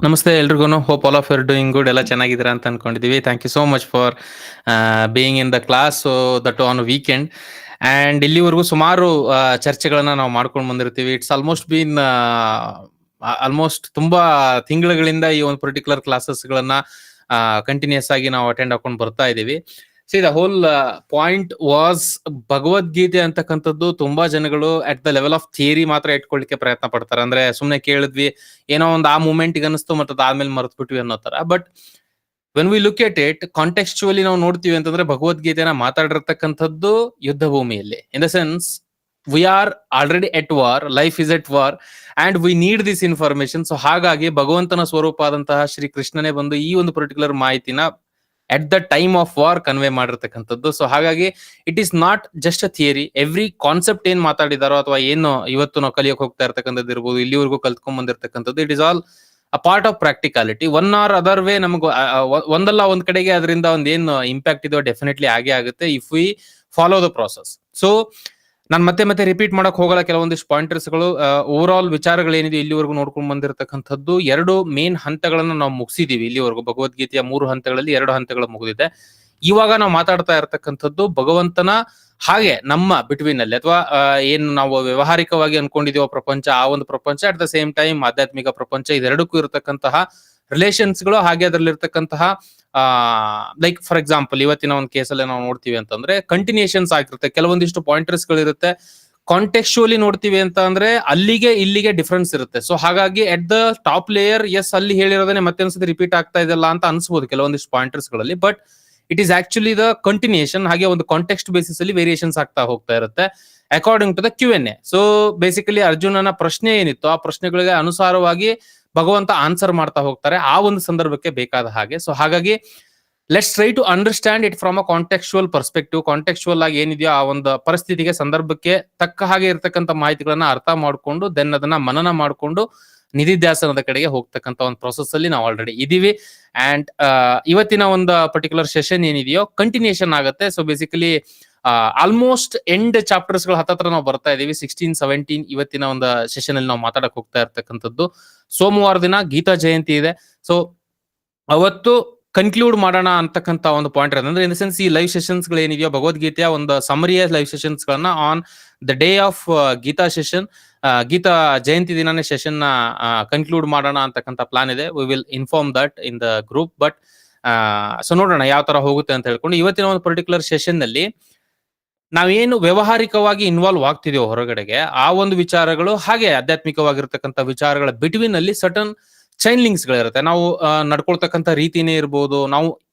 ನಮಸ್ತೆ ಎಲ್ರಿಗೂ. Hope all of you're doing good. ಎಲ್ಲ ಚೆನ್ನಾಗಿದ್ದೀರಾ ಅಂತ ಅನ್ಕೊಂಡಿದೀವಿ. Thank you so much for being in the class that on weekend. And ಇಲ್ಲಿವರೆಗೂ ಸುಮಾರು ಚರ್ಚೆಗಳನ್ನ ನಾವು ಮಾಡ್ಕೊಂಡು ಬಂದಿರ್ತೀವಿ. ಇಟ್ಸ್ ಆಲ್ಮೋಸ್ಟ್ ತುಂಬಾ ತಿಂಗಳುಗಳಿಂದ ಈ ಒಂದು ಪರ್ಟಿಕ್ಯುಲರ್ ಕ್ಲಾಸಸ್ಗಳನ್ನ ಕಂಟಿನ್ಯೂಸ್ ಆಗಿ ನಾವು ಅಟೆಂಡ್ ಹಾಕೊಂಡು ಬರ್ತಾ ಇದೀವಿ. See the whole point was Bhagavadgita ಅಂತಕ್ಕಂಥದ್ದು ತುಂಬಾ ಜನಗಳು at the level of theory ಮಾತ್ರ ಇಟ್ಕೊಳ್ಳಿಕ್ಕೆ ಪ್ರಯತ್ನ ಪಡ್ತಾರೆ. ಅಂದ್ರೆ ಸುಮ್ನೆ ಕೇಳಿದ್ವಿ, ಏನೋ ಒಂದು ಆ ಮೂಮೆಂಟ್ ಅನಿಸ್ತು ಮತ್ತೆ ಅದಾದ್ಮೇಲೆ ಮರ್ತ್ ಬಿಟ್ವಿ ಅನ್ನೋ ತರ. But when we look at it contextually ನಾವು ನೋಡ್ತೀವಿ ಅಂತಂದ್ರೆ ಭಗವದ್ಗೀತೆನ ಮಾತಾಡಿರ್ತಕ್ಕಂಥದ್ದು ಯುದ್ಧ ಭೂಮಿಯಲ್ಲಿ. In the sense we are already at war, life is at war and we need this information. So ಹಾಗಾಗಿ ಭಗವಂತನ ಸ್ವರೂಪ ಆದಂತಹ ಶ್ರೀ ಕೃಷ್ಣನೇ ಬಂದು ಈ ಒಂದು ಪರ್ಟಿಕ್ಯುಲರ್ ಮಾಹಿತಿನ at the time of war convey ಮಾಡಿರ್ತಕ್ಕಂಥದ್ದು. ಸೊ ಹಾಗಾಗಿ it is not just a theory. Every concept ಏನ್ ಮಾತಾಡಿದಾರೋ ಅಥವಾ ಏನು ಇವತ್ತು ನಾವು ಕಲಿಯೋಕೆ ಹೋಗ್ತಾ ಇರ್ತಕ್ಕಂಥದ್ದು ಇರ್ಬೋದು, ಇಲ್ಲಿವರೆಗೂ ಕಲ್ತ್ಕೊಂಡ್ ಬಂದಿರತಕ್ಕಂಥದ್ದು, it is all a part of practicality. One or other way ನಮಗೆ ಒಂದಲ್ಲ ಒಂದ್ ಕಡೆಗೆ ಅದರಿಂದ ಒಂದ್ ಏನ್ ಇಂಪ್ಯಾಕ್ಟ್ ಇದೋ ಡೆಫಿನೆಟ್ಲಿ ಆಗೇ ಆಗುತ್ತೆ if we follow the process. So ನಾನು ಮತ್ತೆ ರಿಪೀಟ್ ಮಾಡಕ್ ಹೋಗಲ್ಲ ಕೆಲವೊಂದಿಷ್ಟು ಪಾಯಿಂಟರ್ಸ್ಗಳು. ಓವರ್ ಆಲ್ ವಿಚಾರಗಳೇನಿದೆ ಇಲ್ಲಿವರೆಗೂ ನೋಡ್ಕೊಂಡು ಬಂದಿರತಕ್ಕಂಥದ್ದು, ಎರಡು ಮೇನ್ ಹಂತಗಳನ್ನ ನಾವು ಮುಗಿಸಿದೀವಿ ಇಲ್ಲಿವರೆಗೂ. ಭಗವದ್ಗೀತೆಯ 3 ಹಂತಗಳಲ್ಲಿ 2 ಹಂತಗಳು ಮುಗಿದಿದೆ. ಇವಾಗ ನಾವು ಮಾತಾಡ್ತಾ ಇರತಕ್ಕಂಥದ್ದು ಭಗವಂತನ ಹಾಗೆ ನಮ್ಮ ಬಿಟ್ವೀನ್ ಅಲ್ಲಿ, ಅಥವಾ ಏನು ನಾವು ವ್ಯವಹಾರಿಕವಾಗಿ ಅನ್ಕೊಂಡಿದೀವೋ ಪ್ರಪಂಚ, ಆ ಒಂದು ಪ್ರಪಂಚ, ಅಟ್ ದ ಸೇಮ್ ಟೈಮ್ ಆಧ್ಯಾತ್ಮಿಕ ಪ್ರಪಂಚ, ಇದೆರಡಕ್ಕೂ ಇರತಕ್ಕಂತಹ ರಿಲೇಷನ್ಸ್ಗಳು, ಹಾಗೆ ಅದರಲ್ಲಿ ಇರ್ತಕ್ಕಂತಹ ಲೈಕ್ ಫಾರ್ ಎಕ್ಸಾಂಪಲ್ ಇವತ್ತಿನ ಒಂದು ಕೇಸಲ್ಲಿ ನಾವು ನೋಡ್ತೀವಿ ಅಂತಂದ್ರೆ ಕಂಟಿನ್ಯೂಷನ್ಸ್ ಆಗಿರುತ್ತೆ. ಕೆಲವೊಂದಿಷ್ಟು ಪಾಯಿಂಟರ್ಸ್ ಗಳಿರುತ್ತೆ. ಕಾಂಟೆಕ್ಚುಯಲಿ ನೋಡ್ತೀವಿ ಅಂತ ಅಂದ್ರೆ ಅಲ್ಲಿಗೆ ಇಲ್ಲಿಗೆ ಡಿಫ್ರೆನ್ಸ್ ಇರುತ್ತೆ. ಸೊ ಹಾಗಾಗಿ ಎಟ್ ದ ಟಾಪ್ ಲೇಯರ್ ಎಸ್ ಅಲ್ಲಿ ಹೇಳಿರೋದನ್ನೇ ಮತ್ತೆ ಒಂದ್ಸತಿ ರಿಪೀಟ್ ಆಗ್ತಾ ಇದೆಲ್ಲ ಅಂತ ಅನ್ಸ್ಬೋದು ಕೆಲವೊಂದಿಷ್ಟು ಪಾಯಿಂಟರ್ಸ್ ಗಳಲ್ಲಿ. But it is actually the continuation. ಹಾಗೆ ಒಂದು ಕಾಂಟೆಕ್ಸ್ಟ್ ಬೇಸಿಸ್ ಅಲ್ಲಿ ವೇರಿಯೇಷನ್ಸ್ ಆಗ್ತಾ ಹೋಗ್ತಾ ಇರುತ್ತೆ according to the Q&A. So basically ಅರ್ಜುನನ ಪ್ರಶ್ನೆ ಏನಿತ್ತು ಆ ಪ್ರಶ್ನೆಗಳಿಗೆ ಅನುಸಾರವಾಗಿ ಭಗವಂತ ಆನ್ಸರ್ ಮಾಡ್ತಾ ಹೋಗ್ತಾರೆ ಆ ಒಂದು ಸಂದರ್ಭಕ್ಕೆ ಬೇಕಾದ ಹಾಗೆ. ಸೊ ಹಾಗಾಗಿ let's try to understand it from a contextual perspective. Contextual ಆಗಿ ಏನಿದೆಯೋ ಆ ಒಂದು ಪರಿಸ್ಥಿತಿಗೆ, ಸಂದರ್ಭಕ್ಕೆ ತಕ್ಕ ಹಾಗೆ ಇರತಕ್ಕಂಥ ಮಾಹಿತಿಗಳನ್ನ ಅರ್ಥ ಮಾಡ್ಕೊಂಡು ದೆನ್ ಅದನ್ನ ಮನನ ಮಾಡ್ಕೊಂಡು ನಿಧಿಧ್ಯಾಸನದ ಕಡೆಗೆ ಹೋಗ್ತಕ್ಕಂಥ ಒಂದು ಪ್ರೊಸೆಸ್ ಅಲ್ಲಿ ನಾವು ಆಲ್ರೆಡಿ ಇದೀವಿ. ಅಂಡ್ ಇವತ್ತಿನ ಒಂದು ಪರ್ಟಿಕ್ಯುಲರ್ ಸೆಷನ್ ಏನಿದೆಯೋ ಕಂಟಿನ್ಯೂಷನ್ ಆಗುತ್ತೆ. So basically almost end chapters ಗಳು ಹತ್ತತ್ರ ನಾವು ಬರ್ತಾ ಇದೀವಿ. 16, 17 ಇವತ್ತಿನ ಒಂದು ಸೆಷನ್ ಅಲ್ಲಿ ನಾವು ಮಾತಾಡಕ್ ಹೋಗ್ತಾ ಇರ್ತಕ್ಕಂಥದ್ದು. ಸೋಮವಾರ ದಿನ ಗೀತಾ ಜಯಂತಿ ಇದೆ. ಸೊ ಅವತ್ತು ಕನ್ಕ್ಲೂಡ್ ಮಾಡೋಣ ಅಂತಕ್ಕಂಥ ಒಂದು ಪಾಯಿಂಟ್ ಇರೋದು. ಅಂದ್ರೆ ಇನ್ ದ ಸೆನ್ಸ್ ಈ ಲೈವ್ ಸೆಷನ್ಸ್ ಗಳು ಏನಿದೆಯೋ ಭಗವದ್ಗೀತೆಯ ಒಂದು ಸಮರಿಯ ಲೈವ್ ಸೆಷನ್ಸ್ ಗಳನ್ನ on the day of Gita session, Gita Jayanti ದಿನಾನೇ ಸೆಷನ್ ನ ಕನ್ಕ್ಲೂಡ್ ಮಾಡೋಣ ಅಂತಕ್ಕಂಥ ಪ್ಲಾನ್ ಇದೆ. We will inform that in the group. But so ನೋಡೋಣ ಯಾವ ತರ ಹೋಗುತ್ತೆ ಅಂತ ಹೇಳ್ಕೊಂಡು ಇವತ್ತಿನ ಒಂದು ಪರ್ಟಿಕ್ಯುಲರ್ ಸೆಷನ್ ನಲ್ಲಿ ನಾವೇನು ವ್ಯವಹಾರಿಕವಾಗಿ ಇನ್ವಾಲ್ವ್ ಆಗ್ತಿದೀವೋ ಹೊರಗಡೆಗೆ, ಆ ಒಂದು ವಿಚಾರಗಳು ಹಾಗೆ ಆಧ್ಯಾತ್ಮಿಕವಾಗಿರ್ತಕ್ಕಂಥ ವಿಚಾರಗಳ ಬಿಟ್ವೀನ್ ಅಲ್ಲಿ ಸರ್ಟನ್ ಚೈನ್ ಲಿಂಕ್ಸ್ ಗಳಿರುತ್ತೆ. ನಾವು ನಡ್ಕೊಳ್ತಕ್ಕಂಥ ರೀತಿನೇ ಇರ್ಬೋದು, ನಾವು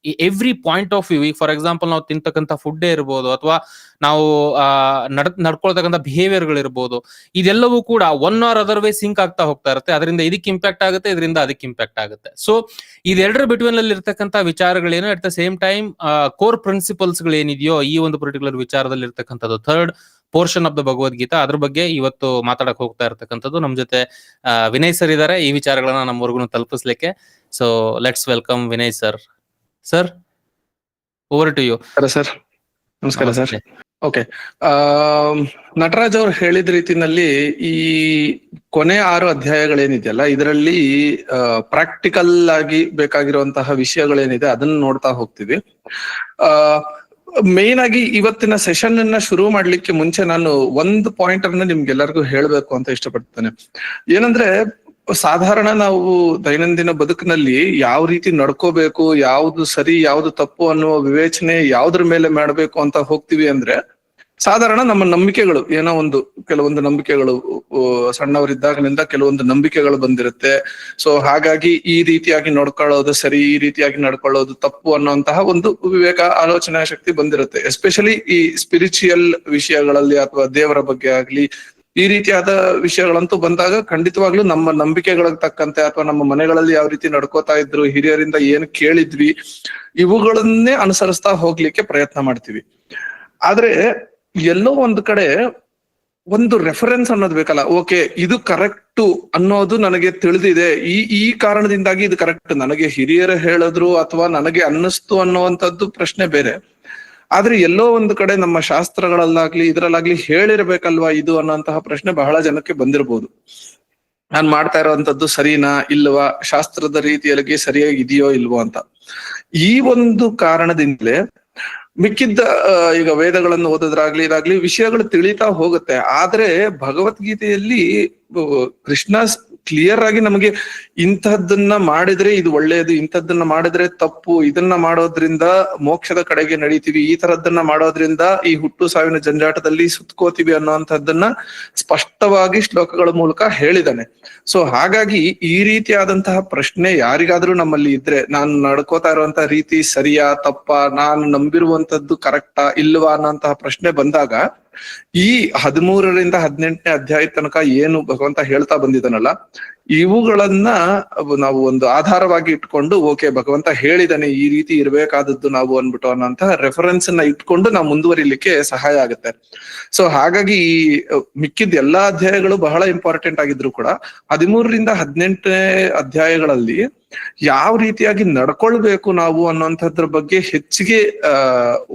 ಎವ್ರಿ ಪಾಯಿಂಟ್ ಆಫ್ ವ್ಯೂ, ಈಗ ಫಾರ್ ಎಕ್ಸಾಂಪಲ್ ನಾವು ತಿಂತಕ್ಕಂಥ ಫುಡ್ಡೇ ಇರ್ಬೋದು, ಅಥವಾ ನಾವು ನಡ್ಕೊಳ್ತಕ್ಕಂಥ ಬಿಹೇವಿಯರ್ ಗಳಿರ್ಬೋದು, ಇದೆಲ್ಲವೂ ಕೂಡ one or other way sync ಆಗ್ತಾ ಹೋಗ್ತಾ ಇರುತ್ತೆ. ಅದರಿಂದ ಇದಕ್ಕೆ ಇಂಪ್ಯಾಕ್ಟ್ ಆಗುತ್ತೆ, ಇದರಿಂದ ಅದಕ್ಕೆ ಇಂಪ್ಯಾಕ್ಟ್ ಆಗುತ್ತೆ. ಸೊ ಇದೆರಡರ ಬಿಟ್ವೀನ್ ಅಲ್ಲಿ ಇರ್ತಕ್ಕಂಥ ವಿಚಾರಗಳೇನು, at the same time core principles ಗಳೇನಿದೆಯೋ ಈ ಒಂದು ಪರ್ಟಿಕ್ಯುಲರ್ ವಿಚಾರದಲ್ಲಿ ಇರ್ತಕ್ಕಂಥದ್ದು, third portion of the Bhagavad Gita, ಅದ್ರ ಬಗ್ಗೆ ಇವತ್ತು ಮಾತಾಡಕ್ ಹೋಗ್ತಾ ಇರ್ತಕ್ಕಂಥದ್ದು. ನಮ್ ಜೊತೆ ವಿನಯ್ ಸರ್ ಇದ್ದಾರೆ ಈ ವಿಚಾರಗಳನ್ನ ನಮ್ಮವರೆಗೂ ತಲುಪಿಸ್ಲಿಕ್ಕೆ. So let's welcome Vinay sir. Sir, over to you. Sir ನಮಸ್ಕಾರ ಸರ್. ಓಕೆ, ನಟರಾಜ್ ಅವ್ರು ಹೇಳಿದ ರೀತಿನಲ್ಲಿ ಈ ಕೊನೆ 6 ಅಧ್ಯಾಯಗಳೇನಿದೆಯಲ್ಲ, ಇದರಲ್ಲಿ ಪ್ರಾಕ್ಟಿಕಲ್ ಆಗಿ ಬೇಕಾಗಿರುವಂತಹ ವಿಷಯಗಳೇನಿದೆ ಅದನ್ನ ನೋಡ್ತಾ ಹೋಗ್ತೀವಿ. ಮೇನ್ ಆಗಿ ಇವತ್ತಿನ ಸೆಷನ್ ಅನ್ನ ಶುರು ಮಾಡ್ಲಿಕ್ಕೆ ಮುಂಚೆ ನಾನು ಒಂದು ಪಾಯಿಂಟ್ ಅನ್ನ ನಿಮ್ಗೆಲ್ಲರಿಗೂ ಹೇಳ್ಬೇಕು ಅಂತ ಇಷ್ಟಪಡ್ತೇನೆ. ಏನಂದ್ರೆ, ಸಾಧಾರಣ ನಾವು ದೈನಂದಿನ ಬದುಕಿನಲ್ಲಿ ಯಾವ ರೀತಿ ನಡ್ಕೋಬೇಕು, ಯಾವ್ದು ಸರಿ ಯಾವ್ದು ತಪ್ಪು ಅನ್ನುವ ವಿವೇಚನೆ ಯಾವ್ದ್ರ ಮೇಲೆ ಮಾಡ್ಬೇಕು ಅಂತ ಹೋಗ್ತೀವಿ ಅಂದ್ರೆ, ಸಾಧಾರಣ ನಮ್ಮ ನಂಬಿಕೆಗಳು ಏನೋ ಕೆಲವೊಂದು ನಂಬಿಕೆಗಳು ಸಣ್ಣವರಿದ್ದಾಗನಿಂದ ಕೆಲವೊಂದು ನಂಬಿಕೆಗಳು ಬಂದಿರುತ್ತೆ. ಸೊ ಹಾಗಾಗಿ ಈ ರೀತಿಯಾಗಿ ನಡ್ಕೊಳ್ಳೋದು ಸರಿ, ಈ ರೀತಿಯಾಗಿ ನಡ್ಕೊಳ್ಳೋದು ತಪ್ಪು ಅನ್ನುವಂತಹ ಒಂದು ವಿವೇಕ, ಆಲೋಚನಾ ಶಕ್ತಿ ಬಂದಿರುತ್ತೆ. ಎಸ್ಪೆಷಲಿ ಈ ಸ್ಪಿರಿಚುಯಲ್ ವಿಷಯಗಳಲ್ಲಿ ಅಥವಾ ದೇವರ ಬಗ್ಗೆ ಆಗ್ಲಿ ಈ ರೀತಿಯಾದ ವಿಷಯಗಳಂತೂ ಬಂದಾಗ ಖಂಡಿತವಾಗ್ಲೂ ನಮ್ಮ ನಂಬಿಕೆಗಳಿಗೆ ತಕ್ಕಂತೆ ಅಥವಾ ನಮ್ಮ ಮನೆಗಳಲ್ಲಿ ಯಾವ ರೀತಿ ನಡ್ಕೋತಾ ಇದ್ರು, ಹಿರಿಯರಿಂದ ಏನು ಕೇಳಿದ್ವಿ, ಇವುಗಳನ್ನೇ ಅನುಸರಿಸ್ತಾ ಹೋಗ್ಲಿಕ್ಕೆ ಪ್ರಯತ್ನ ಮಾಡ್ತೀವಿ. ಆದ್ರೆ ಎಲ್ಲೋ ಒಂದು ಕಡೆ ಒಂದು ರೆಫರೆನ್ಸ್ ಅನ್ನೋದು ಬೇಕಲ್ಲ. ಓಕೆ, ಇದು ಕರೆಕ್ಟ್ ಅನ್ನೋದು ನನಗೆ ತಿಳಿದಿದೆ, ಈ ಕಾರಣದಿಂದಾಗಿ ಇದು ಕರೆಕ್ಟ್, ನನಗೆ ಹಿರಿಯರು ಹೇಳಿದ್ರು ಅಥವಾ ನನಗೆ ಅನ್ನಿಸ್ತು ಅನ್ನುವಂಥದ್ದು ಪ್ರಶ್ನೆ ಬೇರೆ. ಆದ್ರೆ ಎಲ್ಲೋ ಒಂದು ಕಡೆ ನಮ್ಮ ಶಾಸ್ತ್ರಗಳಲ್ಲಾಗ್ಲಿ ಇದ್ರಲ್ಲಾಗ್ಲಿ ಹೇಳಿರ್ಬೇಕಲ್ವಾ ಇದು ಅನ್ನೋಂತಹ ಪ್ರಶ್ನೆ ಬಹಳ ಜನಕ್ಕೆ ಬಂದಿರಬಹುದು. ನಾನ್ ಮಾಡ್ತಾ ಇರೋವಂಥದ್ದು ಸರಿನಾ ಇಲ್ವಾ, ಶಾಸ್ತ್ರದ ರೀತಿಯಲ್ಲಿ ಸರಿಯಾಗಿ ಇದೆಯೋ ಇಲ್ವೋ ಅಂತ. ಈ ಒಂದು ಕಾರಣದಿಂದಲೇ ಮಿಕ್ಕಿದ್ದ ಈಗ ವೇದಗಳನ್ನು ಓದೋದ್ರಾಗ್ಲಿ ಇದಾಗ್ಲಿ ವಿಷಯಗಳು ತಿಳಿತಾ ಹೋಗುತ್ತೆ. ಆದ್ರೆ ಭಗವದ್ಗೀತೆಯಲ್ಲಿ ಕೃಷ್ಣ ಕ್ಲಿಯರ್ ಆಗಿ ನಮಗೆ ಇಂತಹದ್ದನ್ನ ಮಾಡಿದ್ರೆ ಇದು ಒಳ್ಳೆಯದು, ಇಂಥದ್ದನ್ನ ಮಾಡಿದ್ರೆ ತಪ್ಪು, ಇದನ್ನ ಮಾಡೋದ್ರಿಂದ ಮೋಕ್ಷದ ಕಡೆಗೆ ನಡೀತೀವಿ, ಈ ತರದ್ದನ್ನ ಮಾಡೋದ್ರಿಂದ ಈ ಹುಟ್ಟು ಸಾವಿನ ಜಂಜಾಟದಲ್ಲಿ ಸುತ್ಕೋತೀವಿ ಅನ್ನೋಂಥದ್ದನ್ನ ಸ್ಪಷ್ಟವಾಗಿ ಶ್ಲೋಕಗಳ ಮೂಲಕ ಹೇಳಿದಾನೆ. ಸೊ ಹಾಗಾಗಿ ಈ ರೀತಿಯಾದಂತಹ ಪ್ರಶ್ನೆ ಯಾರಿಗಾದ್ರೂ ನಮ್ಮಲ್ಲಿ ಇದ್ರೆ, ನಾನು ನಡ್ಕೋತಾ ಇರುವಂತಹ ರೀತಿ ಸರಿಯಾ ತಪ್ಪಾ, ನಾನು ನಂಬಿರುವಂತದ್ದು ಕರೆಕ್ಟಾ ಇಲ್ವಾ ಅನ್ನೋಂತಹ ಪ್ರಶ್ನೆ ಬಂದಾಗ ಈ 13ರಿಂದ 18ನೇ ಅಧ್ಯಾಯ ತನಕ ಏನು ಭಗವಂತ ಹೇಳ್ತಾ ಬಂದಿದ್ದಾನಲ್ಲ, ಇವುಗಳನ್ನ ನಾವು ಒಂದು ಆಧಾರವಾಗಿ ಇಟ್ಕೊಂಡು ಓಕೆ ಭಗವಂತ ಹೇಳಿದಾನೆ ಈ ರೀತಿ ಇರ್ಬೇಕಾದದ್ದು ನಾವು ಅನ್ಬಿಟ್ಟು ಅನ್ನೋಂತಹ ರೆಫರೆನ್ಸ್ ನ ಇಟ್ಕೊಂಡು ನಾವು ಮುಂದುವರಿಲಿಕ್ಕೆ ಸಹಾಯ ಆಗುತ್ತೆ. ಸೊ ಹಾಗಾಗಿ ಈ ಮಿಕ್ಕಿದ ಎಲ್ಲಾ ಅಧ್ಯಾಯಗಳು ಬಹಳ ಇಂಪಾರ್ಟೆಂಟ್ ಆಗಿದ್ರು ಕೂಡ 13ರಿಂದ 18ನೇ ಅಧ್ಯಾಯಗಳಲ್ಲಿ ಯಾವ ರೀತಿಯಾಗಿ ನಡ್ಕೊಳ್ಬೇಕು ನಾವು ಅನ್ನೋಂಥದ್ರ ಬಗ್ಗೆ ಹೆಚ್ಚಿಗೆ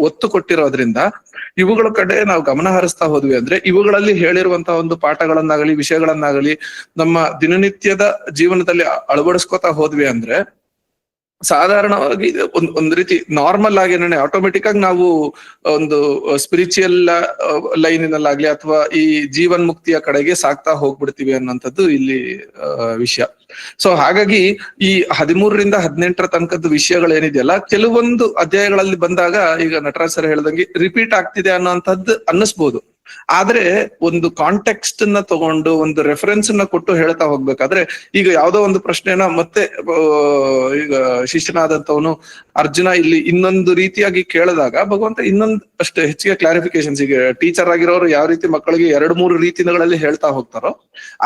ಒತ್ತು ಕೊಟ್ಟಿರೋದ್ರಿಂದ ಇವುಗಳ ಕಡೆ ನಾವು ಗಮನ ಹರಿಸ್ತಾ ಹೋದ್ವಿ ಅಂದ್ರೆ, ಇವುಗಳಲ್ಲಿ ಹೇಳಿರುವಂತಹ ಒಂದು ಪಾಠಗಳನ್ನಾಗಲಿ ವಿಷಯಗಳನ್ನಾಗಲಿ ನಮ್ಮ ದಿನನಿತ್ಯದ ಜೀವನದಲ್ಲಿ ಅಳವಡಿಸ್ಕೊತಾ ಹೋದ್ವಿ ಅಂದ್ರೆ ಸಾಧಾರಣವಾಗಿ ಒಂದ್ ರೀತಿ ನಾರ್ಮಲ್ ಆಗಿ ಆಟೋಮೆಟಿಕ್ ಆಗಿ ನಾವು ಒಂದು ಸ್ಪಿರಿಚುಯಲ್ ಲೈನಿನಲ್ಲಾಗ್ಲಿ ಅಥವಾ ಈ ಜೀವನ್ ಮುಕ್ತಿಯ ಕಡೆಗೆ ಸಾಕ್ತಾ ಹೋಗ್ಬಿಡ್ತೀವಿ ಅನ್ನೋಂಥದ್ದು ಇಲ್ಲಿ ವಿಷಯ. ಸೊ ಹಾಗಾಗಿ ಈ 13ರಿಂದ 18ರ ತನಕದ ವಿಷಯಗಳೇನಿದೆಯಲ್ಲ, ಕೆಲವೊಂದು ಅಧ್ಯಾಯಗಳಲ್ಲಿ ಬಂದಾಗ ಈಗ ನಟರಾಜ್ ಸರ್ ಹೇಳ್ದಂಗೆ ರಿಪೀಟ್ ಆಗ್ತಿದೆ ಅನ್ನೋಂಥದ್ದು ಅನ್ನಿಸ್ಬೋದು. ಆದ್ರೆ ಒಂದು ಕಾಂಟೆಕ್ಸ್ಟ್ ನ ತಗೊಂಡು ಒಂದು ರೆಫರೆನ್ಸ್ ನ ಕೊಟ್ಟು ಹೇಳ್ತಾ ಹೋಗ್ಬೇಕಾದ್ರೆ, ಈಗ ಯಾವ್ದೋ ಒಂದು ಪ್ರಶ್ನೆನ ಮತ್ತೆ ಈಗ ಶಿಷ್ಯನಾದಂತವನು ಅರ್ಜುನ ಇಲ್ಲಿ ಇನ್ನೊಂದು ರೀತಿಯಾಗಿ ಕೇಳಿದಾಗ ಭಗವಂತ ಇನ್ನೊಂದು ಅಷ್ಟೇ ಹೆಚ್ಚಿಗೆ ಕ್ಲಾರಿಫಿಕೇಶನ್ಸ್, ಈಗ ಟೀಚರ್ ಆಗಿರೋರು ಯಾವ ರೀತಿ ಮಕ್ಕಳಿಗೆ 2-3 ರೀತಿಗಳಲ್ಲಿ ಹೇಳ್ತಾ ಹೋಗ್ತಾರೋ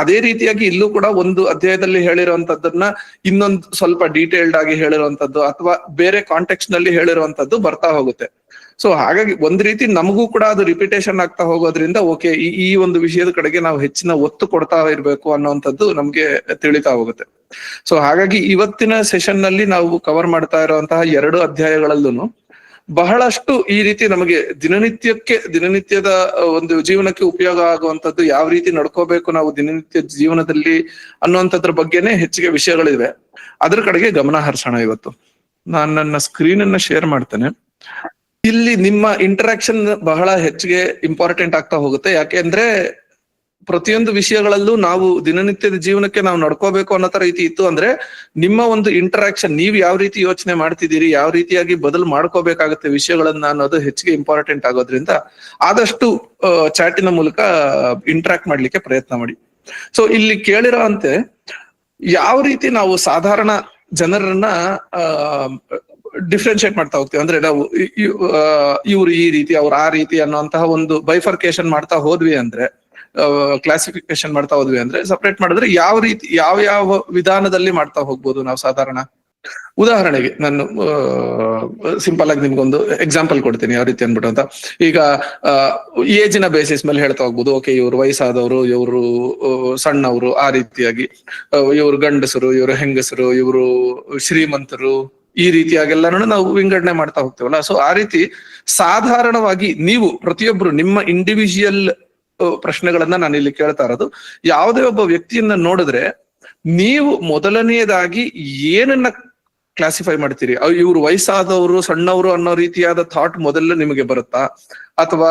ಅದೇ ರೀತಿಯಾಗಿ ಇಲ್ಲೂ ಕೂಡ ಒಂದು ಅಧ್ಯಾಯದಲ್ಲಿ ಹೇಳಿರುವಂತದ್ದನ್ನ ಇನ್ನೊಂದು ಸ್ವಲ್ಪ ಡೀಟೇಲ್ಡ್ ಆಗಿ ಹೇಳಿರುವಂತದ್ದು ಅಥವಾ ಬೇರೆ ಕಾಂಟೆಕ್ಸ್ಟ್ ನಲ್ಲಿ ಹೇಳಿರುವಂತದ್ದು ಬರ್ತಾ ಹೋಗುತ್ತೆ. ಸೊ ಹಾಗಾಗಿ ಒಂದ್ ರೀತಿ ನಮಗೂ ಕೂಡ ಅದು ರಿಪಿಟೇಷನ್ ಆಗ್ತಾ ಹೋಗೋದ್ರಿಂದ ಓಕೆ ಈ ಒಂದು ವಿಷಯದ ಕಡೆಗೆ ನಾವು ಹೆಚ್ಚಿನ ಒತ್ತು ಕೊಡ್ತಾ ಇರ್ಬೇಕು ಅನ್ನೋಂಥದ್ದು ನಮ್ಗೆ ತಿಳಿತಾ ಹೋಗುತ್ತೆ. ಸೊ ಹಾಗಾಗಿ ಇವತ್ತಿನ ಸೆಷನ್ ನಲ್ಲಿ ನಾವು ಕವರ್ ಮಾಡ್ತಾ ಇರುವಂತಹ 2 ಅಧ್ಯಾಯಗಳಲ್ಲೂ ಬಹಳಷ್ಟು ಈ ರೀತಿ ನಮಗೆ ದಿನನಿತ್ಯದ ಒಂದು ಜೀವನಕ್ಕೆ ಉಪಯೋಗ ಆಗುವಂತದ್ದು, ಯಾವ ರೀತಿ ನಡ್ಕೋಬೇಕು ನಾವು ದಿನನಿತ್ಯ ಜೀವನದಲ್ಲಿ ಅನ್ನುವಂಥದ್ರ ಬಗ್ಗೆನೆ ಹೆಚ್ಚಿಗೆ ವಿಷಯಗಳಿವೆ. ಅದ್ರ ಕಡೆಗೆ ಗಮನ ಹರಿಸೋಣ ಇವತ್ತು. ನಾನು ನನ್ನ ಸ್ಕ್ರೀನ್ ಅನ್ನ ಶೇರ್ ಮಾಡ್ತೇನೆ. ಇಲ್ಲಿ ನಿಮ್ಮ ಇಂಟರಾಕ್ಷನ್ ಬಹಳ ಹೆಚ್ಚಿಗೆ ಇಂಪಾರ್ಟೆಂಟ್ ಆಗ್ತಾ ಹೋಗುತ್ತೆ. ಯಾಕೆಂದ್ರೆ ಪ್ರತಿಯೊಂದು ವಿಷಯಗಳಲ್ಲೂ ನಾವು ದಿನನಿತ್ಯದ ಜೀವನಕ್ಕೆ ನಾವು ನಡ್ಕೋಬೇಕು ಅನ್ನೋ ತರ ರೀತಿ ಇತ್ತು ಅಂದ್ರೆ, ನಿಮ್ಮ ಒಂದು ಇಂಟರಾಕ್ಷನ್, ನೀವು ಯಾವ ರೀತಿ ಯೋಚನೆ ಮಾಡ್ತಿದ್ದೀರಿ, ಯಾವ ರೀತಿಯಾಗಿ ಬದಲು ಮಾಡ್ಕೋಬೇಕಾಗುತ್ತೆ ವಿಷಯಗಳನ್ನ ಅನ್ನೋದು ಹೆಚ್ಚಿಗೆ ಇಂಪಾರ್ಟೆಂಟ್ ಆಗೋದ್ರಿಂದ ಆದಷ್ಟು ಚಾಟಿನ ಮೂಲಕ ಇಂಟರಾಕ್ಟ್ ಮಾಡ್ಲಿಕ್ಕೆ ಪ್ರಯತ್ನ ಮಾಡಿ. ಸೊ ಇಲ್ಲಿ ಕೇಳಿರೋ ಅಂತೆ ಯಾವ ರೀತಿ ನಾವು ಸಾಧಾರಣ ಜನರನ್ನ ಡಿಫ್ರೆನ್ಶಿಯೇಟ್ ಮಾಡ್ತಾ ಹೋಗ್ತೀವಿ ಅಂದ್ರೆ, ನಾವು ಇವ್ರು ಈ ರೀತಿ ಅವ್ರು ಆ ರೀತಿ ಅನ್ನೋಂತಹ ಒಂದು ಬೈಫರ್ಕೇಶನ್ ಮಾಡ್ತಾ ಹೋದ್ವಿ ಅಂದ್ರೆ, ಕ್ಲಾಸಿಫಿಕೇಶನ್ ಮಾಡ್ತಾ ಹೋದ್ವಿ ಅಂದ್ರೆ, ಸಪರೇಟ್ ಮಾಡಿದ್ರೆ ಯಾವ ರೀತಿ ಯಾವ ವಿಧಾನದಲ್ಲಿ ಮಾಡ್ತಾ ಹೋಗ್ಬೋದು ನಾವು ಸಾಧಾರಣ. ಉದಾಹರಣೆಗೆ ನಾನು ಸಿಂಪಲ್ ಆಗಿ ನಿಮ್ಗೊಂದು ಎಕ್ಸಾಂಪಲ್ ಕೊಡ್ತೀನಿ ಯಾವ ರೀತಿ ಅನ್ಬಿಟ್ಟು ಅಂತ. ಈಗ ಏಜಿನ ಬೇಸಿಸ್ ಮೇಲೆ ಹೇಳ್ತಾ ಹೋಗ್ಬೋದು. ಓಕೆ ಇವ್ರು ವಯಸ್ಸಾದವರು, ಇವರು ಸಣ್ಣವರು, ಆ ರೀತಿಯಾಗಿ ಇವ್ರು ಗಂಡಸರು, ಇವರು ಹೆಂಗಸರು, ಇವರು ಶ್ರೀಮಂತರು, ಈ ರೀತಿಯಾಗೆಲ್ಲಾನು ನಾವು ವಿಂಗಡಣೆ ಮಾಡ್ತಾ ಹೋಗ್ತೇವಲ್ಲ. ಸೊ ಆ ರೀತಿ ಸಾಧಾರಣವಾಗಿ ನೀವು ಪ್ರತಿಯೊಬ್ರು ನಿಮ್ಮ ಇಂಡಿವಿಜುವಲ್ ಪ್ರಶ್ನೆಗಳನ್ನ ನಾನು ಇಲ್ಲಿ ಕೇಳ್ತಾ ಇರೋದು, ಯಾವುದೇ ಒಬ್ಬ ವ್ಯಕ್ತಿಯನ್ನ ನೋಡಿದ್ರೆ ನೀವು ಮೊದಲನೆಯದಾಗಿ ಏನನ್ನ ಕ್ಲಾಸಿಫೈ ಮಾಡ್ತೀರಿ? ಇವ್ರು ವಯಸ್ಸಾದವರು, ಸಣ್ಣವರು ಅನ್ನೋ ರೀತಿಯಾದ ಥಾಟ್ ಮೊದಲು ನಿಮಗೆ ಬರುತ್ತಾ? ಅಥವಾ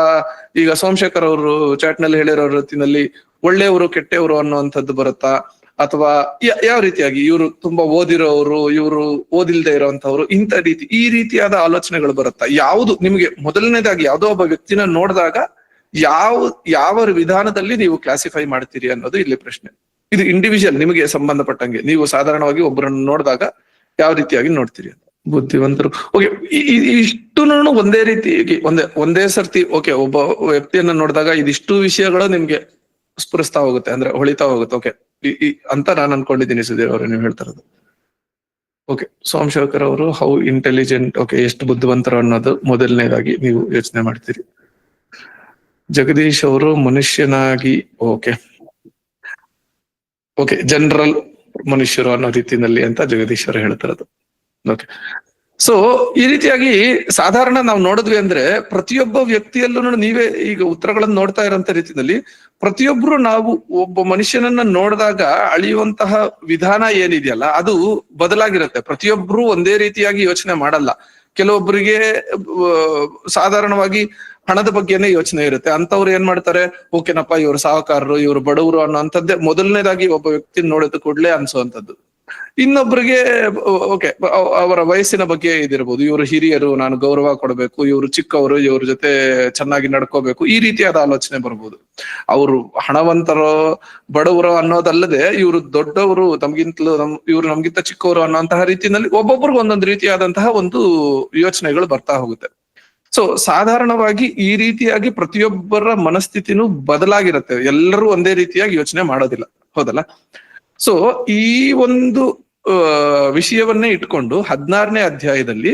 ಈಗ ಸೋಮಶೇಖರ್ ಅವರು ಚಾಟ್ ನಲ್ಲಿ ಹೇಳಿರೋ ರೀತಿನಲ್ಲಿ ಒಳ್ಳೆಯವರು ಕೆಟ್ಟವರು ಅನ್ನುವಂಥದ್ದು ಬರುತ್ತಾ? ಅಥವಾ ಯಾವ ರೀತಿಯಾಗಿ ಇವರು ತುಂಬಾ ಓದಿರೋರು, ಇವರು ಓದಿಲ್ದೆ ಇರೋಂಥವ್ರು, ಈ ರೀತಿಯಾದ ಆಲೋಚನೆಗಳು ಬರುತ್ತಾ? ಯಾವುದು ನಿಮಗೆ ಮೊದಲನೇದಾಗಿ ಯಾವುದೋ ಒಬ್ಬ ವ್ಯಕ್ತಿನ ನೋಡಿದಾಗ ಯಾವ ವಿಧಾನದಲ್ಲಿ ನೀವು ಕ್ಲಾಸಿಫೈ ಮಾಡ್ತೀರಿ ಅನ್ನೋದು ಇಲ್ಲಿ ಪ್ರಶ್ನೆ. ಇದು ಇಂಡಿವಿಜುವಲ್ ನಿಮಗೆ ಸಂಬಂಧಪಟ್ಟಂಗೆ, ನೀವು ಸಾಧಾರಣವಾಗಿ ಒಬ್ಬರನ್ನು ನೋಡಿದಾಗ ಯಾವ ರೀತಿಯಾಗಿ ನೋಡ್ತೀರಿ ಅಂತ. ಬುದ್ಧಿವಂತರು, ಓಕೆ, ಇಷ್ಟು ಒಂದೇ ರೀತಿ ಒಂದೇ ಸರ್ತಿ ಓಕೆ ಒಬ್ಬ ವ್ಯಕ್ತಿಯನ್ನ ನೋಡಿದಾಗ ಇದಿಷ್ಟು ವಿಷಯಗಳು ನಿಮ್ಗೆ ಸ್ಫುರಿಸ್ತಾ ಹೋಗುತ್ತೆ, ಅಂದ್ರೆ ಹೊಳಿತಾ ಹೋಗುತ್ತೆ. ಓಕೆ ಅಂತ ನಾನು ಅನ್ಕೊಂಡಿದ್ದೀನಿ. ಸುಧೀರ್ ಅವರು ನೀವು ಹೇಳ್ತಾ ಇರೋದು ಓಕೆ. ಸೋಮಶೇಖರ್ ಅವರು ಹೌ ಇಂಟೆಲಿಜೆಂಟ್, ಓಕೆ ಎಷ್ಟು ಬುದ್ಧಿವಂತರು ಅನ್ನೋದು ಮೊದಲನೇದಾಗಿ ನೀವು ಯೋಚನೆ ಮಾಡ್ತೀರಿ. ಜಗದೀಶ್ ಅವರು ಮನುಷ್ಯನಾಗಿ, ಓಕೆ ಜನರಲ್ ಮನುಷ್ಯರು ಅನ್ನೋ ರೀತಿನಲ್ಲಿ ಅಂತ ಜಗದೀಶ್ ಅವರು ಹೇಳ್ತಾ ಇರೋದು. ಓಕೆ, ಸೊ ಈ ರೀತಿಯಾಗಿ ಸಾಧಾರಣ ನಾವು ನೋಡಿದ್ವಿ ಅಂದ್ರೆ ಪ್ರತಿಯೊಬ್ಬ ವ್ಯಕ್ತಿಯಲ್ಲೂ ನೀವೇ ಈಗ ಉತ್ತರಗಳನ್ನು ನೋಡ್ತಾ ಇರೋಂತ ರೀತಿಯಲ್ಲಿ ಪ್ರತಿಯೊಬ್ರು ನಾವು ಒಬ್ಬ ಮನುಷ್ಯನನ್ನ ನೋಡಿದಾಗ ಅಳಿಯುವಂತಹ ವಿಧಾನ ಏನಿದೆಯಲ್ಲ ಅದು ಬದಲಾಗಿರುತ್ತೆ. ಪ್ರತಿಯೊಬ್ರು ಒಂದೇ ರೀತಿಯಾಗಿ ಯೋಚನೆ ಮಾಡಲ್ಲ. ಕೆಲವೊಬ್ಬರಿಗೆ ಸಾಧಾರಣವಾಗಿ ಹಣದ ಬಗ್ಗೆನೇ ಯೋಚನೆ ಇರುತ್ತೆ. ಅಂತವ್ರು ಏನ್ ಮಾಡ್ತಾರೆ, ಓಕೆನಪ್ಪ ಇವ್ರು ಸಾಹುಕಾರರು, ಇವ್ರು ಬಡವರು ಅನ್ನೋಂಥದ್ದೇ ಮೊದಲನೇದಾಗಿ ಒಬ್ಬ ವ್ಯಕ್ತಿ ನೋಡಿದ ಕೂಡಲೇ ಅನ್ಸುವಂಥದ್ದು. ಇನ್ನೊಬ್ರಿಗೆ ಓಕೆ ಅವರ ವಯಸ್ಸಿನ ಬಗ್ಗೆ ಇದಿರ್ಬೋದು, ಇವರು ಹಿರಿಯರು, ನಾನು ಗೌರವ ಕೊಡಬೇಕು, ಇವರು ಚಿಕ್ಕವರು, ಇವ್ರ ಜೊತೆ ಚೆನ್ನಾಗಿ ನಡ್ಕೋಬೇಕು, ಈ ರೀತಿಯಾದ ಆಲೋಚನೆ ಬರ್ಬೋದು. ಅವರು ಹಣವಂತರೋ ಬಡವರು ಅನ್ನೋದಲ್ಲದೆ ಇವರು ದೊಡ್ಡವರು, ಇವ್ರು ನಮ್ಗಿಂತ ಚಿಕ್ಕವರು ಅನ್ನೋಂತಹ ರೀತಿಯಲ್ಲಿ ಒಬ್ಬೊಬ್ರಿಗೆ ಒಂದೊಂದು ರೀತಿಯಾದಂತಹ ಒಂದು ಯೋಚನೆಗಳು ಬರ್ತಾ ಹೋಗುತ್ತೆ. ಸೊ ಸಾಧಾರಣವಾಗಿ ಈ ರೀತಿಯಾಗಿ ಪ್ರತಿಯೊಬ್ಬರ ಮನಸ್ಥಿತಿನೂ ಬದಲಾಗಿರುತ್ತೆ. ಎಲ್ಲರೂ ಒಂದೇ ರೀತಿಯಾಗಿ ಯೋಚನೆ ಮಾಡೋದಿಲ್ಲ, ಹೌದಲ್ಲ? ಸೊ ಈ ಒಂದು ವಿಷಯವನ್ನೇ ಇಟ್ಕೊಂಡು 16ನೇ ಅಧ್ಯಾಯದಲ್ಲಿ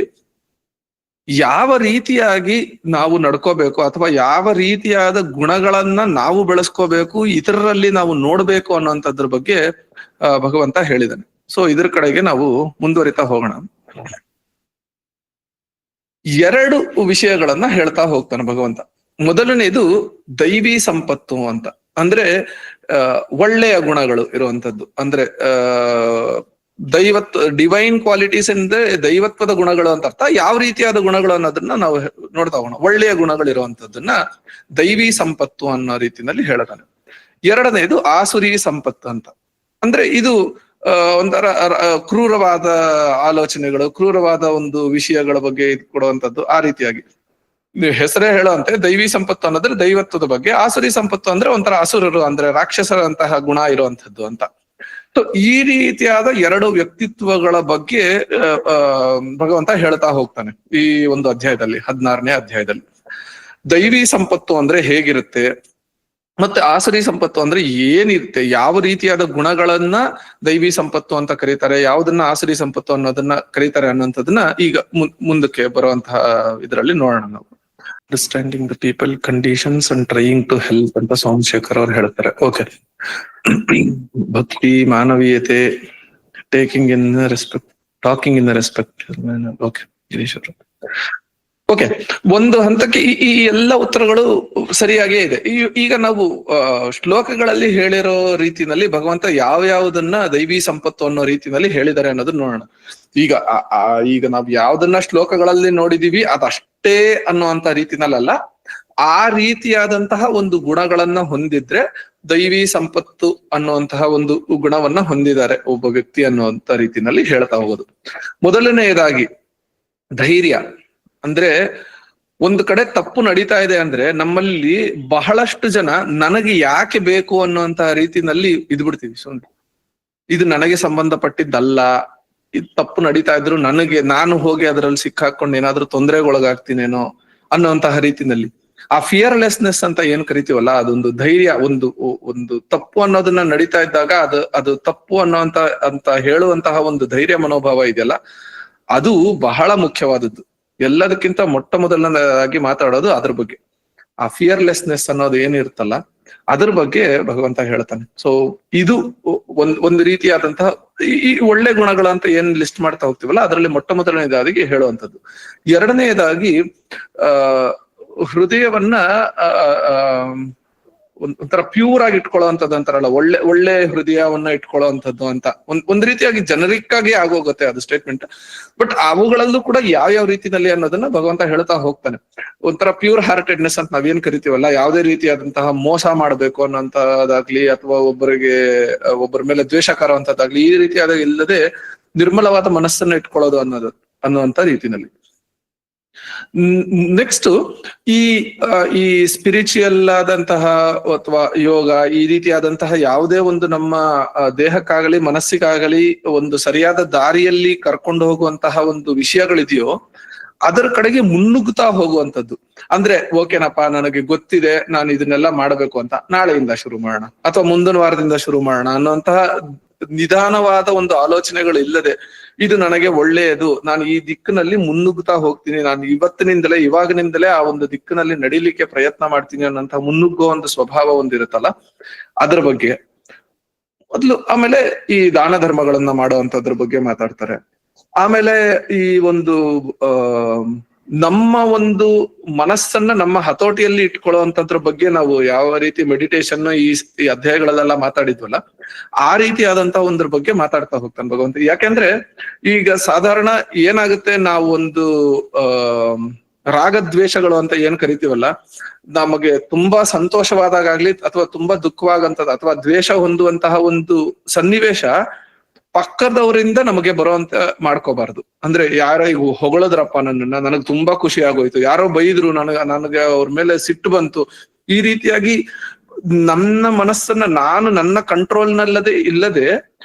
ಯಾವ ರೀತಿಯಾಗಿ ನಾವು ನಡ್ಕೋಬೇಕು ಅಥವಾ ಯಾವ ರೀತಿಯಾದ ಗುಣಗಳನ್ನ ನಾವು ಬೆಳೆಸ್ಕೋಬೇಕು, ಇತರರಲ್ಲಿ ನಾವು ನೋಡ್ಬೇಕು ಅನ್ನೋಂಥದ್ರ ಬಗ್ಗೆ ಭಗವಂತ ಹೇಳಿದಾನೆ. ಸೊ ಇದ್ರ ಕಡೆಗೆ ನಾವು ಮುಂದುವರಿತಾ ಹೋಗೋಣ. 2 ವಿಷಯಗಳನ್ನ ಹೇಳ್ತಾ ಹೋಗ್ತಾನೆ ಭಗವಂತ. ಮೊದಲನೇದು ದೈವಿ ಸಂಪತ್ತು ಅಂತ, ಅಂದ್ರೆ ಒಳ್ಳೆಯ ಗುಣಗಳು ಇರುವಂತದ್ದು. ಅಂದ್ರೆ ಡಿವೈನ್ ಕ್ವಾಲಿಟೀಸ್ ಅಂದ್ರೆ ದೈವತ್ವದ ಗುಣಗಳು ಅಂತ ಅರ್ಥ. ಯಾವ ರೀತಿಯಾದ ಗುಣಗಳು ಅನ್ನೋದನ್ನ ನಾವು ನೋಡ್ತಾ ಹೋಗೋಣ. ಒಳ್ಳೆಯ ಗುಣಗಳು ಇರುವಂತದ್ದನ್ನ ದೈವಿ ಸಂಪತ್ತು ಅನ್ನೋ ರೀತಿಯಲ್ಲಿ ಹೇಳ್ತಾನೆ. ಎರಡನೇದು ಆಸುರಿ ಸಂಪತ್ತು ಅಂತ, ಅಂದ್ರೆ ಇದು ಒಂಥರ ಕ್ರೂರವಾದ ಆಲೋಚನೆಗಳು, ಕ್ರೂರವಾದ ಒಂದು ವಿಷಯಗಳ ಬಗ್ಗೆ ಕೊಡುವಂತದ್ದು. ಆ ರೀತಿಯಾಗಿ ಹೆಸರೇ ಹೇಳುವಂತೆ ದೈವಿ ಸಂಪತ್ತು ಅನ್ನೋದ್ರೆ ದೈವತ್ವದ ಬಗ್ಗೆ, ಆಸುರಿ ಸಂಪತ್ತು ಅಂದ್ರೆ ಒಂಥರ ಅಸುರರು ಅಂದ್ರೆ ರಾಕ್ಷಸರಂತಹ ಗುಣ ಇರುವಂತದ್ದು ಅಂತ. ಸೊ ಈ ರೀತಿಯಾದ 2 ವ್ಯಕ್ತಿತ್ವಗಳ ಬಗ್ಗೆ ಭಗವಂತ ಹೇಳ್ತಾ ಹೋಗ್ತಾನೆ ಈ ಒಂದು ಅಧ್ಯಾಯದಲ್ಲಿ, 16ನೇ ಅಧ್ಯಾಯದಲ್ಲಿ. ದೈವಿ ಸಂಪತ್ತು ಅಂದ್ರೆ ಹೇಗಿರುತ್ತೆ, ಮತ್ತೆ ಆಸುರಿ ಸಂಪತ್ತು ಅಂದ್ರೆ ಏನಿರುತ್ತೆ, ಯಾವ ರೀತಿಯಾದ ಗುಣಗಳನ್ನ ದೈವಿ ಸಂಪತ್ತು ಅಂತ ಕರೀತಾರೆ, ಯಾವುದನ್ನ ಆಸುರಿ ಸಂಪತ್ತು ಅನ್ನೋದನ್ನ ಕರೀತಾರೆ ಅನ್ನೋಂಥದನ್ನ ಈಗ ಮುಂದಕ್ಕೆ ಬರುವಂತಹ ಇದರಲ್ಲಿ ನೋಡೋಣ ನಾವು. Understanding the people conditions and trying to help ಅಂತ ಸೋಮಶೇಖರ್ ಅವ್ರು ಹೇಳ್ತಾರೆ. ಓಕೆ, ಭಕ್ತಿ, ಮಾನವೀಯತೆ, taking in respect, talking in respect. Okay Girishwara, okay, ಒಂದು ಹಂತಕ್ಕೆ ಈ ಎಲ್ಲ ಉತ್ತರಗಳು ಸರಿಯಾಗೇ ಇದೆ. ಈಗ ನಾವು ಶ್ಲೋಕಗಳಲ್ಲಿ ಹೇಳಿರೋ ರೀತಿನಲ್ಲಿ ಭಗವಂತ ಯಾವ್ಯಾವುದನ್ನ ದೈವಿ ಸಂಪತ್ತು ಅನ್ನೋ ರೀತಿನಲ್ಲಿ ಹೇಳಿದ್ದಾರೆ ಅನ್ನೋದನ್ನ ನೋಡೋಣ. ಈಗ ನಾವು ಯಾವ್ದನ್ನ ಶ್ಲೋಕಗಳಲ್ಲಿ ನೋಡಿದೀವಿ ಅದಷ್ಟೇ ಅನ್ನುವಂತ ರೀತಿನಲ್ಲ, ಆ ರೀತಿಯಾದಂತಹ ಒಂದು ಗುಣಗಳನ್ನ ಹೊಂದಿದ್ರೆ ದೈವಿ ಸಂಪತ್ತು ಅನ್ನುವಂತಹ ಒಂದು ಗುಣವನ್ನ ಹೊಂದಿದ್ದಾರೆ ಒಬ್ಬ ವ್ಯಕ್ತಿ ಅನ್ನುವಂತ ರೀತಿನಲ್ಲಿ ಹೇಳ್ತಾ ಹೋಗೋದು. ಮೊದಲನೆಯದಾಗಿ ಧೈರ್ಯ. ಅಂದ್ರೆ ಒಂದು ಕಡೆ ತಪ್ಪು ನಡೀತಾ ಇದೆ ಅಂದ್ರೆ ನಮ್ಮಲ್ಲಿ ಬಹಳಷ್ಟು ಜನ ನನಗೆ ಯಾಕೆ ಬೇಕು ಅನ್ನುವಂತಹ ರೀತಿನಲ್ಲಿ ಇದ್ಬಿಡ್ತೀವಿ. ಸುಮ್ಮನೆ ಇದು ನನಗೆ ಸಂಬಂಧಪಟ್ಟಿದ್ದಲ್ಲ, ಇದು ತಪ್ಪು ನಡೀತಾ ಇದ್ರು ನಾನು ಹೋಗಿ ಅದರಲ್ಲಿ ಸಿಕ್ಕಾಕೊಂಡು ಏನಾದ್ರೂ ತೊಂದರೆಗೊಳಗಾಗ್ತೀನೇನೋ ಅನ್ನುವಂತಹ ರೀತಿನಲ್ಲಿ ಆ ಫಿಯರ್ಲೆಸ್ನೆಸ್ ಅಂತ ಏನ್ ಕರಿತೀವಲ್ಲ, ಅದೊಂದು ಧೈರ್ಯ. ಒಂದು ತಪ್ಪು ಅನ್ನೋದನ್ನ ನಡೀತಾ ಇದ್ದಾಗ ಅದು ತಪ್ಪು ಅಂತ ಹೇಳುವಂತಹ ಒಂದು ಧೈರ್ಯ ಮನೋಭಾವ ಇದೆಯಲ್ಲ, ಅದು ಬಹಳ ಮುಖ್ಯವಾದದ್ದು. ಎಲ್ಲದಕ್ಕಿಂತ ಮೊದಲನೇದಾಗಿ ಮಾತಾಡೋದು ಅದ್ರ ಬಗ್ಗೆ. ಆ ಫಿಯರ್ಲೆಸ್ನೆಸ್ ಅನ್ನೋದು ಏನಿರುತ್ತಲ್ಲ ಅದ್ರ ಬಗ್ಗೆ ಭಗವಂತ ಹೇಳ್ತಾನೆ. ಸೊ ಇದು ಒಂದು ರೀತಿಯಾದಂತಹ ಈ ಒಳ್ಳೆ ಗುಣಗಳು ಅಂತ ಏನ್ ಲಿಸ್ಟ್ ಮಾಡ್ತಾ ಹೋಗ್ತೀವಲ್ಲ ಅದರಲ್ಲಿ ಮೊದಲನೇದಾಗಿ ಹೇಳುವಂಥದ್ದು. ಎರಡನೆಯದಾಗಿ ಹೃದಯವನ್ನ ಒಂಥರ ಪ್ಯೂರ್ ಆಗಿ ಇಟ್ಕೊಳ್ಳುವಂಥದ್ದು ಅಂತಾರಲ್ಲ, ಒಳ್ಳೆ ಹೃದಯವನ್ನ ಇಟ್ಕೊಳ್ಳುವಂಥದ್ದು ಅಂತ ಒಂದ್ ರೀತಿಯಾಗಿ ಜನರಿಕ್ ಆಗಿ ಆಗೋಗುತ್ತೆ ಅದು ಸ್ಟೇಟ್ಮೆಂಟ್. ಬಟ್ ಅವುಗಳಲ್ಲೂ ಕೂಡ ಯಾವ ರೀತಿನಲ್ಲಿ ಅನ್ನೋದನ್ನ ಭಗವಂತ ಹೇಳ್ತಾ ಹೋಗ್ತಾನೆ. ಒಂಥರ ಪ್ಯೂರ್ ಹಾರ್ಟೆಡ್ನೆಸ್ ಅಂತ ನಾವೇನ್ ಕರಿತೀವಲ್ಲ, ಯಾವುದೇ ರೀತಿಯಾದಂತಹ ಮೋಸ ಮಾಡ್ಬೇಕು ಅನ್ನೋಂಥದ್ದಾಗ್ಲಿ ಅಥವಾ ಒಬ್ಬರ ಮೇಲೆ ದ್ವೇಷ ಕಾರುವಂತದ್ದಾಗ್ಲಿ ಈ ರೀತಿಯಾದ ಇಲ್ಲದೆ ನಿರ್ಮಲವಾದ ಮನಸ್ಸನ್ನ ಇಟ್ಕೊಳ್ಳೋದು ಅನ್ನುವಂತ ರೀತಿನಲ್ಲಿ. ನೆಕ್ಸ್ಟ್ ಈ ಸ್ಪಿರಿಚುಯಲ್ ಆದಂತಹ ಅಥವಾ ಯೋಗ ಈ ರೀತಿಯಾದಂತಹ ಯಾವುದೇ ಒಂದು ನಮ್ಮ ದೇಹಕ್ಕಾಗಲಿ ಮನಸ್ಸಿಗಾಗಲಿ ಒಂದು ಸರಿಯಾದ ದಾರಿಯಲ್ಲಿ ಕರ್ಕೊಂಡು ಹೋಗುವಂತಹ ಒಂದು ವಿಷಯಗಳಿದೆಯೋ ಅದರ ಕಡೆಗೆ ಮುನ್ನುಗ್ಗುತ್ತಾ ಹೋಗುವಂಥದ್ದು. ಅಂದ್ರೆ ಓಕೆನಪ್ಪ, ನನಗೆ ಗೊತ್ತಿದೆ ನಾನು ಇದನ್ನೆಲ್ಲ ಮಾಡಬೇಕು ಅಂತ, ನಾಳೆಯಿಂದ ಶುರು ಮಾಡೋಣ ಅಥವಾ ಮುಂದಿನ ವಾರದಿಂದ ಶುರು ಮಾಡೋಣ ಅನ್ನುವಂತಹ ನಿಧಾನವಾದ ಒಂದು ಆಲೋಚನೆಗಳು ಇಲ್ಲದೆ ಇದು ನನಗೆ ಒಳ್ಳೆಯದು, ನಾನು ಈ ದಿಕ್ಕಿನಲ್ಲಿ ಮುನ್ನುಗ್ಗುತ್ತಾ ಹೋಗ್ತೀನಿ, ನಾನು ಇವಾಗಿನಿಂದಲೇ ಆ ಒಂದು ದಿಕ್ಕಿನಲ್ಲಿ ನಡಿಲಿಕ್ಕೆ ಪ್ರಯತ್ನ ಮಾಡ್ತೀನಿ ಅನ್ನೋಂತಹ ಮುನ್ನುಗ್ಗುವ ಒಂದು ಸ್ವಭಾವ ಒಂದಿರುತ್ತಲ್ಲ ಅದ್ರ ಬಗ್ಗೆ ಮೊದಲು. ಆಮೇಲೆ ಈ ದಾನ ಧರ್ಮಗಳನ್ನ ಮಾಡುವಂತದ್ರ ಬಗ್ಗೆ ಮಾತಾಡ್ತಾರೆ. ಆಮೇಲೆ ಈ ಒಂದು ಆ ನಮ್ಮ ಒಂದು ಮನಸ್ಸನ್ನ ನಮ್ಮ ಹತೋಟಿಯಲ್ಲಿ ಇಟ್ಕೊಳ್ಳುವಂತದ್ರ ಬಗ್ಗೆ ನಾವು ಯಾವ ರೀತಿ ಮೆಡಿಟೇಷನ್ ಈ ಅಧ್ಯಾಯಗಳಲ್ಲೆಲ್ಲ ಮಾತಾಡಿದ್ವಲ್ಲ, ಆ ರೀತಿಯಾದಂತ ಒಂದ್ರ ಬಗ್ಗೆ ಮಾತಾಡ್ತಾ ಹೋಗ್ತಾನೆ ಭಗವಂತ. ಯಾಕೆಂದ್ರೆ ಈಗ ಸಾಧಾರಣ ಏನಾಗುತ್ತೆ, ನಾವು ಒಂದು ರಾಗದ್ವೇಷಗಳು ಅಂತ ಏನ್ ಕರಿತೀವಲ್ಲ, ನಮಗೆ ತುಂಬಾ ಸಂತೋಷವಾದಾಗ್ಲಿ ಅಥವಾ ತುಂಬಾ ದುಃಖವಾಗಂತದ ಅಥವಾ ದ್ವೇಷ ಹೊಂದುವಂತಹ ಒಂದು ಸನ್ನಿವೇಶ ಪಕ್ಕದವರಿಂದ ನಮಗೆ ಬರುವಂತ ಮಾಡ್ಕೋಬಾರ್ದು. ಅಂದ್ರೆ ಯಾರೋ ಈಗ ಹೊಗಳದ್ರಪ್ಪ ನನ್ನನ್ನ, ನನಗ್ ತುಂಬಾ ಖುಷಿ ಆಗೋಯ್ತು, ಯಾರೋ ಬೈದ್ರು ನನಗೆ ಅವ್ರ ಮೇಲೆ ಸಿಟ್ಟು ಬಂತು, ಈ ರೀತಿಯಾಗಿ ನನ್ನ ಮನಸ್ಸನ್ನ ನಾನು ನನ್ನ ಕಂಟ್ರೋಲ್ ಇಲ್ಲದೆ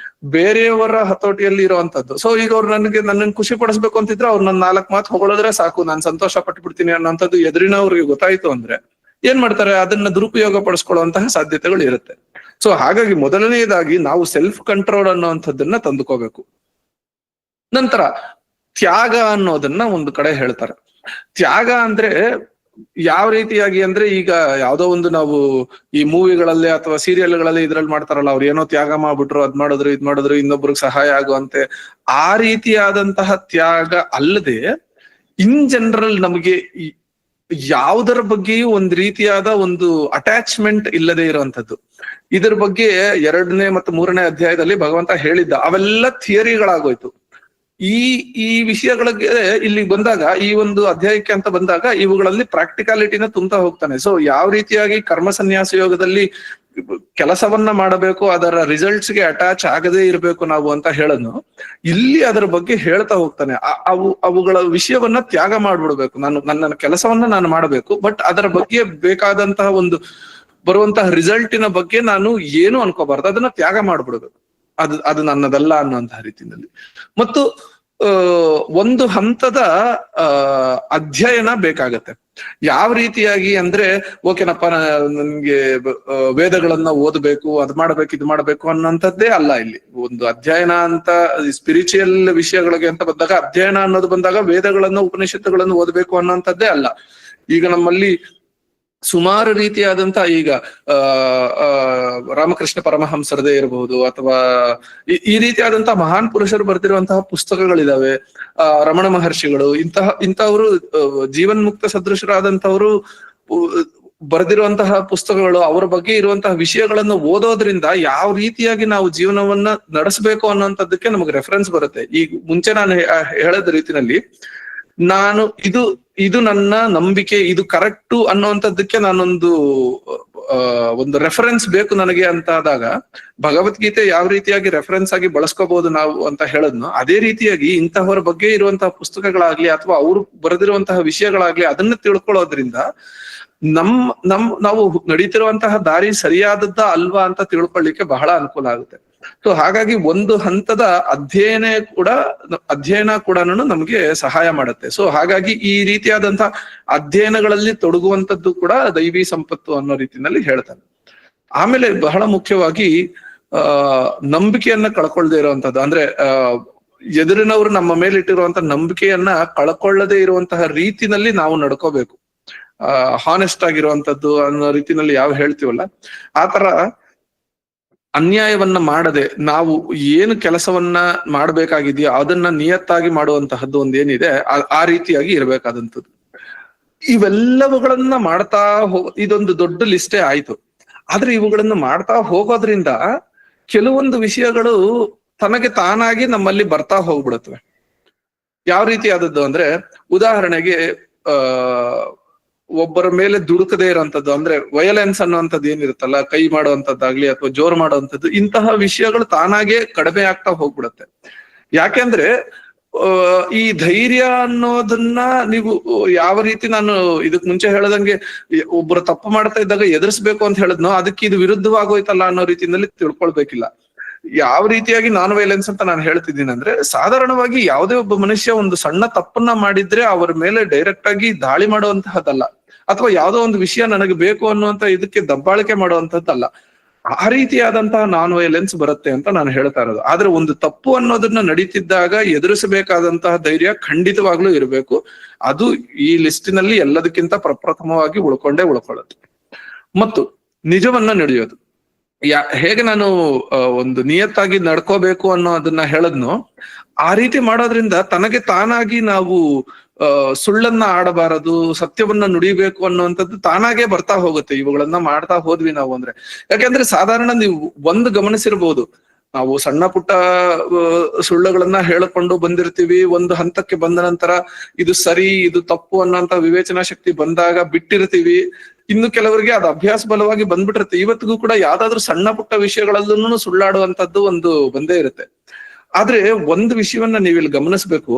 ಬೇರೆಯವರ ಹತೋಟಿಯಲ್ಲಿ ಇರುವಂತದ್ದು. ಸೊ ಈಗ ಅವ್ರು ನನ್ನನ್ನು ಖುಷಿ ಪಡಿಸ್ಬೇಕು ಅಂತಿದ್ರೆ ಅವ್ರು ನನ್ನ 4 ಮಾತು ಹೊಗಳಿದ್ರೆ ಸಾಕು, ನಾನು ಸಂತೋಷ ಪಟ್ಬಿಡ್ತೀನಿ ಅನ್ನೋಂಥದ್ದು ಎದುರಿನವ್ರಿಗೆ ಗೊತ್ತಾಯ್ತು ಅಂದ್ರೆ ಏನ್ ಮಾಡ್ತಾರೆ, ಅದನ್ನ ದುರುಪಯೋಗ ಪಡಿಸ್ಕೊಳ್ಳುವಂತಹ ಸಾಧ್ಯತೆಗಳು ಇರುತ್ತೆ. ಸೊ ಹಾಗಾಗಿ ಮೊದಲನೆಯದಾಗಿ ನಾವು ಸೆಲ್ಫ್ ಕಂಟ್ರೋಲ್ ಅನ್ನುವಂಥದ್ದನ್ನ ತಂದುಕೋಬೇಕು. ನಂತರ ತ್ಯಾಗ ಅನ್ನೋದನ್ನ ಒಂದು ಕಡೆ ಹೇಳ್ತಾರೆ. ತ್ಯಾಗ ಅಂದ್ರೆ ಯಾವ ರೀತಿಯಾಗಿ ಅಂದ್ರೆ, ಈಗ ಯಾವ್ದೋ ಒಂದು ನಾವು ಈ ಮೂವಿಗಳಲ್ಲಿ ಅಥವಾ ಸೀರಿಯಲ್ಗಳಲ್ಲಿ ಇದ್ರಲ್ಲಿ ಮಾಡ್ತಾರಲ್ಲ, ಅವ್ರು ಏನೋ ತ್ಯಾಗ ಮಾಡ್ಬಿಟ್ರು, ಇದ್ ಮಾಡಿದ್ರು ಇನ್ನೊಬ್ರಿಗೆ ಸಹಾಯ ಆಗುವಂತೆ, ಆ ರೀತಿಯಾದಂತಹ ತ್ಯಾಗ ಅಲ್ಲದೆ ಇನ್ ಜನರಲ್ ನಮಗೆ ಯಾವುದರ ಬಗ್ಗೆಯೂ ಒಂದ್ ರೀತಿಯಾದ ಒಂದು ಅಟ್ಯಾಚ್ಮೆಂಟ್ ಇಲ್ಲದೆ ಇರುವಂತದ್ದು. ಇದ್ರ ಬಗ್ಗೆ 2ನೇ ಮತ್ತು 3ನೇ ಅಧ್ಯಾಯದಲ್ಲಿ ಭಗವಂತ ಹೇಳಿದ್ದ, ಅವೆಲ್ಲ ಥಿಯರಿಗಳಾಗೋಯ್ತು. ಈ ವಿಷಯಗಳಿಗೆ ಇಲ್ಲಿ ಬಂದಾಗ, ಈ ಒಂದು ಅಧ್ಯಾಯಕ್ಕೆ ಅಂತ ಬಂದಾಗ ಇವುಗಳಲ್ಲಿ ಪ್ರಾಕ್ಟಿಕಾಲಿಟಿನ ತುಂಬ್ತಾ ಹೋಗ್ತಾನೆ. ಸೊ ಯಾವ ರೀತಿಯಾಗಿ ಕರ್ಮ ಸನ್ಯಾಸ ಯೋಗದಲ್ಲಿ ಕೆಲಸವನ್ನ ಮಾಡಬೇಕು, ಅದರ ರಿಸಲ್ಟ್ಸ್ಗೆ ಅಟ್ಯಾಚ್ ಆಗದೇ ಇರಬೇಕು ನಾವು ಅಂತ ಹೇಳೋದು, ಇಲ್ಲಿ ಅದರ ಬಗ್ಗೆ ಹೇಳ್ತಾ ಹೋಗ್ತಾನೆ. ಅವುಗಳ ವಿಷಯವನ್ನ ತ್ಯಾಗ ಮಾಡ್ಬಿಡ್ಬೇಕು. ನನ್ನ ಕೆಲಸವನ್ನ ನಾನು ಮಾಡಬೇಕು, ಬಟ್ ಅದರ ಬಗ್ಗೆ ಬೇಕಾದಂತಹ ಒಂದು ಬರುವಂತಹ ರಿಸಲ್ಟಿನ ಬಗ್ಗೆ ನಾನು ಏನು ಅನ್ಕೋಬಾರ್ದು, ಅದನ್ನ ತ್ಯಾಗ ಮಾಡ್ಬಿಡ್ಬೇಕು. ಅದು ನನ್ನದಲ್ಲ ಅನ್ನುವಂತಹ ರೀತಿಯಲ್ಲಿ. ಮತ್ತು ಒಂದು ಹಂತದ ಅಧ್ಯಯನ ಬೇಕಾಗತ್ತೆ. ಯಾವ ರೀತಿಯಾಗಿ ಅಂದ್ರೆ, ಓಕೆನಪ್ಪ ನನ್ಗೆ ವೇದಗಳನ್ನ ಓದಬೇಕು, ಅದ್ ಮಾಡ್ಬೇಕು, ಇದು ಮಾಡ್ಬೇಕು ಅನ್ನೋಂಥದ್ದೇ ಅಲ್ಲ. ಇಲ್ಲಿ ಒಂದು ಅಧ್ಯಯನ ಅಂತ ಸ್ಪಿರಿಚುವಲ್ ವಿಷಯಗಳಿಗೆ ಅಂತ ಬಂದಾಗ, ಅಧ್ಯಯನ ಅನ್ನೋದು ಬಂದಾಗ ವೇದಗಳನ್ನ ಉಪನಿಷತ್ತುಗಳನ್ನು ಓದಬೇಕು ಅನ್ನೋಂಥದ್ದೇ ಅಲ್ಲ. ಈಗ ನಮ್ಮಲ್ಲಿ ಸುಮಾರು ರೀತಿಯಾದಂತ, ಈಗ ರಾಮಕೃಷ್ಣ ಪರಮಹಂಸರದೇ ಇರಬಹುದು, ಅಥವಾ ಈ ರೀತಿಯಾದಂತಹ ಮಹಾನ್ ಪುರುಷರು ಬರ್ತಿರುವಂತಹ ಪುಸ್ತಕಗಳಿದಾವೆ. ರಮಣ ಮಹರ್ಷಿಗಳು, ಇಂತಹವರು ಜೀವನ್ಮುಕ್ತ ಸದೃಶರಾದಂತವರು ಬರೆದಿರುವಂತಹ ಪುಸ್ತಕಗಳು, ಅವರ ಬಗ್ಗೆ ಇರುವಂತಹ ವಿಷಯಗಳನ್ನು ಓದೋದ್ರಿಂದ ಯಾವ ರೀತಿಯಾಗಿ ನಾವು ಜೀವನವನ್ನ ನಡೆಸಬೇಕು ಅನ್ನೋಂಥದ್ದಕ್ಕೆ ನಮಗೆ ರೆಫರೆನ್ಸ್ ಬರುತ್ತೆ. ಈಗ ಮುಂಚೆ ನಾನು ಹೇಳದ ರೀತಿನಲ್ಲಿ, ನಾನು ಇದು ನನ್ನ ನಂಬಿಕೆ, ಇದು ಕರೆಕ್ಟು ಅನ್ನುವಂಥದ್ದಕ್ಕೆ ಒಂದು ರೆಫರೆನ್ಸ್ ಬೇಕು ನನಗೆ ಅಂತ ಆದಾಗ, ಭಗವದ್ಗೀತೆ ಯಾವ ರೀತಿಯಾಗಿ ರೆಫರೆನ್ಸ್ ಆಗಿ ಬಳಸ್ಕೋಬಹುದು ನಾವು ಅಂತ ಹೇಳದ್ನು, ಅದೇ ರೀತಿಯಾಗಿ ಇಂತಹವರ ಬಗ್ಗೆ ಇರುವಂತಹ ಪುಸ್ತಕಗಳಾಗ್ಲಿ ಅಥವಾ ಅವರು ಬರೆದಿರುವಂತಹ ವಿಷಯಗಳಾಗ್ಲಿ, ಅದನ್ನ ತಿಳ್ಕೊಳ್ಳೋದ್ರಿಂದ ನಾವು ನಡೀತಿರುವಂತಹ ದಾರಿ ಸರಿಯಾದದ್ದ ಅಲ್ವಾ ಅಂತ ತಿಳ್ಕೊಳ್ಳಿಕ್ಕೆ ಬಹಳ ಅನುಕೂಲ ಆಗುತ್ತೆ. ಸೊ ಹಾಗಾಗಿ ಒಂದು ಹಂತದ ಅಧ್ಯಯನ ಕೂಡ ನಮ್ಗೆ ಸಹಾಯ ಮಾಡುತ್ತೆ. ಸೊ ಹಾಗಾಗಿ ಈ ರೀತಿಯಾದಂತಹ ಅಧ್ಯಯನಗಳಲ್ಲಿ ತೊಡಗುವಂತದ್ದು ಕೂಡ ದೈವಿ ಸಂಪತ್ತು ಅನ್ನೋ ರೀತಿಯಲ್ಲಿ ಹೇಳ್ತಾನೆ. ಆಮೇಲೆ ಬಹಳ ಮುಖ್ಯವಾಗಿ ನಂಬಿಕೆಯನ್ನ ಕಳ್ಕೊಳ್ದೇ ಇರುವಂತದ್ದು, ಅಂದ್ರೆ ಎದುರಿನವರು ನಮ್ಮ ಮೇಲೆ ಇಟ್ಟಿರುವಂತಹ ನಂಬಿಕೆಯನ್ನ ಕಳ್ಕೊಳ್ಳದೆ ಇರುವಂತಹ ರೀತಿನಲ್ಲಿ ನಾವು ನಡ್ಕೋಬೇಕು. ಹಾನೆಸ್ಟ್ ಆಗಿರುವಂತದ್ದು ಅನ್ನೋ ರೀತಿನಲ್ಲಿ ಯಾವ ಹೇಳ್ತೀವಲ್ಲ, ಆತರ ಅನ್ಯಾಯವನ್ನ ಮಾಡದೆ ನಾವು ಏನು ಕೆಲಸವನ್ನ ಮಾಡ್ಬೇಕಾಗಿದೆಯೋ ಅದನ್ನ ನಿಯತ್ತಾಗಿ ಮಾಡುವಂತಹದ್ದು ಒಂದೇನಿದೆ, ಆ ರೀತಿಯಾಗಿ ಇರ್ಬೇಕಾದಂಥದ್ದು. ಇವೆಲ್ಲವುಗಳನ್ನ ಮಾಡ್ತಾ ಇದೊಂದು ದೊಡ್ಡ ಲಿಸ್ಟೇ ಆಯ್ತು. ಆದ್ರೆ ಇವುಗಳನ್ನ ಮಾಡ್ತಾ ಹೋಗೋದ್ರಿಂದ ಕೆಲವೊಂದು ವಿಷಯಗಳು ತನಗೆ ತಾನಾಗಿ ನಮ್ಮಲ್ಲಿ ಬರ್ತಾ ಹೋಗ್ಬಿಡುತ್ತವೆ. ಯಾವ ರೀತಿ ಆದದ್ದು ಅಂದ್ರೆ, ಉದಾಹರಣೆಗೆ ಒಬ್ಬರ ಮೇಲೆ ದುಡುಕದೇ ಇರೋಂಥದ್ದು, ಅಂದ್ರೆ ವಯಲೆನ್ಸ್ ಅನ್ನುವಂಥದ್ದು ಏನಿರುತ್ತಲ್ಲ, ಕೈ ಮಾಡುವಂಥದ್ದಾಗ್ಲಿ ಅಥವಾ ಜೋರು ಮಾಡುವಂಥದ್ದು, ಇಂತಹ ವಿಷಯಗಳು ತಾನಾಗೆ ಕಡಿಮೆ ಆಗ್ತಾ ಹೋಗ್ಬಿಡುತ್ತೆ. ಯಾಕೆಂದ್ರೆ ಈ ಧೈರ್ಯ ಅನ್ನೋದನ್ನ ನೀವು ಯಾವ ರೀತಿ, ನಾನು ಇದಕ್ ಮುಂಚೆ ಹೇಳದಂಗೆ ಒಬ್ಬರು ತಪ್ಪು ಮಾಡ್ತಾ ಇದ್ದಾಗ ಎದುರಿಸ್ಬೇಕು ಅಂತ ಹೇಳದ್ನೋ, ಅದಕ್ಕೆ ಇದು ವಿರುದ್ಧವಾಗೋಯ್ತಲ್ಲ ಅನ್ನೋ ರೀತಿಯಲ್ಲಿ ತಿಳ್ಕೊಳ್ಬೇಕಿಲ್ಲ. ಯಾವ ರೀತಿಯಾಗಿ ನಾನ್ ವೈಲೆನ್ಸ್ ಅಂತ ನಾನು ಹೇಳ್ತಿದ್ದೀನಿ ಅಂದ್ರೆ, ಸಾಧಾರಣವಾಗಿ ಯಾವುದೇ ಒಬ್ಬ ಮನುಷ್ಯ ಒಂದು ಸಣ್ಣ ತಪ್ಪನ್ನ ಮಾಡಿದ್ರೆ ಅವರ ಮೇಲೆ ಡೈರೆಕ್ಟ್ ಆಗಿ ದಾಳಿ ಮಾಡುವಂತಹದ್ದಲ್ಲ, ಅಥವಾ ಯಾವುದೋ ಒಂದು ವಿಷಯ ನನಗೆ ಬೇಕು ಅನ್ನುವಂತ ಇದಕ್ಕೆ ದಬ್ಬಾಳಿಕೆ ಮಾಡುವಂತದ್ದಲ್ಲ. ಆ ರೀತಿಯಾದಂತಹ ನಾನ್ ವೈಲೆನ್ಸ್ ಬರುತ್ತೆ ಅಂತ ನಾನು ಹೇಳ್ತಾ ಇರೋದು. ಆದ್ರೆ ಒಂದು ತಪ್ಪು ಅನ್ನೋದನ್ನ ನಡೀತಿದ್ದಾಗ ಎದುರಿಸಬೇಕಾದಂತಹ ಧೈರ್ಯ ಖಂಡಿತವಾಗ್ಲೂ ಇರಬೇಕು. ಅದು ಈ ಲಿಸ್ಟಿನಲ್ಲಿ ಎಲ್ಲದಕ್ಕಿಂತ ಪ್ರಪ್ರಥಮವಾಗಿ ಉಳ್ಕೊಳ್ಳುತ್ತೆ. ಮತ್ತು ನಿಜವನ್ನ ನುಡಿಯೋದು. ಹೇಗೆ ನಾನು ಒಂದು ನಿಯತ್ತಾಗಿ ನಡ್ಕೋಬೇಕು ಅನ್ನೋದನ್ನ ಹೇಳದ್ನು, ಆ ರೀತಿ ಮಾಡೋದ್ರಿಂದ ತನಗೆ ತಾನಾಗಿ ನಾವು ಸುಳ್ಳನ್ನ ಆಡಬಾರದು, ಸತ್ಯವನ್ನ ನುಡಿಬೇಕು ಅನ್ನುವಂಥದ್ದು ತಾನಾಗೆ ಬರ್ತಾ ಹೋಗುತ್ತೆ ಇವುಗಳನ್ನ ಮಾಡ್ತಾ ಹೋದ್ವಿ ನಾವು ಅಂದ್ರೆ. ಯಾಕೆಂದ್ರೆ ಸಾಧಾರಣ ನೀವು ಒಂದು ಗಮನಿಸಿರ್ಬೋದು, ನಾವು ಸಣ್ಣ ಪುಟ್ಟ ಸುಳ್ಳುಗಳನ್ನ ಹೇಳಿಕೊಂಡು ಬಂದಿರ್ತೀವಿ, ಒಂದು ಹಂತಕ್ಕೆ ಬಂದ ನಂತರ ಇದು ಸರಿ ಇದು ತಪ್ಪು ಅನ್ನೋಂತ ವಿವೇಚನಾ ಶಕ್ತಿ ಬಂದಾಗ ಬಿಟ್ಟಿರ್ತೀವಿ. ಇನ್ನು ಕೆಲವರಿಗೆ ಅದು ಅಭ್ಯಾಸ ಬಲವಾಗಿ ಬಂದ್ಬಿಟ್ಟಿರುತ್ತೆ. ಇವತ್ತಿಗೂ ಕೂಡ ಯಾವ್ದಾದ್ರು ಸಣ್ಣ ಪುಟ್ಟ ವಿಷಯಗಳಲ್ಲೂ ಸುಳ್ಳಾಡುವಂತದ್ದು ಒಂದು ಬಂದೇ ಇರುತ್ತೆ. ಆದ್ರೆ ಒಂದು ವಿಷಯವನ್ನ ನೀವಿಲ್ಲಿ ಗಮನಿಸ್ಬೇಕು,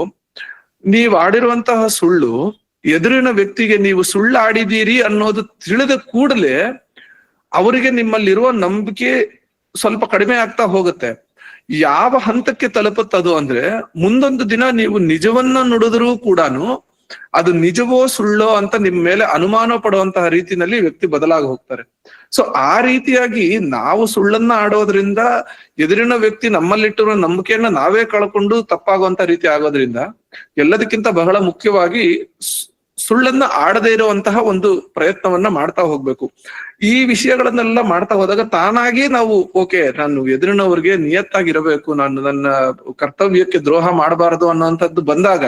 ನೀವ್ ಆಡಿರುವಂತಹ ಸುಳ್ಳು ಎದುರಿನ ವ್ಯಕ್ತಿಗೆ ನೀವು ಸುಳ್ಳಾಡಿದೀರಿ ಅನ್ನೋದು ತಿಳಿದ ಕೂಡಲೇ ಅವರಿಗೆ ನಿಮ್ಮಲ್ಲಿರುವ ನಂಬಿಕೆ ಸ್ವಲ್ಪ ಕಡಿಮೆ ಆಗ್ತಾ ಹೋಗುತ್ತೆ. ಯಾವ ಹಂತಕ್ಕೆ ತಲುಪುತ್ತದು ಅಂದ್ರೆ, ಮುಂದೊಂದು ದಿನ ನೀವು ನಿಜವನ್ನ ನುಡಿದ್ರೂ ಕೂಡ ಅದು ನಿಜವೋ ಸುಳ್ಳೋ ಅಂತ ನಿಮ್ ಮೇಲೆ ಅನುಮಾನ ಪಡುವಂತಹ ರೀತಿನಲ್ಲಿ ವ್ಯಕ್ತಿ ಬದಲಾಗಿ ಹೋಗ್ತಾರೆ. ಸೊ ಆ ರೀತಿಯಾಗಿ ನಾವು ಸುಳ್ಳನ್ನ ಆಡೋದ್ರಿಂದ ಎದುರಿನ ವ್ಯಕ್ತಿ ನಮ್ಮಲ್ಲಿಟ್ಟಿರುವ ನಂಬಿಕೆಯನ್ನ ನಾವೇ ಕಳ್ಕೊಂಡು ತಪ್ಪಾಗುವಂತ ರೀತಿ ಆಗೋದ್ರಿಂದ, ಎಲ್ಲದಕ್ಕಿಂತ ಬಹಳ ಮುಖ್ಯವಾಗಿ ಸುಳ್ಳನ್ನ ಆಡದೇ ಇರುವಂತಹ ಒಂದು ಪ್ರಯತ್ನವನ್ನ ಮಾಡ್ತಾ ಹೋಗ್ಬೇಕು. ಈ ವಿಷಯಗಳನ್ನೆಲ್ಲ ಮಾಡ್ತಾ ಹೋದಾಗ ತಾನಾಗಿ ನಾವು ಓಕೆ, ನಾನು ಎದುರಿನವ್ರಿಗೆ ನಿಯತ್ತಾಗಿರಬೇಕು, ನಾನು ನನ್ನ ಕರ್ತವ್ಯಕ್ಕೆ ದ್ರೋಹ ಮಾಡಬಾರದು ಅನ್ನೋಂಥದ್ದು ಬಂದಾಗ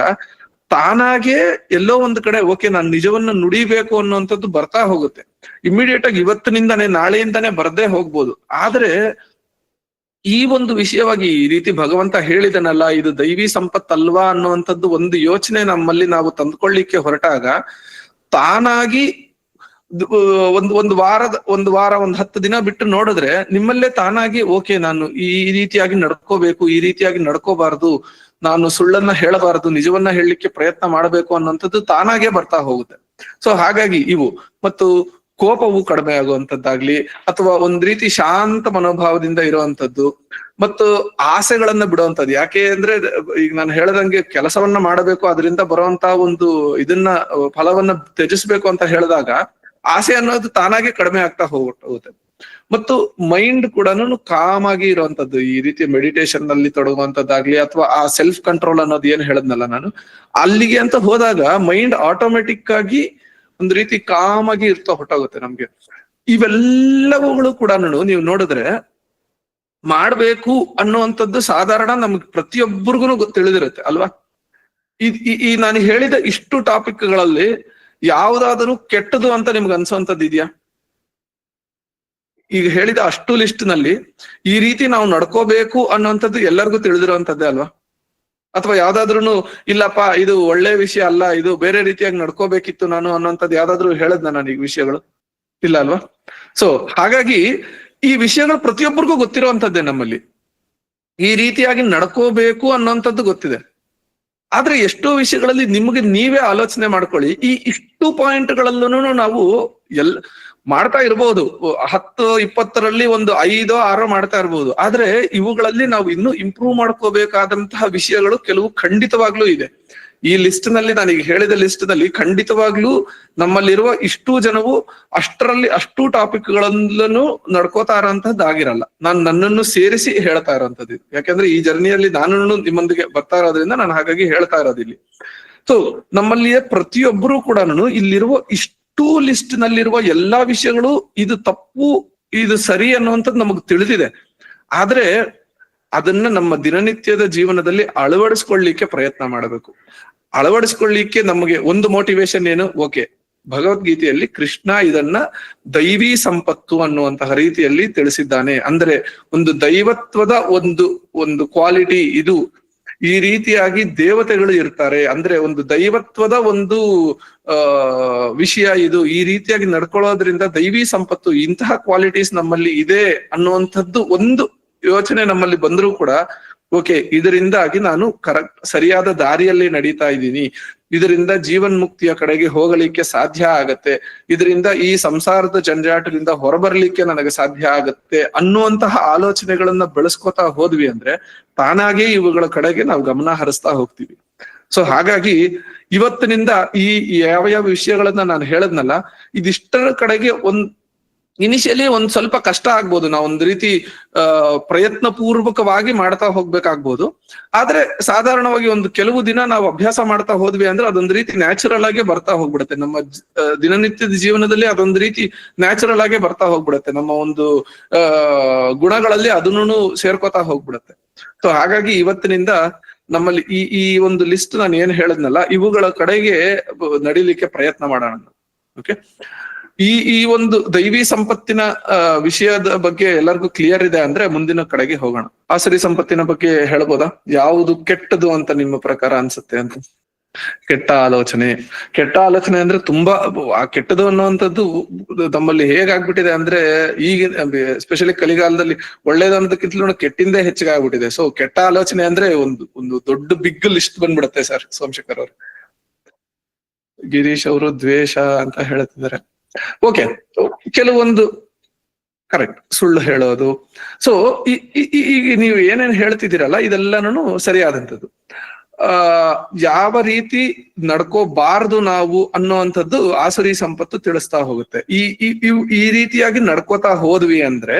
ತಾನಾಗೆ ಎಲ್ಲೋ ಒಂದು ಕಡೆ ಓಕೆ, ನಾನು ನಿಜವನ್ನ ನುಡಿಬೇಕು ಅನ್ನುವಂಥದ್ದು ಬರ್ತಾ ಹೋಗುತ್ತೆ. ಇಮಿಡಿಯೇಟ್ ಆಗಿ ಇವತ್ತಿನಿಂದಾನೇ ನಾಳೆಯಿಂದಾನೇ ಬರ್ದೇ ಹೋಗ್ಬೋದು. ಆದ್ರೆ ಈ ಒಂದು ವಿಷಯವಾಗಿ ಈ ರೀತಿ ಭಗವಂತ ಹೇಳಿದನಲ್ಲ, ಇದು ದೈವಿ ಸಂಪತ್ತಲ್ವಾ ಅನ್ನುವಂಥದ್ದು ಒಂದು ಯೋಚನೆ ನಮ್ಮಲ್ಲಿ ನಾವು ತಂದ್ಕೊಳ್ಳಿಕ್ಕೆ ಹೊರಟಾಗ, ತಾನಾಗಿ ಒಂದು ವಾರ 10 ದಿನ ಬಿಟ್ಟು ನೋಡಿದ್ರೆ ನಿಮ್ಮಲ್ಲೇ ತಾನಾಗಿ ಓಕೆ, ನಾನು ಈ ರೀತಿಯಾಗಿ ನಡ್ಕೋಬೇಕು, ಈ ರೀತಿಯಾಗಿ ನಡ್ಕೋಬಾರ್ದು, ನಾನು ಸುಳ್ಳನ್ನ ಹೇಳಬಾರದು, ನಿಜವನ್ನ ಹೇಳಲಿಕ್ಕೆ ಪ್ರಯತ್ನ ಮಾಡಬೇಕು ಅನ್ನೋಂಥದ್ದು ತಾನಾಗೆ ಬರ್ತಾ ಹೋಗುತ್ತೆ. ಸೊ ಹಾಗಾಗಿ ಇವು ಮತ್ತು ಕೋಪವು ಕಡಿಮೆ ಆಗುವಂತದ್ದಾಗ್ಲಿ, ಅಥವಾ ಒಂದ್ ರೀತಿ ಶಾಂತ ಮನೋಭಾವದಿಂದ ಇರುವಂತದ್ದು, ಮತ್ತು ಆಸೆಗಳನ್ನ ಬಿಡುವಂತದ್ದು. ಯಾಕೆ ಅಂದ್ರೆ ಈಗ ನಾನು ಹೇಳದಂಗೆ ಕೆಲಸವನ್ನ ಮಾಡಬೇಕು, ಅದರಿಂದ ಬರುವಂತ ಒಂದು ಇದನ್ನ ಫಲವನ್ನ ತ್ಯಜಿಸ್ಬೇಕು ಅಂತ ಹೇಳಿದಾಗ ಆಸೆ ಅನ್ನೋದು ತಾನಾಗೆ ಕಡಿಮೆ ಆಗ್ತಾ ಹೋಗುತ್ತೆ. ಮತ್ತು ಮೈಂಡ್ ಕೂಡ ಕಾಮ್ ಆಗಿ ಇರುವಂತದ್ದು, ಈ ರೀತಿ ಮೆಡಿಟೇಷನ್ ನಲ್ಲಿ ತೊಡಗುವಂತದ್ದಾಗ್ಲಿ, ಅಥವಾ ಆ ಸೆಲ್ಫ್ ಕಂಟ್ರೋಲ್ ಅನ್ನೋದು ಏನ್ ಹೇಳದ್ನಲ್ಲ ನಾನು, ಅಲ್ಲಿಗೆ ಅಂತ ಹೋದಾಗ ಮೈಂಡ್ ಆಟೋಮೆಟಿಕ್ ಆಗಿ ಒಂದು ರೀತಿ ಕಾಮ್ ಆಗಿ ಇರ್ತಾ ಹೊರಟೋಗುತ್ತೆ ನಮ್ಗೆ. ಇವೆಲ್ಲವುಗಳು ಕೂಡ ನೀವು ನೋಡಿದ್ರೆ ಮಾಡ್ಬೇಕು ಅನ್ನುವಂಥದ್ದು ಸಾಧಾರಣ ನಮ್ಗೆ ಪ್ರತಿಯೊಬ್ಬರಿಗೂ ತಿಳಿದಿರುತ್ತೆ ಅಲ್ವಾ. ಈ ನಾನು ಹೇಳಿದ ಇಷ್ಟು ಟಾಪಿಕ್ಗಳಲ್ಲಿ ಯಾವ್ದಾದ್ರು ಕೆಟ್ಟದು ಅಂತ ನಿಮ್ಗೆ ಅನ್ಸುವಂಥದ್ದು ಇದೆಯಾ? ಈಗ ಹೇಳಿದ ಅಷ್ಟು ಲಿಸ್ಟ್ ನಲ್ಲಿ ಈ ರೀತಿ ನಾವು ನಡ್ಕೋಬೇಕು ಅನ್ನುವಂಥದ್ದು ಎಲ್ಲರಿಗೂ ತಿಳಿದಿರುವಂತದ್ದೇ ಅಲ್ವಾ? ಅಥವಾ ಯಾವ್ದಾದ್ರು ಇಲ್ಲಪ್ಪ ಇದು ಒಳ್ಳೆ ವಿಷಯ ಅಲ್ಲ, ಇದು ಬೇರೆ ರೀತಿಯಾಗಿ ನಡ್ಕೋಬೇಕಿತ್ತು ನಾನು ಅನ್ನೋಂಥದ್ದು ಯಾವ್ದಾದ್ರು ಹೇಳದ್ನ ನಾನು ಈಗ ವಿಷಯಗಳು? ಇಲ್ಲ ಅಲ್ವಾ? ಸೊ ಹಾಗಾಗಿ ಈ ವಿಷಯಗಳು ಪ್ರತಿಯೊಬ್ಬರಿಗೂ ಗೊತ್ತಿರುವಂತದ್ದೇ. ನಮ್ಮಲ್ಲಿ ಈ ರೀತಿಯಾಗಿ ನಡ್ಕೋಬೇಕು ಅನ್ನೋಂಥದ್ದು ಗೊತ್ತಿದೆ. ಆದ್ರೆ ಎಷ್ಟೋ ವಿಷಯಗಳಲ್ಲಿ ನಿಮ್ಗೆ ನೀವೇ ಆಲೋಚನೆ ಮಾಡ್ಕೊಳ್ಳಿ, ಈ ಇಷ್ಟು ಪಾಯಿಂಟ್ಗಳಲ್ಲೂ ನಾವು ಮಾಡ್ತಾ ಇರ್ಬೋದು, 10-20ರಲ್ಲಿ ಒಂದು 5-6 ಮಾಡ್ತಾ ಇರ್ಬೋದು. ಆದ್ರೆ ಇವುಗಳಲ್ಲಿ ನಾವು ಇನ್ನೂ ಇಂಪ್ರೂವ್ ಮಾಡ್ಕೋಬೇಕಾದಂತಹ ವಿಷಯಗಳು ಕೆಲವು ಖಂಡಿತವಾಗ್ಲೂ ಇದೆ. ಈ ಲಿಸ್ಟ್ ನಲ್ಲಿ, ನಾನೀಗ ಹೇಳಿದ ಲಿಸ್ಟ್ ನಲ್ಲಿ ಖಂಡಿತವಾಗ್ಲೂ ನಮ್ಮಲ್ಲಿರುವ ಇಷ್ಟು ಜನವು ಅಷ್ಟು ಟಾಪಿಕ್ಗಳನ್ನು ನಡ್ಕೋತಾ ಇರೋಂಥದ್ದಾಗಿರಲ್ಲ. ನಾನು ನನ್ನನ್ನು ಸೇರಿಸಿ ಹೇಳ್ತಾ ಇರೋಂಥದ್ದು. ಯಾಕಂದ್ರೆ ಈ ಜರ್ನಿಯಲ್ಲಿ ನಾನು ನಿಮ್ಮೊಂದಿಗೆ ಬರ್ತಾ ಇರೋದ್ರಿಂದ ನಾನು ಹಾಗಾಗಿ ಹೇಳ್ತಾ ಇರೋದಿಲ್ಲಿ. ಸೊ ನಮ್ಮಲ್ಲಿಯ ಪ್ರತಿಯೊಬ್ಬರು ಕೂಡ ಇಲ್ಲಿರುವ ಇಷ್ಟು ಲಿಸ್ಟ್ ನಲ್ಲಿರುವ ಎಲ್ಲಾ ವಿಷಯಗಳು ಇದು ತಪ್ಪು ಇದು ಸರಿ ಅನ್ನುವಂಥದ್ದು ನಮಗ್ ತಿಳಿದಿದೆ. ಆದ್ರೆ ಅದನ್ನ ನಮ್ಮ ದಿನನಿತ್ಯದ ಜೀವನದಲ್ಲಿ ಅಳವಡಿಸ್ಕೊಳ್ಳಿಕ್ಕೆ ಪ್ರಯತ್ನ ಮಾಡಬೇಕು. ಅಳವಡಿಸ್ಕೊಳ್ಳಿಕ್ಕೆ ನಮಗೆ ಒಂದು ಮೋಟಿವೇಶನ್ ಏನು? ಓಕೆ, ಭಗವದ್ಗೀತೆಯಲ್ಲಿ ಕೃಷ್ಣ ಇದನ್ನ ದೈವಿ ಸಂಪತ್ತು ಅನ್ನುವಂತಹ ರೀತಿಯಲ್ಲಿ ತಿಳಿಸಿದ್ದಾನೆ. ಅಂದ್ರೆ ಒಂದು ದೈವತ್ವದ ಒಂದು ಕ್ವಾಲಿಟಿ ಇದು. ಈ ರೀತಿಯಾಗಿ ದೇವತೆಗಳು ಇರ್ತಾರೆ, ಅಂದ್ರೆ ಒಂದು ದೈವತ್ವದ ಒಂದು ವಿಷಯ ಇದು. ಈ ರೀತಿಯಾಗಿ ನಡ್ಕೊಳ್ಳೋದ್ರಿಂದ ದೈವಿ ಸಂಪತ್ತು, ಇಂತಹ ಕ್ವಾಲಿಟೀಸ್ ನಮ್ಮಲ್ಲಿ ಇದೆ ಅನ್ನುವಂಥದ್ದು ಒಂದು ಯೋಚನೆ ನಮ್ಮಲ್ಲಿ ಬಂದ್ರೂ ಕೂಡ ಓಕೆ, ಇದರಿಂದಾಗಿ ನಾನು ಸರಿಯಾದ ದಾರಿಯಲ್ಲಿ ನಡೀತಾ ಇದ್ದೀನಿ, ಇದರಿಂದ ಜೀವನ್ ಮುಕ್ತಿಯ ಕಡೆಗೆ ಹೋಗಲಿಕ್ಕೆ ಸಾಧ್ಯ ಆಗತ್ತೆ, ಇದರಿಂದ ಈ ಸಂಸಾರದ ಜಂಜಾಟದಿಂದ ಹೊರಬರ್ಲಿಕ್ಕೆ ನನಗೆ ಸಾಧ್ಯ ಆಗತ್ತೆ ಅನ್ನುವಂತಹ ಆಲೋಚನೆಗಳನ್ನ ಬೆಳೆಸ್ಕೊತಾ ಹೋದ್ವಿ ಅಂದ್ರೆ ತಾನಾಗೆ ಇವುಗಳ ಕಡೆಗೆ ನಾವು ಗಮನ ಹರಿಸ್ತಾ ಹೋಗ್ತೀವಿ. ಸೊ ಹಾಗಾಗಿ ಇವತ್ತಿನಿಂದ ಈ ಯಾವ ವಿಷಯಗಳನ್ನ ನಾನು ಹೇಳದ್ನಲ್ಲ, ಇದಿಷ್ಟರ ಕಡೆಗೆ ಇನಿಷಿಯಲಿ ಒಂದ್ ಸ್ವಲ್ಪ ಕಷ್ಟ ಆಗ್ಬೋದು, ನಾವು ಒಂದ್ ರೀತಿ ಪ್ರಯತ್ನ ಪೂರ್ವಕವಾಗಿ ಮಾಡ್ತಾ ಹೋಗ್ಬೇಕಾಗ್ಬೋದು. ಆದ್ರೆ ಸಾಧಾರಣವಾಗಿ ಒಂದು ಕೆಲವು ದಿನ ನಾವು ಅಭ್ಯಾಸ ಮಾಡ್ತಾ ಹೋದ್ವಿ ಅಂದ್ರೆ ಅದೊಂದ್ ರೀತಿ ನ್ಯಾಚುರಲ್ ಆಗಿ ಬರ್ತಾ ಹೋಗ್ಬಿಡುತ್ತೆ. ನಮ್ಮ ದಿನನಿತ್ಯದ ಜೀವನದಲ್ಲಿ ಅದೊಂದ್ ರೀತಿ ನ್ಯಾಚುರಲ್ ಆಗಿ ಬರ್ತಾ ಹೋಗ್ಬಿಡುತ್ತೆ. ನಮ್ಮ ಒಂದು ಗುಣಗಳಲ್ಲಿ ಅದನ್ನು ಸೇರ್ಕೋತಾ ಹೋಗ್ಬಿಡುತ್ತೆ. ಸೊ ಹಾಗಾಗಿ ಇವತ್ತಿನಿಂದ ನಮ್ಮಲ್ಲಿ ಈ ಒಂದು ಲಿಸ್ಟ್ ನಾನು ಏನ್ ಹೇಳಿದ್ನಲ್ಲ, ಇವುಗಳ ಕಡೆಗೆ ನಡಿಲಿಕ್ಕೆ ಪ್ರಯತ್ನ ಮಾಡೋಣ. ಓಕೆ, ಈ ಒಂದು ದೈವಿ ಸಂಪತ್ತಿನ ವಿಷಯದ ಬಗ್ಗೆ ಎಲ್ಲರಿಗೂ ಕ್ಲಿಯರ್ ಇದೆ ಅಂದ್ರೆ ಮುಂದಿನ ಕಡೆಗೆ ಹೋಗೋಣ. ಆಸುರಿ ಸಂಪತ್ತಿನ ಬಗ್ಗೆ ಹೇಳ್ಬೋದಾ? ಯಾವುದು ಕೆಟ್ಟದು ಅಂತ ನಿಮ್ಮ ಪ್ರಕಾರ ಅನ್ಸುತ್ತೆ ಅಂತ? ಕೆಟ್ಟ ಆಲೋಚನೆ ಅಂದ್ರೆ ತುಂಬಾ ಆ ಕೆಟ್ಟದು ಅನ್ನುವಂಥದ್ದು ನಮ್ಮಲ್ಲಿ ಹೇಗಾಗ್ಬಿಟ್ಟಿದೆ ಅಂದ್ರೆ ಈಗಿನ ಎಸ್ಪೆಷಲಿ ಕಲಿಗಾಲದಲ್ಲಿ ಒಳ್ಳೇದು ಅನ್ನೋದಕ್ಕಿಂತಲೂ ಕೆಟ್ಟಿಂದೇ ಹೆಚ್ಚಿಗೆ ಆಗ್ಬಿಟ್ಟಿದೆ. ಸೊ ಕೆಟ್ಟ ಆಲೋಚನೆ ಅಂದ್ರೆ ಒಂದು ದೊಡ್ಡ ಬಿಗ್ ಲಿಸ್ಟ್ ಬಂದ್ಬಿಡುತ್ತೆ ಸರ್. ಸೋಮಶೇಖರ್ ಅವರು, ಗಿರೀಶ್ ಅವರು ದ್ವೇಷ ಅಂತ ಹೇಳ್ತಿದ್ದಾರೆ. ಓಕೆ, ಕೆಲವೊಂದು ಕರೆಕ್ಟ್, ಸುಳ್ಳು ಹೇಳೋದು. ಸೊ ಈಗ ನೀವು ಏನೇನ್ ಹೇಳ್ತಿದ್ದೀರಲ್ಲ ಇದೆಲ್ಲಾನು ಸರಿಯಾದಂಥದ್ದು. ಯಾವ ರೀತಿ ನಡ್ಕೋಬಾರ್ದು ನಾವು ಅನ್ನುವಂಥದ್ದು ಆಸುರಿ ಸಂಪತ್ತು ತಿಳಿಸ್ತಾ ಹೋಗುತ್ತೆ. ಈ ರೀತಿಯಾಗಿ ನಡ್ಕೋತಾ ಹೋದ್ವಿ ಅಂದ್ರೆ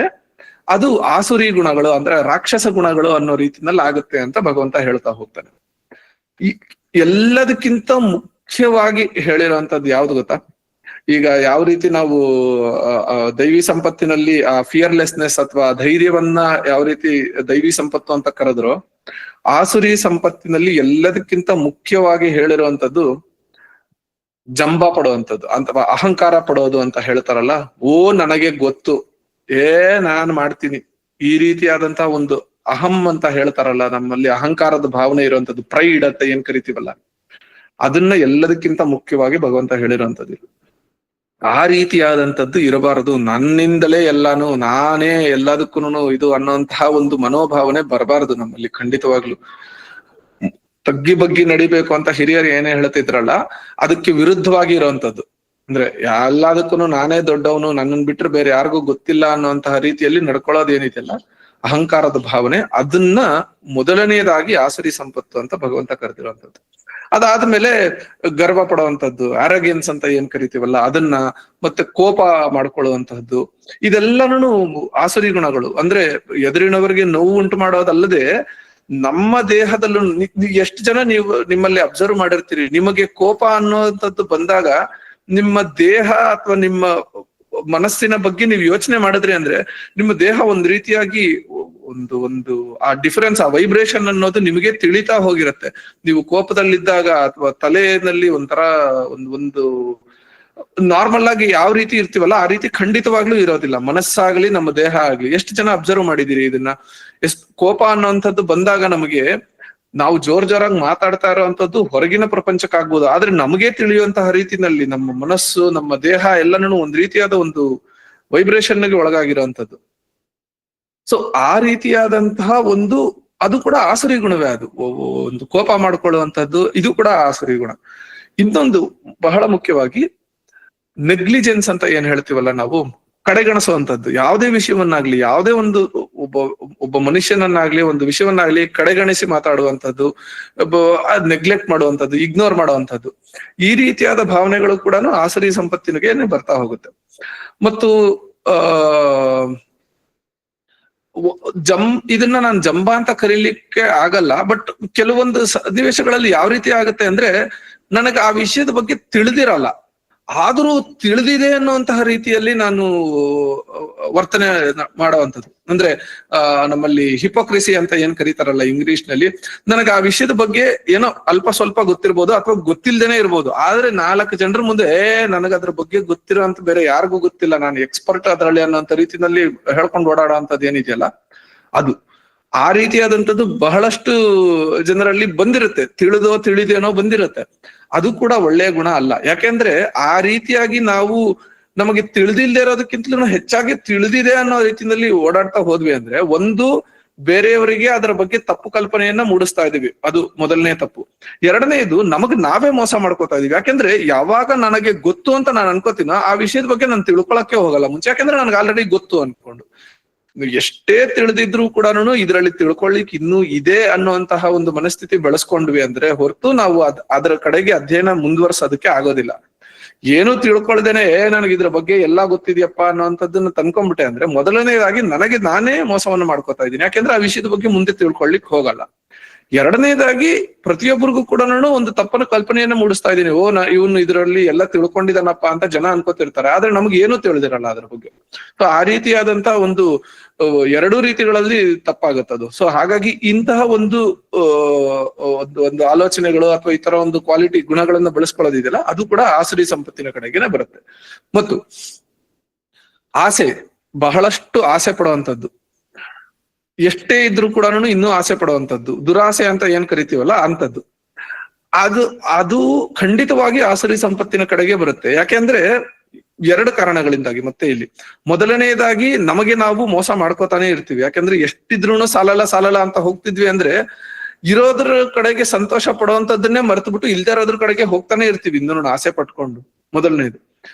ಅದು ಆಸುರಿ ಗುಣಗಳು ಅಂದ್ರೆ ರಾಕ್ಷಸ ಗುಣಗಳು ಅನ್ನೋ ರೀತಿನಲ್ಲಿ ಆಗುತ್ತೆ ಅಂತ ಭಗವಂತ ಹೇಳ್ತಾ ಹೋಗ್ತಾನೆ. ಎಲ್ಲದಕ್ಕಿಂತ ಮುಖ್ಯವಾಗಿ ಹೇಳಿರೋಂಥದ್ದು ಯಾವ್ದು ಗೊತ್ತಾ? ಈಗ ಯಾವ ರೀತಿ ನಾವು ದೈವಿ ಸಂಪತ್ತಿನಲ್ಲಿ ಆ ಫಿಯರ್ಲೆಸ್ನೆಸ್ ಅಥವಾ ಧೈರ್ಯವನ್ನ ಯಾವ ರೀತಿ ದೈವಿ ಸಂಪತ್ತು ಅಂತ ಕರೆದ್ರು, ಆಸುರಿ ಸಂಪತ್ತಿನಲ್ಲಿ ಎಲ್ಲದಕ್ಕಿಂತ ಮುಖ್ಯವಾಗಿ ಹೇಳಿರುವಂತದ್ದು ಜಂಬ ಪಡುವಂಥದ್ದು ಅಥವಾ ಅಹಂಕಾರ ಪಡೋದು ಅಂತ ಹೇಳ್ತಾರಲ್ಲ. ನನಗೆ ಗೊತ್ತು, ನಾನ್ ಮಾಡ್ತೀನಿ, ಈ ರೀತಿಯಾದಂತಹ ಒಂದು ಅಹಂ ಅಂತ ಹೇಳ್ತಾರಲ್ಲ, ನಮ್ಮಲ್ಲಿ ಅಹಂಕಾರದ ಭಾವನೆ ಇರುವಂತದ್ದು, ಪ್ರೈಡ್ ಅಂತ ಏನ್ ಕರಿತೀವಲ್ಲ, ಅದನ್ನ ಎಲ್ಲದಕ್ಕಿಂತ ಮುಖ್ಯವಾಗಿ ಭಗವಂತ ಹೇಳಿರುವಂತದ್ದು. ಆ ರೀತಿಯಾದಂಥದ್ದು ಇರಬಾರದು. ನನ್ನಿಂದಲೇ ಎಲ್ಲಾನು, ನಾನೇ ಎಲ್ಲದಕ್ಕೂ ಇದು ಅನ್ನೋಂತಹ ಒಂದು ಮನೋಭಾವನೆ ಬರಬಾರದು ನಮ್ಮಲ್ಲಿ. ಖಂಡಿತವಾಗ್ಲು ತಗ್ಗಿ ಬಗ್ಗಿ ನಡಿಬೇಕು ಅಂತ ಹಿರಿಯರು ಏನೇ ಹೇಳ್ತಿದ್ರಲ್ಲ, ಅದಕ್ಕೆ ವಿರುದ್ಧವಾಗಿ ಇರುವಂತದ್ದು. ಅಂದ್ರೆ ಎಲ್ಲದಕ್ಕೂ ನಾನೇ ದೊಡ್ಡವನು, ನನ್ನನ್ನು ಬಿಟ್ರೆ ಬೇರೆ ಯಾರಿಗೂ ಗೊತ್ತಿಲ್ಲ ಅನ್ನುವಂತಹ ರೀತಿಯಲ್ಲಿ ನಡ್ಕೊಳ್ಳೋದೇನಿದೆಯಲ್ಲ, ಅಹಂಕಾರದ ಭಾವನೆ, ಅದನ್ನ ಮೊದಲನೆಯದಾಗಿ ಆಸುರಿ ಸಂಪತ್ತು ಅಂತ ಭಗವಂತ ಕರೆದಿರುವಂತದ್ದು. ಅದಾದ್ಮೇಲೆ ಗರ್ವ ಪಡುವಂತದ್ದು, ಆರೋಗ್ಯನ್ಸ್ ಅಂತ ಏನ್ ಕರಿತೀವಲ್ಲ ಅದನ್ನ, ಮತ್ತೆ ಕೋಪ ಮಾಡ್ಕೊಳ್ಳುವಂತಹದ್ದು, ಇದೆಲ್ಲನೂ ಆಸುರಿ ಗುಣಗಳು. ಅಂದ್ರೆ ಎದುರಿನವರಿಗೆ ನೋವು ಉಂಟು ಮಾಡೋದಲ್ಲದೆ ನಮ್ಮ ದೇಹದಲ್ಲೂ ಎಷ್ಟು ಜನ ನಿಮ್ಮಲ್ಲಿ ಅಬ್ಸರ್ವ್ ಮಾಡಿರ್ತೀರಿ, ನಿಮಗೆ ಕೋಪ ಅನ್ನುವಂಥದ್ದು ಬಂದಾಗ ನಿಮ್ಮ ದೇಹ ಅಥವಾ ನಿಮ್ಮ ಮನಸ್ಸಿನ ಬಗ್ಗೆ ನೀವು ಯೋಚನೆ ಮಾಡಿದ್ರಿ ಅಂದ್ರೆ ನಿಮ್ಮ ದೇಹ ಒಂದ್ ರೀತಿಯಾಗಿ ಒಂದು ಆ ಡಿಫರೆನ್ಸ್, ಆ ವೈಬ್ರೇಷನ್ ಅನ್ನೋದು ನಿಮಗೆ ತಿಳಿತಾ ಹೋಗಿರುತ್ತೆ. ನೀವು ಕೋಪದಲ್ಲಿದ್ದಾಗ ಅಥವಾ ತಲೆಯಲ್ಲಿ ಒಂಥರ ಒಂದು ನಾರ್ಮಲ್ ಆಗಿ ಯಾವ ರೀತಿ ಇರ್ತೀವಲ್ಲ ಆ ರೀತಿ ಖಂಡಿತವಾಗ್ಲೂ ಇರೋದಿಲ್ಲ, ಮನಸ್ಸಾಗ್ಲಿ ನಮ್ಮ ದೇಹ ಆಗ್ಲಿ. ಎಷ್ಟು ಜನ ಅಬ್ಸರ್ವ್ ಮಾಡಿದಿರಿ ಇದನ್ನ? ಕೋಪ ಅನ್ನೋಂಥದ್ದು ಬಂದಾಗ ನಮಗೆ, ನಾವು ಜೋರಾಗಿ ಮಾತಾಡ್ತಾ ಇರೋವಂಥದ್ದು ಹೊರಗಿನ ಪ್ರಪಂಚಕ್ಕಾಗ್ಬೋದು, ಆದ್ರೆ ನಮಗೆ ತಿಳಿಯುವಂತಹ ರೀತಿನಲ್ಲಿ ನಮ್ಮ ಮನಸ್ಸು, ನಮ್ಮ ದೇಹ ಎಲ್ಲನೂ ಒಂದ್ ರೀತಿಯಾದ ಒಂದು ವೈಬ್ರೇಷನ್ಗೆ ಒಳಗಾಗಿರೋವಂಥದ್ದು. ಸೊ ಆ ರೀತಿಯಾದಂತಹ ಅದು ಕೂಡ ಆಸುರಿ ಗುಣವೇ. ಅದು ಒಂದು ಕೋಪ ಮಾಡ್ಕೊಳ್ಳುವಂಥದ್ದು, ಇದು ಕೂಡ ಆಸುರಿ ಗುಣ. ಇನ್ನೊಂದು ಬಹಳ ಮುಖ್ಯವಾಗಿ ನೆಗ್ಲಿಜೆನ್ಸ್ ಅಂತ ಏನ್ ಹೇಳ್ತೀವಲ್ಲ ನಾವು, ಕಡೆಗಣಿಸುವಂಥದ್ದು. ಯಾವುದೇ ವಿಷಯವನ್ನಾಗ್ಲಿ, ಯಾವುದೇ ಒಬ್ಬ ಮನುಷ್ಯನನ್ನಾಗ್ಲಿ, ಒಂದು ವಿಷಯವನ್ನಾಗ್ಲಿ ಕಡೆಗಣಿಸಿ ಮಾತಾಡುವಂಥದ್ದು, ನೆಗ್ಲೆಕ್ಟ್ ಮಾಡುವಂಥದ್ದು, ಇಗ್ನೋರ್ ಮಾಡುವಂಥದ್ದು, ಈ ರೀತಿಯಾದ ಭಾವನೆಗಳು ಕೂಡ ಆಸುರಿ ಸಂಪತ್ತಿನಿಗೆ ಬರ್ತಾ ಹೋಗುತ್ತೆ. ಮತ್ತು ಇದನ್ನ ನಾನು ಜಂಬ ಅಂತ ಕರೀಲಿಕ್ಕೆ ಆಗಲ್ಲ, ಬಟ್ ಕೆಲವೊಂದು ಸನ್ನಿವೇಶಗಳಲ್ಲಿ ಯಾವ ರೀತಿ ಆಗುತ್ತೆ ಅಂದ್ರೆ, ನನಗೆ ಆ ವಿಷಯದ ಬಗ್ಗೆ ತಿಳಿದಿರಲ್ಲ, ಆದ್ರೂ ತಿಳಿದಿದೆ ಅನ್ನುವಂತಹ ರೀತಿಯಲ್ಲಿ ನಾನು ವರ್ತನೆ ಮಾಡುವಂಥದ್ದು. ಅಂದ್ರೆ ನಮ್ಮಲ್ಲಿ ಹಿಪೋಕ್ರೆಸಿ ಅಂತ ಏನ್ ಕರೀತಾರಲ್ಲ ಇಂಗ್ಲಿಷ್ ನಲ್ಲಿ, ನನಗೆ ಆ ವಿಷಯದ ಬಗ್ಗೆ ಏನೋ ಅಲ್ಪ ಸ್ವಲ್ಪ ಗೊತ್ತಿರ್ಬೋದು ಅಥವಾ ಗೊತ್ತಿಲ್ದೇನೆ ಇರ್ಬೋದು, ಆದ್ರೆ 4 ಜನರ ಮುಂದೆ ನನಗೆ ಅದ್ರ ಬಗ್ಗೆ ಗೊತ್ತಿರೋ ಅಂತ ಬೇರೆ ಯಾರಿಗೂ ಗೊತ್ತಿಲ್ಲ, ನಾನು ಎಕ್ಸ್ಪರ್ಟ್ ಅದ್ರಲ್ಲಿ ಅನ್ನೋಂಥ ರೀತಿನಲ್ಲಿ ಹೇಳ್ಕೊಂಡು ಓಡಾಡೋ ಅಂತದ್ದು ಏನಿದೆಯಲ್ಲ, ಅದು ಆ ರೀತಿಯಾದಂಥದ್ದು ಬಹಳಷ್ಟು ಜನರಲ್ಲಿ ಬಂದಿರುತ್ತೆ, ತಿಳಿದೇನೋ ಬಂದಿರುತ್ತೆ. ಅದು ಕೂಡ ಒಳ್ಳೆಯ ಗುಣ ಅಲ್ಲ. ಯಾಕೆಂದ್ರೆ ಆ ರೀತಿಯಾಗಿ ನಾವು ನಮಗೆ ತಿಳಿದಿಲ್ಲದೆ ಇರೋದಕ್ಕಿಂತಲೂ ಹೆಚ್ಚಾಗಿ ತಿಳಿದಿದೆ ಅನ್ನೋ ರೀತಿಯಲ್ಲಿ ಓಡಾಡ್ತಾ ಹೋದ್ವಿ ಅಂದ್ರೆ, ಒಂದು ಬೇರೆಯವರಿಗೆ ಅದರ ಬಗ್ಗೆ ತಪ್ಪು ಕಲ್ಪನೆಯನ್ನ ಮೂಡಿಸ್ತಾ ಇದೀವಿ, ಅದು ಮೊದಲನೇ ತಪ್ಪು. ಎರಡನೇದು, ನಮಗ್ ನಾವೇ ಮೋಸ ಮಾಡ್ಕೋತಾ ಇದೀವಿ. ಯಾಕೆಂದ್ರೆ ಯಾವಾಗ ನನಗೆ ಗೊತ್ತು ಅಂತ ನಾನು ಅನ್ಕೋತೀನೋ ಆ ವಿಷಯದ ಬಗ್ಗೆ ನಾನು ತಿಳ್ಕೊಳಕ್ಕೆ ಹೋಗಲ್ಲ ಮುಂಚೆ, ಯಾಕೆಂದ್ರೆ ನನ್ಗೆ ಆಲ್ರೆಡಿ ಗೊತ್ತು ಅನ್ಕೊಂಡು. ಎಷ್ಟೇ ತಿಳಿದಿದ್ರು ಕೂಡ ಇದರಲ್ಲಿ ತಿಳ್ಕೊಳ್ಳಿಕ್ ಇನ್ನೂ ಇದೆ ಅನ್ನುವಂತಹ ಒಂದು ಮನಸ್ಥಿತಿ ಬೆಳೆಸ್ಕೊಂಡ್ವಿ ಅಂದ್ರೆ ಹೊರತು ನಾವು ಅದರ ಕಡೆಗೆ ಅಧ್ಯಯನ ಮುಂದುವರ್ಸೋದಕ್ಕೆ ಆಗೋದಿಲ್ಲ. ಏನು ತಿಳ್ಕೊಳ್ದೇನೆ ನನಗೆ ಇದ್ರ ಬಗ್ಗೆ ಎಲ್ಲಾ ಗೊತ್ತಿದ್ಯಪ್ಪ ಅನ್ನೋಂಥದ್ದನ್ನ ತಂದ್ಕೊಂಡ್ಬಿಟ್ಟೆ ಅಂದ್ರೆ ಮೊದಲನೇದಾಗಿ ನನಗೆ ನಾನೇ ಮೋಸವನ್ನು ಮಾಡ್ಕೋತಾ ಇದ್ದೀನಿ. ಯಾಕೆಂದ್ರೆ ಆ ವಿಷಯದ ಬಗ್ಗೆ ಮುಂದೆ ತಿಳ್ಕೊಳ್ಳಿಕ್ ಹೋಗಲ್ಲ. ಎರಡನೇದಾಗಿ ಪ್ರತಿಯೊಬ್ಬರಿಗೂ ಕೂಡ ಒಂದು ತಪ್ಪನ ಕಲ್ಪನೆಯನ್ನ ಮೂಡಿಸ್ತಾ ಇದ್ದೀನಿ. ಇವನು ಇದರಲ್ಲಿ ಎಲ್ಲ ತಿಳ್ಕೊಂಡಿದ್ದಾನಪ್ಪ ಅಂತ ಜನ ಅನ್ಕೋತಿರ್ತಾರೆ, ಆದ್ರೆ ನಮ್ಗೆ ಏನು ತಿಳಿದಿರಲ್ಲ ಅದ್ರ ಬಗ್ಗೆ. ಸೊ ಆ ರೀತಿಯಾದಂತ ಒಂದು ಎರಡೂ ರೀತಿಗಳಲ್ಲಿ ತಪ್ಪಾಗುತ್ತದು. ಸೊ ಹಾಗಾಗಿ ಇಂತಹ ಒಂದು ಒಂದು ಆಲೋಚನೆಗಳು ಅಥವಾ ಈ ತರ ಒಂದು ಕ್ವಾಲಿಟಿ ಗುಣಗಳನ್ನ ಬೆಳೆಸ್ಕೊಳ್ಳೋದಿದೆಯಲ್ಲ, ಅದು ಕೂಡ ಆಸುರಿ ಸಂಪತ್ತಿನ ಕಡೆಗೇನೆ ಬರುತ್ತೆ. ಮತ್ತು ಆಸೆ, ಬಹಳಷ್ಟು ಆಸೆ ಪಡುವಂಥದ್ದು, ಎಷ್ಟೇ ಇದ್ರೂ ಕೂಡ ಇನ್ನೂ ಆಸೆ ಪಡುವಂಥದ್ದು, ದುರಾಸೆ ಅಂತ ಏನ್ ಕರಿತೀವಲ್ಲ ಅಂತದ್ದು, ಅದು ಖಂಡಿತವಾಗಿ ಆಸುರಿ ಸಂಪತ್ತಿನ ಕಡೆಗೆ ಬರುತ್ತೆ. ಯಾಕೆಂದ್ರೆ ಎರಡು ಕಾರಣಗಳಿಂದಾಗಿ. ಮತ್ತೆ ಇಲ್ಲಿ ಮೊದಲನೇದಾಗಿ ನಮಗೆ ನಾವು ಮೋಸ ಮಾಡ್ಕೋತಾನೆ ಇರ್ತೀವಿ. ಯಾಕಂದ್ರೆ ಎಷ್ಟಿದ್ರೂ ಸಾಲಲ್ಲ ಅಂತ ಹೋಗ್ತಿದ್ವಿ ಅಂದ್ರೆ ಇರೋದ್ರ ಕಡೆಗೆ ಸಂತೋಷ ಪಡುವಂತದ್ದನ್ನೇ ಮರೆತು ಬಿಟ್ಟು ಇಲ್ದೇ ಇರೋದ್ರ ಕಡೆಗೆ ಹೋಗ್ತಾನೆ ಇರ್ತೀವಿ, ಇನ್ನೂ ಆಸೆ ಪಟ್ಕೊಂಡು. ಮೊದಲನೇದು.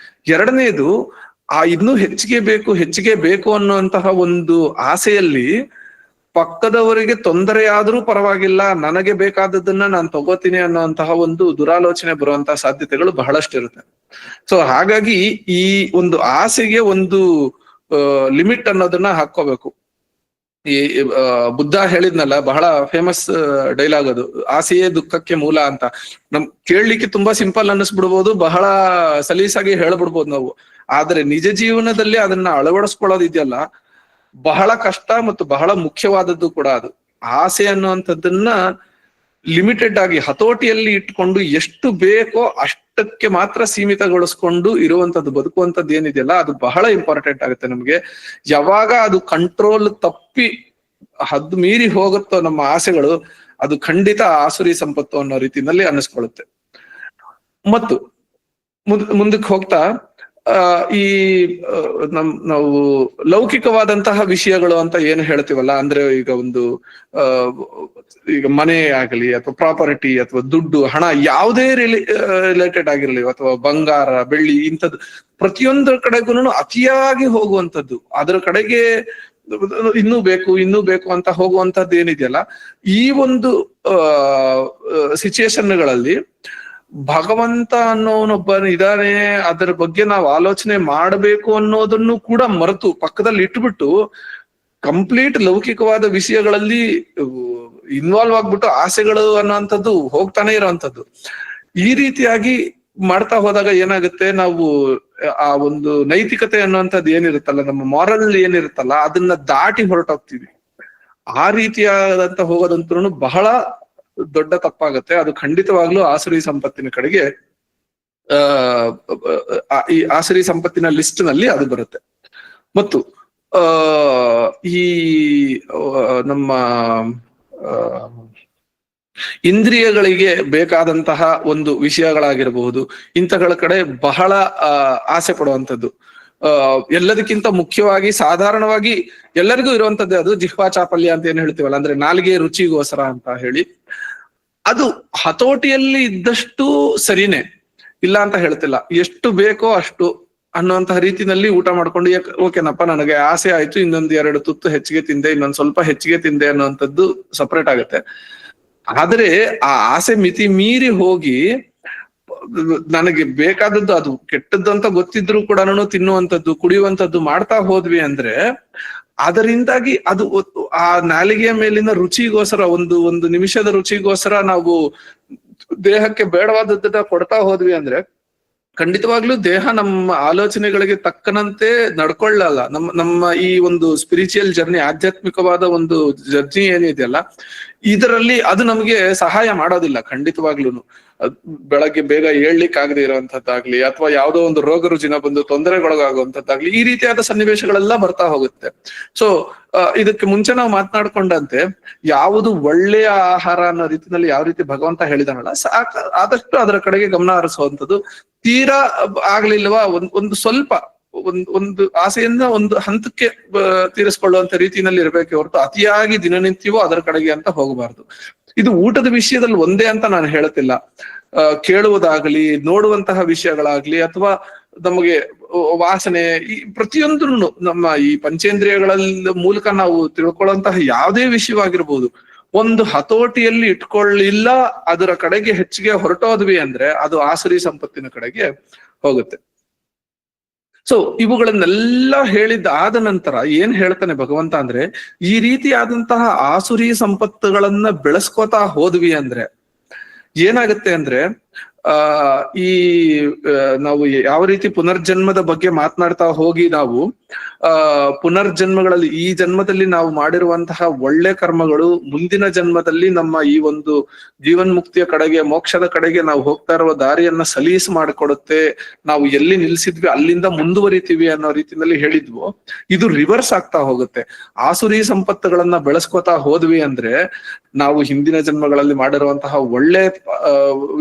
ಎರಡನೇದು, ಇನ್ನೂ ಹೆಚ್ಚಿಗೆ ಬೇಕು ಅನ್ನುವಂತಹ ಒಂದು ಆಸೆಯಲ್ಲಿ ಪಕ್ಕದವರಿಗೆ ತೊಂದರೆ ಆದ್ರೂ ಪರವಾಗಿಲ್ಲ, ನನಗೆ ಬೇಕಾದದ್ದನ್ನ ನಾನು ತಗೋತೀನಿ ಅನ್ನುವಂತಹ ಒಂದು ದುರಾಲೋಚನೆ ಬರುವಂತಹ ಸಾಧ್ಯತೆಗಳು ಬಹಳಷ್ಟು ಇರುತ್ತೆ. ಸೊ ಹಾಗಾಗಿ ಈ ಒಂದು ಆಸೆಗೆ ಒಂದು ಲಿಮಿಟ್ ಅನ್ನೋದನ್ನ ಹಾಕೋಬೇಕು. ಈ ಬುದ್ಧ ಹೇಳಿದ್ನಲ್ಲ, ಬಹಳ ಫೇಮಸ್ ಡೈಲಾಗ್ ಅದು, ಆಸೆಯೇ ದುಃಖಕ್ಕೆ ಮೂಲ ಅಂತ. ಕೇಳಲಿಕ್ಕೆ ತುಂಬಾ ಸಿಂಪಲ್ ಅನ್ನಿಸ್ಬಿಡ್ಬೋದು, ಬಹಳ ಸಲೀಸಾಗಿ ಹೇಳ್ಬಿಡ್ಬೋದು ನಾವು. ಆದ್ರೆ ನಿಜ ಜೀವನದಲ್ಲಿ ಅದನ್ನ ಅಳವಡಿಸ್ಕೊಳ್ಳೋದಿದೆಯಲ್ಲ, ಬಹಳ ಕಷ್ಟ ಮತ್ತು ಬಹಳ ಮುಖ್ಯವಾದದ್ದು ಕೂಡ ಅದು. ಆಸೆ ಅನ್ನುವಂಥದ್ದನ್ನ ಲಿಮಿಟೆಡ್ ಆಗಿ ಹತೋಟಿಯಲ್ಲಿ ಇಟ್ಕೊಂಡು ಎಷ್ಟು ಬೇಕೋ ಅಷ್ಟಕ್ಕೆ ಮಾತ್ರ ಸೀಮಿತಗೊಳಿಸ್ಕೊಂಡು ಇರುವಂತದ್ದು, ಬದುಕುವಂಥದ್ದು ಏನಿದೆಯಲ್ಲ, ಅದು ಬಹಳ ಇಂಪಾರ್ಟೆಂಟ್ ಆಗುತ್ತೆ ನಮ್ಗೆ. ಯಾವಾಗ ಅದು ಕಂಟ್ರೋಲ್ ತಪ್ಪಿ ಹದ್ದು ಮೀರಿ ಹೋಗುತ್ತೋ ನಮ್ಮ ಆಸೆಗಳು, ಅದು ಖಂಡಿತ ಆಸುರಿ ಸಂಪತ್ತು ಅನ್ನೋ ರೀತಿಯಲ್ಲಿ ಅನ್ನಿಸ್ಕೊಳ್ಳುತ್ತೆ. ಮತ್ತು ಮುಂದಕ್ಕೆ ಹೋಗ್ತಾ ಈ ನಾವು ಲೌಕಿಕವಾದಂತಹ ವಿಷಯಗಳು ಅಂತ ಏನು ಹೇಳ್ತೀವಲ್ಲ, ಅಂದ್ರೆ ಈಗ ಒಂದು ಈಗ ಮನೆ ಆಗಲಿ ಅಥವಾ ಪ್ರಾಪರ್ಟಿ ಅಥವಾ ದುಡ್ಡು, ಹಣ, ಯಾವುದೇ ರಿಲೇಟೆಡ್ ಆಗಿರ್ಲಿ, ಅಥವಾ ಬಂಗಾರ, ಬೆಳ್ಳಿ, ಇಂಥದ್ದು ಪ್ರತಿಯೊಂದರ ಕಡೆಗೂ ಅತಿಯಾಗಿ ಹೋಗುವಂಥದ್ದು, ಅದರ ಕಡೆಗೆ ಇನ್ನೂ ಬೇಕು ಅಂತ ಹೋಗುವಂತದ್ದು ಏನಿದೆಯಲ್ಲ, ಈ ಒಂದು ಸಿಚುಯೇಷನ್ಗಳಲ್ಲಿ ಭಗವಂತ ಅನ್ನೋನೊಬ್ಬನು ಇದಾನೆ, ಅದರ ಬಗ್ಗೆ ನಾವು ಆಲೋಚನೆ ಮಾಡಬೇಕು ಅನ್ನೋದನ್ನು ಕೂಡ ಮರೆತು ಪಕ್ಕದಲ್ಲಿ ಇಟ್ಬಿಟ್ಟು ಕಂಪ್ಲೀಟ್ ಲೌಕಿಕವಾದ ವಿಷಯಗಳಲ್ಲಿ ಇನ್ವಾಲ್ವ್ ಆಗ್ಬಿಟ್ಟು ಆಸೆಗಳು ಅನ್ನೋಂಥದ್ದು ಹೋಗ್ತಾನೆ ಇರೋಂಥದ್ದು. ಈ ರೀತಿಯಾಗಿ ಮಾಡ್ತಾ ಹೋದಾಗ ಏನಾಗುತ್ತೆ, ನಾವು ಆ ಒಂದು ನೈತಿಕತೆ ಅನ್ನುವಂಥದ್ದು ಏನಿರುತ್ತಲ್ಲ, ನಮ್ಮ ಮಾರಲ್ ಏನಿರುತ್ತಲ್ಲ, ಅದನ್ನ ದಾಟಿ ಹೊರಟೋಗ್ತೀವಿ. ಆ ರೀತಿಯಾದಂತ ಹೋಗೋದಂತೂ ಬಹಳ ದೊಡ್ಡ ತಪ್ಪಾಗತ್ತೆ. ಅದು ಖಂಡಿತವಾಗ್ಲೂ ಆಸುರಿ ಸಂಪತ್ತಿನ ಕಡೆಗೆ ಈ ಆಸುರಿ ಸಂಪತ್ತಿನ ಲಿಸ್ಟ್ ನಲ್ಲಿ ಅದು ಬರುತ್ತೆ. ಮತ್ತು ಈ ನಮ್ಮ ಇಂದ್ರಿಯಗಳಿಗೆ ಬೇಕಾದಂತಹ ಒಂದು ವಿಷಯಗಳಾಗಿರಬಹುದು, ಇಂಥಗಳ ಕಡೆ ಬಹಳ ಆಸೆ ಪಡುವಂಥದ್ದು. ಎಲ್ಲದಕ್ಕಿಂತ ಮುಖ್ಯವಾಗಿ ಸಾಧಾರಣವಾಗಿ ಎಲ್ಲರಿಗೂ ಇರುವಂತದ್ದೇ ಅದು ಜಿಹ್ವಾ ಚಾಪಲ್ಯ ಅಂತ ಏನ್ ಹೇಳ್ತೀವಲ್ಲ, ಅಂದ್ರೆ ನಾಲಿಗೆ ರುಚಿಗೋಸ್ಕರ ಅಂತ ಹೇಳಿ. ಅದು ಹತೋಟಿಯಲ್ಲಿ ಇದ್ದಷ್ಟು ಸರಿನೇ, ಇಲ್ಲ ಅಂತ ಹೇಳ್ತಿಲ್ಲ. ಎಷ್ಟು ಬೇಕೋ ಅಷ್ಟು ಅನ್ನುವಂತಹ ರೀತಿನಲ್ಲಿ ಊಟ ಮಾಡ್ಕೊಂಡು ಓಕೆನಪ್ಪ, ನನಗೆ ಆಸೆ ಆಯ್ತು, ಇನ್ನೊಂದು 2 ತುತ್ತು ಹೆಚ್ಚಿಗೆ ತಿಂದೆ, ಇನ್ನೊಂದ್ ಸ್ವಲ್ಪ ಹೆಚ್ಚಿಗೆ ತಿಂದೆ ಅನ್ನುವಂಥದ್ದು ಸಪರೇಟ್ ಆಗುತ್ತೆ. ಆದ್ರೆ ಆ ಆಸೆ ಮಿತಿ ಮೀರಿ ಹೋಗಿ ನನಗೆ ಬೇಕಾದದ್ದು, ಅದು ಕೆಟ್ಟದ್ದು ಅಂತ ಗೊತ್ತಿದ್ರು ಕೂಡ ತಿನ್ನುವಂಥದ್ದು, ಕುಡಿಯುವಂಥದ್ದು ಮಾಡ್ತಾ ಹೋದ್ವಿ ಅಂದ್ರೆ ಅದರಿಂದಾಗಿ ಅದು ಆ ನಾಲಿಗೆಯ ಮೇಲಿನ ರುಚಿಗೋಸ್ಕರ, ಒಂದು ನಿಮಿಷದ ರುಚಿಗೋಸ್ಕರ ನಾವು ದೇಹಕ್ಕೆ ಬೇಡವಾದದ್ದನ್ನ ಕೊಡ್ತಾ ಹೋದ್ವಿ ಅಂದ್ರೆ ಖಂಡಿತವಾಗ್ಲೂ ದೇಹ ನಮ್ಮ ಆಲೋಚನೆಗಳಿಗೆ ತಕ್ಕನಂತೆ ನಡ್ಕೊಳ್ಳಲ್ಲ. ನಮ್ಮ ಈ ಒಂದು ಸ್ಪಿರಿಚುವಲ್ ಜರ್ನಿ, ಆಧ್ಯಾತ್ಮಿಕವಾದ ಒಂದು ಜರ್ನಿ ಏನಿದೆಯಲ್ಲ, ಇದರಲ್ಲಿ ಅದು ನಮ್ಗೆ ಸಹಾಯ ಮಾಡೋದಿಲ್ಲ ಖಂಡಿತವಾಗ್ಲೂನು. ಬೆಳಗ್ಗೆ ಬೇಗ ಏಳ್ಲಿಕ್ಕೆ ಆಗದೆ ಇರುವಂತದ್ದಾಗ್ಲಿ, ಅಥವಾ ಯಾವುದೋ ಒಂದು ರೋಗ ರುಜಿನ ಬಂದು ತೊಂದರೆಗೊಳಗಾಗುವಂತದ್ದಾಗ್ಲಿ, ಈ ರೀತಿಯಾದ ಸನ್ನಿವೇಶಗಳೆಲ್ಲ ಬರ್ತಾ ಹೋಗುತ್ತೆ. ಸೊ ಇದಕ್ಕೆ ಮುಂಚೆ ನಾವು ಮಾತನಾಡ್ಕೊಂಡಂತೆ ಯಾವುದು ಒಳ್ಳೆಯ ಆಹಾರ ಅನ್ನೋ ರೀತಿಯಲ್ಲಿ ಯಾವ ರೀತಿ ಭಗವಂತ ಹೇಳಿದಾನಲ್ಲ, ಆದಷ್ಟು ಅದರ ಕಡೆಗೆ ಗಮನ ಹರಿಸುವಂಥದ್ದು. ತೀರಾ ಆಗ್ಲಿಲ್ವಾ, ಒಂದು ಸ್ವಲ್ಪ ಒಂದು ಆಸೆಯನ್ನ ಒಂದು ಹಂತಕ್ಕೆ ತೀರಿಸ್ಕೊಳ್ಳುವಂತ ರೀತಿಯಲ್ಲಿ ಇರ್ಬೇಕೆ ಹೊರತು ಅತಿಯಾಗಿ ದಿನನಿತ್ಯವೂ ಅದರ ಕಡೆಗೆ ಅಂತ ಹೋಗಬಾರ್ದು. ಇದು ಊಟದ ವಿಷಯದಲ್ಲಿ ಒಂದೇ ಅಂತ ನಾನು ಹೇಳುತ್ತಿಲ್ಲ. ಕೇಳುವುದಾಗ್ಲಿ, ನೋಡುವಂತಹ ವಿಷಯಗಳಾಗ್ಲಿ, ಅಥವಾ ನಮಗೆ ವಾಸನೆ, ಈ ಪ್ರತಿಯೊಂದು ನಮ್ಮ ಈ ಪಂಚೇಂದ್ರಿಯಗಳ ಮೂಲಕ ನಾವು ತಿಳ್ಕೊಳ್ಳುವಂತಹ ಯಾವುದೇ ವಿಷಯವಾಗಿರ್ಬೋದು, ಒಂದು ಹತೋಟಿಯಲ್ಲಿ ಇಟ್ಕೊಳ್ಳಿಲ್ಲ, ಅದರ ಕಡೆಗೆ ಹೆಚ್ಚಿಗೆ ಹೊರಟೋದ್ವಿ ಅಂದ್ರೆ ಅದು ಆಸುರಿ ಸಂಪತ್ತಿನ ಕಡೆಗೆ ಹೋಗುತ್ತೆ. ಸೊ ಇವುಗಳನ್ನೆಲ್ಲ ಹೇಳಿದ್ದಾದ ನಂತರ ಏನ್ ಹೇಳ್ತಾನೆ ಭಗವಂತ ಅಂದ್ರೆ, ಈ ರೀತಿಯಾದಂತಹ ಆಸುರಿ ಸಂಪತ್ತುಗಳನ್ನ ಬೆಳೆಸ್ಕೋತಾ ಹೋದ್ವಿ ಅಂದ್ರೆ ಏನಾಗುತ್ತೆ ಅಂದ್ರೆ, ಈ ನಾವು ಯಾವ ರೀತಿ ಪುನರ್ಜನ್ಮದ ಬಗ್ಗೆ ಮಾತನಾಡ್ತಾ ಹೋಗಿ ನಾವು ಪುನರ್ಜನ್ಮಗಳಲ್ಲಿ ಈ ಜನ್ಮದಲ್ಲಿ ನಾವು ಮಾಡಿರುವಂತಹ ಒಳ್ಳೆ ಕರ್ಮಗಳು ಮುಂದಿನ ಜನ್ಮದಲ್ಲಿ ನಮ್ಮ ಈ ಒಂದು ಜೀವನ್ಮುಕ್ತಿಯ ಕಡೆಗೆ, ಮೋಕ್ಷದ ಕಡೆಗೆ ನಾವು ಹೋಗ್ತಾ ಇರುವ ದಾರಿಯನ್ನ ಸಲೀಸ್ ಮಾಡಿಕೊಡುತ್ತೆ. ನಾವು ಎಲ್ಲಿ ನಿಲ್ಸಿದ್ವಿ ಅಲ್ಲಿಂದ ಮುಂದುವರಿತೀವಿ ಅನ್ನೋ ರೀತಿಯಲ್ಲಿ ಹೇಳಿದ್ವು. ಇದು ರಿವರ್ಸ್ ಆಗ್ತಾ ಹೋಗುತ್ತೆ. ಆಸುರಿ ಸಂಪತ್ತುಗಳನ್ನ ಬೆಳೆಸ್ಕೋತಾ ಹೋದ್ವಿ ಅಂದ್ರೆ ನಾವು ಹಿಂದಿನ ಜನ್ಮಗಳಲ್ಲಿ ಮಾಡಿರುವಂತಹ ಒಳ್ಳೆ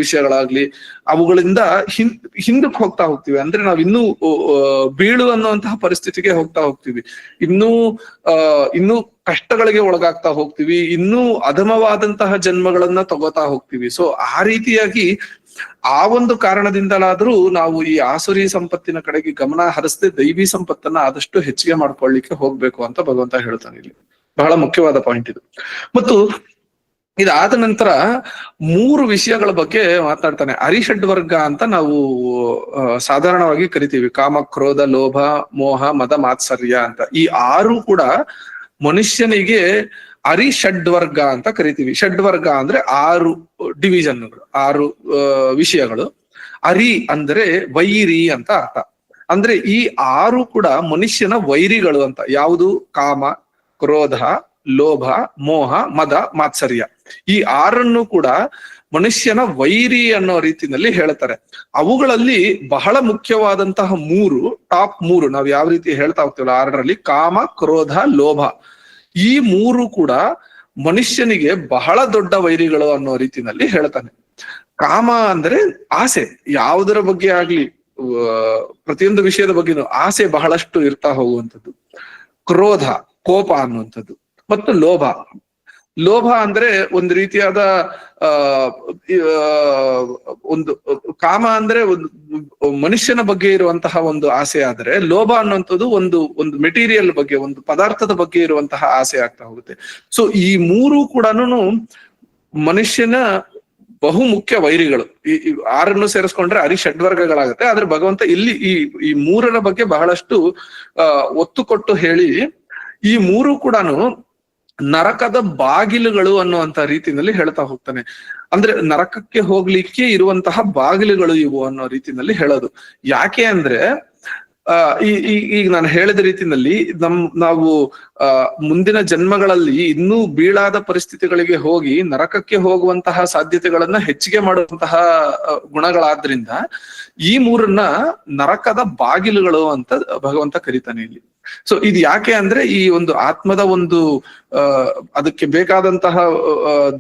ವಿಷಯಗಳಾಗ್ಲಿ ಅವುಗಳಿಂದ ಹಿಂದಕ್ಕೆ ಹೋಗ್ತಾ ಹೋಗ್ತೀವಿ. ಅಂದ್ರೆ ನಾವ್ ಇನ್ನೂ ಬೀಳು ಅನ್ನುವಂತಹ ಪರಿಸ್ಥಿತಿಗೆ ಹೋಗ್ತಾ ಹೋಗ್ತೀವಿ, ಇನ್ನೂ ಕಷ್ಟಗಳಿಗೆ ಒಳಗಾಗ್ತಾ ಹೋಗ್ತೀವಿ, ಇನ್ನೂ ಅಧಮವಾದಂತಹ ಜನ್ಮಗಳನ್ನ ತಗೋತಾ ಹೋಗ್ತೀವಿ. ಸೊ ಆ ರೀತಿಯಾಗಿ ಆ ಒಂದು ಕಾರಣದಿಂದಲಾದ್ರೂ ನಾವು ಈ ಆಸುರಿ ಸಂಪತ್ತಿನ ಕಡೆಗೆ ಗಮನ ಹರಿಸದೆ ದೈವಿ ಸಂಪತ್ತನ್ನ ಆದಷ್ಟು ಹೆಚ್ಚಿಗೆ ಮಾಡ್ಕೊಳ್ಳಿಕ್ಕೆ ಹೋಗ್ಬೇಕು ಅಂತ ಭಗವಂತ ಹೇಳ್ತಾನೆ ಇಲ್ಲಿ. ಬಹಳ ಮುಖ್ಯವಾದ ಪಾಯಿಂಟ್ ಇದು. ಮತ್ತು ಇದಾದ ನಂತರ 3 ವಿಷಯಗಳ ಬಗ್ಗೆ ಮಾತಾಡ್ತಾನೆ. ಅರಿಷಡ್ವರ್ಗ ಅಂತ ನಾವು ಸಾಧಾರಣವಾಗಿ ಕರಿತೀವಿ. ಕಾಮ, ಕ್ರೋಧ, ಲೋಭ, ಮೋಹ, ಮದ, ಮಾತ್ಸರ್ಯ ಅಂತ. ಈ 6 ಕೂಡ ಮನುಷ್ಯನಿಗೆ ಅರಿಷಡ್ವರ್ಗ ಅಂತ ಕರಿತೀವಿ. ಷಡ್ವರ್ಗ ಅಂದ್ರೆ 6 ಡಿವಿಷನ್ಗಳು, 6 ವಿಷಯಗಳು. ಅರಿ ಅಂದ್ರೆ ವೈರಿ ಅಂತ ಅರ್ಥ. ಅಂದ್ರೆ ಈ 6 ಕೂಡ ಮನುಷ್ಯನ ವೈರಿಗಳು ಅಂತ. ಯಾವುದು? ಕಾಮ, ಕ್ರೋಧ, ಲೋಭ, ಮೋಹ, ಮದ, ಮಾತ್ಸರ್ಯ. ಈ 6 ಕೂಡ ಮನುಷ್ಯನ ವೈರಿ ಅನ್ನೋ ರೀತಿಯಲ್ಲಿ ಹೇಳ್ತಾರೆ. ಅವುಗಳಲ್ಲಿ ಬಹಳ ಮುಖ್ಯವಾದಂತಹ 3, ಟಾಪ್ 3 ನಾವು ಯಾವ ರೀತಿ ಹೇಳ್ತಾ ಹೋಗ್ತೀವಲ್ಲ 6ರಲ್ಲಿ, ಕಾಮ, ಕ್ರೋಧ, ಲೋಭ, ಈ 3 ಕೂಡ ಮನುಷ್ಯನಿಗೆ ಬಹಳ ದೊಡ್ಡ ವೈರಿಗಳು ಅನ್ನೋ ರೀತಿಯಲ್ಲಿ ಹೇಳ್ತಾನೆ. ಕಾಮ ಅಂದ್ರೆ ಆಸೆ, ಯಾವುದರ ಬಗ್ಗೆ ಆಗ್ಲಿ, ಪ್ರತಿಯೊಂದು ವಿಷಯದ ಬಗ್ಗೆನೂ ಆಸೆ ಬಹಳಷ್ಟು ಇರ್ತಾ ಹೋಗುವಂಥದ್ದು. ಕ್ರೋಧ, ಕೋಪ ಅನ್ನುವಂಥದ್ದು. ಮತ್ತು ಲೋಭ. ಲೋಭ ಅಂದ್ರೆ ಒಂದು ರೀತಿಯಾದ ಒಂದು ಕಾಮ ಅಂದ್ರೆ ಒಂದು ಮನುಷ್ಯನ ಬಗ್ಗೆ ಇರುವಂತಹ ಒಂದು ಆಸೆ, ಆದ್ರೆ ಲೋಭ ಅನ್ನುವಂಥದ್ದು ಒಂದು ಮೆಟೀರಿಯಲ್ ಬಗ್ಗೆ, ಒಂದು ಪದಾರ್ಥದ ಬಗ್ಗೆ ಇರುವಂತಹ ಆಸೆ ಆಗ್ತಾ ಹೋಗುತ್ತೆ. ಸೊ ಈ 3 ಕೂಡ ಮನುಷ್ಯನ ಬಹು ಮುಖ್ಯ ವೈರಿಗಳು. ಈ 6 ಸೇರಿಸ್ಕೊಂಡ್ರೆ ಅರಿಷಡ್ವರ್ಗಗಳಾಗುತ್ತೆ. ಆದ್ರೆ ಭಗವಂತ ಇಲ್ಲಿ ಈ 3ರ ಬಗ್ಗೆ ಬಹಳಷ್ಟು ಒತ್ತು ಕೊಟ್ಟು ಹೇಳಿ, ಈ 3 ಕೂಡ ನರಕದ ಬಾಗಿಲುಗಳು ಅನ್ನುವಂತ ರೀತಿಯಲ್ಲಿ ಹೇಳ್ತಾ ಹೋಗ್ತಾನೆ. ಅಂದ್ರೆ ನರಕಕ್ಕೆ ಹೋಗ್ಲಿಕ್ಕೆ ಇರುವಂತಹ ಬಾಗಿಲುಗಳು ಇವು ಅನ್ನೋ ರೀತಿಯಲ್ಲಿ ಹೇಳೋದು. ಯಾಕೆ ಅಂದ್ರೆ ಈಗ ನಾನು ಹೇಳಿದ ರೀತಿಯಲ್ಲಿ ನಾವು ಮುಂದಿನ ಜನ್ಮಗಳಲ್ಲಿ ಇನ್ನೂ ಬೀಳಾದ ಪರಿಸ್ಥಿತಿಗಳಿಗೆ ಹೋಗಿ ನರಕಕ್ಕೆ ಹೋಗುವಂತಹ ಸಾಧ್ಯತೆಗಳನ್ನ ಹೆಚ್ಚಿಗೆ ಮಾಡುವಂತಹ ಗುಣಗಳಾದ್ರಿಂದ ಈ 3ನ್ನ ನರಕದ ಬಾಗಿಲುಗಳು ಅಂತ ಭಗವಂತ ಕರೀತಾನೆ ಇಲ್ಲಿ. ಸೊ ಇದು ಯಾಕೆ ಅಂದ್ರೆ ಈ ಒಂದು ಆತ್ಮದ ಒಂದು ಅದಕ್ಕೆ ಬೇಕಾದಂತಹ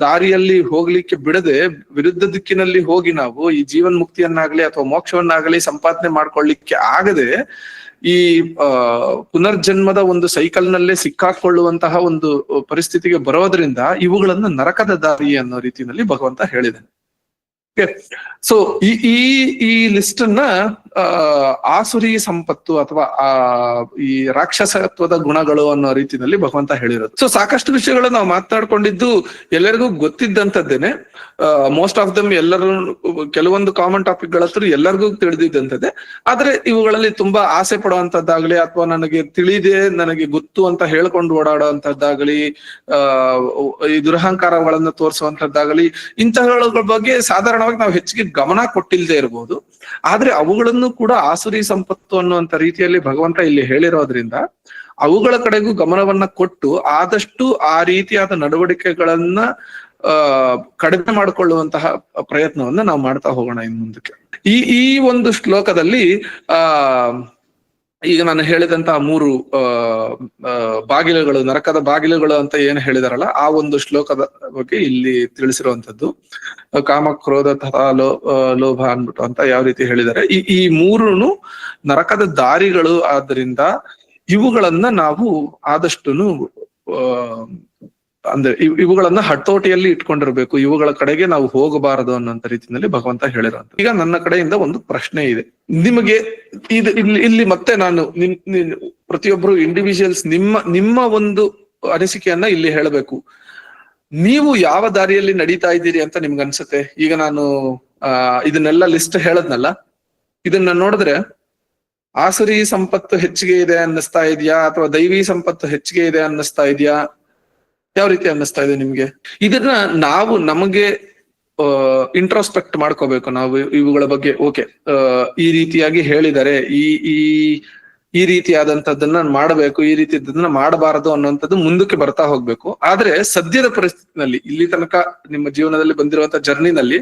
ದಾರಿಯಲ್ಲಿ ಹೋಗ್ಲಿಕ್ಕೆ ಬಿಡದೆ ವಿರುದ್ಧ ದಿಕ್ಕಿನಲ್ಲಿ ಹೋಗಿ ನಾವು ಈ ಜೀವನ್ ಮುಕ್ತಿಯನ್ನಾಗ್ಲಿ ಅಥವಾ ಮೋಕ್ಷವನ್ನಾಗಲಿ ಸಂಪಾದನೆ ಮಾಡ್ಕೊಳ್ಳಿಕ್ಕೆ ಆಗದೆ ಈ ಪುನರ್ಜನ್ಮದ ಒಂದು ಸೈಕಲ್ ನಲ್ಲೇ ಸಿಕ್ಕಾಕೊಳ್ಳುವಂತಹ ಒಂದು ಪರಿಸ್ಥಿತಿಗೆ ಬರೋದ್ರಿಂದ ಇವುಗಳನ್ನ ನರಕದ ದಾರಿ ಅನ್ನೋ ರೀತಿಯಲ್ಲಿ ಭಗವಂತ ಹೇಳಿದ್ದಾನೆ. ಸೊ ಈ ಲಿಸ್ಟ್ ಅನ್ನ ಆಸುರಿ ಸಂಪತ್ತು ಅಥವಾ ಈ ರಾಕ್ಷಸತ್ವದ ಗುಣಗಳು ಅನ್ನೋ ರೀತಿಯಲ್ಲಿ ಭಗವಂತ ಹೇಳಿರೋದು. ಸೊ ಸಾಕಷ್ಟು ವಿಷಯಗಳು ನಾವು ಮಾತನಾಡ್ಕೊಂಡಿದ್ದು ಎಲ್ಲರಿಗೂ ಗೊತ್ತಿದ್ದಂಥದ್ದೇನೆ. ಮೋಸ್ಟ್ ಆಫ್ ದಮ್ ಎಲ್ಲರೂ ಕೆಲವೊಂದು ಕಾಮನ್ ಟಾಪಿಕ್ ಗಳ ಹತ್ರ ಎಲ್ಲರಿಗೂ ತಿಳಿದಿದ್ದಂಥದ್ದೇ. ಆದ್ರೆ ಇವುಗಳಲ್ಲಿ ತುಂಬಾ ಆಸೆ ಪಡುವಂತದ್ದಾಗ್ಲಿ ಅಥವಾ ನನಗೆ ತಿಳಿದೆ ನನಗೆ ಗೊತ್ತು ಅಂತ ಹೇಳ್ಕೊಂಡು ಓಡಾಡುವಂತದ್ದಾಗಲಿ, ಈ ದುರಹಂಕಾರಗಳನ್ನ ತೋರಿಸುವಂತದ್ದಾಗಲಿ, ಇಂತಹಗಳ ಬಗ್ಗೆ ಸಾಧಾರಣವಾಗಿ ನಾವು ಹೆಚ್ಚಿಗೆ ಗಮನ ಕೊಟ್ಟಿಲ್ಲದೆ ಇರಬಹುದು. ಆದ್ರೆ ಅವುಗಳನ್ನು ಕೂಡ ಆಸುರಿ ಸಂಪತ್ತು ಅನ್ನುವಂತ ರೀತಿಯಲ್ಲಿ ಭಗವಂತ ಇಲ್ಲಿ ಹೇಳಿರೋದ್ರಿಂದ ಅವುಗಳ ಕಡೆಗೂ ಗಮನವನ್ನ ಕೊಟ್ಟು ಆದಷ್ಟು ಆ ರೀತಿಯಾದ ನಡವಳಿಕೆಗಳನ್ನ ಕಡಿಮೆ ಮಾಡಿಕೊಳ್ಳುವಂತಹ ಪ್ರಯತ್ನವನ್ನ ನಾವು ಮಾಡ್ತಾ ಹೋಗೋಣ ಇನ್ನು ಮುಂದಕ್ಕೆ. ಈ ಒಂದು ಶ್ಲೋಕದಲ್ಲಿ ಈಗ ನಾನು ಹೇಳಿದಂತಹ 3 ಬಾಗಿಲುಗಳು, ನರಕದ ಬಾಗಿಲುಗಳು ಅಂತ ಏನ್ ಹೇಳಿದಾರಲ್ಲ ಆ ಒಂದು ಶ್ಲೋಕದ ಬಗ್ಗೆ ಇಲ್ಲಿ ತಿಳಿಸಿರುವಂತದ್ದು. ಕಾಮ, ಕ್ರೋಧ, ಲೋಭ ಅನ್ಬಿಟ್ಟು ಅಂತ ಯಾವ ರೀತಿ ಹೇಳಿದ್ದಾರೆ. ಈ 3 ನರಕದ ದಾರಿಗಳು. ಆದ್ರಿಂದ ಇವುಗಳನ್ನ ನಾವು ಆದಷ್ಟು ಅಂದ್ರೆ ಇವುಗಳನ್ನ ಹತೋಟಿಯಲ್ಲಿ ಇಟ್ಕೊಂಡಿರ್ಬೇಕು, ಇವುಗಳ ಕಡೆಗೆ ನಾವು ಹೋಗಬಾರದು ಅನ್ನೋಂತ ರೀತಿಯಲ್ಲಿ ಭಗವಂತ ಹೇಳಿರೋಂತ. ಈಗ ನನ್ನ ಕಡೆಯಿಂದ ಒಂದು ಪ್ರಶ್ನೆ ಇದೆ ನಿಮಗೆ. ಇಲ್ಲಿ ಮತ್ತೆ ನಾನು ಪ್ರತಿಯೊಬ್ರು ಇಂಡಿವಿಜುವಲ್ಸ್ ನಿಮ್ಮ ಒಂದು ಅನಿಸಿಕೆಯನ್ನ ಇಲ್ಲಿ ಹೇಳಬೇಕು. ನೀವು ಯಾವ ದಾರಿಯಲ್ಲಿ ನಡೀತಾ ಇದ್ದೀರಿ ಅಂತ ನಿಮ್ಗೆ ಅನ್ಸುತ್ತೆ? ಈಗ ನಾನು ಇದನ್ನೆಲ್ಲ ಲಿಸ್ಟ್ ಹೇಳದ್ನಲ್ಲ, ಇದನ್ನ ನೋಡಿದ್ರೆ ಆಸುರಿ ಸಂಪತ್ತು ಹೆಚ್ಚಿಗೆ ಇದೆ ಅನ್ನಿಸ್ತಾ ಇದೆಯಾ, ಅಥವಾ ದೈವಿ ಸಂಪತ್ತು ಹೆಚ್ಚಿಗೆ ಇದೆ ಅನ್ನಿಸ್ತಾ ಇದೆಯಾ? ಯಾವ ರೀತಿ ಅನ್ನಿಸ್ತಾ ಇದೆ ನಿಮ್ಗೆ? ಇದನ್ನ ನಾವು ನಮಗೆ ಇಂಟ್ರೋಸ್ಪೆಕ್ಟ್ ಮಾಡ್ಕೋಬೇಕು ನಾವು ಇವುಗಳ ಬಗ್ಗೆ. ಓಕೆ, ಈ ರೀತಿಯಾಗಿ ಹೇಳಿದ್ದಾರೆ, ಈ ರೀತಿಯಾದಂತದ್ದನ್ನ ಮಾಡಬೇಕು, ಈ ರೀತಿಯದನ್ನ ಮಾಡಬಾರದು ಅನ್ನುವಂಥದ್ದು ಮುಂದಕ್ಕೆ ಬರ್ತಾ ಹೋಗ್ಬೇಕು. ಆದ್ರೆ ಸದ್ಯದ ಪರಿಸ್ಥಿತಿನಲ್ಲಿ ಇಲ್ಲಿ ತನಕ ನಿಮ್ಮ ಜೀವನದಲ್ಲಿ ಬಂದಿರುವಂತ ಜರ್ನಿನಲ್ಲಿ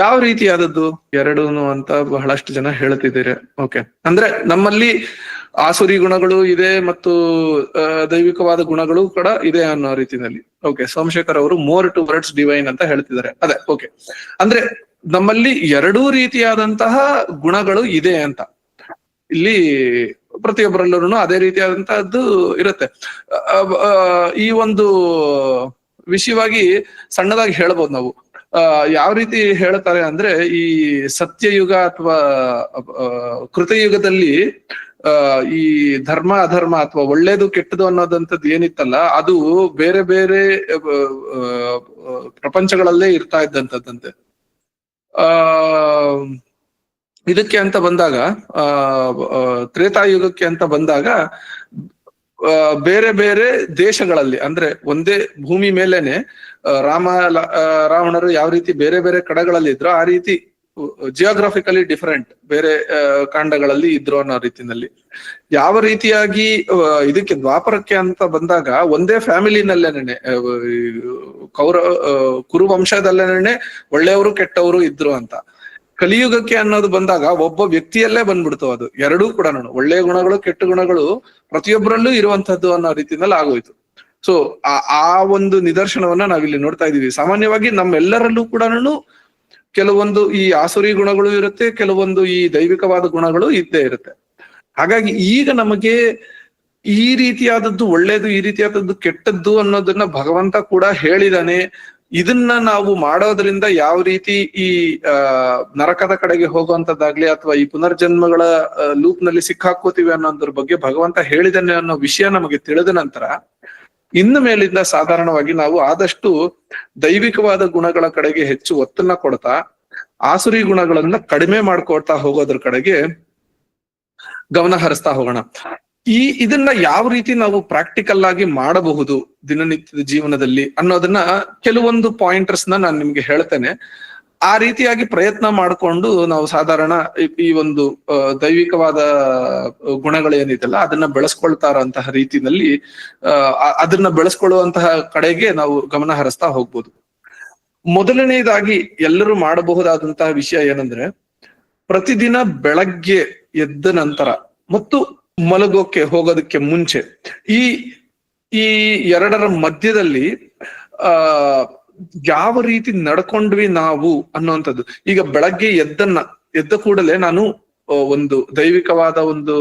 ಯಾವ ರೀತಿಯಾದದ್ದು ಎರಡೂನು ಅಂತ ಬಹಳಷ್ಟು ಜನ ಹೇಳ್ತಿದ್ದೀರಿ. ಓಕೆ, ಅಂದ್ರೆ ನಮ್ಮಲ್ಲಿ ಆಸುರಿ ಗುಣಗಳು ಇದೆ ಮತ್ತು ದೈವಿಕವಾದ ಗುಣಗಳು ಕೂಡ ಇದೆ ಅನ್ನೋ ರೀತಿಯಲ್ಲಿ. ಓಕೆ, ಸೋಮಶೇಖರ್ ಅವರು ಮೋರ್ ಟು ವರ್ಡ್ಸ್ ಡಿವೈನ್ ಅಂತ ಹೇಳ್ತಿದ್ದಾರೆ. ಅದೇ, ಓಕೆ, ಅಂದ್ರೆ ನಮ್ಮಲ್ಲಿ ಎರಡೂ ರೀತಿಯಾದಂತಹ ಗುಣಗಳು ಇದೆ ಅಂತ ಇಲ್ಲಿ ಪ್ರತಿಯೊಬ್ಬರಲ್ಲೂ ಅದೇ ರೀತಿಯಾದಂತಹದ್ದು ಇರುತ್ತೆ. ಈ ಒಂದು ವಿಷಯವಾಗಿ ಸಣ್ಣದಾಗಿ ಹೇಳ್ಬೋದು ನಾವು. ಯಾವ ರೀತಿ ಹೇಳ್ತಾರೆ ಅಂದ್ರೆ, ಈ ಸತ್ಯಯುಗ ಅಥವಾ ಕೃತಯುಗದಲ್ಲಿ ಈ ಧರ್ಮ ಅಧರ್ಮ ಅಥವಾ ಒಳ್ಳೇದು ಕೆಟ್ಟದು ಅನ್ನೋದಂಥದ್ದು ಏನಿತ್ತಲ್ಲ, ಅದು ಬೇರೆ ಬೇರೆ ಪ್ರಪಂಚಗಳಲ್ಲೇ ಇರ್ತಾ ಇದ್ದಂಥದ್ದಂತೆ. ಇದಕ್ಕೆ ಅಂತ ಬಂದಾಗ, ತ್ರೇತಾಯುಗಕ್ಕೆ ಅಂತ ಬಂದಾಗ ಬೇರೆ ಬೇರೆ ದೇಶಗಳಲ್ಲಿ, ಅಂದ್ರೆ ಒಂದೇ ಭೂಮಿ ಮೇಲೇನೆ ರಾವಣರು ಯಾವ ರೀತಿ ಬೇರೆ ಬೇರೆ ಕಡೆಗಳಲ್ಲಿ ಇದ್ರು, ಆ ರೀತಿ ಜಿಯೋಗ್ರಾಫಿಕಲಿ ಡಿಫರೆಂಟ್ ಬೇರೆ ಕಾಂಡಗಳಲ್ಲಿ ಇದ್ರು ಅನ್ನೋ ರೀತಿನಲ್ಲಿ. ಯಾವ ರೀತಿಯಾಗಿ ಇದಕ್ಕೆ ದ್ವಾಪರಕ್ಕೆ ಅಂತ ಬಂದಾಗ ಒಂದೇ ಫ್ಯಾಮಿಲಿನಲ್ಲೇನೆ ಕುರುವಂಶದಲ್ಲೇನೆ ಒಳ್ಳೆಯವರು ಕೆಟ್ಟವರು ಇದ್ರು ಅಂತ. ಕಲಿಯುಗಕ್ಕೆ ಅನ್ನೋದು ಬಂದಾಗ ಒಬ್ಬ ವ್ಯಕ್ತಿಯಲ್ಲೇ ಬಂದ್ಬಿಡ್ತು ಅದು. ಎರಡೂ ಕೂಡ ಒಳ್ಳೆಯ ಗುಣಗಳು ಕೆಟ್ಟ ಗುಣಗಳು ಪ್ರತಿಯೊಬ್ಬರಲ್ಲೂ ಇರುವಂತದ್ದು ಅನ್ನೋ ರೀತಿನಲ್ಲಿ ಆಗೋಯ್ತು. ಸೊ ಆ ಒಂದು ನಿದರ್ಶನವನ್ನ ನಾವಿಲ್ಲಿ ನೋಡ್ತಾ ಇದೀವಿ. ಸಾಮಾನ್ಯವಾಗಿ ನಮ್ಮೆಲ್ಲರಲ್ಲೂ ಕೂಡ ಕೆಲವೊಂದು ಈ ಆಸುರಿ ಗುಣಗಳು ಇರುತ್ತೆ, ಕೆಲವೊಂದು ಈ ದೈವಿಕವಾದ ಗುಣಗಳು ಇದ್ದೇ ಇರುತ್ತೆ. ಹಾಗಾಗಿ ಈಗ ನಮಗೆ ಈ ರೀತಿಯಾದದ್ದು ಒಳ್ಳೇದು, ಈ ರೀತಿಯಾದದ್ದು ಕೆಟ್ಟದ್ದು ಅನ್ನೋದನ್ನ ಭಗವಂತ ಕೂಡ ಹೇಳಿದಾನೆ. ಇದನ್ನ ನಾವು ಮಾಡೋದ್ರಿಂದ ಯಾವ ರೀತಿ ಈ ನರಕದ ಕಡೆಗೆ ಹೋಗುವಂತದ್ದಾಗ್ಲಿ ಅಥವಾ ಈ ಪುನರ್ಜನ್ಮಗಳ ಲೂಪ್ ನಲ್ಲಿ ಸಿಕ್ಕಾಕೋತೀವಿ ಅನ್ನೋದ್ರ ಬಗ್ಗೆ ಭಗವಂತ ಹೇಳಿದಾನೆ ಅನ್ನೋ ವಿಷಯ ನಮಗೆ ತಿಳಿದ ನಂತರ ಇನ್ನು ಮೇಲಿಂದ ಸಾಧಾರಣವಾಗಿ ನಾವು ಆದಷ್ಟು ದೈವಿಕವಾದ ಗುಣಗಳ ಕಡೆಗೆ ಹೆಚ್ಚು ಒತ್ತನ್ನ ಕೊಡ್ತಾ ಆಸುರಿ ಗುಣಗಳನ್ನ ಕಡಿಮೆ ಮಾಡ್ಕೊಳ್ತಾ ಹೋಗೋದ್ರ ಕಡೆಗೆ ಗಮನ ಹರಿಸ್ತಾ ಹೋಗೋಣ. ಇದನ್ನ ಯಾವ ರೀತಿ ನಾವು ಪ್ರಾಕ್ಟಿಕಲ್ ಆಗಿ ಮಾಡಬಹುದು ದಿನನಿತ್ಯದ ಜೀವನದಲ್ಲಿ ಅನ್ನೋದನ್ನ ಕೆಲವೊಂದು ಪಾಯಿಂಟರ್ಸ್ ನಾನು ನಿಮ್ಗೆ ಹೇಳ್ತೇನೆ. ಆ ರೀತಿಯಾಗಿ ಪ್ರಯತ್ನ ಮಾಡಿಕೊಂಡು ನಾವು ಸಾಧಾರಣ ಈ ಒಂದು ದೈವಿಕವಾದ ಗುಣಗಳೇನಿದೆಯಲ್ಲ ಅದನ್ನ ಬೆಳೆಸ್ಕೊಳ್ತಾ ಇರೋಂತಹ ರೀತಿನಲ್ಲಿ ಅದನ್ನ ಬೆಳೆಸ್ಕೊಳ್ಳುವಂತಹ ಕಡೆಗೆ ನಾವು ಗಮನ ಹರಿಸ್ತಾ ಹೋಗ್ಬೋದು. ಮೊದಲನೇದಾಗಿ ಎಲ್ಲರೂ ಮಾಡಬಹುದಾದಂತಹ ವಿಷಯ ಏನಂದ್ರೆ, ಪ್ರತಿದಿನ ಬೆಳಗ್ಗೆ ಎದ್ದ ನಂತರ ಮತ್ತು ಮಲಗೋಕೆ ಹೋಗೋದಕ್ಕೆ ಮುಂಚೆ ಈ ಎರಡರ ಮಧ್ಯದಲ್ಲಿ ಯಾವ ರೀತಿ ನಡ್ಕೊಂಡ್ವಿ ನಾವು ಅನ್ನುವಂಥದ್ದು. ಈಗ ಬೆಳಗ್ಗೆ ಎದ್ದ ಕೂಡಲೇ ನಾನು ಒಂದು ದೈವಿಕವಾದ ಒಂದು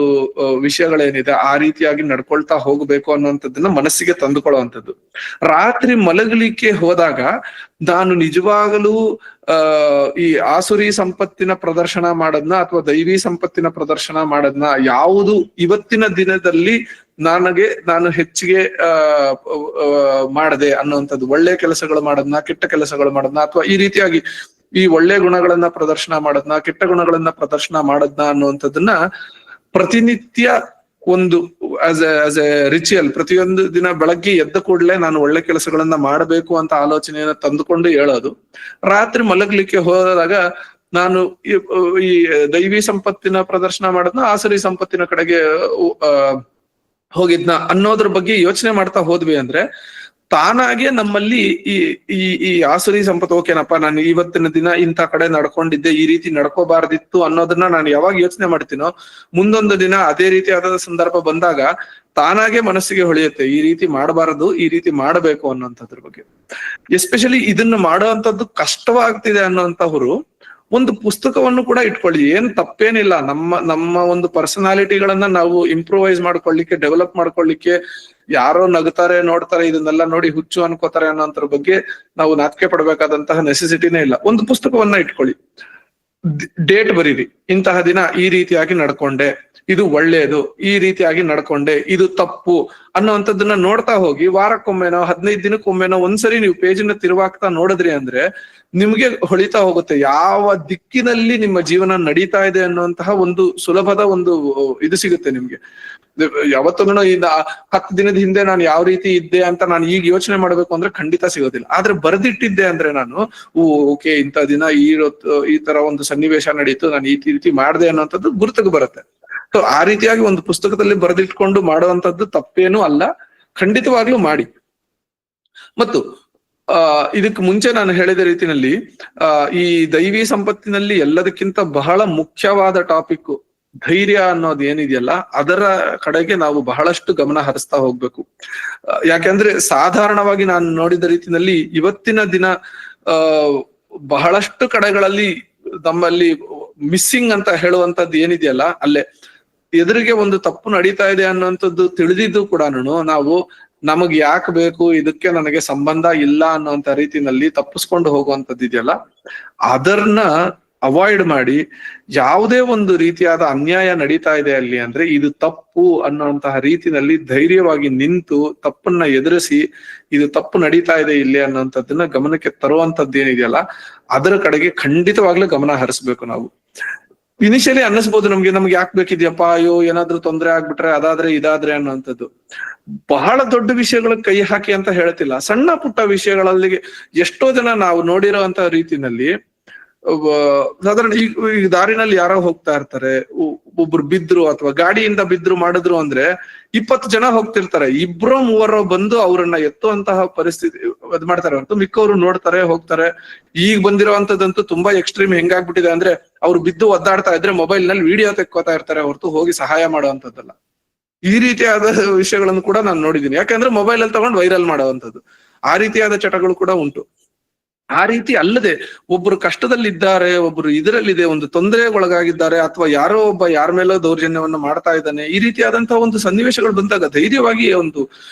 ವಿಷಯಗಳೇನಿದೆ ಆ ರೀತಿಯಾಗಿ ನಡ್ಕೊಳ್ತಾ ಹೋಗ್ಬೇಕು ಅನ್ನುವಂಥದ್ದನ್ನ ಮನಸ್ಸಿಗೆ ತಂದುಕೊಳ್ಳುವಂಥದ್ದು. ರಾತ್ರಿ ಮಲಗಲಿಕ್ಕೆ ಹೋದಾಗ ನಾನು ನಿಜವಾಗಲೂ ಈ ಆಸುರಿ ಸಂಪತ್ತಿನ ಪ್ರದರ್ಶನ ಮಾಡದ್ನ ಅಥವಾ ದೈವಿ ಸಂಪತ್ತಿನ ಪ್ರದರ್ಶನ ಮಾಡದ್ನ ಯಾವುದು ಇವತ್ತಿನ ದಿನದಲ್ಲಿ ನಾನು ಹೆಚ್ಚಿಗೆ ಮಾಡದೆ ಅನ್ನುವಂಥದ್ದು, ಒಳ್ಳೆ ಕೆಲಸಗಳು ಮಾಡದ್ನ ಕೆಟ್ಟ ಕೆಲಸಗಳು ಮಾಡದ್ನ ಅಥವಾ ಈ ರೀತಿಯಾಗಿ ಈ ಒಳ್ಳೆ ಗುಣಗಳನ್ನ ಪ್ರದರ್ಶನ ಮಾಡದ್ನ ಕೆಟ್ಟ ಗುಣಗಳನ್ನ ಪ್ರದರ್ಶನ ಮಾಡದ್ನ ಅನ್ನುವಂಥದ್ದನ್ನ ಪ್ರತಿನಿತ್ಯ ಒಂದು ಆಸ್ ಎ ರಿಚುವಲ್ ಪ್ರತಿಯೊಂದು ದಿನ ಬೆಳಗ್ಗೆ ಎದ್ದ ಕೂಡಲೇ ನಾನು ಒಳ್ಳೆ ಕೆಲಸಗಳನ್ನ ಮಾಡಬೇಕು ಅಂತ ಆಲೋಚನೆಯನ್ನ ತಂದುಕೊಂಡು ಹೇಳೋದು. ರಾತ್ರಿ ಮಲಗಲಿಕ್ಕೆ ಹೋದಾಗ ನಾನು ಈ ದೈವಿ ಸಂಪತ್ತಿನ ಪ್ರದರ್ಶನ ಮಾಡದ್ನ ಆಸುರಿ ಸಂಪತ್ತಿನ ಕಡೆಗೆ ಹೋಗಿದ್ನ ಅನ್ನೋದ್ರ ಬಗ್ಗೆ ಯೋಚನೆ ಮಾಡ್ತಾ ಹೋದ್ವಿ ಅಂದ್ರೆ ತಾನಾಗೆ ನಮ್ಮಲ್ಲಿ ಈ ಆಸುರಿ ಸಂಪತ್ತು, ಓಕೆನಪ್ಪ ನಾನು ಇವತ್ತಿನ ದಿನ ಇಂಥ ಕಡೆ ನಡ್ಕೊಂಡಿದ್ದೆ, ಈ ರೀತಿ ನಡ್ಕೋಬಾರ್ದಿತ್ತು ಅನ್ನೋದನ್ನ ನಾನು ಯಾವಾಗ ಯೋಚನೆ ಮಾಡ್ತೀನೋ ಮುಂದೊಂದು ದಿನ ಅದೇ ರೀತಿಯಾದ ಸಂದರ್ಭ ಬಂದಾಗ ತಾನಾಗೆ ಮನಸ್ಸಿಗೆ ಹೊಳೆಯುತ್ತೆ ಈ ರೀತಿ ಮಾಡಬಾರದು, ಈ ರೀತಿ ಮಾಡಬೇಕು ಅನ್ನೋಂಥದ್ರ ಬಗ್ಗೆ. ಎಸ್ಪೆಷಲಿ ಇದನ್ನ ಮಾಡುವಂಥದ್ದು ಕಷ್ಟವಾಗ್ತಿದೆ ಅನ್ನೋಂಥವ್ರು ಒಂದು ಪುಸ್ತಕವನ್ನು ಕೂಡ ಇಟ್ಕೊಳ್ಳಿ, ಏನ್ ತಪ್ಪೇನಿಲ್ಲ. ನಮ್ಮ ಒಂದು ಪರ್ಸನಾಲಿಟಿಗಳನ್ನ ನಾವು ಇಂಪ್ರೂವೈಸ್ ಮಾಡ್ಕೊಳ್ಳಿಕ್ಕೆ, ಡೆವಲಪ್ ಮಾಡ್ಕೊಳ್ಳಿಕ್ಕೆ, ಯಾರೋ ನಗ್ತಾರೆ ನೋಡ್ತಾರೆ ಇದನ್ನೆಲ್ಲ ನೋಡಿ ಹುಚ್ಚು ಅನ್ಕೋತಾರೆ ಅನ್ನೋಂದ್ರ ಬಗ್ಗೆ ನಾವು ನಾಚಿಕೆ ಪಡ್ಬೇಕಾದಂತಹ ನೆಸೆಸಿಟಿನೇ ಇಲ್ಲ. ಒಂದು ಪುಸ್ತಕವನ್ನ ಇಟ್ಕೊಳ್ಳಿ, ಡೇಟ್ ಬರೀರಿ, ಇಂತಹ ದಿನ ಈ ರೀತಿಯಾಗಿ ನಡ್ಕೊಂಡೆ, ಇದು ಒಳ್ಳೇದು, ಈ ರೀತಿಯಾಗಿ ನಡ್ಕೊಂಡೆ, ಇದು ತಪ್ಪು ಅನ್ನುವಂಥದ್ದನ್ನ ನೋಡ್ತಾ ಹೋಗಿ ವಾರಕ್ಕೊಮ್ಮೆನೋ 15 ದಿನಕ್ಕೊಮ್ಮೆನೋ ಒಂದ್ಸರಿ ನೀವು ಪೇಜಿನ ತಿರುವಾಗ್ತಾ ನೋಡಿದ್ರಿ ಅಂದ್ರೆ ನಿಮ್ಗೆ ಹೊಳಿತಾ ಹೋಗುತ್ತೆ ಯಾವ ದಿಕ್ಕಿನಲ್ಲಿ ನಿಮ್ಮ ಜೀವನ ನಡೀತಾ ಇದೆ ಅನ್ನುವಂತಹ ಒಂದು ಸುಲಭದ ಒಂದು ಇದು ಸಿಗುತ್ತೆ ನಿಮ್ಗೆ. ಯಾವತ್ತೂ ಈ 10 ದಿನದ ಹಿಂದೆ ನಾನು ಯಾವ ರೀತಿ ಇದ್ದೆ ಅಂತ ನಾನು ಈಗ ಯೋಚನೆ ಮಾಡ್ಬೇಕು ಅಂದ್ರೆ ಖಂಡಿತ ಸಿಗೋದಿಲ್ಲ. ಆದ್ರೆ ಬರ್ದಿಟ್ಟಿದ್ದೆ ಅಂದ್ರೆ ನಾನು ಓಕೆ ಇಂಥ ದಿನ ಈ ತರ ಒಂದು ಸನ್ನಿವೇಶ ನಡೀತು, ನಾನು ಈ ರೀತಿ ಮಾಡ್ದೆ ಅನ್ನೋಂಥದ್ದು ಗುರುತಿಗೆ ಬರುತ್ತೆ. ಸೊ ಆ ರೀತಿಯಾಗಿ ಒಂದು ಪುಸ್ತಕದಲ್ಲಿ ಬರೆದಿಟ್ಕೊಂಡು ಮಾಡುವಂತದ್ದು ತಪ್ಪೇನೂ ಅಲ್ಲ, ಖಂಡಿತವಾಗ್ಲೂ ಮಾಡಿ. ಮತ್ತು ಇದಕ್ಕೆ ಮುಂಚೆ ನಾನು ಹೇಳಿದ ರೀತಿನಲ್ಲಿ ಈ ದೈವಿ ಸಂಪತ್ತಿನಲ್ಲಿ ಎಲ್ಲದಕ್ಕಿಂತ ಬಹಳ ಮುಖ್ಯವಾದ ಟಾಪಿಕ್ ಧೈರ್ಯ ಅನ್ನೋದು ಏನಿದೆಯಲ್ಲ, ಅದರ ಕಡೆಗೆ ನಾವು ಬಹಳಷ್ಟು ಗಮನ ಹರಿಸ್ತಾ ಹೋಗ್ಬೇಕು. ಯಾಕೆಂದ್ರೆ ಸಾಧಾರಣವಾಗಿ ನಾನು ನೋಡಿದ ರೀತಿನಲ್ಲಿ ಇವತ್ತಿನ ದಿನ ಬಹಳಷ್ಟು ಕಡೆಗಳಲ್ಲಿ ನಮ್ಮಲ್ಲಿ ಮಿಸ್ಸಿಂಗ್ ಅಂತ ಹೇಳುವಂತದ್ದು ಏನಿದೆಯಲ್ಲ, ಅಲ್ಲೇ ಎದುರಿಗೆ ಒಂದು ತಪ್ಪು ನಡೀತಾ ಇದೆ ಅನ್ನುವಂಥದ್ದು ತಿಳಿದಿದ್ದು ಕೂಡ ನಾವು ನಮಗ್ ಯಾಕೆ ಬೇಕು, ಇದಕ್ಕೆ ನನಗೆ ಸಂಬಂಧ ಇಲ್ಲ ಅನ್ನೋಂತ ರೀತಿನಲ್ಲಿ ತಪ್ಪಿಸ್ಕೊಂಡು ಹೋಗುವಂಥದ್ದು ಇದೆಯಲ್ಲ, ಅದನ್ನ ಅವಾಯ್ಡ್ ಮಾಡಿ ಯಾವುದೇ ಒಂದು ರೀತಿಯಾದ ಅನ್ಯಾಯ ನಡೀತಾ ಇದೆ ಅಲ್ಲಿ ಅಂದ್ರೆ ಇದು ತಪ್ಪು ಅನ್ನುವಂತಹ ರೀತಿನಲ್ಲಿ ಧೈರ್ಯವಾಗಿ ನಿಂತು ತಪ್ಪನ್ನ ಎದುರಿಸಿ ಇದು ತಪ್ಪು ನಡೀತಾ ಇದೆ ಇಲ್ಲಿ ಅನ್ನೋಂಥದ್ದನ್ನ ಗಮನಕ್ಕೆ ತರುವಂತದ್ದು ಏನಿದೆಯಲ್ಲ, ಅದರ ಕಡೆಗೆ ಖಂಡಿತವಾಗ್ಲೂ ಗಮನ ಹರಿಸ್ಬೇಕು ನಾವು. ಇನಿಷಿಯಲಿ ಅನ್ನಿಸ್ಬೋದು ನಮ್ಗೆ ಯಾಕೆ ಬೇಕಿದ್ಯಪ್ಪ, ಅಯ್ಯೋ ಏನಾದ್ರೂ ತೊಂದರೆ ಆಗ್ಬಿಟ್ರೆ ಅದಾದ್ರೆ ಇದಾದ್ರೆ ಅನ್ನೋಂಥದ್ದು. ಬಹಳ ದೊಡ್ಡ ವಿಷಯಗಳ ಕೈ ಹಾಕಿ ಅಂತ ಹೇಳ್ತಿಲ್ಲ, ಸಣ್ಣ ಪುಟ್ಟ ವಿಷಯಗಳಲ್ಲಿ ಎಷ್ಟೋ ಜನ ನಾವು ನೋಡಿರೋ ಅಂತ ರೀತಿನಲ್ಲಿ ಸಾಧಾರಣ ಈ ದಾರಿನಲ್ಲಿ ಯಾರೋ ಹೋಗ್ತಾ ಇರ್ತಾರೆ, ಒಬ್ರು ಬಿದ್ರು ಅಥವಾ ಗಾಡಿಯಿಂದ ಬಿದ್ರು ಮಾಡಿದ್ರು ಅಂದ್ರೆ 20 ಜನ ಹೋಗ್ತಿರ್ತಾರೆ, 2-3 ಬಂದು ಅವ್ರನ್ನ ಎತ್ತುವಂತಹ ಪರಿಸ್ಥಿತಿ ಅದ್ ಮಾಡ್ತಾರೆ ಹೊರತು ಮಿಕ್ಕವರು ನೋಡ್ತಾರೆ ಹೋಗ್ತಾರೆ. ಈಗ ಬಂದಿರೋಂಥದ್ದಂತೂ ತುಂಬಾ ಎಕ್ಸ್ಟ್ರೀಮ್ ಹೆಂಗಾಗ್ಬಿಟ್ಟಿದೆ ಅಂದ್ರೆ ಅವ್ರು ಬಿದ್ದು ಒದ್ದಾಡ್ತಾ ಇದ್ರೆ ಮೊಬೈಲ್ ನಲ್ಲಿ ವಿಡಿಯೋ ತೆಕ್ಕೋತಾ ಇರ್ತಾರೆ ಹೊರತು ಹೋಗಿ ಸಹಾಯ ಮಾಡುವಂತದ್ದಲ್ಲ. ಈ ರೀತಿಯಾದ ವಿಷಯಗಳನ್ನು ಕೂಡ ನಾನು ನೋಡಿದ್ದೀನಿ. ಯಾಕಂದ್ರೆ ಮೊಬೈಲ್ ಅಲ್ಲಿ ತಗೊಂಡು ವೈರಲ್ ಮಾಡುವಂಥದ್ದು, ಆ ರೀತಿಯಾದ ಚಟಗಳು ಕೂಡ ಉಂಟು. ಆ ರೀತಿ ಅಲ್ಲದೆ ಒಬ್ರು ಕಷ್ಟದಲ್ಲಿದ್ದಾರೆ, ಒಬ್ರು ಇದರಲ್ಲಿದೆ, ಒಂದು ತೊಂದರೆಗೊಳಗಾಗಿದ್ದಾರೆ, ಅಥವಾ ಯಾರೋ ಒಬ್ಬ ಯಾರ ಮೇಲೋ ದೌರ್ಜನ್ಯವನ್ನ ಮಾಡ್ತಾ ಇದ್ದಾನೆ, ಈ ರೀತಿಯಾದಂತಹ ಒಂದು ಸನ್ನಿವೇಶಗಳು ಬಂದಾಗ ಧೈರ್ಯವಾಗಿ ಒಂದು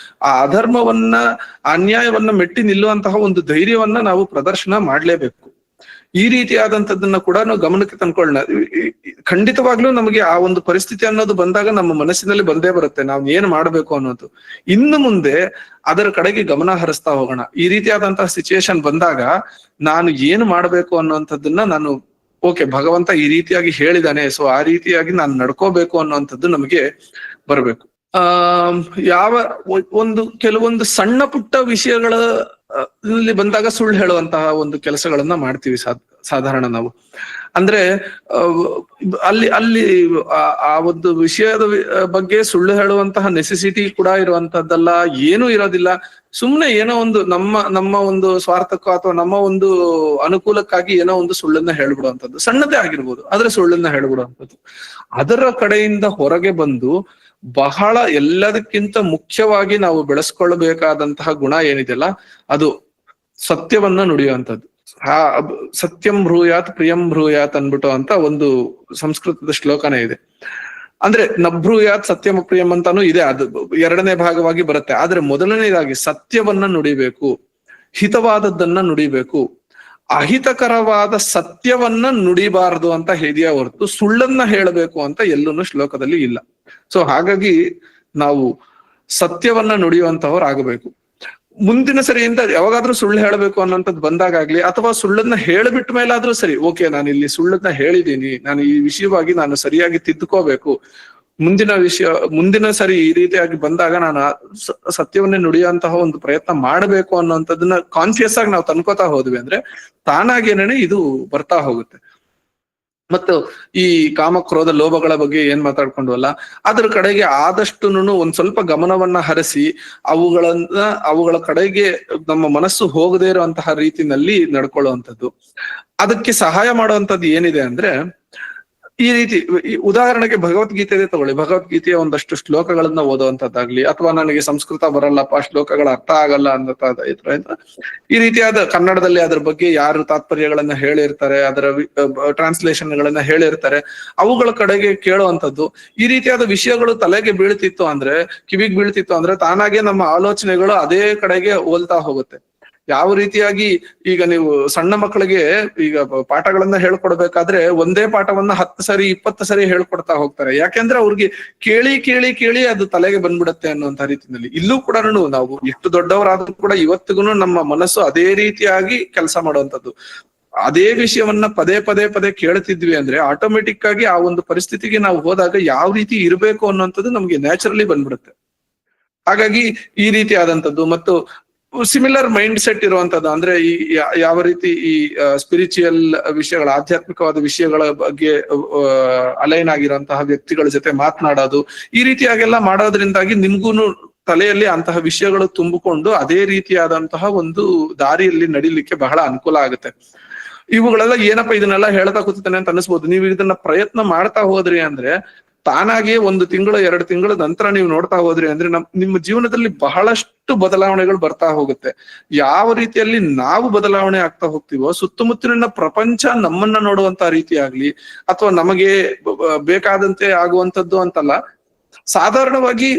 ಆ ಅಧರ್ಮವನ್ನ ಅನ್ಯಾಯವನ್ನ ಮೆಟ್ಟಿ ನಿಲ್ಲುವಂತಹ ಒಂದು ಧೈರ್ಯವನ್ನ ನಾವು ಪ್ರದರ್ಶನ ಮಾಡ್ಲೇಬೇಕು. ಈ ರೀತಿಯಾದಂಥದ್ದನ್ನ ಕೂಡ ನಾವು ಗಮನಕ್ಕೆ ತಂದ್ಕೊಳ್ಳೋಣ. ಖಂಡಿತವಾಗ್ಲೂ ನಮಗೆ ಆ ಒಂದು ಪರಿಸ್ಥಿತಿ ಅನ್ನೋದು ಬಂದಾಗ ನಮ್ಮ ಮನಸ್ಸಿನಲ್ಲಿ ಬಂದೇ ಬರುತ್ತೆ ನಾವು ಏನ್ ಮಾಡ್ಬೇಕು ಅನ್ನೋದು. ಇನ್ನು ಮುಂದೆ ಅದರ ಕಡೆಗೆ ಗಮನ ಹರಿಸ್ತಾ ಹೋಗೋಣ. ಈ ರೀತಿಯಾದಂತಹ ಸಿಚುಯೇಷನ್ ಬಂದಾಗ ನಾನು ಏನು ಮಾಡ್ಬೇಕು ಅನ್ನುವಂಥದ್ದನ್ನ ನಾನು ಓಕೆ ಭಗವಂತ ಈ ರೀತಿಯಾಗಿ ಹೇಳಿದಾನೆ, ಸೊ ಆ ರೀತಿಯಾಗಿ ನಾನು ನಡ್ಕೋಬೇಕು ಅನ್ನುವಂಥದ್ದು ನಮಗೆ ಬರಬೇಕು. ಕೆಲವೊಂದು ಸಣ್ಣ ಪುಟ್ಟ ವಿಷಯಗಳ ಇಲ್ಲಿ ಬಂದಾಗ ಸುಳ್ಳು ಹೇಳುವಂತಹ ಒಂದು ಕೆಲಸಗಳನ್ನ ಮಾಡ್ತೀವಿ ಸಾಧಾರಣ ನಾವು. ಅಂದ್ರೆ ಅಲ್ಲಿ ಆ ಒಂದು ವಿಷಯದ ಬಗ್ಗೆ ಸುಳ್ಳು ಹೇಳುವಂತಹ ನೆಸೆಸಿಟಿ ಕೂಡ ಇರುವಂತದ್ದಲ್ಲ, ಏನೂ ಇರೋದಿಲ್ಲ. ಸುಮ್ನೆ ಏನೋ ಒಂದು ನಮ್ಮ ಒಂದು ಸ್ವಾರ್ಥಕ್ಕೋ ಅಥವಾ ನಮ್ಮ ಒಂದು ಅನುಕೂಲಕ್ಕಾಗಿ ಏನೋ ಒಂದು ಸುಳ್ಳನ್ನ ಹೇಳ್ಬಿಡುವಂಥದ್ದು, ಸಣ್ಣದೇ ಆಗಿರ್ಬೋದು, ಆದ್ರೆ ಸುಳ್ಳನ್ನ ಹೇಳ್ಬಿಡುವಂಥದ್ದು. ಅದರ ಕಡೆಯಿಂದ ಹೊರಗೆ ಬಂದು ಬಹಳ ಎಲ್ಲದಕ್ಕಿಂತ ಮುಖ್ಯವಾಗಿ ನಾವು ಬೆಳೆಸ್ಕೊಳ್ಬೇಕಾದಂತಹ ಗುಣ ಏನಿದೆಯಲ್ಲ, ಅದು ಸತ್ಯವನ್ನ ನುಡಿಯುವಂಥದ್ದು. ಸತ್ಯಂ ಭ್ರೂಯಾತ್ ಪ್ರಿಯಂ ಭ್ರೂಯಾತ್ ಅನ್ಬಿಟ್ಟು ಅಂತ ಒಂದು ಸಂಸ್ಕೃತದ ಶ್ಲೋಕನೇ ಇದೆ. ಅಂದ್ರೆ ನಭ್ರೂಯಾತ್ ಸತ್ಯಂ ಪ್ರಿಯಂ ಅಂತಾನು ಇದೆ, ಅದು 2ನೇ ಭಾಗವಾಗಿ ಬರುತ್ತೆ. ಆದ್ರೆ ಮೊದಲನೇದಾಗಿ ಸತ್ಯವನ್ನ ನುಡಿಬೇಕು, ಹಿತವಾದದ್ದನ್ನ ನುಡಿಬೇಕು. ಅಹಿತಕರವಾದ ಸತ್ಯವನ್ನ ನುಡಿಬಾರದು ಅಂತ ಹೇಳಿದೆಯಾ ಹೊರತು ಸುಳ್ಳನ್ನ ಹೇಳಬೇಕು ಅಂತ ಎಲ್ಲೂ ಶ್ಲೋಕದಲ್ಲಿ ಇಲ್ಲ. ಸೊ ಹಾಗಾಗಿ ನಾವು ಸತ್ಯವನ್ನ ನುಡಿಯುವಂತವ್ರು ಆಗಬೇಕು. ಮುಂದಿನ ಸರಿಯಿಂದ ಯಾವಾಗಾದ್ರೂ ಸುಳ್ಳು ಹೇಳಬೇಕು ಅನ್ನೋಂಥದ್ದು ಬಂದಾಗ್ಲಿ, ಅಥವಾ ಸುಳ್ಳನ್ನ ಹೇಳಿಬಿಟ್ಟ ಮೇಲಾದ್ರೂ ಸರಿ, ಓಕೆ ನಾನು ಇಲ್ಲಿ ಸುಳ್ಳನ್ನ ಹೇಳಿದೀನಿ, ನಾನು ಈ ವಿಷಯವಾಗಿ ನಾನು ಸರಿಯಾಗಿ ತಿದ್ದುಕೋಬೇಕು, ಮುಂದಿನ ಸರಿ ಈ ರೀತಿಯಾಗಿ ಬಂದಾಗ ನಾನು ಸತ್ಯವನ್ನೇ ನುಡಿಯುವಂತಹ ಒಂದು ಪ್ರಯತ್ನ ಮಾಡಬೇಕು ಅನ್ನೋಂಥದ್ದನ್ನ ಕಾನ್ಶಿಯಸ್ ಆಗಿ ನಾವು ತಂದ್ಕೋತಾ ಹೋದ್ವಿ ಅಂದ್ರೆ ತಾನಾಗೇನೇ ಇದು ಬರ್ತಾ ಹೋಗುತ್ತೆ. ಮತ್ತು ಈ ಕಾಮ ಕ್ರೋಧ ಲೋಭಗಳ ಬಗ್ಗೆ ಏನ್ ಮಾತಾಡ್ಕೊಂಡ್ವಲ್ಲ, ಅದ್ರ ಕಡೆಗೆ ಆದಷ್ಟುನು ಒಂದ್ ಸ್ವಲ್ಪ ಗಮನವನ್ನ ಹರಿಸಿ ಅವುಗಳ ಕಡೆಗೆ ನಮ್ಮ ಮನಸ್ಸು ಹೋಗದೇ ಇರುವಂತಹ ರೀತಿನಲ್ಲಿ ನಡ್ಕೊಳ್ಳುವಂಥದ್ದು. ಅದಕ್ಕೆ ಸಹಾಯ ಮಾಡುವಂಥದ್ದು ಏನಿದೆ ಅಂದ್ರೆ ಈ ರೀತಿ ಉದಾಹರಣೆಗೆ ಭಗವದ್ಗೀತೆದೇ ತಗೊಳ್ಳಿ, ಭಗವದ್ಗೀತೆಯ ಒಂದಷ್ಟು ಶ್ಲೋಕಗಳನ್ನ ಓದುವಂತದ್ದಾಗ್ಲಿ, ಅಥವಾ ನನಗೆ ಸಂಸ್ಕೃತ ಬರಲ್ಲಪ್ಪ, ಶ್ಲೋಕಗಳ ಅರ್ಥ ಆಗಲ್ಲ ಅನ್ನೋದಾಯ್ತು, ಈ ರೀತಿಯಾದ ಕನ್ನಡದಲ್ಲಿ ಅದ್ರ ಬಗ್ಗೆ ಯಾರು ತಾತ್ಪರ್ಯಗಳನ್ನ ಹೇಳಿರ್ತಾರೆ, ಅದರ ಟ್ರಾನ್ಸ್ಲೇಷನ್ ಗಳನ್ನ ಹೇಳಿರ್ತಾರೆ, ಅವುಗಳ ಕಡೆಗೆ ಕೇಳುವಂತದ್ದು. ಈ ರೀತಿಯಾದ ವಿಷಯಗಳು ತಲೆಗೆ ಬೀಳ್ತಿತ್ತು ಅಂದ್ರೆ, ಕಿವಿಗೆ ಬೀಳ್ತಿತ್ತು ಅಂದ್ರೆ, ತಾನಾಗೆ ನಮ್ಮ ಆಲೋಚನೆಗಳು ಅದೇ ಕಡೆಗೆ ಹೋಲ್ತಾ ಹೋಗುತ್ತೆ. ಯಾವ ರೀತಿಯಾಗಿ ಈಗ ನೀವು ಸಣ್ಣ ಮಕ್ಕಳಿಗೆ ಈಗ ಪಾಠಗಳನ್ನ ಹೇಳ್ಕೊಡ್ಬೇಕಾದ್ರೆ ಒಂದೇ ಪಾಠವನ್ನ 10 ಸರಿ 20 ಸರಿ ಹೇಳ್ಕೊಡ್ತಾ ಹೋಗ್ತಾರೆ. ಯಾಕೆಂದ್ರೆ ಅವ್ರಿಗೆ ಕೇಳಿ ಕೇಳಿ ಕೇಳಿ ಅದು ತಲೆಗೆ ಬಂದ್ಬಿಡತ್ತೆ ಅನ್ನುವಂತ ರೀತಿಯಲ್ಲಿ. ಇಲ್ಲೂ ಕೂಡ ನಾವು ಎಷ್ಟು ದೊಡ್ಡವರಾದ್ರೂ ಕೂಡ ಇವತ್ತಿಗೂ ನಮ್ಮ ಮನಸ್ಸು ಅದೇ ರೀತಿಯಾಗಿ ಕೆಲಸ ಮಾಡುವಂತದ್ದು. ಅದೇ ವಿಷಯವನ್ನ ಪದೇ ಪದೇ ಪದೇ ಕೇಳ್ತಿದ್ವಿ ಅಂದ್ರೆ ಆಟೋಮೆಟಿಕ್ ಆಗಿ ಆ ಒಂದು ಪರಿಸ್ಥಿತಿಗೆ ನಾವು ಹೋದಾಗ ಯಾವ ರೀತಿ ಇರ್ಬೇಕು ಅನ್ನುವಂಥದ್ದು ನಮ್ಗೆ ನ್ಯಾಚುರಲಿ ಬಂದ್ಬಿಡುತ್ತೆ. ಹಾಗಾಗಿ ಈ ರೀತಿ ಆದಂತದ್ದು ಮತ್ತು ಸಿಮಿಲರ್ ಮೈಂಡ್ ಸೆಟ್ ಇರುವಂತದ್ದು, ಅಂದ್ರೆ ಈ ಯಾವ ರೀತಿ ಈ ಸ್ಪಿರಿಚುಯಲ್ ವಿಷಯಗಳ, ಆಧ್ಯಾತ್ಮಿಕವಾದ ವಿಷಯಗಳ ಬಗ್ಗೆ ಅಲೈನ್ ಆಗಿರುವಂತಹ ವ್ಯಕ್ತಿಗಳ ಜೊತೆ ಮಾತನಾಡೋದು, ಈ ರೀತಿಯಾಗೆಲ್ಲ ಮಾಡೋದ್ರಿಂದಾಗಿ ನಿಮ್ಗೂನು ತಲೆಯಲ್ಲಿ ಅಂತಹ ವಿಷಯಗಳು ತುಂಬಿಕೊಂಡು ಅದೇ ರೀತಿಯಾದಂತಹ ಒಂದು ದಾರಿಯಲ್ಲಿ ನಡಿಲಿಕ್ಕೆ ಬಹಳ ಅನುಕೂಲ ಆಗುತ್ತೆ. ಇವುಗಳೆಲ್ಲ ಏನಪ್ಪಾ ಇದನ್ನೆಲ್ಲ ಹೇಳ್ತಾ ಕೂತಾನೆ ಅಂತ ಅನಿಸ್ಬೋದು. ನೀವು ಇದನ್ನ ಪ್ರಯತ್ನ ಮಾಡ್ತಾ ಹೋದ್ರಿ ಅಂದ್ರೆ ತಾನಾಗಿ 1 ತಿಂಗಳು 2 ತಿಂಗಳ ನಂತರ ನೀವು ನೋಡ್ತಾ ಹೋದ್ರಿ ಅಂದ್ರೆ ನಿಮ್ಮ ಜೀವನದಲ್ಲಿ ಬಹಳಷ್ಟು ಬದಲಾವಣೆಗಳು ಬರ್ತಾ ಹೋಗುತ್ತೆ. ಯಾವ ರೀತಿಯಲ್ಲಿ ನಾವು ಬದಲಾವಣೆ ಆಗ್ತಾ ಹೋಗ್ತೀವೋ ಸುತ್ತಮುತ್ತಲಿನ ಪ್ರಪಂಚ ನಮ್ಮನ್ನ ನೋಡುವಂತ ರೀತಿ ಆಗ್ಲಿ, ಅಥವಾ ನಮಗೆ ಬೇಕಾದಂತೆ ಆಗುವಂತದ್ದು ಅಂತಲ್ಲ, ಸಾಧಾರಣವಾಗಿ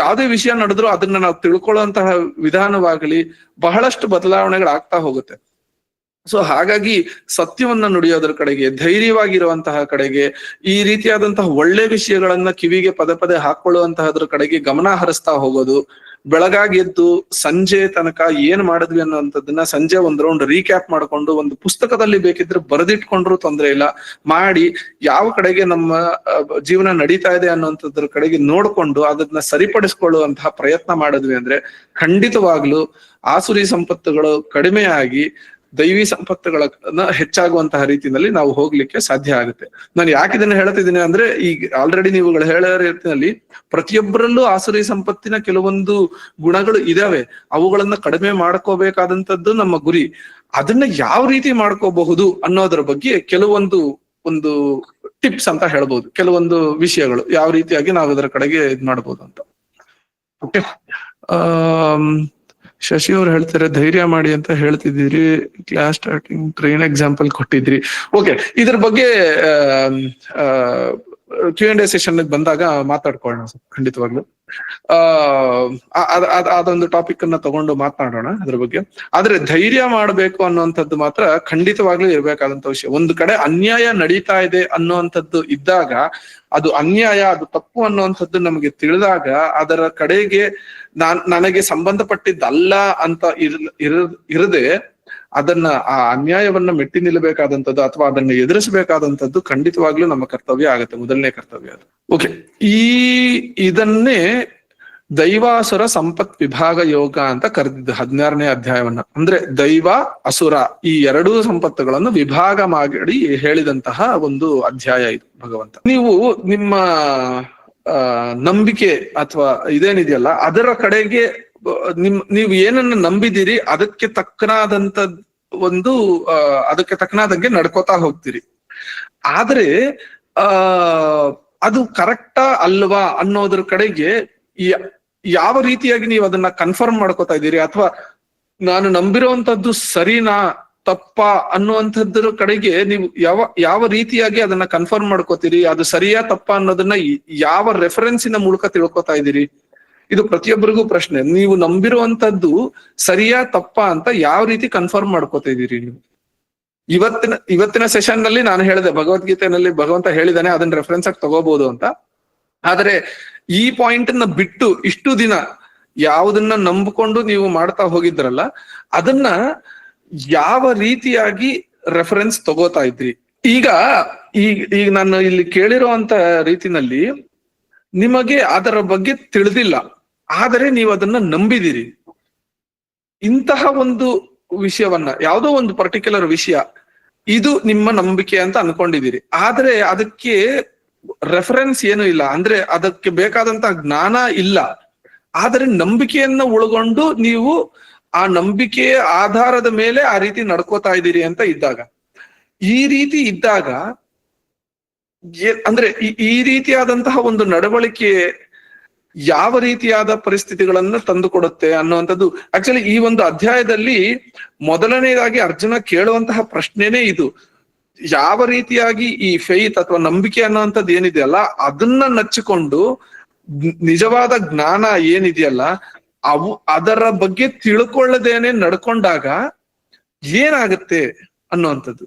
ಯಾವುದೇ ವಿಷಯ ನಡೆದ್ರು ಅದನ್ನ ನಾವು ತಿಳ್ಕೊಳ್ಳುವಂತಹ ವಿಧಾನವಾಗಲಿ ಬಹಳಷ್ಟು ಬದಲಾವಣೆಗಳಾಗ್ತಾ ಹೋಗುತ್ತೆ. ಸೊ ಹಾಗಾಗಿ ಸತ್ಯವನ್ನ ನುಡಿಯೋದ್ರ ಕಡೆಗೆ, ಧೈರ್ಯವಾಗಿರುವಂತಹ ಕಡೆಗೆ, ಈ ರೀತಿಯಾದಂತಹ ಒಳ್ಳೆ ವಿಷಯಗಳನ್ನ ಕಿವಿಗೆ ಪದೇ ಪದೇ ಹಾಕೊಳ್ಳುವಂತಹದ್ರ ಕಡೆಗೆ ಗಮನ ಹರಿಸ್ತಾ ಹೋಗೋದು. ಬೆಳಗಾಗಿ ಎದ್ದು ಸಂಜೆ ತನಕ ಏನ್ ಮಾಡಿದ್ವಿ ಅನ್ನೋಂಥದ್ದನ್ನ ಸಂಜೆ ಒಂದ್ ರೌಂಡ್ ರೀಕ್ಯಾಪ್ ಮಾಡ್ಕೊಂಡು ಒಂದು ಪುಸ್ತಕದಲ್ಲಿ ಬೇಕಿದ್ರೆ ಬರೆದಿಟ್ಕೊಂಡ್ರು ತೊಂದ್ರೆ ಇಲ್ಲ, ಮಾಡಿ ಯಾವ ಕಡೆಗೆ ನಮ್ಮ ಜೀವನ ನಡೀತಾ ಇದೆ ಅನ್ನೋಂಥದ್ರ ಕಡೆಗೆ ನೋಡ್ಕೊಂಡು ಅದನ್ನ ಸರಿಪಡಿಸ್ಕೊಳ್ಳುವಂತಹ ಪ್ರಯತ್ನ ಮಾಡಿದ್ವಿ ಅಂದ್ರೆ ಖಂಡಿತವಾಗ್ಲು ಆಸುರಿ ಸಂಪತ್ತುಗಳು ಕಡಿಮೆಯಾಗಿ ದೈವಿ ಸಂಪತ್ತುಗಳನ್ನ ಹೆಚ್ಚಾಗುವಂತಹ ರೀತಿಯಲ್ಲಿ ನಾವು ಹೋಗ್ಲಿಕ್ಕೆ ಸಾಧ್ಯ ಆಗುತ್ತೆ. ನಾನು ಯಾಕೆ ಇದನ್ನ ಹೇಳ್ತಿದ್ದೀನಿ ಅಂದ್ರೆ, ಈಗ ಆಲ್ರೆಡಿ ನೀವುಗಳು ಹೇಳೋ ರೀತಿಯಲ್ಲಿ ಪ್ರತಿಯೊಬ್ಬರಲ್ಲೂ ಆಸುರಿ ಸಂಪತ್ತಿನ ಕೆಲವೊಂದು ಗುಣಗಳು ಇದಾವೆ. ಅವುಗಳನ್ನ ಕಡಿಮೆ ಮಾಡ್ಕೋಬೇಕಾದಂತದ್ದು ನಮ್ಮ ಗುರಿ. ಅದನ್ನ ಯಾವ ರೀತಿ ಮಾಡ್ಕೋಬಹುದು ಅನ್ನೋದ್ರ ಬಗ್ಗೆ ಕೆಲವೊಂದು ಟಿಪ್ಸ್ ಅಂತ ಹೇಳ್ಬೋದು, ಕೆಲವೊಂದು ವಿಷಯಗಳು ಯಾವ ರೀತಿಯಾಗಿ ನಾವು ಅದರ ಕಡೆಗೆ ಇದ್ ಮಾಡ್ಬೋದು ಅಂತ. ಓಕೆ, ಶಶಿ ಅವ್ರು ಹೇಳ್ತಾರೆ ಧೈರ್ಯ ಮಾಡಿ ಅಂತ ಹೇಳ್ತಿದ್ದೀರಿ, ಕ್ಲಾಸ್ ಸ್ಟಾರ್ಟಿಂಗ್ ಟ್ರೈನ್ ಎಕ್ಸಾಂಪಲ್ ಕೊಟ್ಟಿದ್ರಿ. ಓಕೆ, ಇದ್ರ ಬಗ್ಗೆ Q&A ಸೆಷನ್ ಬಂದಾಗ ಮಾತಾಡ್ಕೊಳ್ಳೋಣ ಖಂಡಿತವಾಗ್ಲು. ಅದೊಂದು ಟಾಪಿಕ್ ಅನ್ನ ತಗೊಂಡು ಮಾತನಾಡೋಣ ಅದ್ರ ಬಗ್ಗೆ. ಆದ್ರೆ ಧೈರ್ಯ ಮಾಡ್ಬೇಕು ಅನ್ನುವಂಥದ್ದು ಮಾತ್ರ ಖಂಡಿತವಾಗ್ಲೂ ಇರ್ಬೇಕಾದಂತ ವಿಷಯ. ಒಂದು ಕಡೆ ಅನ್ಯಾಯ ನಡೀತಾ ಇದೆ ಅನ್ನುವಂಥದ್ದು ಇದ್ದಾಗ, ಅದು ಅನ್ಯಾಯ, ಅದು ತಪ್ಪು ಅನ್ನುವಂಥದ್ದು ನಮಗೆ ತಿಳಿದಾಗ ಅದರ ಕಡೆಗೆ ನನಗೆ ಸಂಬಂಧಪಟ್ಟಿದ್ದಲ್ಲ ಅಂತ ಇರದೆ ಅದನ್ನ ಆ ಅನ್ಯಾಯವನ್ನ ಮೆಟ್ಟಿ ನಿಲ್ಲಬೇಕಾದಂಥದ್ದು ಅಥವಾ ಅದನ್ನ ಎದುರಿಸಬೇಕಾದಂಥದ್ದು ಖಂಡಿತವಾಗ್ಲೂ ನಮ್ಮ ಕರ್ತವ್ಯ ಆಗುತ್ತೆ, ಮೊದಲನೇ ಕರ್ತವ್ಯ ಅದು. ಓಕೆ, ಇದನ್ನೇ ದೈವಾಸುರ ಸಂಪತ್ ವಿಭಾಗ ಯೋಗ ಅಂತ ಕರೆದಿದ್ದು 16ನೇ ಅಧ್ಯಾಯವನ್ನ. ಅಂದ್ರೆ ದೈವ ಅಸುರ ಈ ಎರಡೂ ಸಂಪತ್ತುಗಳನ್ನು ವಿಭಾಗ ಮಾಡಿ ಹೇಳಿದಂತಹ ಒಂದು ಅಧ್ಯಾಯ ಇದು ಭಗವಂತ. ನೀವು ನಿಮ್ಮ ನಂಬಿಕೆ ಅಥವಾ ಇದೇನಿದೆಯಲ್ಲ ಅದರ ಕಡೆಗೆ ನೀವು ಏನನ್ನ ನಂಬಿದಿರಿ ಅದಕ್ಕೆ ತಕ್ಕನಾದಂತ ಅದಕ್ಕೆ ತಕ್ಕನಾದಂಗೆ ನಡ್ಕೋತಾ ಹೋಗ್ತೀರಿ. ಆದ್ರೆ ಅದು ಕರೆಕ್ಟಾ ಅಲ್ವಾ ಅನ್ನೋದ್ರ ಕಡೆಗೆ ಯಾವ ರೀತಿಯಾಗಿ ನೀವು ಅದನ್ನ ಕನ್ಫರ್ಮ್ ಮಾಡ್ಕೋತಾ ಇದ್ದೀರಿ, ಅಥವಾ ನಾನು ನಂಬಿರುವಂತದ್ದು ಸರಿನಾ ತಪ್ಪಾ ಅನ್ನುವಂಥದ್ರ ಕಡೆಗೆ ನೀವು ಯಾವ ರೀತಿಯಾಗಿ ಅದನ್ನ ಕನ್ಫರ್ಮ್ ಮಾಡ್ಕೋತೀರಿ, ಅದು ಸರಿಯಾ ತಪ್ಪಾ ಅನ್ನೋದನ್ನ ಯಾವ ರೆಫರೆನ್ಸಿನ ಮೂಲಕ ತಿಳ್ಕೊತಾ ಇದ್ದೀರಿ? ಇದು ಪ್ರತಿಯೊಬ್ಬರಿಗೂ ಪ್ರಶ್ನೆ. ನೀವು ನಂಬಿರುವಂತದ್ದು ಸರಿಯಾ ತಪ್ಪಾ ಅಂತ ಯಾವ ರೀತಿ ಕನ್ಫರ್ಮ್ ಮಾಡ್ಕೋತಾ ಇದ್ದೀರಿ ನೀವು? ಇವತ್ತಿನ ಸೆಷನ್ ನಲ್ಲಿ ನಾನು ಹೇಳಿದೆ, ಭಗವದ್ಗೀತೆನಲ್ಲಿ ಭಗವಂತ ಹೇಳಿದಾನೆ ಅದನ್ನ ರೆಫರೆನ್ಸ್ ಆಗಿ ತಗೋಬಹುದು ಅಂತ. ಆದ್ರೆ ಈ ಪಾಯಿಂಟ್ ನ ಬಿಟ್ಟು ಇಷ್ಟು ದಿನ ಯಾವುದನ್ನ ನಂಬಿಕೊಂಡು ನೀವು ಮಾಡ್ತಾ ಹೋಗಿದ್ರಲ್ಲ ಅದನ್ನ ಯಾವ ರೀತಿಯಾಗಿ ರೆಫರೆನ್ಸ್ ತಗೋತಾ ಇದ್ರಿ? ಈಗ ನಾನು ಇಲ್ಲಿ ಕೇಳಿರುವಂತ ರೀತಿನಲ್ಲಿ ನಿಮಗೆ ಅದರ ಬಗ್ಗೆ ತಿಳಿದಿಲ್ಲ, ಆದರೆ ನೀವು ಅದನ್ನ ನಂಬಿದಿರಿ. ಇಂತಹ ಒಂದು ವಿಷಯವನ್ನ, ಯಾವುದೋ ಒಂದು ಪರ್ಟಿಕ್ಯುಲರ್ ವಿಷಯ ಇದು ನಿಮ್ಮ ನಂಬಿಕೆ ಅಂತ ಅನ್ಕೊಂಡಿದ್ದೀರಿ, ಆದ್ರೆ ಅದಕ್ಕೆ ರೆಫರೆನ್ಸ್ ಏನು ಇಲ್ಲ, ಅಂದ್ರೆ ಅದಕ್ಕೆ ಬೇಕಾದಂತ ಜ್ಞಾನ ಇಲ್ಲ. ಆದರೆ ನಂಬಿಕೆಯನ್ನ ಒಳಗೊಂಡು ನೀವು ಆ ನಂಬಿಕೆಯ ಆಧಾರದ ಮೇಲೆ ಆ ರೀತಿ ನಡ್ಕೋತಾ ಇದ್ದೀರಿ ಅಂತ ಇದ್ದಾಗ, ಈ ರೀತಿ ಇದ್ದಾಗ ಅಂದ್ರೆ ಈ ರೀತಿಯಾದಂತಹ ಒಂದು ನಡವಳಿಕೆ ಯಾವ ರೀತಿಯಾದ ಪರಿಸ್ಥಿತಿಗಳನ್ನ ತಂದುಕೊಡುತ್ತೆ ಅನ್ನುವಂಥದ್ದು. ಆಕ್ಚುಲಿ ಈ ಒಂದು ಅಧ್ಯಾಯದಲ್ಲಿ ಮೊದಲನೇದಾಗಿ ಅರ್ಜುನ ಕೇಳುವಂತಹ ಪ್ರಶ್ನೆನೇ ಇದು. ಯಾವ ರೀತಿಯಾಗಿ ಈ ಫೇತ್ ಅಥವಾ ನಂಬಿಕೆ ಅನ್ನುವಂಥದ್ದು ಏನಿದೆಯಲ್ಲ ಅದನ್ನ ನಚ್ಚಿಕೊಂಡು ನಿಜವಾದ ಜ್ಞಾನ ಏನಿದೆಯಲ್ಲ ಅದರ ಬಗ್ಗೆ ತಿಳ್ಕೊಳ್ಳದೇನೆ ನಡ್ಕೊಂಡಾಗ ಏನಾಗುತ್ತೆ ಅನ್ನುವಂಥದ್ದು.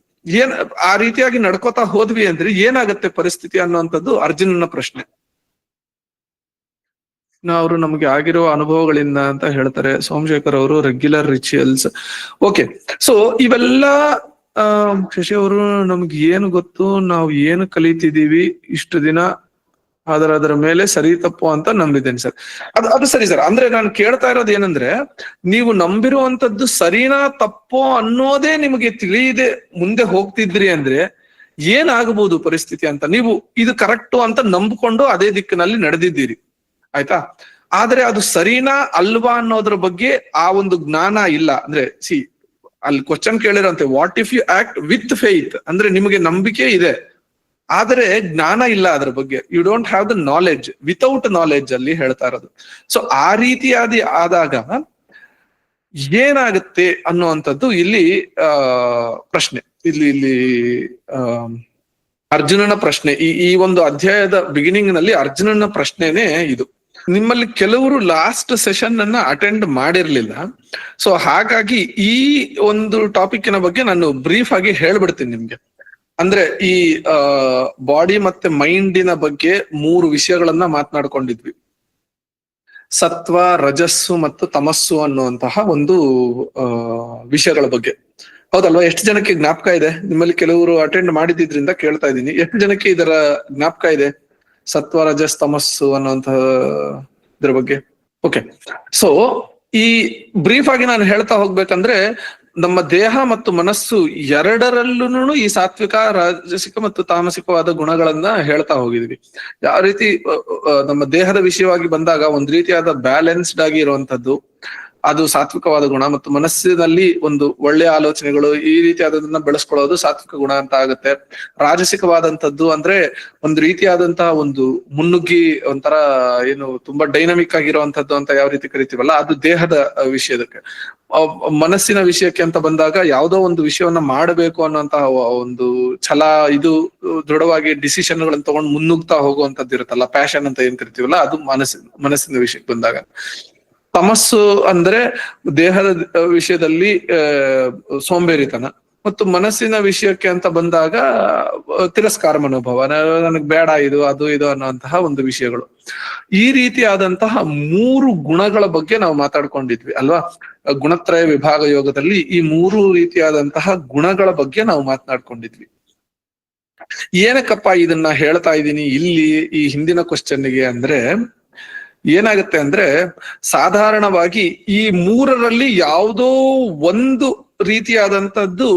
ಆ ರೀತಿಯಾಗಿ ನಡ್ಕೋತಾ ಹೋದ್ವಿ ಅಂದ್ರೆ ಏನಾಗುತ್ತೆ ಪರಿಸ್ಥಿತಿ ಅನ್ನುವಂಥದ್ದು ಅರ್ಜುನನ ಪ್ರಶ್ನೆ. ಅವರು ನಮ್ಗೆ ಆಗಿರುವ ಅನುಭವಗಳಿಂದ ಅಂತ ಹೇಳ್ತಾರೆ ಸೋಮಶೇಖರ್ ಅವರು. Regular rituals, okay. ಸೊ ಇವೆಲ್ಲ ಶಶಿ ಅವರು ನಮ್ಗೆ ಏನು ಗೊತ್ತು, ನಾವು ಏನು ಕಲಿತಿದೀವಿ ಇಷ್ಟು ದಿನ, ಅದರ ಮೇಲೆ ಸರಿ ತಪ್ಪು ಅಂತ ನಂಬಿದ್ದೇನೆ ಸರ್. ಅದು ಸರಿ ಸರ್. ಅಂದ್ರೆ ನಾನು ಕೇಳ್ತಾ ಇರೋದು ಏನಂದ್ರೆ, ನೀವು ನಂಬಿರುವಂತದ್ದು ಸರಿನಾ ತಪ್ಪೋ ಅನ್ನೋದೇ ನಿಮಗೆ ತಿಳಿಯದೆ ಮುಂದೆ ಹೋಗ್ತಿದ್ರಿ ಅಂದ್ರೆ ಏನಾಗಬಹುದು ಪರಿಸ್ಥಿತಿ ಅಂತ. ನೀವು ಇದು ಕರೆಕ್ಟು ಅಂತ ನಂಬಿಕೊಂಡು ಅದೇ ದಿಕ್ಕಿನಲ್ಲಿ ನಡೆದಿದ್ದೀರಿ, ಆಯ್ತಾ. ಆದ್ರೆ ಅದು ಸರಿನಾ ಅಲ್ವಾ ಅನ್ನೋದ್ರ ಬಗ್ಗೆ ಆ ಒಂದು ಜ್ಞಾನ ಇಲ್ಲ. ಅಂದ್ರೆ ಅಲ್ಲಿ ಕ್ವಶನ್ ಕೇಳಿರಂತೆ, what if you act with faith, ಅಂದ್ರೆ ನಿಮಗೆ ನಂಬಿಕೆ ಇದೆ ಆದ್ರೆ ಜ್ಞಾನ ಇಲ್ಲ ಅದ್ರ ಬಗ್ಗೆ. You don't have the knowledge, without knowledge ಅಲ್ಲಿ ಹೇಳ್ತಾ ಇರೋದು. ಸೊ ಆ ರೀತಿಯಾದ ಆದಾಗ ಏನಾಗುತ್ತೆ ಅನ್ನುವಂಥದ್ದು ಇಲ್ಲಿ ಪ್ರಶ್ನೆ. ಇಲ್ಲಿ ಅರ್ಜುನನ ಪ್ರಶ್ನೆ. ಈ ಒಂದು ಅಧ್ಯಾಯದ ಬಿಗಿನಿಂಗ್ ನಲ್ಲಿ ಅರ್ಜುನನ ಪ್ರಶ್ನೆನೇ ಇದು. ನಿಮ್ಮಲ್ಲಿ ಕೆಲವರು ಲಾಸ್ಟ್ ಸೆಷನ್ ಅನ್ನ ಅಟೆಂಡ್ ಮಾಡಿರ್ಲಿಲ್ಲ. ಸೊ ಹಾಗಾಗಿ ಈ ಒಂದು ಟಾಪಿಕ್ನ ಬಗ್ಗೆ ನಾನು ಬ್ರೀಫ್ ಆಗಿ ಹೇಳ್ಬಿಡ್ತೀನಿ ನಿಮ್ಗೆ. ಅಂದ್ರೆ ಈ ಬಾಡಿ ಮತ್ತೆ ಮೈಂಡಿನ ಬಗ್ಗೆ 3 ವಿಷಯಗಳನ್ನ ಮಾತನಾಡ್ಕೊಂಡಿದ್ವಿ. ಸತ್ವ, ರಜಸ್ಸು ಮತ್ತು ತಮಸ್ಸು ಅನ್ನುವಂತಹ ಒಂದು ವಿಷಯಗಳ ಬಗ್ಗೆ, ಹೌದಲ್ವಾ? ಎಷ್ಟು ಜನಕ್ಕೆ ಜ್ಞಾಪಕ ಇದೆ? ನಿಮ್ಮಲ್ಲಿ ಕೆಲವರು ಅಟೆಂಡ್ ಮಾಡಿದ್ರಿಂದ ಕೇಳ್ತಾ ಇದ್ದೀನಿ, ಎಷ್ಟು ಜನಕ್ಕೆ ಇದರ ಜ್ಞಾಪಕ ಇದೆ? ಸತ್ವ, ರಜಸ್, ತಮಸ್ಸು ಅನ್ನುವಂತಹ ಇದ್ರ ಬಗ್ಗೆ. ಓಕೆ. ಸೊ ಈ ಬ್ರೀಫ್ ಆಗಿ ನಾನು ಹೇಳ್ತಾ ಹೋಗ್ಬೇಕಂದ್ರೆ, ನಮ್ಮ ದೇಹ ಮತ್ತು ಮನಸ್ಸು ಎರಡರಲ್ಲೂ ಈ ಸಾತ್ವಿಕ, ರಾಜಸಿಕ ಮತ್ತು ತಾಮಸಿಕವಾದ ಗುಣಗಳನ್ನ ಹೇಳ್ತಾ ಹೋಗಿದ್ವಿ. ಯಾವ ರೀತಿ ನಮ್ಮ ದೇಹದ ವಿಷಯವಾಗಿ ಬಂದಾಗ ಒಂದ್ ರೀತಿಯಾದ ಬ್ಯಾಲೆನ್ಸ್ಡ್ ಆಗಿ ಇರುವಂತದ್ದು ಅದು ಸಾತ್ವಿಕವಾದ ಗುಣ, ಮತ್ತು ಮನಸ್ಸಿನಲ್ಲಿ ಒಂದು ಒಳ್ಳೆಯ ಆಲೋಚನೆಗಳು ಈ ರೀತಿಯಾದದನ್ನ ಬೆಳೆಸ್ಕೊಳ್ಳೋದು ಸಾತ್ವಿಕ ಗುಣ ಅಂತ ಆಗುತ್ತೆ. ರಾಜಸಿಕವಾದಂತದ್ದು ಅಂದ್ರೆ ಒಂದು ರೀತಿಯಾದಂತಹ ಒಂದು ಮುನ್ನುಗ್ಗಿ ಒಂಥರ ಏನು ತುಂಬಾ ಡೈನಮಿಕ್ ಆಗಿರುವಂತದ್ದು ಅಂತ ಯಾವ ರೀತಿ ಕರಿತೀವಲ್ಲ, ಅದು ದೇಹದ ವಿಷಯದಕ್ಕೆ. ಮನಸ್ಸಿನ ವಿಷಯಕ್ಕೆ ಅಂತ ಬಂದಾಗ ಯಾವುದೋ ಒಂದು ವಿಷಯವನ್ನ ಮಾಡಬೇಕು ಅನ್ನುವಂತಹ ಒಂದು ಛಲ, ಇದು ದೃಢವಾಗಿ ಡಿಸಿಷನ್ಗಳನ್ನ ತಗೊಂಡು ಮುನ್ನುಗ್ತಾ ಹೋಗುವಂತದ್ದು ಇರುತ್ತಲ್ಲ, ಪ್ಯಾಷನ್ ಅಂತ ಏನ್ ಕರಿತೀವಲ್ಲ, ಅದು ಮನಸ್ಸಿನ ವಿಷಯಕ್ಕೆ ಬಂದಾಗ. ತಮಸ್ಸು ಅಂದ್ರೆ ದೇಹದ ವಿಷಯದಲ್ಲಿ ಸೋಂಬೇರಿತನ, ಮತ್ತು ಮನಸ್ಸಿನ ವಿಷಯಕ್ಕೆ ಅಂತ ಬಂದಾಗ ತಿರಸ್ಕಾರ ಮನೋಭಾವ, ನನಗ್ ಬೇಡ ಇದು ಅದು ಇದು ಅನ್ನುವಂತಹ ಒಂದು ವಿಷಯಗಳು. ಈ ರೀತಿಯಾದಂತಹ 3 ಗುಣಗಳ ಬಗ್ಗೆ ನಾವು ಮಾತಾಡ್ಕೊಂಡಿದ್ವಿ ಅಲ್ವಾ? ಗುಣತ್ರಯ ವಿಭಾಗ ಯೋಗದಲ್ಲಿ ಈ 3 ರೀತಿಯಾದಂತಹ ಗುಣಗಳ ಬಗ್ಗೆ ನಾವು ಮಾತನಾಡ್ಕೊಂಡಿದ್ವಿ. ಏನಕ್ಕಪ್ಪ ಇದನ್ನ ಹೇಳ್ತಾ ಇದ್ದೀನಿ ಇಲ್ಲಿ ಈ ಹಿಂದಿನ ಕ್ವಶನ್ಗೆ ಅಂದ್ರೆ, ಏನಾಗುತ್ತೆ ಅಂದ್ರೆ, ಸಾಧಾರಣವಾಗಿ ಈ 3ರಲ್ಲಿ ಯಾವುದೋ ಒಂದು ರೀತಿಯಾದಂತದ್ದು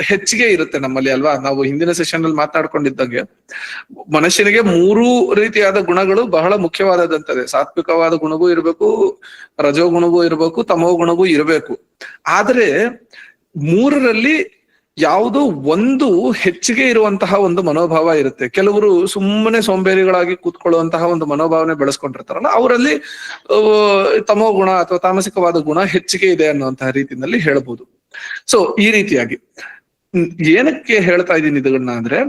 ಹೆಚ್ಚಿಗೆ ಇರುತ್ತೆ ನಮ್ಮಲ್ಲಿ ಅಲ್ವಾ? ನಾವು ಹಿಂದಿನ ಸೆಷನ್ ಅಲ್ಲಿ ಮಾತನಾಡ್ಕೊಂಡಿದ್ದಂಗೆ ಮನುಷ್ಯನಿಗೆ 3 ರೀತಿಯಾದ ಗುಣಗಳು ಬಹಳ ಮುಖ್ಯವಾದಂತದೆ. ಸಾತ್ವಿಕವಾದ ಗುಣವೂ ಇರಬೇಕು, ರಜೋ ಗುಣವೂ ಇರಬೇಕು, ತಮೋ ಗುಣವೂ ಇರಬೇಕು. ಆದ್ರೆ 3ರಲ್ಲಿ ಯಾವುದೋ ಒಂದು ಹೆಚ್ಚಿಗೆ ಇರುವಂತಹ ಒಂದು ಮನೋಭಾವ ಇರುತ್ತೆ. ಕೆಲವರು ಸುಮ್ಮನೆ ಸೋಂಬೇರಿಗಳಾಗಿ ಕೂತ್ಕೊಳ್ಳುವಂತಹ ಒಂದು ಮನೋಭಾವನೆ ಬೆಳೆಸ್ಕೊಂಡಿರ್ತಾರಲ್ಲ, ಅವರಲ್ಲಿ ತಮೋ ಗುಣ ಅಥವಾ ತಾಮಸಿಕವಾದ ಗುಣ ಹೆಚ್ಚಿಗೆ ಇದೆ ಅನ್ನುವಂತಹ ರೀತಿಯಲ್ಲಿ ಹೇಳ್ಬೋದು. ಸೊ ಈ ರೀತಿಯಾಗಿ ಏನಕ್ಕೆ ಹೇಳ್ತಾ ಇದ್ದೀನಿ ಇದನ್ನ ಅಂದ್ರೆ,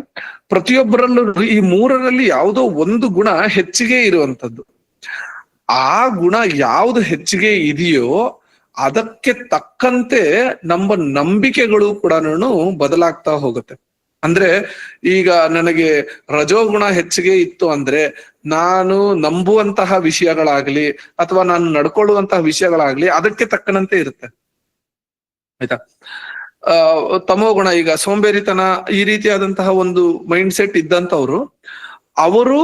ಪ್ರತಿಯೊಬ್ಬರಲ್ಲೂ ಈ 3ರಲ್ಲಿ ಯಾವುದೋ ಒಂದು ಗುಣ ಹೆಚ್ಚಿಗೆ ಇರುವಂತದ್ದು. ಆ ಗುಣ ಯಾವ್ದು ಹೆಚ್ಚಿಗೆ ಇದೆಯೋ ಅದಕ್ಕೆ ತಕ್ಕಂತೆ ನಮ್ಮ ನಂಬಿಕೆಗಳು ಕೂಡ ಬದಲಾಗ್ತಾ ಹೋಗುತ್ತೆ. ಅಂದ್ರೆ ಈಗ ನನಗೆ ರಜೋಗುಣ ಹೆಚ್ಚಿಗೆ ಇತ್ತು ಅಂದ್ರೆ ನಾನು ನಂಬುವಂತಹ ವಿಷಯಗಳಾಗ್ಲಿ ಅಥವಾ ನಾನು ನಡ್ಕೊಳ್ಳುವಂತಹ ವಿಷಯಗಳಾಗ್ಲಿ ಅದಕ್ಕೆ ತಕ್ಕನಂತೆ ಇರುತ್ತೆ, ಆಯ್ತಾ? ತಮೋಗುಣ, ಈಗ ಸೋಂಬೇರಿತನ, ಈ ರೀತಿಯಾದಂತಹ ಒಂದು ಮೈಂಡ್ ಸೆಟ್ ಇದ್ದಂಥವ್ರು, ಅವರು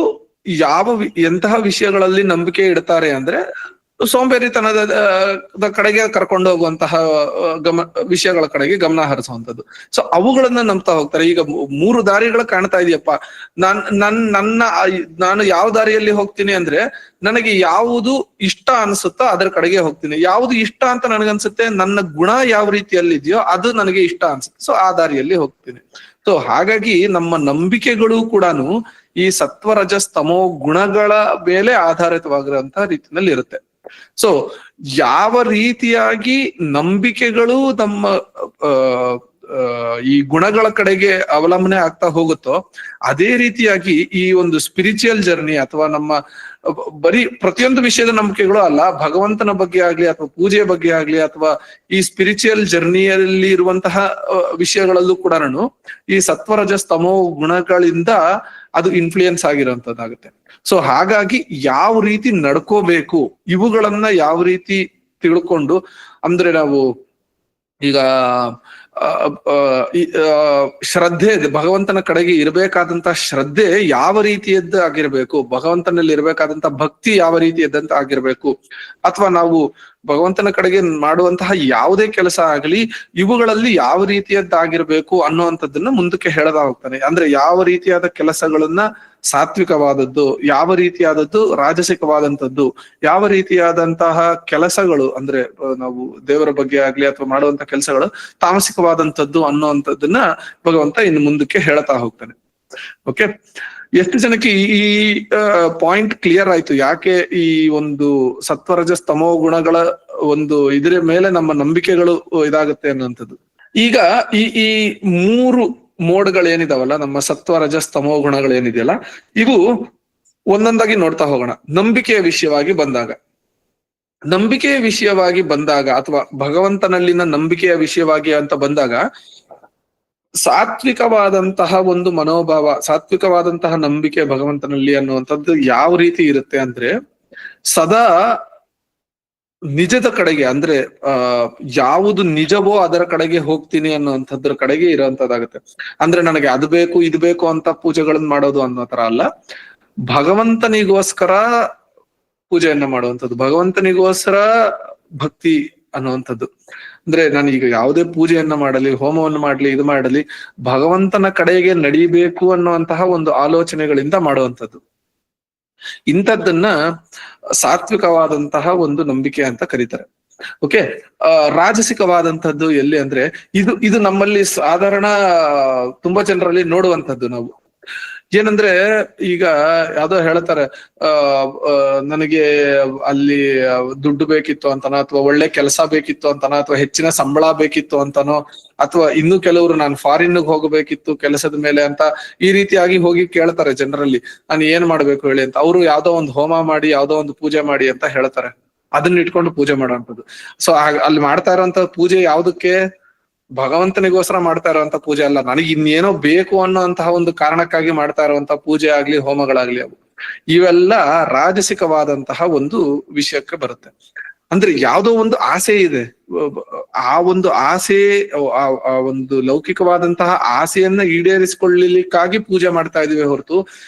ಎಂತಹ ವಿಷಯಗಳಲ್ಲಿ ನಂಬಿಕೆ ಇಡ್ತಾರೆ ಅಂದ್ರೆ ಸೋಂಬೇರಿತನದ ಕಡೆಗೆ ಕರ್ಕೊಂಡು ಹೋಗುವಂತಹ ವಿಷಯಗಳ ಕಡೆಗೆ ಗಮನ ಹರಿಸುವಂತದ್ದು. ಸೊ ಅವುಗಳನ್ನ ನಂಬ್ತಾ ಹೋಗ್ತಾರೆ. ಈಗ 3 ದಾರಿಗಳು ಕಾಣ್ತಾ ಇದೆಯಪ್ಪ, ನಾನು ಯಾವ ದಾರಿಯಲ್ಲಿ ಹೋಗ್ತೀನಿ ಅಂದ್ರೆ, ನನಗೆ ಯಾವುದು ಇಷ್ಟ ಅನ್ಸುತ್ತೋ ಅದರ ಕಡೆಗೆ ಹೋಗ್ತೀನಿ. ಯಾವುದು ಇಷ್ಟ ಅಂತ ನನಗನ್ಸುತ್ತೆ, ನನ್ನ ಗುಣ ಯಾವ ರೀತಿಯಲ್ಲಿ ಇದೆಯೋ ಅದು ನನಗೆ ಇಷ್ಟ ಅನ್ಸುತ್ತೆ, ಸೊ ಆ ದಾರಿಯಲ್ಲಿ ಹೋಗ್ತೀನಿ. ಸೊ ಹಾಗಾಗಿ ನಮ್ಮ ನಂಬಿಕೆಗಳು ಕೂಡ ಈ ಸತ್ವ ರಜಸ್ ತಮೋ ಗುಣಗಳ ಮೇಲೆ ಆಧಾರಿತವಾಗಿರುವಂತಹ ರೀತಿಯಲ್ಲಿ ಇರುತ್ತೆ. ಸೊ ಯಾವ ರೀತಿಯಾಗಿ ನಂಬಿಕೆಗಳು ನಮ್ಮ ಈ ಗುಣಗಳ ಕಡೆಗೆ ಅವಲಂಬನೆ ಆಗ್ತಾ ಹೋಗುತ್ತೋ, ಅದೇ ರೀತಿಯಾಗಿ ಈ ಒಂದು ಸ್ಪಿರಿಚುವಲ್ ಜರ್ನಿ ಅಥವಾ ನಮ್ಮ ಬರೀ ಪ್ರತಿಯೊಂದು ವಿಷಯದ ನಂಬಿಕೆಗಳು ಅಲ್ಲ, ಭಗವಂತನ ಬಗ್ಗೆ ಆಗ್ಲಿ ಅಥವಾ ಪೂಜೆಯ ಬಗ್ಗೆ ಆಗ್ಲಿ ಅಥವಾ ಈ ಸ್ಪಿರಿಚುವಲ್ ಜರ್ನಿಯಲ್ಲಿ ಇರುವಂತಹ ವಿಷಯಗಳಲ್ಲೂ ಕೂಡ ಈ ಸತ್ವರಜಸ್ ತಮೋ ಗುಣಗಳಿಂದ ಅದು ಇನ್ಫ್ಲೂಯೆನ್ಸ್ ಆಗಿರುವಂತದ್ದಾಗುತ್ತೆ. ಸೊ ಹಾಗಾಗಿ ಯಾವ ರೀತಿ ನಡ್ಕೋಬೇಕು, ಇವುಗಳನ್ನ ಯಾವ ರೀತಿ ತಿಳ್ಕೊಂಡು, ಅಂದ್ರೆ ನಾವು ಈಗ ಶ್ರದ್ಧೆ, ಭಗವಂತನ ಕಡೆಗೆ ಇರಬೇಕಾದಂತಹ ಶ್ರದ್ಧೆ ಯಾವ ರೀತಿಯದ್ದು ಆಗಿರ್ಬೇಕು, ಭಗವಂತನಲ್ಲಿ ಇರಬೇಕಾದಂತಹ ಭಕ್ತಿ ಯಾವ ರೀತಿಯದ್ದಂತ ಆಗಿರ್ಬೇಕು, ಅಥವಾ ನಾವು ಭಗವಂತನ ಕಡೆಗೆ ಮಾಡುವಂತಹ ಯಾವುದೇ ಕೆಲಸ ಆಗಲಿ ಇವುಗಳಲ್ಲಿ ಯಾವ ರೀತಿಯದ್ದಾಗಿರ್ಬೇಕು ಅನ್ನುವಂಥದ್ದನ್ನ ಮುಂದಕ್ಕೆ ಹೇಳ್ತಾ ಹೋಗ್ತಾನೆ. ಅಂದ್ರೆ ಯಾವ ರೀತಿಯಾದ ಕೆಲಸಗಳನ್ನ ಸಾತ್ವಿಕವಾದದ್ದು, ಯಾವ ರೀತಿಯಾದದ್ದು ರಾಜಸಿಕವಾದಂಥದ್ದು, ಯಾವ ರೀತಿಯಾದಂತಹ ಕೆಲಸಗಳು ಅಂದ್ರೆ ನಾವು ದೇವರ ಬಗ್ಗೆ ಆಗ್ಲಿ ಅಥವಾ ಮಾಡುವಂತ ಕೆಲಸಗಳು ತಾಮಸಿಕವಾದಂಥದ್ದು ಅನ್ನುವಂಥದ್ದನ್ನ ಭಗವಂತ ಇನ್ನು ಮುಂದಕ್ಕೆ ಹೇಳ್ತಾ ಹೋಗ್ತಾನೆ. ಓಕೆ, ಎಷ್ಟು ಜನಕ್ಕೆ ಈ ಪಾಯಿಂಟ್ ಕ್ಲಿಯರ್ ಆಯ್ತು? ಯಾಕೆ ಈ ಒಂದು ಸತ್ವರಜಸ್ ತಮೋ ಗುಣಗಳ ಒಂದು ಇದರ ಮೇಲೆ ನಮ್ಮ ನಂಬಿಕೆಗಳು ಇದಾಗುತ್ತೆ ಅನ್ನುವಂಥದ್ದು. ಈಗ ಈ 3 ಮೋಡ್ಗಳೇನಿದಾವಲ್ಲ, ನಮ್ಮ ಸತ್ವ ರಜಸ್ ತಮೋ ಗುಣಗಳೇನಿದೆಯಲ್ಲ, ಇವು ಒಂದೊಂದಾಗಿ ನೋಡ್ತಾ ಹೋಗೋಣ. ನಂಬಿಕೆಯ ವಿಷಯವಾಗಿ ಬಂದಾಗ ಅಥವಾ ಭಗವಂತನಲ್ಲಿನ ನಂಬಿಕೆಯ ವಿಷಯವಾಗಿ ಅಂತ ಬಂದಾಗ, ಸಾತ್ವಿಕವಾದಂತಹ ಒಂದು ಮನೋಭಾವ, ಸಾತ್ವಿಕವಾದಂತಹ ನಂಬಿಕೆ ಭಗವಂತನಲ್ಲಿ ಅನ್ನುವಂಥದ್ದು ಯಾವ ರೀತಿ ಇರುತ್ತೆ ಅಂದ್ರೆ, ಸದಾ ನಿಜದ ಕಡೆಗೆ, ಅಂದ್ರೆ ಯಾವುದು ನಿಜವೋ ಅದರ ಕಡೆಗೆ ಹೋಗ್ತೀನಿ ಅನ್ನುವಂಥದ್ರ ಕಡೆಗೆ ಇರುವಂತದ್ದಾಗುತ್ತೆ. ಅಂದ್ರೆ ನನಗೆ ಅದು ಬೇಕು ಇದು ಬೇಕು ಅಂತ ಪೂಜೆಗಳನ್ನ ಮಾಡೋದು ಅನ್ನೋ ತರ ಅಲ್ಲ, ಭಗವಂತನಿಗೋಸ್ಕರ ಪೂಜೆಯನ್ನ ಮಾಡುವಂಥದ್ದು, ಭಗವಂತನಿಗೋಸ್ಕರ ಭಕ್ತಿ ಅನ್ನುವಂಥದ್ದು. ಅಂದ್ರೆ ನಾನು ಈಗ ಯಾವುದೇ ಪೂಜೆಯನ್ನ ಮಾಡಲಿ, ಹೋಮವನ್ನು ಮಾಡ್ಲಿ, ಇದು ಮಾಡಲಿ, ಭಗವಂತನ ಕಡೆಗೆ ನಡಿಬೇಕು ಅನ್ನುವಂತಹ ಒಂದು ಆಲೋಚನೆಗಳಿಂದ ಮಾಡುವಂಥದ್ದು. ಇಂಥದ್ದನ್ನ ಸಾತ್ವಿಕವಾದಂತಹ ಒಂದು ನಂಬಿಕೆ ಅಂತ ಕರೀತಾರೆ. ಓಕೆ, ರಾಜಸಿಕವಾದಂಥದ್ದು ಎಲ್ಲಿ ಅಂದ್ರೆ, ಇದು ನಮ್ಮಲ್ಲಿ ಸಾಧಾರಣ ತುಂಬಾ ಜನರಲ್ಲಿ ನೋಡುವಂಥದ್ದು. ನಾವು ಏನಂದ್ರೆ, ಈಗ ಯಾವ್ದೋ ಹೇಳ್ತಾರೆ, ನನಗೆ ಅಲ್ಲಿ ದುಡ್ಡು ಬೇಕಿತ್ತು ಅಂತನೋ, ಅಥವಾ ಒಳ್ಳೆ ಕೆಲಸ ಬೇಕಿತ್ತು ಅಂತನೋ, ಅಥವಾ ಹೆಚ್ಚಿನ ಸಂಬಳ ಬೇಕಿತ್ತು ಅಂತನೋ, ಅಥವಾ ಇನ್ನು ಕೆಲವರು ನಾನು ಫಾರಿನ್ ಹೋಗಬೇಕಿತ್ತು ಕೆಲಸದ ಮೇಲೆ ಅಂತ ಈ ರೀತಿಯಾಗಿ ಹೋಗಿ ಕೇಳ್ತಾರೆ ಜನರಲ್ಲಿ, ನಾನು ಏನ್ ಮಾಡ್ಬೇಕು ಹೇಳಿ ಅಂತ. ಅವರು ಯಾವ್ದೋ ಒಂದು ಹೋಮ ಮಾಡಿ, ಯಾವ್ದೋ ಒಂದು ಪೂಜೆ ಮಾಡಿ ಅಂತ ಹೇಳ್ತಾರೆ. ಅದನ್ನ ಇಟ್ಕೊಂಡು ಪೂಜೆ ಮಾಡುವಂಥದ್ದು. ಸೊ ಅಲ್ಲಿ ಮಾಡ್ತಾ ಇರುವಂತ ಪೂಜೆ ಯಾವ್ದಕ್ಕೆ? ಭಗವಂತನಿಗೋಸ್ಕರ ಮಾಡ್ತಾ ಇರುವಂತ ಪೂಜೆ ಅಲ್ಲ, ನನಗೆ ಇನ್ನೇನೋ ಬೇಕು ಅನ್ನೋಂತಹ ಒಂದು ಕಾರಣಕ್ಕಾಗಿ ಮಾಡ್ತಾ ಇರುವಂತ ಪೂಜೆ ಆಗ್ಲಿ, ಹೋಮಗಳಾಗ್ಲಿ, ಅವು ಇವೆಲ್ಲ ರಾಜಸಿಕವಾದಂತಹ ಒಂದು ವಿಷಯಕ್ಕೆ ಬರುತ್ತೆ. ಅಂದ್ರೆ ಯಾವ್ದೋ ಒಂದು ಆಸೆ ಇದೆ, ಆ ಒಂದು ಆಸೆ, ಆ ಒಂದು ಲೌಕಿಕವಾದಂತಹ ಆಸೆಯನ್ನ ಈಡೇರಿಸಿಕೊಳ್ಳಲಿಕ್ಕಾಗಿ ಪೂಜೆ ಮಾಡ್ತಾ ಇದೀವಿ ಹೊರತು,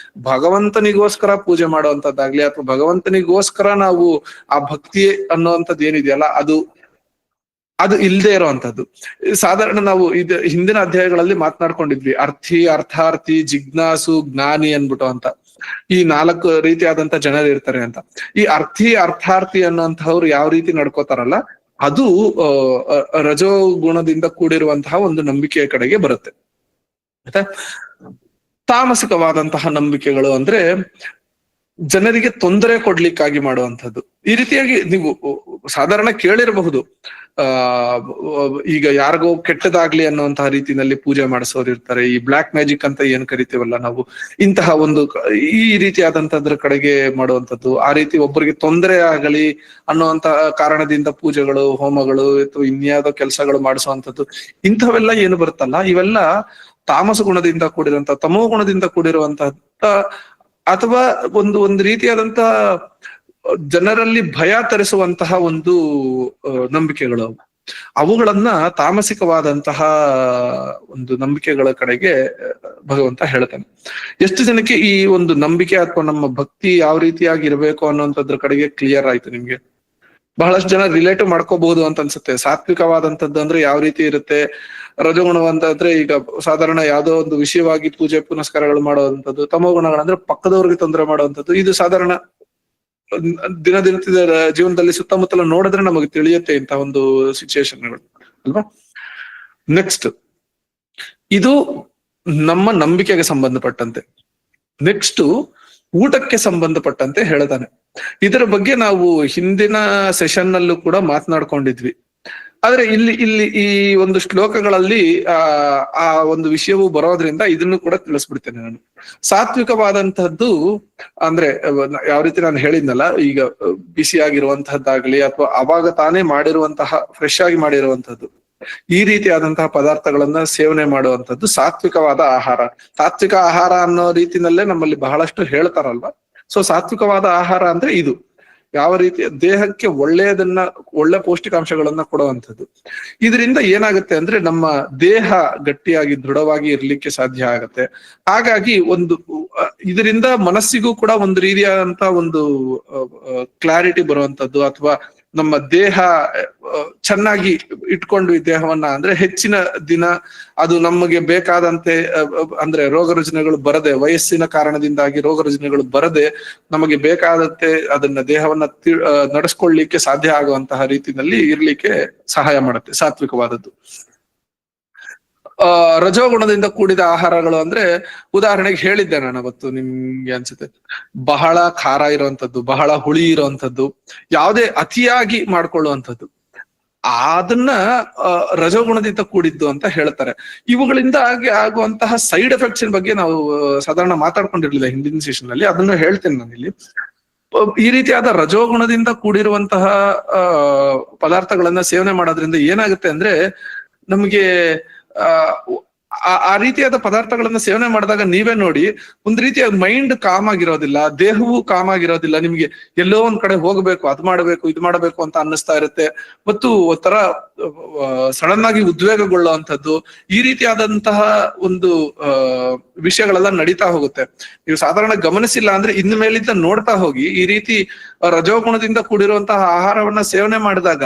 ಭಗವಂತನಿಗೋಸ್ಕರ ಪೂಜೆ ಮಾಡುವಂತದ್ದಾಗ್ಲಿ ಅಥವಾ ಭಗವಂತನಿಗೋಸ್ಕರ ನಾವು ಆ ಭಕ್ತಿ ಅನ್ನುವಂಥದ್ದು ಏನಿದೆಯಲ್ಲ ಅದು ಇಲ್ಲದೆ ಇರುವಂತದ್ದು. ಸಾಧಾರಣ ನಾವು ಹಿಂದಿನ ಅಧ್ಯಾಯಗಳಲ್ಲಿ ಮಾತನಾಡ್ಕೊಂಡಿದ್ವಿ, ಅರ್ಥಾರ್ಥಿ, ಜಿಜ್ಞಾಸು, ಜ್ಞಾನಿ ಅನ್ಬಿಟ್ಟು ಅಂತ ಈ 4 ರೀತಿಯಾದಂತ ಜನರು ಇರ್ತಾರೆ ಅಂತ. ಈ ಅರ್ಥಾರ್ಥಿ ಅನ್ನುವಂತಹವ್ರು ಯಾವ ರೀತಿ ನಡ್ಕೋತಾರಲ್ಲ, ಅದು ರಜೋಗುಣದಿಂದ ಕೂಡಿರುವಂತಹ ಒಂದು ನಂಬಿಕೆಯ ಕಡೆಗೆ ಬರುತ್ತೆ. ಆಯ್ತಾ? ತಾಮಸಿಕವಾದಂತಹ ನಂಬಿಕೆಗಳು ಅಂದ್ರೆ ಜನರಿಗೆ ತೊಂದರೆ ಕೊಡ್ಲಿಕ್ಕಾಗಿ ಮಾಡುವಂಥದ್ದು. ಈ ರೀತಿಯಾಗಿ ನೀವು ಸಾಧಾರಣ ಕೇಳಿರಬಹುದು, ಈಗ ಯಾರಿಗೋ ಕೆಟ್ಟದಾಗ್ಲಿ ಅನ್ನುವಂತಹ ರೀತಿಯಲ್ಲಿ ಪೂಜೆ ಮಾಡಿಸೋರು ಇರ್ತಾರೆ. ಈ ಬ್ಲಾಕ್ ಮ್ಯಾಜಿಕ್ ಅಂತ ಏನ್ ಕರಿತೀವಲ್ಲ ನಾವು, ಇಂತಹ ಒಂದು ಈ ರೀತಿಯಾದಂತದ್ರ ಕಡೆಗೆ ಮಾಡುವಂಥದ್ದು. ಆ ರೀತಿ ಒಬ್ಬರಿಗೆ ತೊಂದರೆ ಆಗಲಿ ಅನ್ನುವಂತಹ ಕಾರಣದಿಂದ ಪೂಜೆಗಳು, ಹೋಮಗಳು ಅಥವಾ ಇನ್ಯಾವುದೋ ಕೆಲಸಗಳು ಮಾಡಿಸುವಂಥದ್ದು. ಇಂಥವೆಲ್ಲ ಏನು ಬರುತ್ತಲ್ಲ, ಇವೆಲ್ಲ ತಾಮಸ ಗುಣದಿಂದ ಕೂಡಿರುವಂತಹ, ತಮೋ ಗುಣದಿಂದ ಕೂಡಿರುವಂತಹ, ಅಥವಾ ಒಂದು ರೀತಿಯಾದಂತ ಜನರಲ್ಲಿ ಭಯ ತರಿಸುವಂತಹ ಒಂದು ನಂಬಿಕೆಗಳು. ಅವುಗಳನ್ನ ತಾಮಸಿಕವಾದಂತಹ ಒಂದು ನಂಬಿಕೆಗಳ ಕಡೆಗೆ ಭಗವಂತ ಹೇಳ್ತಾನೆ. ಎಷ್ಟು ಜನಕ್ಕೆ ಈ ಒಂದು ನಂಬಿಕೆ ಅಥವಾ ನಮ್ಮ ಭಕ್ತಿ ಯಾವ ರೀತಿಯಾಗಿ ಇರಬೇಕು ಅನ್ನುವಂಥದ್ರ ಕಡೆಗೆ ಕ್ಲಿಯರ್ ಆಯ್ತು ನಿಮ್ಗೆ? ಬಹಳಷ್ಟು ಜನ ರಿಲೇಟ್ ಮಾಡ್ಕೋಬಹುದು ಅಂತ ಅನ್ಸುತ್ತೆ. ಸಾತ್ವಿಕವಾದಂತದ್ದು ಅಂದ್ರೆ ಯಾವ ರೀತಿ ಇರುತ್ತೆ, ರಜೋಗುಣವಂತಂದ್ರೆ ಈಗ ಸಾಧಾರಣ ಯಾವ್ದೋ ಒಂದು ವಿಷಯವಾಗಿ ಪೂಜೆ ಪುನಸ್ಕಾರಗಳು ಮಾಡುವಂತದ್ದು, ತಮೋ ಗುಣಗಳಂದ್ರೆ ಪಕ್ಕದವ್ರಿಗೆ ತೊಂದರೆ ಮಾಡುವಂತದ್ದು. ಇದು ಸಾಧಾರಣ ದಿನನಿತ್ಯದ ಜೀವನದಲ್ಲಿ ಸುತ್ತಮುತ್ತಲ ನೋಡಿದ್ರೆ ನಮಗೆ ತಿಳಿಯುತ್ತೆ ಇಂತ ಒಂದು ಸಿಚುಯೇಷನ್ಗಳು ಅಲ್ವಾ. ನೆಕ್ಸ್ಟ್, ಇದು ನಮ್ಮ ನಂಬಿಕೆಗೆ ಸಂಬಂಧಪಟ್ಟಂತೆ. ನೆಕ್ಸ್ಟ್, ಊಟಕ್ಕೆ ಸಂಬಂಧಪಟ್ಟಂತೆ ಹೇಳ್ತಾನೆ. ಇದರ ಬಗ್ಗೆ ನಾವು ಹಿಂದಿನ ಸೆಷನ್ ನಲ್ಲೂ ಕೂಡ ಮಾತನಾಡ್ಕೊಂಡಿದ್ವಿ. ಆದ್ರೆ ಇಲ್ಲಿ ಈ ಒಂದು ಶ್ಲೋಕಗಳಲ್ಲಿ ಆ ಒಂದು ವಿಷಯವು ಬರೋದ್ರಿಂದ ಇದನ್ನು ಕೂಡ ತಿಳಿಸ್ಬಿಡ್ತೇನೆ ನಾನು. ಸಾತ್ವಿಕವಾದಂತಹದ್ದು ಅಂದ್ರೆ ಯಾವ ರೀತಿ ನಾನು ಹೇಳಿದ್ನಲ್ಲ, ಈಗ ಬಿಸಿಯಾಗಿರುವಂತಹದ್ದಾಗ್ಲಿ ಅಥವಾ ಅವಾಗ ತಾನೇ ಮಾಡಿರುವಂತಹ ಫ್ರೆಶ್ ಆಗಿ ಮಾಡಿರುವಂತಹದ್ದು, ಈ ರೀತಿಯಾದಂತಹ ಪದಾರ್ಥಗಳನ್ನ ಸೇವನೆ ಮಾಡುವಂತದ್ದು ಸಾತ್ವಿಕವಾದ ಆಹಾರ. ಸಾತ್ವಿಕ ಆಹಾರ ಅನ್ನೋ ರೀತಿನಲ್ಲೇ ನಮ್ಮಲ್ಲಿ ಬಹಳಷ್ಟು ಹೇಳ್ತಾರಲ್ವಾ. ಸೊ ಸಾತ್ವಿಕವಾದ ಆಹಾರ ಅಂದ್ರೆ ಇದು ಯಾವ ರೀತಿ ದೇಹಕ್ಕೆ ಒಳ್ಳೆಯದನ್ನ, ಒಳ್ಳೆ ಪೌಷ್ಟಿಕಾಂಶಗಳನ್ನ ಕೊಡುವಂಥದ್ದು. ಇದರಿಂದ ಏನಾಗುತ್ತೆ ಅಂದ್ರೆ ನಮ್ಮ ದೇಹ ಗಟ್ಟಿಯಾಗಿ ದೃಢವಾಗಿ ಇರ್ಲಿಕ್ಕೆ ಸಾಧ್ಯ ಆಗತ್ತೆ. ಹಾಗಾಗಿ ಇದರಿಂದ ಮನಸ್ಸಿಗೂ ಕೂಡ ಒಂದು ರೀತಿಯಾದಂತ ಒಂದು ಕ್ಲಾರಿಟಿ ಬರುವಂತದ್ದು, ಅಥವಾ ನಮ್ಮ ದೇಹ ಚೆನ್ನಾಗಿ ಇಟ್ಕೊಂಡು ಈ ದೇಹವನ್ನ ಅಂದ್ರೆ ಹೆಚ್ಚಿನ ದಿನ ಅದು ನಮಗೆ ಬೇಕಾದಂತೆ ಅಂದ್ರೆ ರೋಗ ರುಜಿನಗಳು ಬರದೆ, ವಯಸ್ಸಿನ ಕಾರಣದಿಂದಾಗಿ ರೋಗ ರುಜಿನಗಳು ಬರದೆ ನಮಗೆ ಬೇಕಾದಂತೆ ಅದನ್ನ ದೇಹವನ್ನ ನಡೆಸ್ಕೊಳ್ಲಿಕ್ಕೆ ಸಾಧ್ಯ ಆಗುವಂತಹ ರೀತಿಯಲ್ಲಿ ಇರ್ಲಿಕ್ಕೆ ಸಹಾಯ ಮಾಡುತ್ತೆ ಸಾತ್ವಿಕವಾದದ್ದು. ರಜೋಗುಣದಿಂದ ಕೂಡಿದ ಆಹಾರಗಳು ಅಂದ್ರೆ ಉದಾಹರಣೆಗೆ ಹೇಳಿದ್ದೆ ನಾನು ಅವತ್ತು, ನಿಮ್ಗೆ ಅನ್ಸುತ್ತೆ, ಬಹಳ ಖಾರ ಇರುವಂತದ್ದು, ಬಹಳ ಹುಳಿ ಇರುವಂತದ್ದು, ಯಾವುದೇ ಅತಿಯಾಗಿ ಮಾಡ್ಕೊಳ್ಳುವಂಥದ್ದು, ಅದನ್ನ ರಜೋಗುಣದಿಂದ ಕೂಡಿದ್ದು ಅಂತ ಹೇಳ್ತಾರೆ. ಇವುಗಳಿಂದ ಆಗುವಂತಹ ಸೈಡ್ ಎಫೆಕ್ಟ್ಸ್ ಬಗ್ಗೆ ನಾವು ಸಾಧಾರಣ ಮಾತಾಡ್ಕೊಂಡಿರ್ಲಿಲ್ಲ ಹಿಂದಿನ ಸೆಷನ್ ಅಲ್ಲಿ, ಅದನ್ನು ಹೇಳ್ತೇನೆ ನಾನು ಇಲ್ಲಿ. ಈ ರೀತಿಯಾದ ರಜೋಗುಣದಿಂದ ಕೂಡಿರುವಂತಹ ಪದಾರ್ಥಗಳನ್ನ ಸೇವನೆ ಮಾಡೋದ್ರಿಂದ ಏನಾಗುತ್ತೆ ಅಂದ್ರೆ ನಮ್ಗೆ ಆ ರೀತಿಯಾದ ಪದಾರ್ಥಗಳನ್ನ ಸೇವನೆ ಮಾಡಿದಾಗ ನೀವೇ ನೋಡಿ, ಒಂದ್ ರೀತಿಯ ಮೈಂಡ್ ಕಾಮ್ ಆಗಿರೋದಿಲ್ಲ, ದೇಹವು ಕಾಮ್ ಆಗಿರೋದಿಲ್ಲ. ನಿಮ್ಗೆ ಎಲ್ಲೋ ಒಂದ್ ಕಡೆ ಹೋಗ್ಬೇಕು, ಅದ್ ಮಾಡ್ಬೇಕು ಇದು ಮಾಡ್ಬೇಕು ಅಂತ ಅನ್ನಿಸ್ತಾ ಇರುತ್ತೆ. ಮತ್ತು ಒಂಥರ ಸಡನ್ ಆಗಿ ಉದ್ವೇಗಗೊಳ್ಳುವಂಥದ್ದು, ಈ ರೀತಿಯಾದಂತಹ ಒಂದು ವಿಷಯಗಳೆಲ್ಲ ನಡೀತಾ ಹೋಗುತ್ತೆ. ನೀವು ಸಾಧಾರಣ ಗಮನಿಸಿಲ್ಲ ಅಂದ್ರೆ ಇನ್ನು ಮೇಲಿಂದ ನೋಡ್ತಾ ಹೋಗಿ, ಈ ರೀತಿ ರಜೋಗುಣದಿಂದ ಕೂಡಿರುವಂತಹ ಆಹಾರವನ್ನ ಸೇವನೆ ಮಾಡಿದಾಗ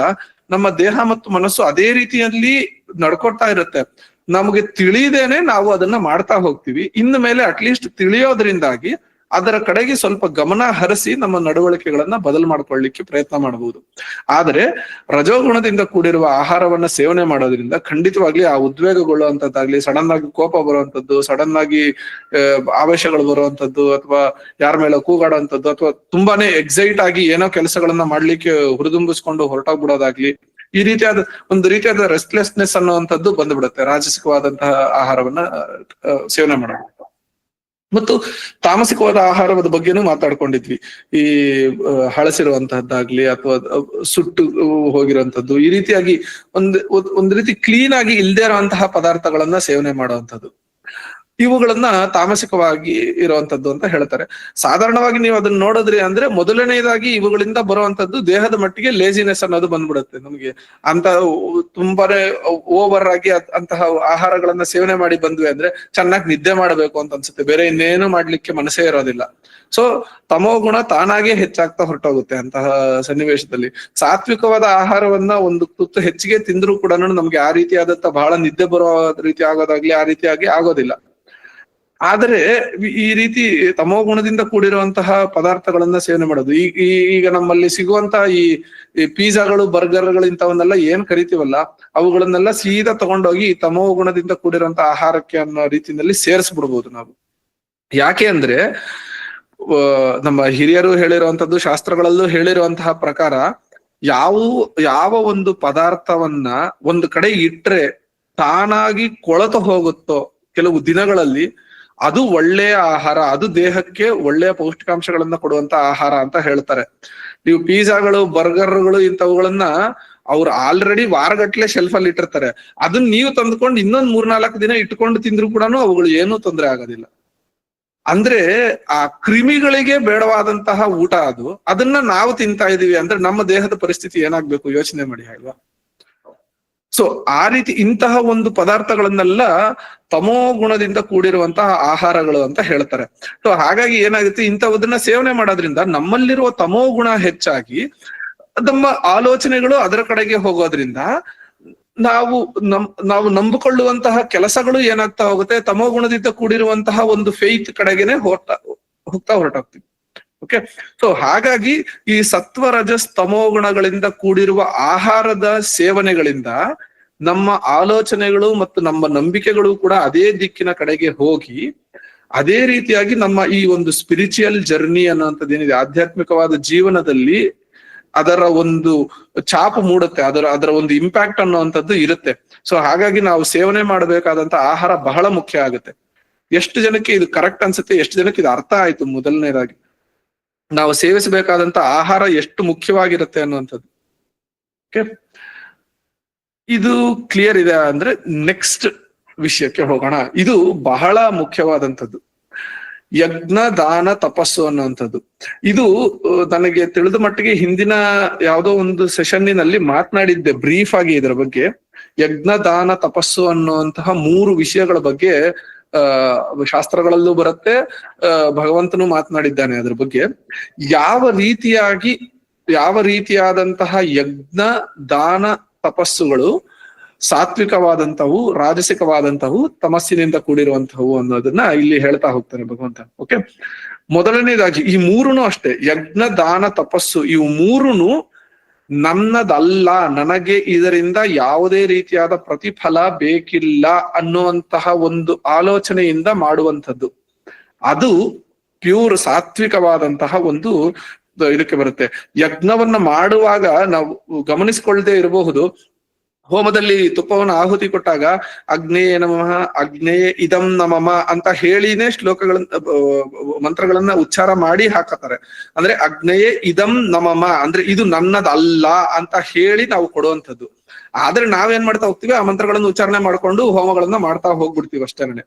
ನಮ್ಮ ದೇಹ ಮತ್ತು ಮನಸ್ಸು ಅದೇ ರೀತಿಯಲ್ಲಿ ನಡ್ಕೊಳ್ತಾ ಇರುತ್ತೆ. ನಮಗೆ ತಿಳಿದೇನೆ ನಾವು ಅದನ್ನ ಮಾಡ್ತಾ ಹೋಗ್ತೀವಿ. ಇನ್ನು ಮೇಲೆ ಅಟ್ಲೀಸ್ಟ್ ತಿಳಿಯೋದ್ರಿಂದಾಗಿ ಅದರ ಕಡೆಗೆ ಸ್ವಲ್ಪ ಗಮನ ಹರಿಸಿ ನಮ್ಮ ನಡವಳಿಕೆಗಳನ್ನ ಬದಲು ಮಾಡ್ಕೊಳ್ಳಿಕ್ಕೆ ಪ್ರಯತ್ನ ಮಾಡಬಹುದು. ಆದ್ರೆ ರಜೋಗುಣದಿಂದ ಕೂಡಿರುವ ಆಹಾರವನ್ನ ಸೇವನೆ ಮಾಡೋದ್ರಿಂದ ಖಂಡಿತವಾಗ್ಲಿ ಆ ಉದ್ವೇಗಗೊಳ್ಳುವಂತದ್ದಾಗ್ಲಿ, ಸಡನ್ ಆಗಿ ಕೋಪ ಬರುವಂತದ್ದು, ಸಡನ್ ಆಗಿ ಆವೇಶಗಳು ಬರುವಂತದ್ದು, ಅಥವಾ ಯಾರ ಮೇಲೆ ಕೂಗಾಡುವಂಥದ್ದು, ಅಥವಾ ತುಂಬಾನೇ ಎಕ್ಸೈಟ್ ಆಗಿ ಏನೋ ಕೆಲಸಗಳನ್ನ ಮಾಡ್ಲಿಕ್ಕೆ ಹುರಿದುಂಬಿಸ್ಕೊಂಡು ಹೊರಟೋಗ್ಬಿಡೋದಾಗ್ಲಿ, ಈ ರೀತಿಯಾದ ಒಂದು ರೀತಿಯಾದ ರೆಸ್ಟ್ಲೆಸ್ನೆಸ್ ಅನ್ನುವಂಥದ್ದು ಬಂದ್ಬಿಡುತ್ತೆ ರಾಜಸಿಕವಾದಂತಹ ಆಹಾರವನ್ನ ಸೇವನೆ ಮಾಡೋದು. ಮತ್ತು ತಾಮಸಿಕವಾದ ಆಹಾರದ ಬಗ್ಗೆನೂ ಮಾತಾಡ್ಕೊಂಡಿದ್ವಿ. ಈ ಹಳಸಿರುವಂತಹದ್ದಾಗ್ಲಿ ಅಥವಾ ಸುಟ್ಟು ಹೋಗಿರುವಂತದ್ದು, ಈ ರೀತಿಯಾಗಿ ಒಂದ್ ರೀತಿ ಕ್ಲೀನ್ ಆಗಿ ಇಲ್ದೇ ಇರುವಂತಹ ಪದಾರ್ಥಗಳನ್ನ ಸೇವನೆ ಮಾಡುವಂಥದ್ದು, ಇವುಗಳನ್ನ ತಾಮಸಿಕವಾಗಿ ಇರುವಂತದ್ದು ಅಂತ ಹೇಳ್ತಾರೆ. ಸಾಧಾರಣವಾಗಿ ನೀವು ಅದನ್ನ ನೋಡಿದ್ರಿ ಅಂದ್ರೆ ಮೊದಲನೇದಾಗಿ ಇವುಗಳಿಂದ ಬರುವಂತದ್ದು ದೇಹದ ಮಟ್ಟಿಗೆ ಲೇಜಿನೆಸ್ ಅನ್ನೋದು ಬಂದ್ಬಿಡುತ್ತೆ ನಮ್ಗೆ. ಅಂತ ತುಂಬಾನೇ ಓವರ್ ಆಗಿ ಅಂತಹ ಆಹಾರಗಳನ್ನ ಸೇವನೆ ಮಾಡಿ ಬಂದ್ವಿ ಅಂದ್ರೆ ಚೆನ್ನಾಗಿ ನಿದ್ದೆ ಮಾಡಬೇಕು ಅಂತ ಅನ್ಸುತ್ತೆ, ಬೇರೆ ಇನ್ನೇನು ಮಾಡ್ಲಿಕ್ಕೆ ಮನಸ್ಸೇ ಇರೋದಿಲ್ಲ. ಸೊ ತಮೋ ಗುಣ ತಾನಾಗೆ ಹೆಚ್ಚಾಗ್ತಾ ಹೊರಟೋಗುತ್ತೆ ಅಂತಹ ಸನ್ನಿವೇಶದಲ್ಲಿ. ಸಾತ್ವಿಕವಾದ ಆಹಾರವನ್ನ ಒಂದು ತುತ್ತು ಹೆಚ್ಚಿಗೆ ತಿಂದ್ರೂ ಕೂಡ ನಮ್ಗೆ ಆ ರೀತಿಯಾದಂತ ಬಹಳ ನಿದ್ದೆ ಬರೋ ರೀತಿ ಆಗೋದಾಗ್ಲಿ ಆ ರೀತಿಯಾಗಿ ಆಗೋದಿಲ್ಲ. ಆದರೆ ಈ ರೀತಿ ತಮೋ ಗುಣದಿಂದ ಕೂಡಿರುವಂತಹ ಪದಾರ್ಥಗಳನ್ನ ಸೇವನೆ ಮಾಡೋದು, ಈಗ ನಮ್ಮಲ್ಲಿ ಸಿಗುವಂತಹ ಈ ಪಿಜ್ಜಾಗಳು, ಬರ್ಗರ್ಗಳು ಇಂಥವನ್ನೆಲ್ಲ ಏನ್ ಕರಿತೀವಲ್ಲ, ಅವುಗಳನ್ನೆಲ್ಲ ಸೀದಾ ತಗೊಂಡೋಗಿ ತಮೋ ಗುಣದಿಂದ ಕೂಡಿರುವಂತಹ ಆಹಾರಕ್ಕೆ ಅನ್ನೋ ರೀತಿಯಲ್ಲಿ ಸೇರಿಸ್ಬಿಡ್ಬೋದು ನಾವು. ಯಾಕೆ ಅಂದ್ರೆ ನಮ್ಮ ಹಿರಿಯರು ಹೇಳಿರುವಂತದ್ದು, ಶಾಸ್ತ್ರಗಳಲ್ಲೂ ಹೇಳಿರುವಂತಹ ಪ್ರಕಾರ ಯಾವ ಒಂದು ಪದಾರ್ಥವನ್ನ ಒಂದು ಕಡೆ ಇಟ್ರೆ ತಾನಾಗಿ ಕೊಳತು ಹೋಗುತ್ತೋ ಕೆಲವು ದಿನಗಳಲ್ಲಿ, ಅದು ಒಳ್ಳೆಯ ಆಹಾರ, ಅದು ದೇಹಕ್ಕೆ ಒಳ್ಳೆಯ ಪೌಷ್ಟಿಕಾಂಶಗಳನ್ನ ಕೊಡುವಂತ ಆಹಾರ ಅಂತ ಹೇಳ್ತಾರೆ. ನೀವು ಪಿಜ್ಜಾಗಳು, ಬರ್ಗರ್ಗಳು ಇಂಥವುಗಳನ್ನ ಅವ್ರು ಆಲ್ರೆಡಿ ವಾರಗಟ್ಲೆ ಶೆಲ್ಫ್ ಅಲ್ಲಿ ಇಟ್ಟಿರ್ತಾರೆ. ಅದನ್ನ ನೀವು ತಂದ್ಕೊಂಡು ಇನ್ನೊಂದ್ 3-4 ದಿನ ಇಟ್ಕೊಂಡು ತಿಂದ್ರು ಕೂಡ ಅವುಗಳು ಏನೂ ತೊಂದರೆ ಆಗೋದಿಲ್ಲ. ಅಂದ್ರೆ ಆ ಕ್ರಿಮಿಗಳಿಗೆ ಬೇಡವಾದಂತಹ ಊಟ ಅದು, ಅದನ್ನ ನಾವು ತಿಂತಾ ಇದೀವಿ ಅಂದ್ರೆ ನಮ್ಮ ದೇಹದ ಪರಿಸ್ಥಿತಿ ಏನಾಗ್ಬೇಕು ಯೋಚನೆ ಮಾಡಿ ಅಲ್ವಾ. ಸೊ ಆ ರೀತಿ ಇಂತಹ ಒಂದು ಪದಾರ್ಥಗಳನ್ನೆಲ್ಲ ತಮೋ ಗುಣದಿಂದ ಕೂಡಿರುವಂತಹ ಆಹಾರಗಳು ಅಂತ ಹೇಳ್ತಾರೆ. ಸೊ ಹಾಗಾಗಿ ಏನಾಗುತ್ತೆ, ಇಂಥವದನ್ನ ಸೇವನೆ ಮಾಡೋದ್ರಿಂದ ನಮ್ಮಲ್ಲಿರುವ ತಮೋ ಗುಣ ಹೆಚ್ಚಾಗಿ ನಮ್ಮ ಆಲೋಚನೆಗಳು ಅದರ ಕಡೆಗೆ ಹೋಗೋದ್ರಿಂದ ನಾವು ನಾವು ನಂಬಿಕೊಳ್ಳುವಂತಹ ಕೆಲಸಗಳು ಏನಾಗ್ತಾ ಹೋಗುತ್ತೆ, ತಮೋಗುಣದಿಂದ ಕೂಡಿರುವಂತಹ ಒಂದು ಫೇತ್ ಕಡೆಗೆನೆ ಹೋಗ್ತಾ ಹೊರಟಾಗ್ತೀವಿ. ಓಕೆ, ಸೊ ಹಾಗಾಗಿ ಈ ಸತ್ವ ರಜಸ್ ತಮೋ ಗುಣಗಳಿಂದ ಕೂಡಿರುವ ಆಹಾರದ ಸೇವನೆಗಳಿಂದ ನಮ್ಮ ಆಲೋಚನೆಗಳು ಮತ್ತು ನಮ್ಮ ನಂಬಿಕೆಗಳು ಕೂಡ ಅದೇ ದಿಕ್ಕಿನ ಕಡೆಗೆ ಹೋಗಿ, ಅದೇ ರೀತಿಯಾಗಿ ನಮ್ಮ ಈ ಒಂದು ಸ್ಪಿರಿಚುವಲ್ ಜರ್ನಿ ಅನ್ನೋಂಥದ್ದೇನಿದೆ, ಆಧ್ಯಾತ್ಮಿಕವಾದ ಜೀವನದಲ್ಲಿ ಅದರ ಒಂದು ಛಾಪು ಮೂಡುತ್ತೆ, ಅದರ ಒಂದು ಇಂಪ್ಯಾಕ್ಟ್ ಅನ್ನುವಂಥದ್ದು ಇರುತ್ತೆ. ಸೊ ಹಾಗಾಗಿ ನಾವು ಸೇವನೆ ಮಾಡಬೇಕಾದಂತ ಆಹಾರ ಬಹಳ ಮುಖ್ಯ ಆಗುತ್ತೆ. ಎಷ್ಟು ಜನಕ್ಕೆ ಇದು ಕರೆಕ್ಟ್ ಅನ್ಸುತ್ತೆ, ಎಷ್ಟು ಜನಕ್ಕೆ ಇದು ಅರ್ಥ ಆಯ್ತು, ಮೊದಲನೇದಾಗಿ ನಾವು ಸೇವಿಸಬೇಕಾದಂತ ಆಹಾರ ಎಷ್ಟು ಮುಖ್ಯವಾಗಿರುತ್ತೆ ಅನ್ನುವಂಥದ್ದು. ಓಕೆ, ಇದು ಕ್ಲಿಯರ್ ಇದೆ ಅಂದ್ರೆ ನೆಕ್ಸ್ಟ್ ವಿಷಯಕ್ಕೆ ಹೋಗೋಣ. ಇದು ಬಹಳ ಮುಖ್ಯವಾದಂಥದ್ದು, ಯಜ್ಞ ದಾನ ತಪಸ್ಸು ಅನ್ನುವಂಥದ್ದು. ಇದು ನನಗೆ ತಿಳಿದ ಮಟ್ಟಿಗೆ ಹಿಂದಿನ ಯಾವುದೋ ಒಂದು ಸೆಷನ್ನಿನಲ್ಲಿ ಮಾತನಾಡಿದ್ದೆ ಬ್ರೀಫ್ ಆಗಿ ಇದರ ಬಗ್ಗೆ. ಯಜ್ಞ ದಾನ ತಪಸ್ಸು ಅನ್ನುವಂತಹ 3 ವಿಷಯಗಳ ಬಗ್ಗೆ ಶಾಸ್ತ್ರಗಳಲ್ಲೂ ಬರುತ್ತೆ, ಭಗವಂತನು ಮಾತನಾಡಿದ್ದಾನೆ ಅದ್ರ ಬಗ್ಗೆ. ಯಾವ ರೀತಿಯಾದಂತಹ ಯಜ್ಞ ದಾನ ತಪಸ್ಸುಗಳು ಸಾತ್ವಿಕವಾದಂತವು, ರಾಜಸಿಕವಾದಂತವು, ತಮಸ್ಸಿನಿಂದ ಕೂಡಿರುವಂತವು ಅನ್ನೋದನ್ನ ಇಲ್ಲಿ ಹೇಳ್ತಾ ಹೋಗ್ತಾನೆ ಭಗವಂತ. ಓಕೆ, ಮೊದಲನೇದಾಗಿ ಈ 3 ಅಷ್ಟೇ, ಯಜ್ಞ ದಾನ ತಪಸ್ಸು, ಇವು 3 ನನ್ನದಲ್ಲ, ನನಗೆ ಇದರಿಂದ ಯಾವುದೇ ರೀತಿಯಾದ ಪ್ರತಿಫಲ ಬೇಕಿಲ್ಲ ಅನ್ನುವಂತಹ ಒಂದು ಆಲೋಚನೆಯಿಂದ ಮಾಡುವಂಥದ್ದು. ಅದು ಪ್ಯೂರ್ ಸಾತ್ವಿಕವಾದಂತಹ ಒಂದು ಇದಕ್ಕೆ ಬರುತ್ತೆ. ಯಜ್ಞವನ್ನ ಮಾಡುವಾಗ ನಾವು ಗಮನಿಸಿಕೊಳ್ಳದೆ ಇರಬಹುದು, ಹೋಮದಲ್ಲಿ ತುಪ್ಪವನ್ನು ಆಹುತಿ ಕೊಟ್ಟಾಗ ಅಗ್ನೇಯ ನಮಃ ಅಗ್ನೇಯ ಇದಂ ನಮಃ ಅಂತ ಹೇಳಿನೇ ಮಂತ್ರಗಳನ್ನ ಉಚ್ಚಾರ ಮಾಡಿ ಹಾಕತಾರೆ. ಅಂದ್ರೆ ಅಗ್ನೇಯ ಇದಂ ನಮಃ ಅಂದ್ರೆ ಇದು ನನ್ನದಲ್ಲ ಅಂತ ಹೇಳಿ ನಾವು ಕೊಡುವಂಥದ್ದು. ಆದ್ರೆ ನಾವೇನ್ ಮಾಡ್ತಾ ಹೋಗ್ತೀವಿ, ಆ ಮಂತ್ರಗಳನ್ನು ಉಚ್ಚಾರಣೆ ಮಾಡ್ಕೊಂಡು ಹೋಮಗಳನ್ನ ಮಾಡ್ತಾ ಹೋಗ್ಬಿಡ್ತೀವಿ ಅಷ್ಟೇನೆ.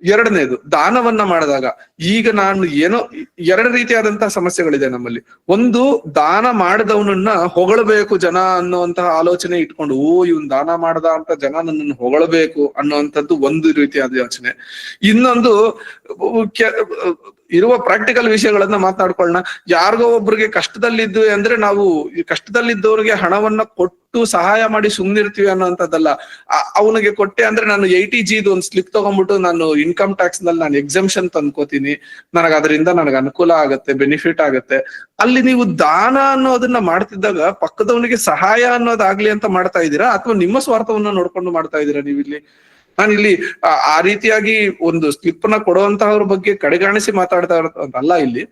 ಎರಡನೇದು, ದಾನವನ್ನ ಮಾಡಿದಾಗ ಈಗ ನಾನು ಏನೋ 2 ರೀತಿಯಾದಂತಹ ಸಮಸ್ಯೆಗಳಿದೆ ನಮ್ಮಲ್ಲಿ. ಒಂದು, ದಾನ ಮಾಡಿದವನನ್ನ ಹೊಗಳಬೇಕು ಜನ ಅನ್ನುವಂತಹ ಆಲೋಚನೆ ಇಟ್ಕೊಂಡು, ಇವನ್ ದಾನ ಮಾಡ್ದ ಅಂತ ಜನ ನನ್ನನ್ನು ಹೊಗಳಬೇಕು ಅನ್ನುವಂಥದ್ದು ಒಂದು ರೀತಿಯಾದ ಯೋಚನೆ. ಇನ್ನೊಂದು, ಇರುವ ಪ್ರಾಕ್ಟಿಕಲ್ ವಿಷಯಗಳನ್ನ ಮಾತನಾಡ್ಕೊಳ್ಳೋಣ. ಯಾರಿಗೋ ಒಬ್ರಿಗೆ ಕಷ್ಟದಲ್ಲಿದ್ದು ಅಂದ್ರೆ ನಾವು ಈ ಕಷ್ಟದಲ್ಲಿದ್ದವ್ರಿಗೆ ಹಣವನ್ನ ಕೊಟ್ಟು ಸಹಾಯ ಮಾಡಿ ಸುಮ್ನಿರ್ತೀವಿ ಅನ್ನೋಂಥದ್ದಲ್ಲ. ಅವನಿಗೆ ಕೊಟ್ಟೆ ಅಂದ್ರೆ ನಾನು 80G ಒಂದು ಸ್ಲಿಪ್ ತಗೊಂಡ್ಬಿಟ್ಟು ನಾನು ಇನ್ಕಮ್ ಟ್ಯಾಕ್ಸ್ ನಲ್ಲಿ ನಾನು ಎಕ್ಸಂಪ್ಷನ್ ತಂದ್ಕೋತೀನಿ, ಅದರಿಂದ ನನಗೆ ಅನುಕೂಲ ಆಗತ್ತೆ, ಬೆನಿಫಿಟ್ ಆಗತ್ತೆ. ಅಲ್ಲಿ ನೀವು ದಾನ ಅನ್ನೋದನ್ನ ಮಾಡ್ತಿದ್ದಾಗ ಪಕ್ಕದವನಿಗೆ ಸಹಾಯ ಅನ್ನೋದಾಗ್ಲಿ ಅಂತ ಮಾಡ್ತಾ ಇದ್ದೀರಾ, ಅಥವಾ ನಿಮ್ಮ ಸ್ವಾರ್ಥವನ್ನ ನೋಡ್ಕೊಂಡು ಮಾಡ್ತಾ ಇದ್ದೀರಾ ನೀವಿಲ್ಲಿ? ನಾನಿಲ್ಲಿ ಆ ರೀತಿಯಾಗಿ ಒಂದು ಸ್ಲಿಪ್ ನ ಕೊಡುವಂತಹವ್ರ ಬಗ್ಗೆ ಕಡೆಗಾಣಿಸಿ ಮಾತಾಡ್ತಾ ಇರೋದಲ್ಲ ಇಲ್ಲಿ.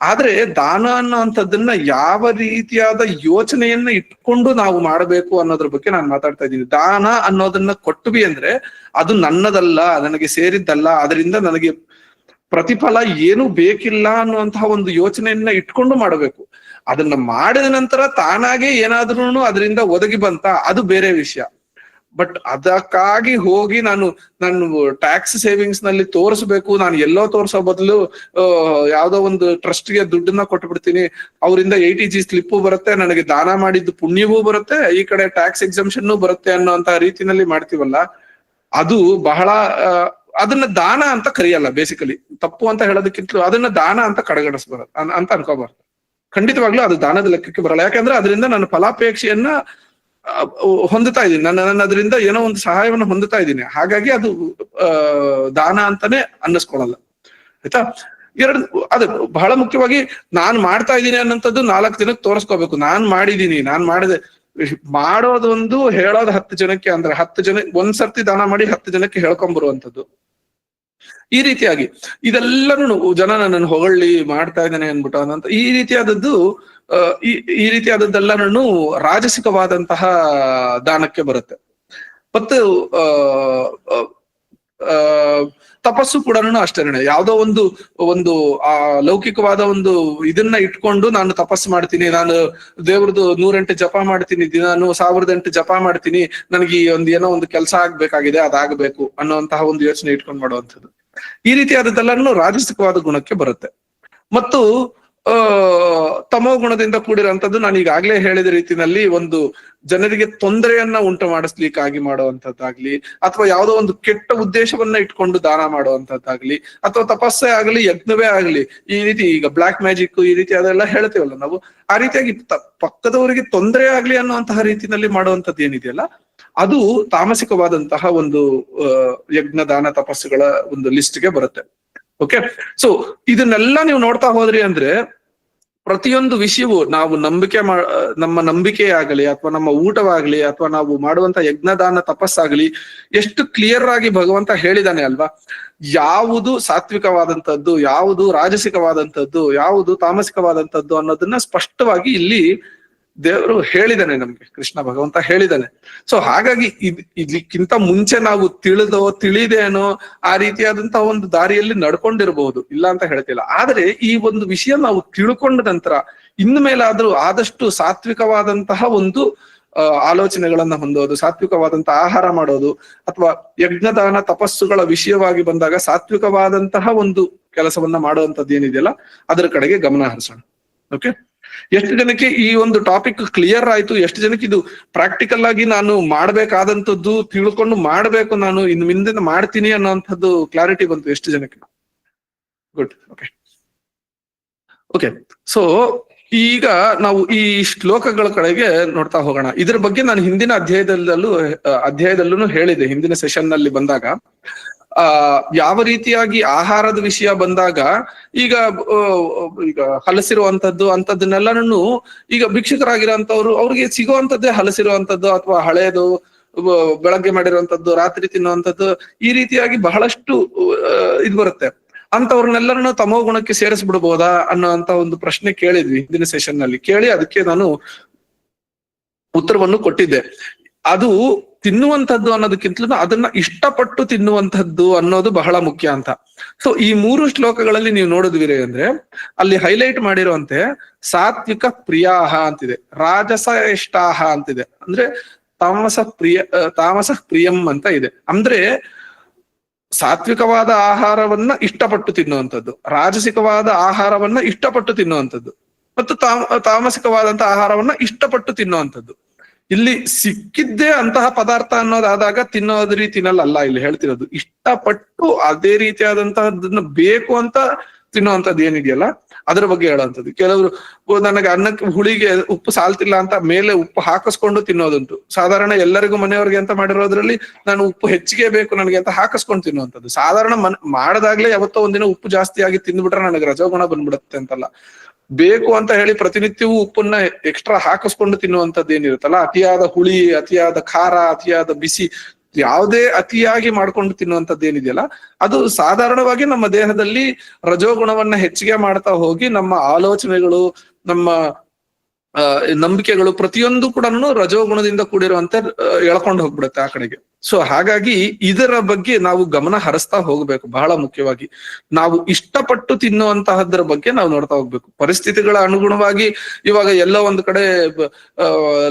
ಆದ್ರೆ ದಾನ ಅನ್ನೋಂಥದ್ದನ್ನ ಯಾವ ರೀತಿಯಾದ ಯೋಚನೆಯನ್ನ ಇಟ್ಕೊಂಡು ನಾವು ಮಾಡಬೇಕು ಅನ್ನೋದ್ರ ಬಗ್ಗೆ ನಾನು ಮಾತಾಡ್ತಾ ಇದ್ದೀನಿ. ದಾನ ಅನ್ನೋದನ್ನ ಕೊಟ್ವಿ ಅಂದ್ರೆ ಅದು ನನ್ನದಲ್ಲ, ನನಗೆ ಸೇರಿದ್ದಲ್ಲ, ಅದರಿಂದ ನನಗೆ ಪ್ರತಿಫಲ ಏನು ಬೇಕಿಲ್ಲ ಅನ್ನುವಂತಹ ಒಂದು ಯೋಚನೆಯನ್ನ ಇಟ್ಕೊಂಡು ಮಾಡಬೇಕು. ಅದನ್ನ ಮಾಡಿದ ನಂತರ ತಾನಾಗೆ ಏನಾದ್ರೂ ಅದರಿಂದ ಒದಗಿ ಬಂತ, ಅದು ಬೇರೆ ವಿಷಯ. ಬಟ್ ಅದಕ್ಕಾಗಿ ಹೋಗಿ ನಾನು ಟ್ಯಾಕ್ಸ್ ಸೇವಿಂಗ್ಸ್ ನಲ್ಲಿ ತೋರಿಸ್ಬೇಕು, ನಾನು ಎಲ್ಲೋ ತೋರ್ಸೋ ಬದಲು ಯಾವ್ದೋ ಒಂದು ಟ್ರಸ್ಟ್ಗೆ ದುಡ್ಡನ್ನ ಕೊಟ್ಬಿಡ್ತೀನಿ, ಅವರಿಂದ 80G ಸ್ಲಿಪ್ಪು ಬರುತ್ತೆ, ನನಗೆ ದಾನ ಮಾಡಿದ್ದು ಪುಣ್ಯವೂ ಬರುತ್ತೆ, ಈ ಕಡೆ ಟ್ಯಾಕ್ಸ್ ಎಕ್ಸಂಪ್ಷನ್ ಬರುತ್ತೆ ಅನ್ನೋಂತ ರೀತಿನಲ್ಲಿ ಮಾಡ್ತೀವಲ್ಲ, ಅದು ಬಹಳ ಅದನ್ನ ದಾನ ಅಂತ ಕರೆಯಲ್ಲ. ಬೇಸಿಕಲಿ ತಪ್ಪು ಅಂತ ಹೇಳೋದಕ್ಕಿಂತಲೂ ಅದನ್ನ ದಾನ ಅಂತ ಕಡೆಗಣಿಸ್ಬಾರದು ಅಂತ ಅನ್ಕೋಬಾರ್ದು. ಖಂಡಿತವಾಗ್ಲೂ ಅದು ದಾನದ ಲೆಕ್ಕಕ್ಕೆ ಬರಲ್ಲ. ಯಾಕಂದ್ರೆ ಅದರಿಂದ ನಾನು ಫಲಾಪೇಕ್ಷೆಯನ್ನ ಹೊಂದುತ್ತಾ ಇದ್ದೀನಿ, ನನ್ನ ಅದರಿಂದ ಏನೋ ಒಂದು ಸಹಾಯವನ್ನು ಹೊಂದುತ್ತಾ ಇದ್ದೀನಿ. ಹಾಗಾಗಿ ಅದು ದಾನ ಅಂತಾನೆ ಅನ್ನಿಸ್ಕೊಳ್ಳಲ್ಲ. ಆಯ್ತಾ? ಅದು ಬಹಳ ಮುಖ್ಯವಾಗಿ ನಾನು ಮಾಡ್ತಾ ಇದ್ದೀನಿ ಅನ್ನೋಂಥದ್ದು 4 ಜನಕ್ಕೆ ತೋರಿಸ್ಕೋಬೇಕು. ನಾನ್ ಮಾಡಿದೆ. ಮಾಡೋದೊಂದು, ಹೇಳೋದು 10 ಜನಕ್ಕೆ. ಅಂದ್ರೆ 10 ಜನ ಒಂದ್ಸರ್ತಿ ದಾನ ಮಾಡಿ 10 ಜನಕ್ಕೆ ಹೇಳ್ಕೊಂಡ್ಬರುವಂಥದ್ದು. ಈ ರೀತಿಯಾಗಿ ಇದೆಲ್ಲರೂ ಜನ ನನ್ನನ್ನು ಹೊಗಳ್ಳಿ ಮಾಡ್ತಾ ಇದ್ದಾನೆ ಅನ್ಬಿಟ್ಟು ಅನ್ನೋಂಥ ಈ ರೀತಿಯಾದದ್ದೆಲ್ಲನೂ ರಾಜಸಿಕವಾದಂತಹ ದಾನಕ್ಕೆ ಬರುತ್ತೆ. ಮತ್ತು ತಪಸ್ಸು ಕೂಡ ಅಷ್ಟೇನೆ. ಯಾವುದೋ ಒಂದು ಲೌಕಿಕವಾದ ಒಂದು ಇದನ್ನ ಇಟ್ಕೊಂಡು ನಾನು ತಪಸ್ಸು ಮಾಡ್ತೀನಿ, ನಾನು ದೇವ್ರದ್ದು 108 ಜಪ ಮಾಡ್ತೀನಿ, ದಿನಾನು 1008 ಜಪ ಮಾಡ್ತೀನಿ, ನನಗೆ ಏನೋ ಒಂದು ಕೆಲಸ ಆಗ್ಬೇಕಾಗಿದೆ, ಅದಾಗಬೇಕು ಅನ್ನುವಂತಹ ಒಂದು ಯೋಚನೆ ಇಟ್ಕೊಂಡು ಮಾಡುವಂಥದ್ದು. ಈ ರೀತಿಯಾದದ್ದೆಲ್ಲನೂ ರಾಜಸಿಕವಾದ ಗುಣಕ್ಕೆ ಬರುತ್ತೆ. ಮತ್ತು ತಮೋ ಗುಣದಿಂದ ಕೂಡಿರುವಂತದ್ದು ನಾನು ಈಗಾಗ್ಲೇ ಹೇಳಿದ ರೀತಿನಲ್ಲಿ ಒಂದು ಜನರಿಗೆ ತೊಂದರೆಯನ್ನ ಉಂಟು ಮಾಡಿಸ್ಲಿಕ್ಕಾಗಿ ಮಾಡುವಂತದ್ದಾಗ್ಲಿ, ಅಥವಾ ಯಾವುದೋ ಒಂದು ಕೆಟ್ಟ ಉದ್ದೇಶವನ್ನ ಇಟ್ಕೊಂಡು ದಾನ ಮಾಡುವಂತದ್ದಾಗ್ಲಿ, ಅಥವಾ ತಪಸ್ಸೆ ಆಗ್ಲಿ ಯಜ್ಞವೇ ಆಗ್ಲಿ, ಈ ರೀತಿ ಈಗ ಬ್ಲಾಕ್ ಮ್ಯಾಜಿಕ್ ಈ ರೀತಿ ಅದೆಲ್ಲ ಹೇಳ್ತೇವಲ್ಲ ನಾವು, ಆ ರೀತಿಯಾಗಿ ಪಕ್ಕದವರಿಗೆ ತೊಂದರೆ ಆಗ್ಲಿ ಅನ್ನುವಂತಹ ರೀತಿನಲ್ಲಿ ಮಾಡುವಂತದ್ದು ಏನಿದೆಯಲ್ಲ, ಅದು ತಾಮಸಿಕವಾದಂತಹ ಒಂದು ಯಜ್ಞ ದಾನ ತಪಸ್ಸುಗಳ ಒಂದು ಲಿಸ್ಟ್ಗೆ ಬರುತ್ತೆ. ಓಕೆ, ಸೊ ಇದನ್ನೆಲ್ಲ ನೀವು ನೋಡ್ತಾ ಹೋದ್ರಿ ಅಂದ್ರೆ ಪ್ರತಿಯೊಂದು ವಿಷಯವು ನಾವು ನಮ್ಮ ನಂಬಿಕೆ ಆಗಲಿ, ಅಥವಾ ನಮ್ಮ ಊಟವಾಗ್ಲಿ, ಅಥವಾ ನಾವು ಮಾಡುವಂತ ಯಜ್ಞದಾನ ತಪಸ್ಸಾಗ್ಲಿ, ಎಷ್ಟು ಕ್ಲಿಯರ್ ಆಗಿ ಭಗವಂತ ಹೇಳಿದಾನೆ ಅಲ್ವಾ, ಯಾವುದು ಸಾತ್ವಿಕವಾದಂತದ್ದು, ಯಾವುದು ರಾಜಸಿಕವಾದಂತದ್ದು, ಯಾವುದು ತಾಮಸಿಕವಾದಂತದ್ದು ಅನ್ನೋದನ್ನ ಸ್ಪಷ್ಟವಾಗಿ ಇಲ್ಲಿ ದೇವರು ಹೇಳಿದಾನೆ, ನಮ್ಗೆ ಕೃಷ್ಣ ಭಗವಂತ ಹೇಳಿದಾನೆ. ಸೊ ಹಾಗಾಗಿ ಇದಕ್ಕಿಂತ ಮುಂಚೆ ನಾವು ತಿಳಿದೇನೋ ಆ ರೀತಿಯಾದಂತಹ ಒಂದು ದಾರಿಯಲ್ಲಿ ನಡ್ಕೊಂಡಿರಬಹುದು, ಇಲ್ಲ ಅಂತ ಹೇಳ್ತಿಲ್ಲ. ಆದ್ರೆ ಈ ಒಂದು ವಿಷಯ ನಾವು ತಿಳ್ಕೊಂಡ ನಂತರ ಇನ್ನು ಮೇಲಾದ್ರೂ ಆದಷ್ಟು ಸಾತ್ವಿಕವಾದಂತಹ ಒಂದು ಆಲೋಚನೆಗಳನ್ನ ಹೊಂದೋದು, ಸಾತ್ವಿಕವಾದಂತಹ ಆಹಾರ ಮಾಡೋದು, ಅಥವಾ ಯಜ್ಞದಾನ ತಪಸ್ಸುಗಳ ವಿಷಯವಾಗಿ ಬಂದಾಗ ಸಾತ್ವಿಕವಾದಂತಹ ಒಂದು ಕೆಲಸವನ್ನ ಮಾಡುವಂತದ್ದು ಏನಿದೆಯಲ್ಲ ಅದರ ಕಡೆಗೆ ಗಮನ ಹರಿಸೋಣ. ಓಕೆ, ಎಷ್ಟು ಜನಕ್ಕೆ ಈ ಒಂದು ಟಾಪಿಕ್ ಕ್ಲಿಯರ್ ಆಯ್ತು? ಎಷ್ಟು ಜನಕ್ಕೆ ಇದು ಪ್ರಾಕ್ಟಿಕಲ್ ಆಗಿ ನಾನು ಮಾಡ್ಬೇಕಾದಂತದ್ದು ತಿಳ್ಕೊಂಡು ಮಾಡ್ಬೇಕು, ನಾನು ಇನ್ನು ಮುಂದೆ ಮಾಡ್ತೀನಿ ಅನ್ನೋಂಥದ್ದು ಕ್ಲಾರಿಟಿ ಬಂತು? ಎಷ್ಟು ಜನಕ್ಕೆ? ಗುಡ್. ಓಕೆ ಓಕೆ, ಸೊ ಈಗ ನಾವು ಈ ಶ್ಲೋಕಗಳ ಕಡೆಗೆ ನೋಡ್ತಾ ಹೋಗೋಣ. ಇದ್ರ ಬಗ್ಗೆ ನಾನು ಹಿಂದಿನ ಅಧ್ಯಾಯದಲ್ಲೂ ಹೇಳಿದೆ, ಹಿಂದಿನ ಸೆಷನ್ ನಲ್ಲಿ ಬಂದಾಗ ಯಾವ ರೀತಿಯಾಗಿ ಆಹಾರದ ವಿಷಯ ಬಂದಾಗ ಈಗ ಹಲಸಿರುವಂತದ್ದು ಅಂತದನ್ನೆಲ್ಲನೂ ಈಗ ಭಿಕ್ಷುಕರಾಗಿರೋಂಥವ್ರು ಅವ್ರಿಗೆ ಸಿಗುವಂತದ್ದೇ ಹಲಸಿರುವಂತದ್ದು, ಅಥವಾ ಹಳೇದು ಬೆಳಗ್ಗೆ ಮಾಡಿರುವಂತದ್ದು ರಾತ್ರಿ ತಿನ್ನುವಂಥದ್ದು, ಈ ರೀತಿಯಾಗಿ ಬಹಳಷ್ಟು ಇದು ಬರುತ್ತೆ. ಅಂತವ್ರನ್ನೆಲ್ಲರನ್ನು ತಮೋ ಗುಣಕ್ಕೆ ಸೇರಿಸ್ಬಿಡ್ಬೋದಾ ಅನ್ನೋಂತ ಒಂದು ಪ್ರಶ್ನೆ ಕೇಳಿದ್ವಿ ಹಿಂದಿನ ಸೆಷನ್ ನಲ್ಲಿ. ಕೇಳಿ ಅದಕ್ಕೆ ನಾನು ಉತ್ತರವನ್ನು ಕೊಟ್ಟಿದ್ದೆ. ಅದು ತಿನ್ನುವಂಥದ್ದು ಅನ್ನೋದಕ್ಕಿಂತಲೂ ಅದನ್ನ ಇಷ್ಟಪಟ್ಟು ತಿನ್ನುವಂಥದ್ದು ಅನ್ನೋದು ಬಹಳ ಮುಖ್ಯ ಅಂತ. ಸೊ ಈ 3 ಶ್ಲೋಕಗಳಲ್ಲಿ ನೀವು ನೋಡಿದ್ವಿರಿ ಅಂದ್ರೆ ಅಲ್ಲಿ ಹೈಲೈಟ್ ಮಾಡಿರುವಂತೆ ಸಾತ್ವಿಕ ಪ್ರಿಯಾಹ ಅಂತಿದೆ, ರಾಜಸ ಇಷ್ಟಾಹ ಅಂತಿದೆ, ಅಂದ್ರೆ ತಾಮಸ ಪ್ರಿಯಂ ಅಂತ ಇದೆ. ಅಂದ್ರೆ ಸಾತ್ವಿಕವಾದ ಆಹಾರವನ್ನ ಇಷ್ಟಪಟ್ಟು ತಿನ್ನುವಂಥದ್ದು, ರಾಜಸಿಕವಾದ ಆಹಾರವನ್ನ ಇಷ್ಟಪಟ್ಟು ತಿನ್ನುವಂಥದ್ದು, ಮತ್ತು ತಾಮಸಿಕವಾದಂತಹ ಆಹಾರವನ್ನ ಇಷ್ಟಪಟ್ಟು ತಿನ್ನುವಂಥದ್ದು. ಇಲ್ಲಿ ಸಿಕ್ಕಿದ್ದೇ ಅಂತಹ ಪದಾರ್ಥ ಅನ್ನೋದಾದಾಗ ತಿನ್ನೋದ್ ರೀತಿನಲ್ಲ ಇಲ್ಲಿ ಹೇಳ್ತಿರೋದು. ಇಷ್ಟಪಟ್ಟು ಅದೇ ರೀತಿಯಾದಂತಹದನ್ನ ಬೇಕು ಅಂತ ತಿನ್ನುವಂಥದ್ದು ಏನಿದೆಯಲ್ಲ ಅದ್ರ ಬಗ್ಗೆ ಹೇಳುವಂಥದ್ದು. ಕೆಲವರು ನನಗೆ ಅನ್ನಕ್ಕೆ ಹುಳಿಗೆ ಉಪ್ಪು ಸಾಲ್ತಿಲ್ಲ ಅಂತ ಮೇಲೆ ಉಪ್ಪು ಹಾಕಿಸ್ಕೊಂಡು ತಿನ್ನೋದುಂಟು. ಸಾಧಾರಣ ಎಲ್ಲರಿಗೂ ಮನೆಯವ್ರಿಗೆ ಅಂತ ಮಾಡಿರೋದ್ರಲ್ಲಿ ನಾನು ಉಪ್ಪು ಹೆಚ್ಚಿಗೆ ಬೇಕು ನನಗೆ ಅಂತ ಹಾಕಿಸ್ಕೊಂಡು ತಿನ್ನುವಂಥದ್ದು. ಸಾಧಾರಣ ಮಾಡದಾಗ್ಲೇ ಯಾವತ್ತೋ ಒಂದಿನ ಉಪ್ಪು ಜಾಸ್ತಿ ಆಗಿ ತಿಂದ್ಬಿಟ್ರೆ ನನಗೆ ರಜೋಗುಣ ಬಂದ್ಬಿಡುತ್ತೆ ಅಂತಲ್ಲ, ಬೇಕು ಅಂತ ಹೇಳಿ ಪ್ರತಿನಿತ್ಯವೂ ಉಪ್ಪನ್ನ ಎಕ್ಸ್ಟ್ರಾ ಹಾಕಿಸ್ಕೊಂಡು ತಿನ್ನುವಂಥದ್ದು ಏನಿರುತ್ತಲ್ಲ, ಅತಿಯಾದ ಹುಳಿ, ಅತಿಯಾದ ಖಾರ, ಅತಿಯಾದ ಬಿಸಿ, ಯಾವುದೇ ಅತಿಯಾಗಿ ಮಾಡ್ಕೊಂಡು ತಿನ್ನುವಂಥದ್ದು ಏನಿದೆಯಲ್ಲ ಅದು ಸಾಧಾರಣವಾಗಿ ನಮ್ಮ ದೇಹದಲ್ಲಿ ರಜೋಗುಣವನ್ನ ಹೆಚ್ಚಿಗೆ ಮಾಡ್ತಾ ಹೋಗಿ ನಮ್ಮ ಆಲೋಚನೆಗಳು, ನಮ್ಮ ನಂಬಿಕೆಗಳು ಪ್ರತಿಯೊಂದು ಕೂಡ ರಜೋಗುಣದಿಂದ ಕೂಡಿರುವಂತೆ ಎಳ್ಕೊಂಡು ಹೋಗ್ಬಿಡುತ್ತೆ ಆ ಕಡೆಗೆ. ಸೊ ಹಾಗಾಗಿ ಇದರ ಬಗ್ಗೆ ನಾವು ಗಮನ ಹರಿಸ್ತಾ ಹೋಗ್ಬೇಕು. ಬಹಳ ಮುಖ್ಯವಾಗಿ ನಾವು ಇಷ್ಟಪಟ್ಟು ತಿನ್ನುವಂತಹದ್ರ ಬಗ್ಗೆ ನಾವು ನೋಡ್ತಾ ಹೋಗ್ಬೇಕು. ಪರಿಸ್ಥಿತಿಗಳ ಅನುಗುಣವಾಗಿ ಇವಾಗ ಎಲ್ಲೋ ಒಂದು ಕಡೆ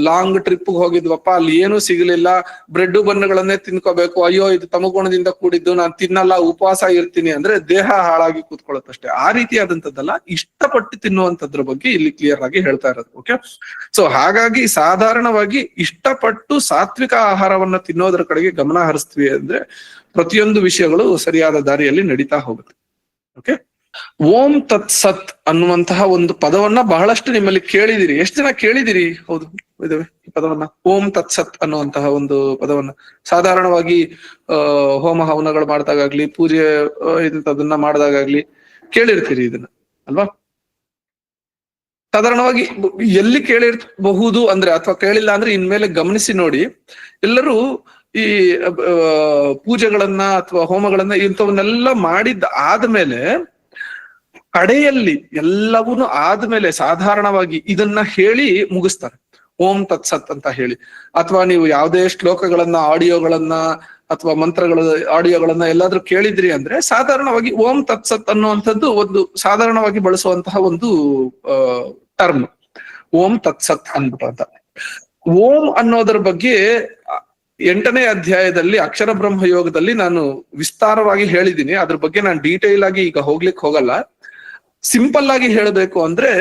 ಲಾಂಗ್ ಟ್ರಿಪ್ ಹೋಗಿದ್ವಪ್ಪ, ಅಲ್ಲಿ ಏನೂ ಸಿಗಲಿಲ್ಲ, ಬ್ರೆಡ್ ಬನ್ನುಗಳನ್ನೇ ತಿನ್ಕೋಬೇಕು, ಅಯ್ಯೋ ಇದು ತಮಗುಣದಿಂದ ಕೂಡಿದ್ದು, ನಾನು ತಿನ್ನಲ್ಲ, ಉಪವಾಸ ಇರ್ತೀನಿ ಅಂದ್ರೆ ದೇಹ ಹಾಳಾಗಿ ಕೂತ್ಕೊಳ್ಳುತ್ತಷ್ಟೇ. ಆ ರೀತಿಯಾದಂಥದ್ದಲ್ಲ, ಇಷ್ಟಪಟ್ಟು ತಿನ್ನುವಂಥದ್ರ ಬಗ್ಗೆ ಇಲ್ಲಿ ಕ್ಲಿಯರ್ ಆಗಿ ಹೇಳ್ತಾ ಇರೋದು. ಓಕೆ, ಸೊ ಹಾಗಾಗಿ ಸಾಧಾರಣವಾಗಿ ಇಷ್ಟಪಟ್ಟು ಸಾತ್ವಿಕ ಆಹಾರವನ್ನ ತಿನ್ನೋದ್ರ ಕಡೆ ಗಮನ ಹರಿಸ್ತೀವಿ ಅಂದ್ರೆ ಪ್ರತಿಯೊಂದು ವಿಷಯಗಳು ಸರಿಯಾದ ದಾರಿಯಲ್ಲಿ ನಡೀತಾ ಹೋಗುತ್ತೆ. ಓಕೆ, ಓಂ ತತ್ ಸತ್ ಅನ್ನುವಂತಹ ಒಂದು ಪದವನ್ನ ಬಹಳಷ್ಟು ನಿಮ್ಮಲ್ಲಿ ಕೇಳಿದಿರಿ. ಎಷ್ಟು ಜನ ಕೇಳಿದಿರಿ? ಹೌದು, ಇದಾವೆ ಈ ಪದವನ್ನ, ಓಂ ತತ್ ಸತ್ ಅನ್ನುವಂತಹ ಒಂದು ಪದವನ್ನ. ಸಾಧಾರಣವಾಗಿ ಹೋಮ ಹವನಗಳು ಮಾಡಿದಾಗ್ಲಿ, ಪೂಜೆ ಇಂಥದನ್ನ ಮಾಡಿದಾಗ್ಲಿ ಕೇಳಿರ್ತೀರಿ ಇದನ್ನ ಅಲ್ವಾ? ಸಾಧಾರಣವಾಗಿ ಎಲ್ಲಿ ಕೇಳಿರಬಹುದು ಅಂದ್ರೆ, ಅಥವಾ ಕೇಳಿಲ್ಲ ಅಂದ್ರೆ ಇನ್ಮೇಲೆ ಗಮನಿಸಿ ನೋಡಿ. ಎಲ್ಲರೂ ಈ ಪೂಜೆಗಳನ್ನ ಅಥವಾ ಹೋಮಗಳನ್ನ ಇಂಥವನ್ನೆಲ್ಲ ಮಾಡಿದ್ದ ಆದ್ಮೇಲೆ ಕಡೆಯಲ್ಲಿ ಎಲ್ಲವೂ ಆದ್ಮೇಲೆ ಸಾಧಾರಣವಾಗಿ ಇದನ್ನ ಹೇಳಿ ಮುಗಿಸ್ತಾರೆ, ಓಂ ತತ್ಸತ್ ಅಂತ ಹೇಳಿ. ಅಥವಾ ನೀವು ಯಾವುದೇ ಶ್ಲೋಕಗಳನ್ನ, ಆಡಿಯೋಗಳನ್ನ ಅಥವಾ ಮಂತ್ರಗಳ ಆಡಿಯೋಗಳನ್ನ ಎಲ್ಲಾದ್ರೂ ಕೇಳಿದ್ರಿ ಅಂದ್ರೆ ಸಾಧಾರಣವಾಗಿ ಓಂ ತತ್ಸತ್ ಅನ್ನುವಂಥದ್ದು ಒಂದು ಸಾಧಾರಣವಾಗಿ ಬಳಸುವಂತಹ ಒಂದು ಟರ್ಮ್, ಓಂ ತತ್ಸತ್ ಅನ್ಬಿಟ್ಟು ಅಂತ. ಓಂ ಅನ್ನೋದ್ರ ಬಗ್ಗೆ 8ನೇ ಅಧ್ಯಾಯದಲ್ಲಿ ಅಕ್ಷರ ಬ್ರಹ್ಮ ಯೋಗದಲ್ಲಿ ನಾನು ವಿಸ್ತಾರವಾಗಿ ಹೇಳಿದ್ದೀನಿ. ಅದ್ರ ಬಗ್ಗೆ ನಾನು ಡೀಟೇಲ್ ಆಗಿ ಈಗ ಹೋಗ್ಲಿಕ್ಕೆ ಹೋಗಲ್ಲ. ಸಿಂಪಲ್ ಆಗಿ ಹೇಳಬೇಕು ಅಂದ್ರೆ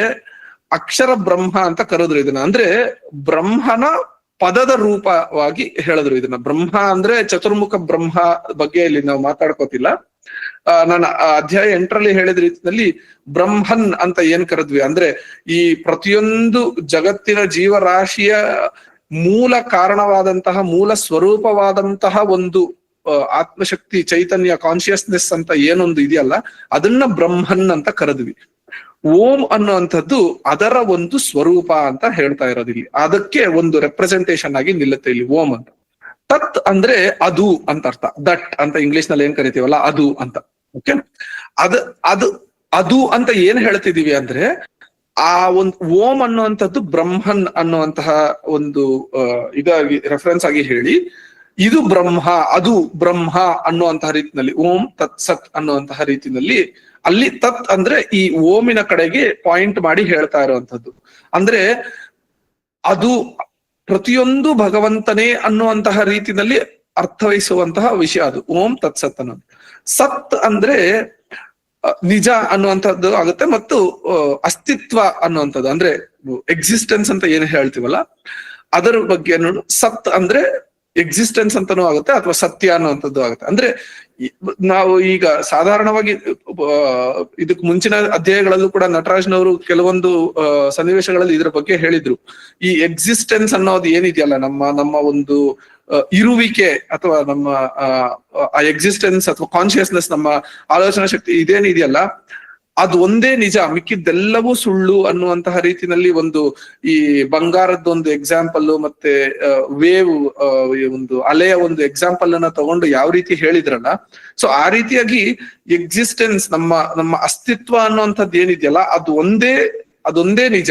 ಅಕ್ಷರ ಬ್ರಹ್ಮ ಅಂತ ಕರೆದ್ರು ಇದನ್ನ. ಅಂದ್ರೆ ಬ್ರಹ್ಮನ ಪದದ ರೂಪವಾಗಿ ಹೇಳಿದ್ರು ಇದನ್ನ. ಬ್ರಹ್ಮ ಅಂದ್ರೆ ಚತುರ್ಮುಖ ಬ್ರಹ್ಮ ಬಗ್ಗೆ ಇಲ್ಲಿ ನಾವು ಮಾತಾಡ್ಕೋತಿಲ್ಲ. ನಾನು ಅಧ್ಯಾಯ 8ರಲ್ಲಿ ಹೇಳಿದ ರೀತಿಯಲ್ಲಿ ಬ್ರಹ್ಮನ್ ಅಂತ ಏನ್ ಕರೆದ್ವಿ ಅಂದ್ರೆ ಈ ಪ್ರತಿಯೊಂದು ಜಗತ್ತಿನ ಜೀವರಾಶಿಯ ಮೂಲ ಕಾರಣವಾದಂತಹ ಮೂಲ ಸ್ವರೂಪವಾದಂತಹ ಒಂದು ಆತ್ಮಶಕ್ತಿ, ಚೈತನ್ಯ, ಕಾನ್ಶಿಯಸ್ನೆಸ್ ಅಂತ ಏನೊಂದು ಇದೆಯಲ್ಲ, ಅದನ್ನ ಬ್ರಹ್ಮನ್ ಅಂತ ಕರೆದ್ವಿ. ಓಂ ಅನ್ನುವಂಥದ್ದು ಅದರ ಒಂದು ಸ್ವರೂಪ ಅಂತ ಹೇಳ್ತಾ ಇರೋದಿಲ್ಲಿ. ಅದಕ್ಕೆ ಒಂದು ರೆಪ್ರೆಸೆಂಟೇಶನ್ ಆಗಿ ನಿಲ್ಲುತ್ತೆ ಇಲ್ಲಿ ಓಂ ಅಂತ. ತತ್ ಅಂದ್ರೆ ಅದು ಅಂತ ಅರ್ಥ. ದಟ್ ಅಂತ ಇಂಗ್ಲಿಷ್ ನಲ್ಲಿ ಏನ್ ಕರಿತೀವಲ್ಲ ಅದು ಅಂತ. ಓಕೆ, ಅದು ಅಂತ ಏನ್ ಹೇಳ್ತಿದೀವಿ ಅಂದ್ರೆ ಆ ಒಂದು ಓಂ ಅನ್ನುವಂಥದ್ದು ಬ್ರಹ್ಮನ್ ಅನ್ನುವಂತಹ ಒಂದು ಇದಾಗಿ ರೆಫರೆನ್ಸ್ ಆಗಿ ಹೇಳಿ, ಇದು ಬ್ರಹ್ಮ, ಅದು ಬ್ರಹ್ಮ ಅನ್ನುವಂತಹ ರೀತಿನಲ್ಲಿ ಓಂ ತತ್ ಸತ್ ಅನ್ನುವಂತಹ ರೀತಿನಲ್ಲಿ ಅಲ್ಲಿ ತತ್ ಅಂದ್ರೆ ಈ ಓಮಿನ ಕಡೆಗೆ ಪಾಯಿಂಟ್ ಮಾಡಿ ಹೇಳ್ತಾ ಇರುವಂತದ್ದು. ಅಂದ್ರೆ ಅದು ಪ್ರತಿಯೊಂದು ಭಗವಂತನೇ ಅನ್ನುವಂತಹ ರೀತಿನಲ್ಲಿ ಅರ್ಥವಹಿಸುವಂತಹ ವಿಷಯ ಅದು ಓಂ ತತ್ ಸತ್ ಅನ್ನೋದು. ಸತ್ ಅಂದ್ರೆ ನಿಜ ಅನ್ನುವಂಥದ್ದು ಆಗುತ್ತೆ, ಮತ್ತು ಅಸ್ತಿತ್ವ ಅನ್ನುವಂಥದ್ದು ಅಂದ್ರೆ ಎಕ್ಸಿಸ್ಟೆನ್ಸ್ ಅಂತ ಏನ್ ಹೇಳ್ತೀವಲ್ಲ ಅದರ ಬಗ್ಗೆ ಸತ್ ಅಂದ್ರೆ ಎಕ್ಸಿಸ್ಟೆನ್ಸ್ ಅಂತಾನೂ ಆಗುತ್ತೆ ಅಥವಾ ಸತ್ಯ ಅನ್ನುವಂಥದ್ದು ಆಗುತ್ತೆ. ಅಂದ್ರೆ ನಾವು ಈಗ ಸಾಧಾರಣವಾಗಿ ಇದಕ್ ಮುಂಚಿನ ಅಧ್ಯಾಯಗಳಲ್ಲೂ ಕೂಡ ನಟರಾಜ್ನವರು ಕೆಲವೊಂದು ಸನ್ನಿವೇಶಗಳಲ್ಲಿ ಇದ್ರ ಬಗ್ಗೆ ಹೇಳಿದ್ರು. ಈ ಎಕ್ಸಿಸ್ಟೆನ್ಸ್ ಅನ್ನೋದು ಏನಿದೆಯಲ್ಲ, ನಮ್ಮ ಒಂದು ಇರುವಿಕೆ ಅಥವಾ ನಮ್ಮ ಎಕ್ಸಿಸ್ಟೆನ್ಸ್ ಅಥವಾ ಕಾನ್ಶಿಯಸ್ನೆಸ್, ನಮ್ಮ ಆಲೋಚನಾ ಶಕ್ತಿ ಇದೇನಿದೆಯಲ್ಲ ಅದು ಒಂದೇ ನಿಜ, ಮಿಕ್ಕಿದ್ದೆಲ್ಲವೂ ಸುಳ್ಳು ಅನ್ನುವಂತಹ ರೀತಿನಲ್ಲಿ ಒಂದು ಈ ಬಂಗಾರದ್ದೊಂದು ಎಕ್ಸಾಂಪಲ್ ಮತ್ತೆ ವೇವ್ ಒಂದು ಅಲೆಯ ಒಂದು ಎಕ್ಸಾಂಪಲ್ ಅನ್ನ ತಗೊಂಡು ಯಾವ ರೀತಿ ಹೇಳಿದ್ರಲ್ಲ, ಸೊ ಆ ರೀತಿಯಾಗಿ ಎಕ್ಸಿಸ್ಟೆನ್ಸ್ ನಮ್ಮ ಅಸ್ತಿತ್ವ ಅನ್ನುವಂಥದ್ದು ಏನಿದೆಯಲ್ಲ ಅದೊಂದೇ ನಿಜ.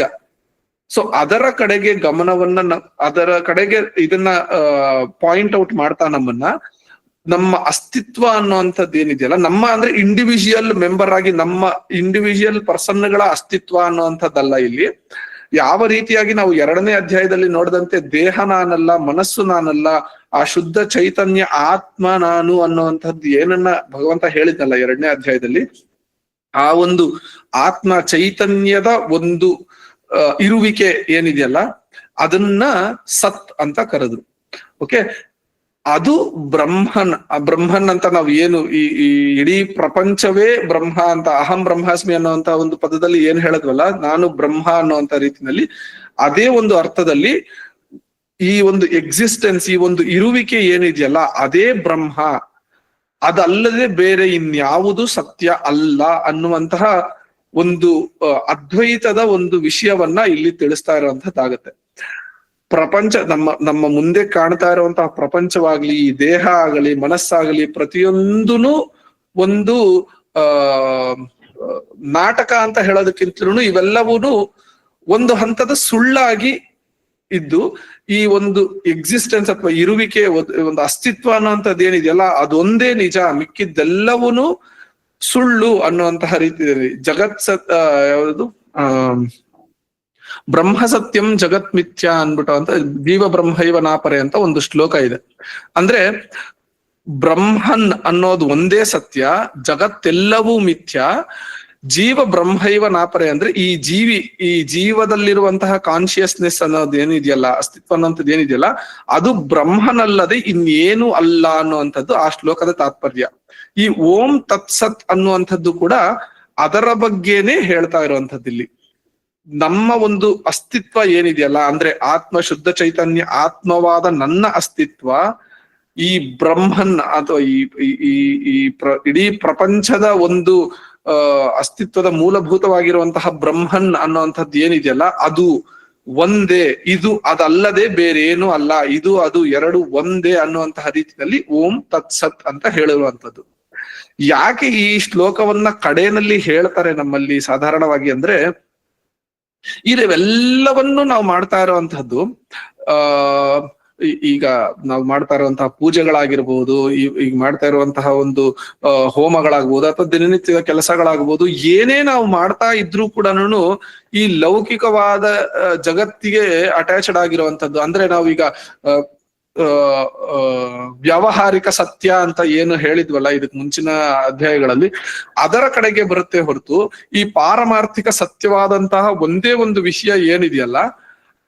ಸೊ ಅದರ ಕಡೆಗೆ ಗಮನವನ್ನ ಅದರ ಕಡೆಗೆ ಇದನ್ನ ಪಾಯಿಂಟ್ ಔಟ್ ಮಾಡ್ತಾ ನಮ್ಮ ಅಸ್ತಿತ್ವ ಅನ್ನುವಂಥದ್ದು ಏನಿದೆಯಲ್ಲ, ನಮ್ಮ ಅಂದ್ರೆ ಇಂಡಿವಿಜುವಲ್ ಮೆಂಬರ್ ಆಗಿ ನಮ್ಮ ಇಂಡಿವಿಜುವಲ್ ಪರ್ಸನ್ಗಳ ಅಸ್ತಿತ್ವ ಅನ್ನುವಂಥದ್ದಲ್ಲ. ಇಲ್ಲಿ ಯಾವ ರೀತಿಯಾಗಿ ನಾವು 2ನೇ ಅಧ್ಯಾಯದಲ್ಲಿ ನೋಡಿದಂತೆ ದೇಹ ನಾನಲ್ಲ, ಮನಸ್ಸು ನಾನಲ್ಲ, ಆ ಶುದ್ಧ ಚೈತನ್ಯ ಆತ್ಮ ನಾನು ಅನ್ನುವಂಥದ್ದು ಏನನ್ನ ಭಗವಂತ ಹೇಳಿದ್ನಲ್ಲ 2ನೇ ಅಧ್ಯಾಯದಲ್ಲಿ, ಆ ಒಂದು ಆತ್ಮ ಚೈತನ್ಯದ ಒಂದು ಇರುವಿಕೆ ಏನಿದೆಯಲ್ಲ ಅದನ್ನ ಸತ್ ಅಂತ ಕರೆದ್ರು. ಓಕೆ, ಅದು ಬ್ರಹ್ಮನ್ ಅಂತ ನಾವು ಏನು ಈ ಇಡೀ ಪ್ರಪಂಚವೇ ಬ್ರಹ್ಮ ಅಂತ, ಅಹಂ ಬ್ರಹ್ಮಾಸ್ಮಿ ಅನ್ನುವಂತ ಒಂದು ಪದದಲ್ಲಿ ಏನ್ ಹೇಳದ್ವಲ್ಲ, ನಾನು ಬ್ರಹ್ಮ ಅನ್ನುವಂತ ರೀತಿನಲ್ಲಿ ಅದೇ ಒಂದು ಅರ್ಥದಲ್ಲಿ ಈ ಒಂದು ಎಕ್ಸಿಸ್ಟೆನ್ಸ್, ಈ ಒಂದು ಇರುವಿಕೆ ಏನಿದೆಯಲ್ಲ ಅದೇ ಬ್ರಹ್ಮ, ಅದಲ್ಲದೆ ಬೇರೆ ಇನ್ಯಾವುದು ಸತ್ಯ ಅಲ್ಲ ಅನ್ನುವಂತಹ ಒಂದು ಅದ್ವೈತದ ಒಂದು ವಿಷಯವನ್ನ ಇಲ್ಲಿ ತಿಳಿಸ್ತಾ ಇರುವಂತದ್ದಾಗತ್ತೆ. ಪ್ರಪಂಚ ನಮ್ಮ ಮುಂದೆ ಕಾಣ್ತಾ ಇರುವಂತಹ ಪ್ರಪಂಚವಾಗ್ಲಿ, ಈ ದೇಹ ಆಗಲಿ, ಮನಸ್ಸಾಗಲಿ, ಪ್ರತಿಯೊಂದೂ ಒಂದು ನಾಟಕ ಅಂತ ಹೇಳೋದಕ್ಕಿಂತಲೂ ಇವೆಲ್ಲವೂ ಒಂದು ಹಂತದ ಸುಳ್ಳಾಗಿ ಇದ್ದು, ಈ ಒಂದು ಎಕ್ಸಿಸ್ಟೆನ್ಸ್ ಅಥವಾ ಇರುವಿಕೆ, ಒಂದು ಅಸ್ತಿತ್ವ ಅನ್ನುವಂಥದ್ದು ಏನಿದೆಯಲ್ಲ ಅದೊಂದೇ ನಿಜ, ಮಿಕ್ಕಿದ್ದೆಲ್ಲವೂ ಸುಳ್ಳು ಅನ್ನುವಂತಹ ರೀತಿಯಲ್ಲಿ ಯಾವುದು ಬ್ರಹ್ಮ ಸತ್ಯಂ ಜಗತ್ ಮಿಥ್ಯ ಅನ್ಬಿಟ್ಟು ಅಂತ ಜೀವ ಬ್ರಹ್ಮೈವ ನಾಪರೆ ಅಂತ ಒಂದು ಶ್ಲೋಕ ಇದೆ. ಅಂದ್ರೆ ಬ್ರಹ್ಮನ್ ಅನ್ನೋದು ಒಂದೇ ಸತ್ಯ, ಜಗತ್ತೆಲ್ಲವೂ ಮಿಥ್ಯ, ಜೀವ ಬ್ರಹ್ಮೈವ ನಾಪರೆ ಅಂದ್ರೆ ಈ ಜೀವದಲ್ಲಿರುವಂತಹ ಕಾನ್ಶಿಯಸ್ನೆಸ್ ಅನ್ನೋದು ಏನಿದೆಯಲ್ಲ, ಅಸ್ತಿತ್ವ ಅನ್ನೋಂಥದ್ದು ಏನಿದೆಯಲ್ಲ ಅದು ಬ್ರಹ್ಮನಲ್ಲದೆ ಇನ್ನೇನು ಅಲ್ಲ ಅನ್ನುವಂಥದ್ದು ಆ ಶ್ಲೋಕದ ತಾತ್ಪರ್ಯ. ಈ ಓಂ ತತ್ಸತ್ ಅನ್ನುವಂಥದ್ದು ಕೂಡ ಅದರ ಬಗ್ಗೆನೇ ಹೇಳ್ತಾ ಇರುವಂಥದ್ದು ಇಲ್ಲಿ. ನಮ್ಮ ಒಂದು ಅಸ್ತಿತ್ವ ಏನಿದೆಯಲ್ಲ ಅಂದ್ರೆ ಆತ್ಮ, ಶುದ್ಧ ಚೈತನ್ಯ ಆತ್ಮವಾದ ನನ್ನ ಅಸ್ತಿತ್ವ ಈ ಬ್ರಹ್ಮನ್ ಅಥವಾ ಇಡೀ ಪ್ರಪಂಚದ ಒಂದು ಅಸ್ತಿತ್ವದ ಮೂಲಭೂತವಾಗಿರುವಂತಹ ಬ್ರಹ್ಮನ್ ಅನ್ನುವಂಥದ್ದು ಏನಿದೆಯಲ್ಲ ಅದು ಒಂದೇ, ಇದು ಅದಲ್ಲದೆ ಬೇರೆ ಏನು ಅಲ್ಲ, ಇದು ಅದು ಎರಡು ಒಂದೇ ಅನ್ನುವಂತಹ ರೀತಿಯಲ್ಲಿ ಓಂ ತತ್ಸತ್ ಅಂತ ಹೇಳಿರುವಂಥದ್ದು. ಯಾಕೆ ಈ ಶ್ಲೋಕವನ್ನ ಕಡೆಯಲ್ಲಿ ಹೇಳ್ತಾರೆ ನಮ್ಮಲ್ಲಿ ಸಾಧಾರಣವಾಗಿ ಅಂದ್ರೆ, ಇವೆಲ್ಲವನ್ನು ನಾವು ಮಾಡ್ತಾ ಇರುವಂತಹದ್ದು ಈಗ ನಾವು ಮಾಡ್ತಾ ಇರುವಂತಹ ಪೂಜೆಗಳಾಗಿರ್ಬೋದು, ಈಗ ಮಾಡ್ತಾ ಇರುವಂತಹ ಒಂದು ಹೋಮಗಳಾಗ್ಬೋದು ಅಥವಾ ದಿನನಿತ್ಯದ ಕೆಲಸಗಳಾಗ್ಬೋದು, ಏನೇ ನಾವು ಮಾಡ್ತಾ ಇದ್ರೂ ಕೂಡ ಈ ಲೌಕಿಕವಾದ ಜಗತ್ತಿಗೆ ಅಟ್ಯಾಚ್ಡ್ ಆಗಿರುವಂತದ್ದು. ಅಂದ್ರೆ ನಾವೀಗ ವ್ಯಾವಹಾರಿಕ ಸತ್ಯ ಅಂತ ಏನು ಹೇಳಿದ್ವಲ್ಲ ಇದಕ್ ಮುಂಚಿನ ಅಧ್ಯಾಯಗಳಲ್ಲಿ, ಅದರ ಕಡೆಗೆ ಬರುತ್ತೆ ಹೊರತು ಈ ಪಾರಮಾರ್ಥಿಕ ಸತ್ಯವಾದಂತಹ ಒಂದೇ ಒಂದು ವಿಷಯ ಏನಿದೆಯಲ್ಲ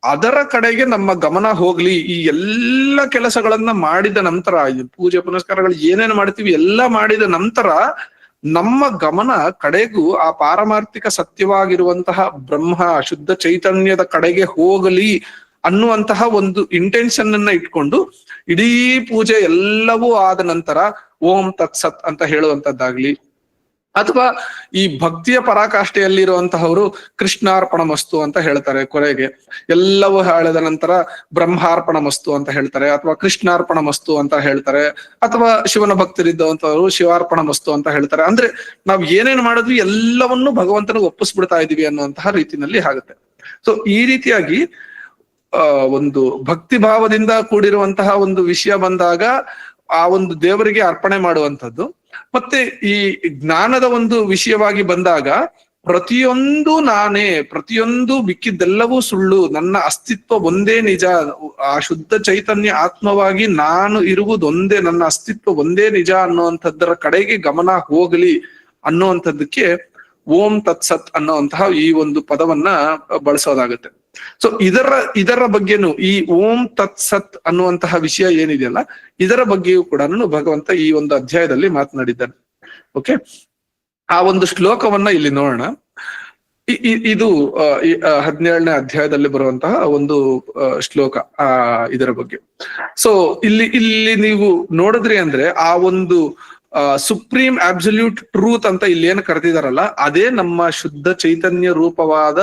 ಅದರ ಕಡೆಗೆ ನಮ್ಮ ಗಮನ ಹೋಗ್ಲಿ. ಈ ಎಲ್ಲ ಕೆಲಸಗಳನ್ನ ಮಾಡಿದ ನಂತರ, ಪೂಜೆ ಪುನಸ್ಕಾರಗಳು ಏನೇನು ಮಾಡ್ತೀವಿ ಎಲ್ಲ ಮಾಡಿದ ನಂತರ ನಮ್ಮ ಗಮನ ಕಡೆಗೂ ಆ ಪಾರಮಾರ್ಥಿಕ ಸತ್ಯವಾಗಿರುವಂತಹ ಬ್ರಹ್ಮ ಶುದ್ಧ ಚೈತನ್ಯದ ಕಡೆಗೆ ಹೋಗಲಿ ಅನ್ನುವಂತಹ ಒಂದು ಇಂಟೆನ್ಷನ್ ಅನ್ನ ಇಟ್ಕೊಂಡು ಇಡೀ ಪೂಜೆ ಎಲ್ಲವೂ ಆದ ನಂತರ ಓಂ ತತ್ಸತ್ ಅಂತ ಹೇಳುವಂತದ್ದಾಗ್ಲಿ, ಅಥವಾ ಈ ಭಕ್ತಿಯ ಪರಾಕಾಷ್ಠೆಯಲ್ಲಿರುವಂತಹವರು ಕೃಷ್ಣಾರ್ಪಣಮಸ್ತು ಅಂತ ಹೇಳ್ತಾರೆ. ಕೊನೆಗೆ ಎಲ್ಲವೂ ಹೇಳಿದ ನಂತರ ಬ್ರಹ್ಮಾರ್ಪಣಮಸ್ತು ಅಂತ ಹೇಳ್ತಾರೆ, ಅಥವಾ ಕೃಷ್ಣಾರ್ಪಣಮಸ್ತು ಅಂತ ಹೇಳ್ತಾರೆ, ಅಥವಾ ಶಿವನ ಭಕ್ತರಿದ್ದಂತವರು ಶಿವಾರ್ಪಣಮಸ್ತು ಅಂತ ಹೇಳ್ತಾರೆ. ಅಂದ್ರೆ ನಾವ್ ಏನೇನ್ ಮಾಡಿದ್ವಿ ಎಲ್ಲವನ್ನೂ ಭಗವಂತನಿಗೆ ಒಪ್ಪಿಸ್ಬಿಡ್ತಾ ಇದೀವಿ ಅನ್ನುವಂತಹ ರೀತಿನಲ್ಲಿ ಆಗುತ್ತೆ. ಸೊ ಈ ರೀತಿಯಾಗಿ ಒಂದು ಭಕ್ತಿ ಭಾವದಿಂದ ಕೂಡಿರುವಂತಹ ಒಂದು ವಿಷಯ ಬಂದಾಗ ಆ ಒಂದು ದೇವರಿಗೆ ಅರ್ಪಣೆ ಮಾಡುವಂಥದ್ದು, ಮತ್ತೆ ಈ ಜ್ಞಾನದ ಒಂದು ವಿಷಯವಾಗಿ ಬಂದಾಗ ಪ್ರತಿಯೊಂದು ನಾನೇ, ಪ್ರತಿಯೊಂದು ಮಿಕ್ಕಿದ್ದೆಲ್ಲವೂ ಸುಳ್ಳು, ನನ್ನ ಅಸ್ತಿತ್ವ ಒಂದೇ ನಿಜ, ಆ ಶುದ್ಧ ಚೈತನ್ಯ ಆತ್ಮವಾಗಿ ನಾನು ಇರುವುದೊಂದೇ, ನನ್ನ ಅಸ್ತಿತ್ವ ಒಂದೇ ನಿಜ ಅನ್ನುವಂಥದ್ದರ ಕಡೆಗೆ ಗಮನ ಹೋಗಲಿ ಅನ್ನುವಂಥದ್ದಕ್ಕೆ ಓಂ ತತ್ಸತ್ ಅನ್ನುವಂತಹ ಈ ಒಂದು ಪದವನ್ನ ಬಳಸೋದಾಗುತ್ತೆ. ಸೊ ಇದರ ಬಗ್ಗೆನು ಈ ಓಂ ತತ್ಸತ್ ಅನ್ನುವಂತಹ ವಿಷಯ ಏನಿದೆಯಲ್ಲ ಇದರ ಬಗ್ಗೆಯೂ ಕೂಡ ಭಗವಂತ ಈ ಒಂದು ಅಧ್ಯಾಯದಲ್ಲಿ ಮಾತನಾಡಿದ್ದಾನೆ. ಓಕೆ, ಆ ಒಂದು ಶ್ಲೋಕವನ್ನ ಇಲ್ಲಿ ನೋಡೋಣ. ಇದು 17ನೇ ಅಧ್ಯಾಯದಲ್ಲಿ ಬರುವಂತಹ ಒಂದು ಶ್ಲೋಕ ಇದರ ಬಗ್ಗೆ. ಸೊ ಇಲ್ಲಿ ನೀವು ನೋಡಿದ್ರಿ ಅಂದ್ರೆ ಆ ಒಂದು ಸುಪ್ರೀಂ ಅಬ್ಸಲ್ಯೂಟ್ ಟ್ರೂತ್ ಅಂತ ಇಲ್ಲಿ ಏನು ಕರೆದಿದಾರಲ್ಲ ಅದೇ ನಮ್ಮ ಶುದ್ಧ ಚೈತನ್ಯ ರೂಪವಾದ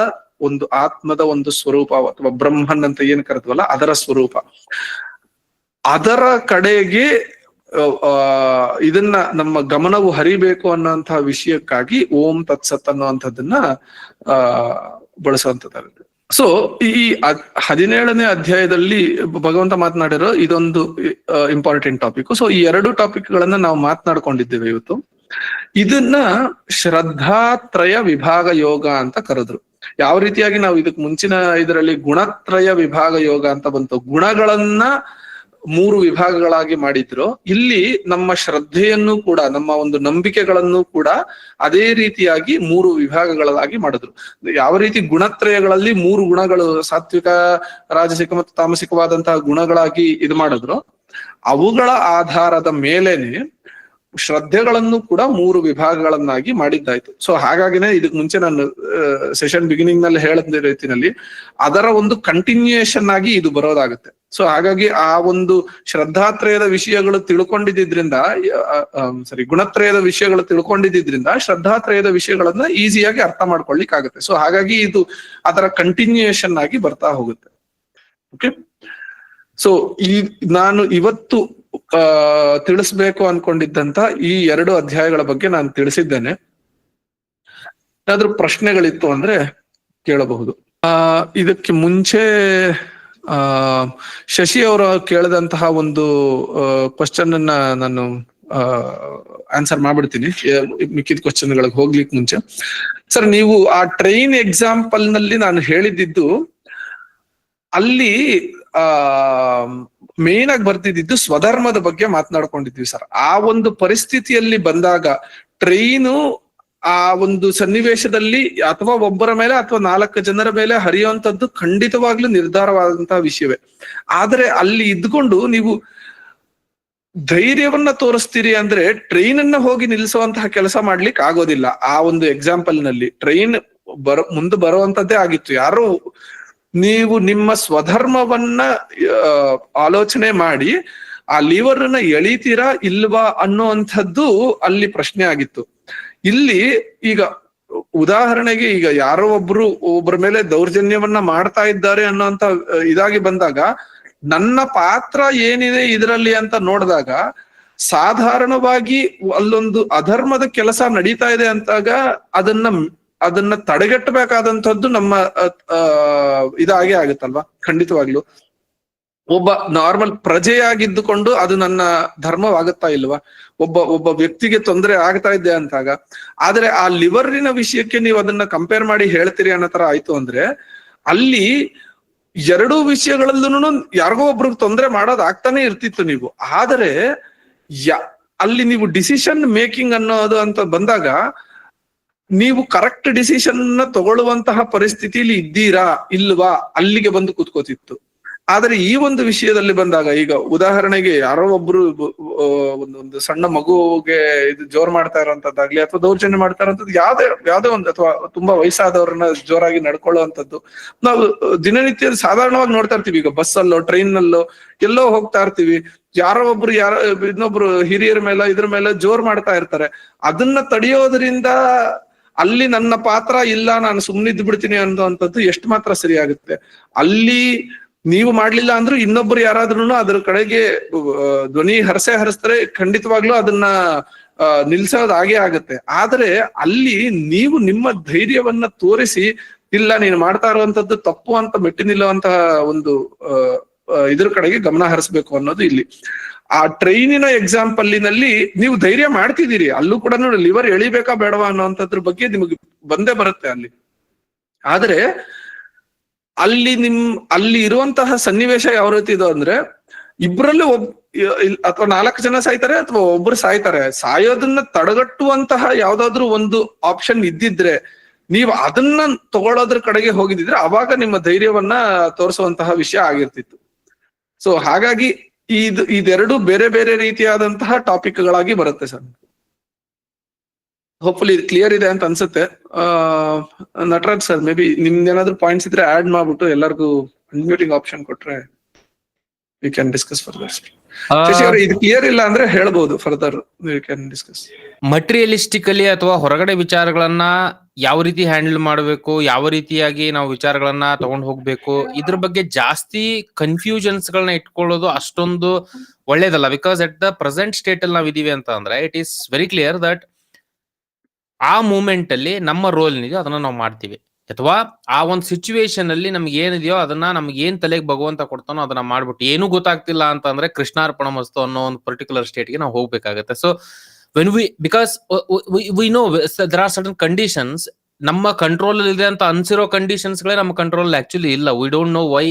ಒಂದು ಆತ್ಮದ ಒಂದು ಸ್ವರೂಪ, ಅಥವಾ ಬ್ರಹ್ಮನ್ ಅಂತ ಏನ್ ಕರೆದ್ವಲ್ಲ ಅದರ ಸ್ವರೂಪ. ಅದರ ಕಡೆಗೆ ಇದನ್ನ ನಮ್ಮ ಗಮನವು ಹರಿಬೇಕು ಅನ್ನೋಂತಹ ವಿಷಯಕ್ಕಾಗಿ ಓಂ ತತ್ಸತ್ ಅನ್ನುವಂಥದ್ದನ್ನ ಬಳಸುವಂಥದ್ದಾಗುತ್ತೆ. ಸೊ ಈ 17ನೇ ಅಧ್ಯಾಯದಲ್ಲಿ ಭಗವಂತ ಮಾತನಾಡಿರೋ ಇದೊಂದು ಇಂಪಾರ್ಟೆಂಟ್ ಟಾಪಿಕ್. ಸೊ ಈ 2 ಟಾಪಿಕ್ ಗಳನ್ನ ನಾವು ಮಾತನಾಡ್ಕೊಂಡಿದ್ದೇವೆ ಇವತ್ತು. ಇದನ್ನ ಶ್ರದ್ಧಾತ್ರಯ ವಿಭಾಗ ಯೋಗ ಅಂತ ಕರೆದ್ರು. ಯಾವ ರೀತಿಯಾಗಿ ನಾವು ಇದಕ್ ಮುಂಚಿನ ಇದರಲ್ಲಿ ಗುಣತ್ರಯ ವಿಭಾಗ ಯೋಗ ಅಂತ ಬಂತು, ಗುಣಗಳನ್ನ 3 ವಿಭಾಗಗಳಾಗಿ ಮಾಡಿದ್ರು. ಇಲ್ಲಿ ನಮ್ಮ ಶ್ರದ್ಧೆಯನ್ನು ಕೂಡ, ನಮ್ಮ ಒಂದು ನಂಬಿಕೆಗಳನ್ನು ಕೂಡ ಅದೇ ರೀತಿಯಾಗಿ 3 ವಿಭಾಗಗಳಾಗಿ ಮಾಡಿದ್ರು. ಯಾವ ರೀತಿ ಗುಣತ್ರಯಗಳಲ್ಲಿ 3 ಗುಣಗಳು, ಸಾತ್ವಿಕ, ರಾಜಸಿಕ ಮತ್ತು ತಾಮಸಿಕವಾದಂತಹ ಗುಣಗಳಾಗಿ ಇದು ಮಾಡಿದ್ರು, ಅವುಗಳ ಆಧಾರದ ಮೇಲೇನೆ ಶ್ರದ್ಧೆಗಳನ್ನು ಕೂಡ 3 ವಿಭಾಗಗಳನ್ನಾಗಿ ಮಾಡಿದ್ದಾಯ್ತು. ಸೊ ಹಾಗಾಗಿನೇ ಇದಕ್ ಮುಂಚೆ ನಾನು ಸೆಷನ್ ಬಿಗಿನಿಂಗ್ ನಲ್ಲಿ ಹೇಳಿದ ರೀತಿನಲ್ಲಿ ಅದರ ಒಂದು ಕಂಟಿನ್ಯೂಯೇಷನ್ ಆಗಿ ಇದು ಬರೋದಾಗುತ್ತೆ. ಸೊ ಹಾಗಾಗಿ ಆ ಒಂದು ಶ್ರದ್ಧಾತ್ರಯದ ವಿಷಯಗಳು ತಿಳ್ಕೊಂಡಿದ್ರಿಂದ ಗುಣತ್ರಯದ ವಿಷಯಗಳು ತಿಳ್ಕೊಂಡಿದ್ರಿಂದ ಶ್ರದ್ಧಾತ್ರಯದ ವಿಷಯಗಳನ್ನ ಈಸಿಯಾಗಿ ಅರ್ಥ ಮಾಡ್ಕೊಳ್ಲಿಕ್ಕೆ ಆಗುತ್ತೆ. ಸೊ ಹಾಗಾಗಿ ಇದು ಅದರ ಕಂಟಿನ್ಯೂಯೇಷನ್ ಆಗಿ ಬರ್ತಾ ಹೋಗುತ್ತೆ. ಓಕೆ, ಸೊ ನಾನು ಇವತ್ತು ತಿಳಿಸ್ಬೇಕು ಅನ್ಕೊಂಡಿದ್ದಂತ ಈ 2 ಅಧ್ಯಾಯಗಳ ಬಗ್ಗೆ ನಾನು ತಿಳಿಸಿದ್ದೇನೆ. ಏನಾದ್ರೂ ಪ್ರಶ್ನೆಗಳಿತ್ತು ಅಂದ್ರೆ ಕೇಳಬಹುದು. ಇದಕ್ಕೆ ಮುಂಚೆ ಶಶಿ ಅವರು ಕೇಳಿದಂತಹ ಒಂದು ಕ್ವಶನ್ ಅನ್ನ ನಾನು ಆನ್ಸರ್ ಮಾಡ್ಬಿಡ್ತೀನಿ, ಮಿಕ್ಕಿದ ಕ್ವಶನ್ ಗಳಿಗೆ ಹೋಗ್ಲಿಕ್ಕೆ ಮುಂಚೆ. ಸರ್, ನೀವು ಆ ಟ್ರೈನ್ ಎಕ್ಸಾಂಪಲ್ ನಲ್ಲಿ ನಾನು ಹೇಳಿದ್ದು ಅಲ್ಲಿ ಮೇನ್ ಆಗಿ ಬರ್ತಿದ್ದು ಸ್ವಧರ್ಮದ ಬಗ್ಗೆ ಮಾತನಾಡ್ಕೊಂಡಿದ್ವಿ ಸರ್. ಆ ಒಂದು ಪರಿಸ್ಥಿತಿಯಲ್ಲಿ ಬಂದಾಗ ಟ್ರೈನು ಆ ಒಂದು ಸನ್ನಿವೇಶದಲ್ಲಿ ಅಥವಾ ಒಬ್ಬರ ಮೇಲೆ ಅಥವಾ 4 ಜನರ ಮೇಲೆ ಹರಿಯುವಂತದ್ದು ಖಂಡಿತವಾಗ್ಲೂ ನಿರ್ಧಾರವಾದಂತಹ ವಿಷಯವೇ. ಆದ್ರೆ ಅಲ್ಲಿ ಇದ್ಕೊಂಡು ನೀವು ಧೈರ್ಯವನ್ನ ತೋರಿಸ್ತೀರಿ ಅಂದ್ರೆ ಟ್ರೈನ್ ಅನ್ನ ಹೋಗಿ ನಿಲ್ಲಿಸುವಂತಹ ಕೆಲಸ ಮಾಡ್ಲಿಕ್ಕೆ ಆಗೋದಿಲ್ಲ. ಆ ಒಂದು ಎಕ್ಸಾಂಪಲ್ ನಲ್ಲಿ ಟ್ರೈನ್ ಮುಂದೆ ಬರುವಂತದ್ದೇ ಆಗಿತ್ತು. ಯಾರು ನೀವು ನಿಮ್ಮ ಸ್ವಧರ್ಮವನ್ನ ಆಲೋಚನೆ ಮಾಡಿ ಆ ಲಿವರ್ ಅನ್ನ ಎಳಿತೀರಾ ಇಲ್ವಾ ಅನ್ನುವಂಥದ್ದು ಅಲ್ಲಿ ಪ್ರಶ್ನೆ ಆಗಿತ್ತು. ಇಲ್ಲಿ ಈಗ ಉದಾಹರಣೆಗೆ ಈಗ ಯಾರೋ ಒಬ್ಬರ ಮೇಲೆ ದೌರ್ಜನ್ಯವನ್ನ ಮಾಡ್ತಾ ಇದ್ದಾರೆ ಅನ್ನೋಂತ ಇದಾಗಿ ಬಂದಾಗ ನನ್ನ ಪಾತ್ರ ಏನಿದೆ ಇದರಲ್ಲಿ ಅಂತ ನೋಡಿದಾಗ ಸಾಧಾರಣವಾಗಿ ಅಲ್ಲೊಂದು ಅಧರ್ಮದ ಕೆಲಸ ನಡೀತಾ ಇದೆ ಅಂತಾಗ ಅದನ್ನ ತಡೆಗಟ್ಟಬೇಕಾದಂಥದ್ದು ನಮ್ಮ ಇದಾಗೆ ಆಗುತ್ತಲ್ವಾ. ಖಂಡಿತವಾಗ್ಲು ಒಬ್ಬ ನಾರ್ಮಲ್ ಪ್ರಜೆಯಾಗಿದ್ದುಕೊಂಡು ಅದು ನನ್ನ ಧರ್ಮವಾಗುತ್ತಾ ಇಲ್ವಾ? ಒಬ್ಬ ವ್ಯಕ್ತಿಗೆ ತೊಂದರೆ ಆಗ್ತಾ ಇದೆ ಅಂತಾಗ. ಆದ್ರೆ ಆ ಲಿವರಿನ ವಿಷಯಕ್ಕೆ ನೀವು ಅದನ್ನ ಕಂಪೇರ್ ಮಾಡಿ ಹೇಳ್ತೀರಿ ಅನ್ನೋ ತರ ಆಯ್ತು ಅಂದ್ರೆ ಅಲ್ಲಿ ಎರಡೂ ವಿಷಯಗಳಲ್ಲೂ ಯಾರಿಗೋ ಒಬ್ರಿಗೆ ತೊಂದರೆ ಮಾಡೋದ್ ಆಗ್ತಾನೆ ಇರ್ತಿತ್ತು ನೀವು. ಆದರೆ ಅಲ್ಲಿ ನೀವು ಡಿಸಿಷನ್ ಮೇಕಿಂಗ್ ಅನ್ನೋದು ಅಂತ ಬಂದಾಗ ನೀವು ಕರೆಕ್ಟ್ ಡಿಸಿಷನ್ ತಗೊಳ್ಳುವಂತಹ ಪರಿಸ್ಥಿತಿಲಿ ಇದ್ದೀರಾ ಇಲ್ವಾ ಅಲ್ಲಿಗೆ ಬಂದು ಕೂತ್ಕೋತಿತ್ತು. ಆದ್ರೆ ಈ ಒಂದು ವಿಷಯದಲ್ಲಿ ಬಂದಾಗ, ಈಗ ಉದಾಹರಣೆಗೆ ಯಾರೋ ಒಬ್ರು ಒಂದು ಸಣ್ಣ ಮಗುಗೆ ಇದು ಜೋರ್ ಮಾಡ್ತಾ ಇರೋಂಥದ್ದಾಗ್ಲಿ ಅಥವಾ ದೌರ್ಜನ್ಯ ಮಾಡ್ತಾ ಇರೋಂಥದ್ದು ಯಾವ್ದೇ ಒಂದು, ಅಥವಾ ತುಂಬಾ ವಯಸ್ಸಾದವ್ರನ್ನ ಜೋರಾಗಿ ನಡ್ಕೊಳ್ಳುವಂಥದ್ದು ನಾವು ದಿನನಿತ್ಯ ಸಾಧಾರಣವಾಗಿ ನೋಡ್ತಾ ಇರ್ತೀವಿ. ಈಗ ಬಸ್ ಅಲ್ಲೋ ಟ್ರೈನ್ ನಲ್ಲೋ ಎಲ್ಲೋ ಹೋಗ್ತಾ ಇರ್ತೀವಿ, ಯಾರೋ ಒಬ್ರು ಇನ್ನೊಬ್ರು ಹಿರಿಯರ ಮೇಲೆ ಇದ್ರ ಮೇಲೆ ಜೋರ್ ಮಾಡ್ತಾ ಇರ್ತಾರೆ. ಅದನ್ನ ತಡೆಯೋದ್ರಿಂದ ಅಲ್ಲಿ ನನ್ನ ಪಾತ್ರ ಇಲ್ಲ, ನಾನು ಸುಮ್ಮನಿದ್ದು ಬಿಡ್ತೀನಿ ಅನ್ನೋಂಥದ್ದು ಎಷ್ಟು ಮಾತ್ರ ಸರಿ ಆಗುತ್ತೆ? ಅಲ್ಲಿ ನೀವು ಮಾಡ್ಲಿಲ್ಲ ಅಂದ್ರೂ ಇನ್ನೊಬ್ರು ಯಾರಾದ್ರೂ ಅದ್ರ ಕಡೆಗೆ ಧ್ವನಿ ಹರಿಸ್ತಾರೆ, ಖಂಡಿತವಾಗ್ಲೂ ಅದನ್ನ ನಿಲ್ಸೋದ್ ಆಗೇ ಆಗತ್ತೆ. ಆದ್ರೆ ಅಲ್ಲಿ ನೀವು ನಿಮ್ಮ ಧೈರ್ಯವನ್ನ ತೋರಿಸಿ, ಇಲ್ಲ ನೀನು ಮಾಡ್ತಾ ಇರುವಂತದ್ದು ತಪ್ಪು ಅಂತ ಮೆಟ್ಟಿ ನಿಲ್ಲುವಂತಹ ಒಂದು ಇದ್ರ ಕಡೆಗೆ ಗಮನ ಹರಿಸ್ಬೇಕು ಅನ್ನೋದು ಇಲ್ಲಿ. ಆ ಟ್ರೈನಿನ ಎಕ್ಸಾಂಪಲ್ಲಿನಲ್ಲಿ ನೀವು ಧೈರ್ಯ ಮಾಡ್ತಿದ್ದೀರಿ, ಅಲ್ಲೂ ಕೂಡ ಲಿವರ್ ಎಳಿಬೇಕಾ ಬೇಡವಾ ಅನ್ನೋಂಥದ್ರ ಬಗ್ಗೆ ನಿಮಗೆ ಬಂದೇ ಬರುತ್ತೆ ಅಲ್ಲಿ. ಆದ್ರೆ ಅಲ್ಲಿ ಇರುವಂತಹ ಸನ್ನಿವೇಶ ಯಾವ ರೀತಿ ಇದೆ ಅಂದ್ರೆ, ಇಬ್ರಲ್ಲಿ ಅಥವಾ 4 ಜನ ಸಾಯ್ತಾರೆ ಅಥವಾ ಒಬ್ರು ಸಾಯ್ತಾರೆ. ಸಾಯೋದನ್ನ ತಡೆಗಟ್ಟುವಂತಹ ಯಾವ್ದಾದ್ರು ಒಂದು ಆಪ್ಷನ್ ಇದ್ದಿದ್ರೆ, ನೀವು ಅದನ್ನ ತಗೊಳ್ಳೋದ್ರ ಕಡೆಗೆ ಹೋಗಿದ್ರೆ ಅವಾಗ ನಿಮ್ಮ ಧೈರ್ಯವನ್ನ ತೋರಿಸುವಂತಹ ವಿಷಯ ಆಗಿರ್ತಿತ್ತು. ಸೊ ಹಾಗಾಗಿ ಇದೆರಡು ಬೇರೆ ಬೇರೆ ರೀತಿಯಾದಂತಹ ಟಾಪಿಕ್ ಗಳಾಗಿ ಬರುತ್ತೆ ಸರ್. ಹೋಪ್ಫುಲಿ ಇದು ಕ್ಲಿಯರ್ ಇದೆ ಅಂತ ಅನ್ಸುತ್ತೆ. ನಟರಾಜ್ ಸರ್, ಮೇ ಬಿ ನಿಮ್ದೇನಾದ್ರೂ ಪಾಯಿಂಟ್ಸ್ ಇದ್ರೆ ಆಡ್ ಮಾಡ್ಬಿಟ್ಟು ಎಲ್ಲರಿಗೂ ಅನ್ಮ್ಯೂಟಿಂಗ್ ಆಪ್ಷನ್ ಕೊಟ್ರೆ we can discuss further. Shashi ಅವ್ರೆ, ಇದು ಕ್ಲಿಯರ್ ಇಲ್ಲ ಅಂದ್ರೆ ಹೇಳ್ಬೋದು, further we can discuss. Materialistically ಅಥವಾ ಹೊರಗಡೆ ವಿಚಾರಗಳನ್ನ ಯಾವ ರೀತಿ ಹ್ಯಾಂಡಲ್ ಮಾಡಬೇಕು, ಯಾವ ರೀತಿಯಾಗಿ ನಾವು ವಿಚಾರಗಳನ್ನ ತಗೊಂಡು ಹೋಗ್ಬೇಕು, ಇದ್ರ ಬಗ್ಗೆ ಜಾಸ್ತಿ ಕನ್ಫ್ಯೂಷನ್ಸ್ ಗಳನ್ನ ಇಟ್ಕೊಳ್ಳೋದು ಅಷ್ಟೊಂದು ಒಳ್ಳೇದಲ್ಲ. Because at the present state ಅಲ್ಲಿ ನಾವ್ ಇದೀವಿ ಅಂತ ಅಂದ್ರೆ it is very clear that ಆ ಮೂಮೆಂಟ್ ಅಲ್ಲಿ ನಮ್ಮ ರೋಲ್ ಏನಿದೆಯೋ ಅದನ್ನ ನಾವು ಮಾಡ್ತೀವಿ, ಅಥವಾ ಆ ಒಂದು ಸಿಚುವೇಶನ್ ಅಲ್ಲಿ ನಮ್ಗೆ ಏನಿದೆಯೋ ಅದನ್ನ ನಮ್ಗೆ ಏನ್ ತಲೆಗೆ ಭಗವಂತ ಕೊಡ್ತಾನೋ ಅದನ್ನ ಮಾಡ್ಬಿಟ್ಟು, ಏನು ಗೊತ್ತಾಗ್ತಿಲ್ಲ ಅಂತ ಅಂದ್ರೆ ಕೃಷ್ಣಾರ್ಪಣ ಮಸ್ತು ಅನ್ನೋ ಒಂದು ಪರ್ಟಿಕ್ಯುಲರ್ ಸ್ಟೇಟ್ಗೆ ನಾವು ಹೋಗ್ಬೇಕಾಗತ್ತೆ. So when because we know there are certain conditions ನಮ್ಮ ಕಂಟ್ರೋಲ್ ಇದೆ ಅಂತ ಅನ್ಸಿರೋ ಕಂಡೀಷನ್ಸ್ ಗಳೇ ನಮ್ಮ ಕಂಟ್ರೋಲ್ ಆಕ್ಚುಲಿ ಇಲ್ಲ. We don't know why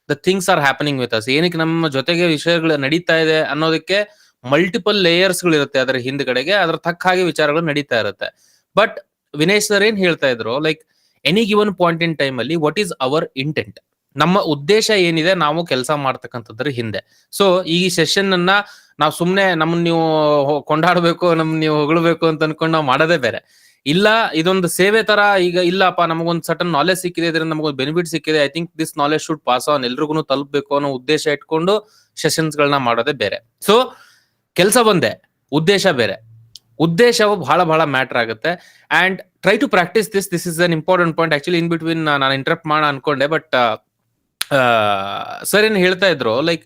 the things are happening with us. ಏನಕ್ಕೆ ನಮ್ಮ ಜೊತೆಗೆ ವಿಷಯಗಳು ನಡೀತಾ ಇದೆ ಅನ್ನೋದಕ್ಕೆ ಮಲ್ಟಿಪಲ್ ಲೇಯರ್ಸ್ ಗಳಿರುತ್ತೆ ಅದರ ಹಿಂದ್ಗಡೆಗೆ, ಅದ್ರ ತಕ್ಕ ಹಾಗೆ ವಿಚಾರಗಳು ನಡೀತಾ ಇರುತ್ತೆ. ಬಟ್ ವಿನಯ್ ಸರ್ ಏನ್ ಹೇಳ್ತಾ ಇದ್ರು, like any given point in time ಅಲ್ಲಿ ವಾಟ್ ಈಸ್ ಅವರ್ ಇಂಟೆಂಟ್, ನಮ್ಮ ಉದ್ದೇಶ ಏನಿದೆ ನಾವು ಕೆಲಸ ಮಾಡ್ತಕ್ಕಂಥದ್ರ ಹಿಂದೆ. ಸೊ ಈ ಸೆಷನ್ ಅನ್ನ ನಾವು ಸುಮ್ನೆ ನಮ್ಮನ್ನ ನೀವು ಕೊಂಡಾಡ್ಬೇಕು, ನಮ್ಮನ್ನ ನೀವು ಹೊಗಳಬೇಕು ಅಂತ ಅನ್ಕೊಂಡು ನಾವು ಮಾಡೋದೇ ಬೇರೆ. ಇಲ್ಲ, ಇದೊಂದು ಸೇವೆ ತರ. ಈಗ ಇಲ್ಲಪ್ಪ, ನಮಗೊಂದು ಸಟನ್ ನಾಲೆಜ್ ಸಿಕ್ಕಿದೆ, ಇದರಿಂದ ನಮಗೊಂದು ಬೆನಿಫಿಟ್ ಸಿಕ್ಕಿದೆ, I think this knowledge should pass on, ಎಲ್ರಿಗೂ ತಲುಪಬೇಕು ಅನ್ನೋ ಉದ್ದೇಶ ಇಟ್ಕೊಂಡು ಸೆಷನ್ಸ್ ಗಳನ್ನ ಮಾಡೋದೇ ಬೇರೆ. ಸೊ ಕೆಲಸ ಒಂದೇ, ಉದ್ದೇಶ ಬೇರೆ. ಉದ್ದೇಶವು ಬಹಳ ಬಹಳ ಮ್ಯಾಟರ್ ಆಗುತ್ತೆ. And try to practise this is an important point. Actually in between ನಾನು ಇಂಟರಪ್ಟ್ ಮಾಡೋಣ ಅನ್ಕೊಂಡೆ, ಬಟ್ ಸರ್ ಏನ್ ಹೇಳ್ತಾ ಇದ್ರು, like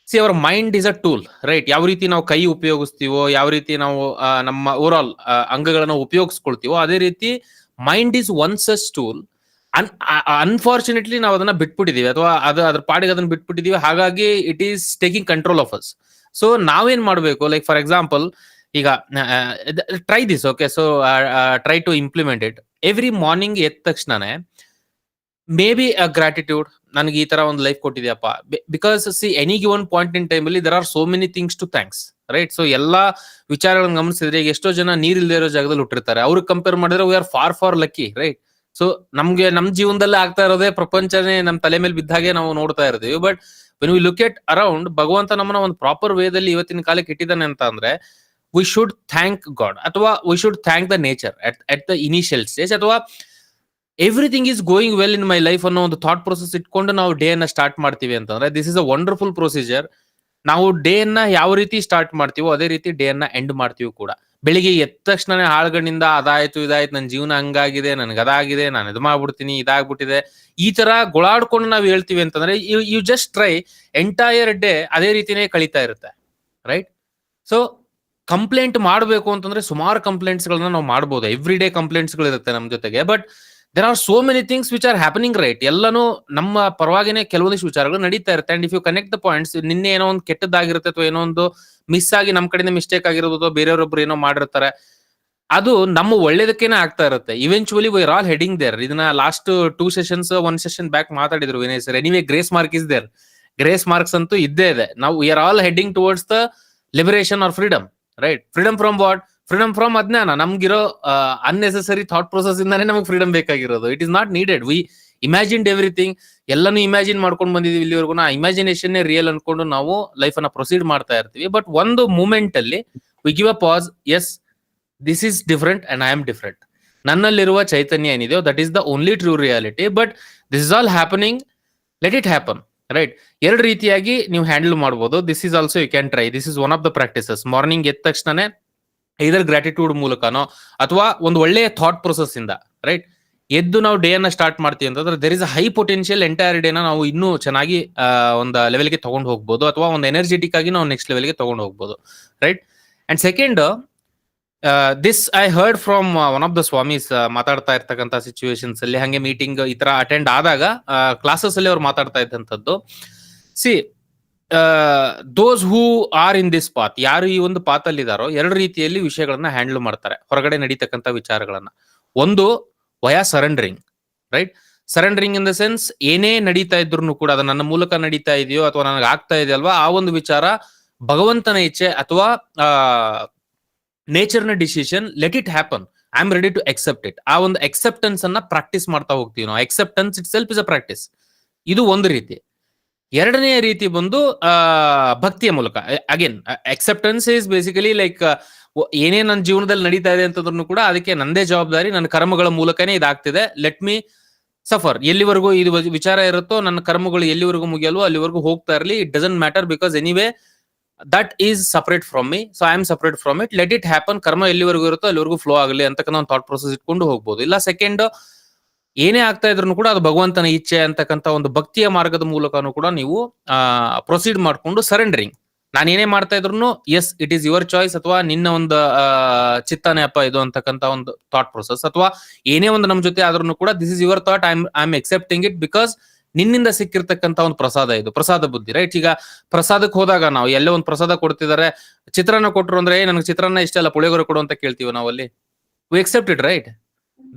see our mind is a tool, right? ಯಾವ ರೀತಿ ನಾವು ಕೈ ಉಪಯೋಗಿಸ್ತೀವೋ, ಯಾವ ರೀತಿ ನಾವು ನಮ್ಮ ಓವರ್ ಆಲ್ ಅಂಗಗಳನ್ನ ಉಪಯೋಗಿಸ್ಕೊಳ್ತೀವೋ, ಅದೇ ರೀತಿ mind is one such tool. Unfortunately ನಾವು ಅದನ್ನ ಬಿಟ್ಬಿಟ್ಟಿದೀವಿ, ಅಥವಾ ಅದ್ರ ಪಾಡಿಗೆ ಅದನ್ನ ಬಿಟ್ಬಿಟ್ಟಿದೀವಿ. ಹಾಗಾಗಿ it is taking control of us. So ನಾವೇನ್ ಮಾಡ್ಬೇಕು, ಲೈಕ್ ಫಾರ್ ಎಕ್ಸಾಂಪಲ್, ಈಗ try this, okay? So try to implement it. Every morning ಎದ್ದ ತಕ್ಷಣನೇ ಮೇ ಬಿ ಅ ಗ್ರಾಟಿಟ್ಯೂಡ್, ನನಗೆ ಈ ತರ ಒಂದು ಲೈಫ್ ಕೊಟ್ಟಿದ್ಯಪ್ಪ. Because see any given point in time ಅಲ್ಲಿ there are so many things to thanks, right? So ಎಲ್ಲಾ ವಿಚಾರಗಳನ್ನ ಗಮನಿಸಿದ್ರೆ, ಈಗ ಎಷ್ಟೋ ಜನ ನೀರಿಲ್ಲದೆ ಇರೋ ಜಾಗದಲ್ಲಿ ಹುಟ್ಟಿರ್ತಾರೆ. ಅವ್ರಿಗೆ ಕಂಪೇರ್ ಮಾಡಿದ್ರೆ we are for lucky, right? So ನಮ್ಗೆ ನಮ್ ಜೀವನದಲ್ಲಿ ಆಗ್ತಾ ಇರೋದೇ ಪ್ರಪಂಚನೇ ನಮ್ ತಲೆ ಮೇಲೆ ಬಿದ್ದಾಗೆ ನಾವು ನೋಡ್ತಾ ಇರ್ತೀವಿ. But when we look at around, ಭಗವಂತ ನಮ್ಮನ್ನ ಒಂದು ಪ್ರಾಪರ್ ವೇದಲ್ಲಿ ಇವತ್ತಿನ ಕಾಲಕ್ಕೆ ಇಟ್ಟಿದ್ದಾನೆ ಅಂತ ಅಂದ್ರೆ we should thank God, ಅಥವಾ we should thank the nature at the initial stage, ಅಥವಾ everything is going well in my life ಅನ್ನೋ ಒಂದು ಥಾಟ್ ಪ್ರೊಸೆಸ್ ಇಟ್ಕೊಂಡು ನಾವು ಡೇ ಅನ್ನ ಸ್ಟಾರ್ಟ್ ಮಾಡ್ತೀವಿ ಅಂತಂದ್ರೆ this is a wonderful procedure. ನಾವು ಡೇ ಅನ್ನ ಯಾವ ರೀತಿ ಸ್ಟಾರ್ಟ್ ಮಾಡ್ತೀವೋ ಅದೇ ರೀತಿ ಡೇ ಅನ್ನ ಎಂಡ್ ಮಾಡ್ತೀವಿ ಕೂಡ. ಬೆಳಿಗ್ಗೆ ಎದ್ದ ತಕ್ಷಣ ಹಾಳ್ಗಳಿಂದ ಅದಾಯ್ತು ಇದಾಯ್ತು, ನನ್ನ ಜೀವನ ಹಂಗಾಗಿದೆ, ನನ್ಗೆ ಅದಾಗಿದೆ, ನಾನು ಇದು ಮಾಡ್ಬಿಡ್ತೀನಿ, ಇದಾಗ್ಬಿಟ್ಟಿದೆ, ಈ ತರ ಗೊಳಾಡ್ಕೊಂಡು ನಾವು ಹೇಳ್ತೀವಿ ಅಂತಂದ್ರೆ you just try entire day ಅದೇ ರೀತಿನೇ ಕಳೀತಾ ಇರುತ್ತೆ, ರೈಟ್? ಸೊ ಕಂಪ್ಲೇಂಟ್ ಮಾಡಬೇಕು ಅಂತಂದ್ರೆ ಸುಮಾರು ಕಂಪ್ಲೇಂಟ್ಸ್ ಗಳನ್ನ ನಾವು ಮಾಡಬಹುದು. ಎವ್ರಿ ಡೇ ಕಂಪ್ಲೇಂಟ್ಸ್ ಗಳು ಇರುತ್ತೆ ನಮ್ಮ ಜೊತೆಗೆ. But there are so many things which are happening, right? ಎಲ್ಲಾನು ನಮ್ಮ ಪರವಾಗಿನೇ ಕೆಲವೊಂದಿಷ್ಟು ವಿಚಾರಗಳು ನಡೀತಾ ಇರುತ್ತೆ. And if you connect the points, ನಿನ್ನೆ ಏನೋ ಒಂದು ಕೆಟ್ಟದಾಗಿರುತ್ತೆ, ಅಥವಾ ಏನೋ ಒಂದು ಮಿಸ್ ಆಗಿ ನಮ್ಮ ಕಡೆಯಿಂದ ಮಿಸ್ಟೇಕ್ ಆಗಿರೋದು, ಅಥವಾ ಬೇರೆಯವರೊಬ್ರು ಏನೋ ಮಾಡಿರ್ತಾರೆ, ಅದು ನಮ್ಮ ಒಳ್ಳೇದಕ್ಕೇನೆ ಆಗ್ತಾ ಇರುತ್ತೆ. Eventually we are all heading there. ಇದನ್ನ ಲಾಸ್ಟ್ 2 ಸೆಷನ್ಸ್ 1 ಸೆಷನ್ ಬ್ಯಾಕ್ ಮಾತಾಡಿದ್ರು Vinay sir. Anyway grace mark is there. Grace marks ಅಂತೂ ಇದ್ದೇ ಇದೆ. ನಾವು we are all heading towards the liberation or freedom, right? Freedom from what? Freedom from ಅಜ್ಞಾನ. ನಮ್ಗಿರೋ unnecessary thought process ಇಂದಾನೆ ನಮಗೆ ಫ್ರೀಡಮ್ ಬೇಕಾಗಿರೋದು. It is not needed. We imagined everything. ಎಲ್ಲಾನು ಇಮ್ಯಾಜಿನ್ ಮಾಡ್ಕೊಂಡು ಬಂದಿದೀವಿ ಇಲ್ಲಿವರೆಗೂ. ಆ ಇಮ್ಯಾಜಿನೇಷನ್ ರಿಯಲ್ ಅನ್ಕೊಂಡು ನಾವು ಲೈಫ್ ಅನ್ನ ಪ್ರೊಸೀಡ್ ಮಾಡ್ತಾ ಇರ್ತೀವಿ. ಬಟ್ ಒಂದು ಮೂಮೆಂಟ್ ಅಲ್ಲಿ we give a pause. Yes, this is different and I am different. ನನ್ನಲ್ಲಿರುವ ಚೈತನ್ಯ ಏನಿದೆಯೋ that is the only true reality. But this is all happening, let it happen, right? ಎರಡು ರೀತಿಯಾಗಿ ನೀವು ಹ್ಯಾಂಡಲ್ ಮಾಡಬಹುದು. This is also you can try. This is one of the practices. Morning ಎದ್ದ ತಕ್ಷಣನೇ ಇದರ್ ಗ್ರಾಟಿಟ್ಯೂಡ್ ಮೂಲಕನೋ ಅಥವಾ ಒಂದು ಒಳ್ಳೆಯ ಥಾಟ್ ಪ್ರೊಸೆಸ್ ಇಂದ, ರೈಟ್, ಎದ್ದು ನಾವು ಡೇ ಅನ್ನ ಸ್ಟಾರ್ಟ್ ಮಾಡ್ತೀವಿ ಅಂತಂದ್ರೆ there is a high potential entire ಡೇನ ನಾವು ಇನ್ನೂ ಚೆನ್ನಾಗಿ ಒಂದು ಲೆವೆಲ್ಗೆ ತಗೊಂಡು ಹೋಗ್ಬೋದು, ಅಥವಾ ಒಂದು ಎನರ್ಜೆಟಿಕ್ ಆಗಿ ನಾವು ನೆಕ್ಸ್ಟ್ ಲೆವೆಲ್ಗೆ ತಗೊಂಡು ಹೋಗ್ಬೋದು, right? And second, this I heard from one of the Swami's ಮಾತಾಡ್ತಾ ಇರ್ತಕ್ಕಂಥ ಸಿಚುವೇಶನ್ಸ್ ಅಲ್ಲಿ, ಹಂಗೆ ಮೀಟಿಂಗ್ ಈ ತರ ಅಟೆಂಡ್ ಆದಾಗ ಕ್ಲಾಸಸ್ ಅಲ್ಲಿ ಅವ್ರು ಮಾತಾಡ್ತಾ ಇದ್ದಂಥದ್ದು. See, those who are in this path, ಯಾರು ಈ ಒಂದು ಪಾತ್ ಅಲ್ಲಿ ಇದಾರೋ, ಎರಡು ರೀತಿಯಲ್ಲಿ ವಿಷಯಗಳನ್ನ ಹ್ಯಾಂಡಲ್ ಮಾಡ್ತಾರೆ, ಹೊರಗಡೆ ನಡೀತಕ್ಕಂಥ ವಿಚಾರಗಳನ್ನ. ಒಂದು via surrendering, right? Surrendering in the sense, ಏನೇ ನಡೀತಾ ಇದ್ರು ಕೂಡ ಅದು ನನ್ನ ಮೂಲಕ ನಡೀತಾ ಇದೆಯೋ ಅಥವಾ ನನಗೆ ಆಗ್ತಾ ಇದೆಯಲ್ವಾ, ಆ ಒಂದು ವಿಚಾರ ಭಗವಂತನ ಇಚ್ಛೆ ಅಥವಾ ನೇಚರ್ನ decision, let it happen, I am ready to accept it. ಆ ಒಂದು ಅಕ್ಸೆಪ್ಟೆನ್ಸ್ ಅನ್ನ ಪ್ರಾಕ್ಟೀಸ್ ಮಾಡ್ತಾ ಹೋಗ್ತೀವಿ ನಾವು. Acceptance itself is a practice. ಇದು ಒಂದು ರೀತಿ. ಎರಡನೇ ರೀತಿ ಬಂದು ಭಕ್ತಿಯ ಮೂಲಕ. Again, acceptance is basically like, ಏನೇ ನನ್ನ ಜೀವನದಲ್ಲಿ ನಡೀತಾ ಇದೆ ಅಂತಂದ್ರೂ ಕೂಡ ಅದಕ್ಕೆ ನಂದೇ ಜವಾಬ್ದಾರಿ, ನನ್ನ ಕರ್ಮಗಳ ಮೂಲಕನೇ ಇದಾಗ್ತಿದೆ, ಲೆಟ್ ಮೀ ಸಫರ್. ಎಲ್ಲಿವರೆಗೂ ಇದು ವಿಚಾರ ಇರುತ್ತೋ, ನನ್ನ ಕರ್ಮಗಳು ಎಲ್ಲಿವರೆಗೂ ಮುಗಿಯಲ್ವೋ ಅಲ್ಲಿವರೆಗೂ ಹೋಗ್ತಾ ಇರಲಿ. It doesn't matter, because anyway that is separate from me, so I am separate from it, let it happen. ಕರ್ಮ ಎಲ್ಲಿವರೆಗೂ ಇರುತ್ತೋ ಅಲ್ಲಿವರೆಗೂ ಫ್ಲೋ ಆಗಲಿ ಅಂತಕ್ಕಂಥ ಒಂದು ಥಾಟ್ ಪ್ರೊಸೆಸ್ ಇಟ್ಕೊಂಡು ಹೋಗ್ಬೋದು. ಇಲ್ಲ, ಸೆಕೆಂಡ್, ಏನೇ ಆಗ್ತಾ ಇದ್ರು ಕೂಡ ಅದು ಭಗವಂತನ ಇಚ್ಛೆ ಅಂತಕ್ಕಂಥ ಒಂದು ಭಕ್ತಿಯ ಮಾರ್ಗದ ಮೂಲಕನೂ ಕೂಡ ನೀವು ಪ್ರೊಸೀಡ್ ಮಾಡ್ಕೊಂಡು ಸರೆಂಡರಿಂಗ್. ನಾನು ಏನೇ ಮಾಡ್ತಾ ಇದ್ರು yes, it is your choice, ಅಥವಾ ನಿನ್ನ ಒಂದು ಚಿತ್ತಾನೆ ಅಪ್ಪ ಇದು ಅಂತಕ್ಕಂಥ ಒಂದು ಥಾಟ್ ಪ್ರೊಸೆಸ್, ಅಥವಾ ಏನೇ ಒಂದು ನಮ್ಮ ಜೊತೆ ಆದ್ರೂ ಕೂಡ this is your thought, I am accepting it, because ನಿನ್ನಿಂದ ಸಿಕ್ಕಿರ್ತಕ್ಕಂಥ ಒಂದು ಪ್ರಸಾದ ಇದು, ಪ್ರಸಾದ ಬುದ್ಧಿ, ರೈಟ್? ಈಗ ಪ್ರಸಾದಕ್ಕೆ ಹೋದಾಗ ನಾವು ಎಲ್ಲೇ ಒಂದು ಪ್ರಸಾದ ಕೊಡ್ತಿದ್ದಾರೆ, ಚಿತ್ರಾನ್ನ ಕೊಟ್ಟರು ಅಂದ್ರೆ ನನಗೆ ಚಿತ್ರಾನ್ನ ಇಷ್ಟ ಅಲ್ಲ, ಪುಳಿಯೋಗರೆ ಕೊಡು ಅಂತ ಕೇಳ್ತೀವಿ ನಾವು. ಅಲ್ಲಿ we accept it, right?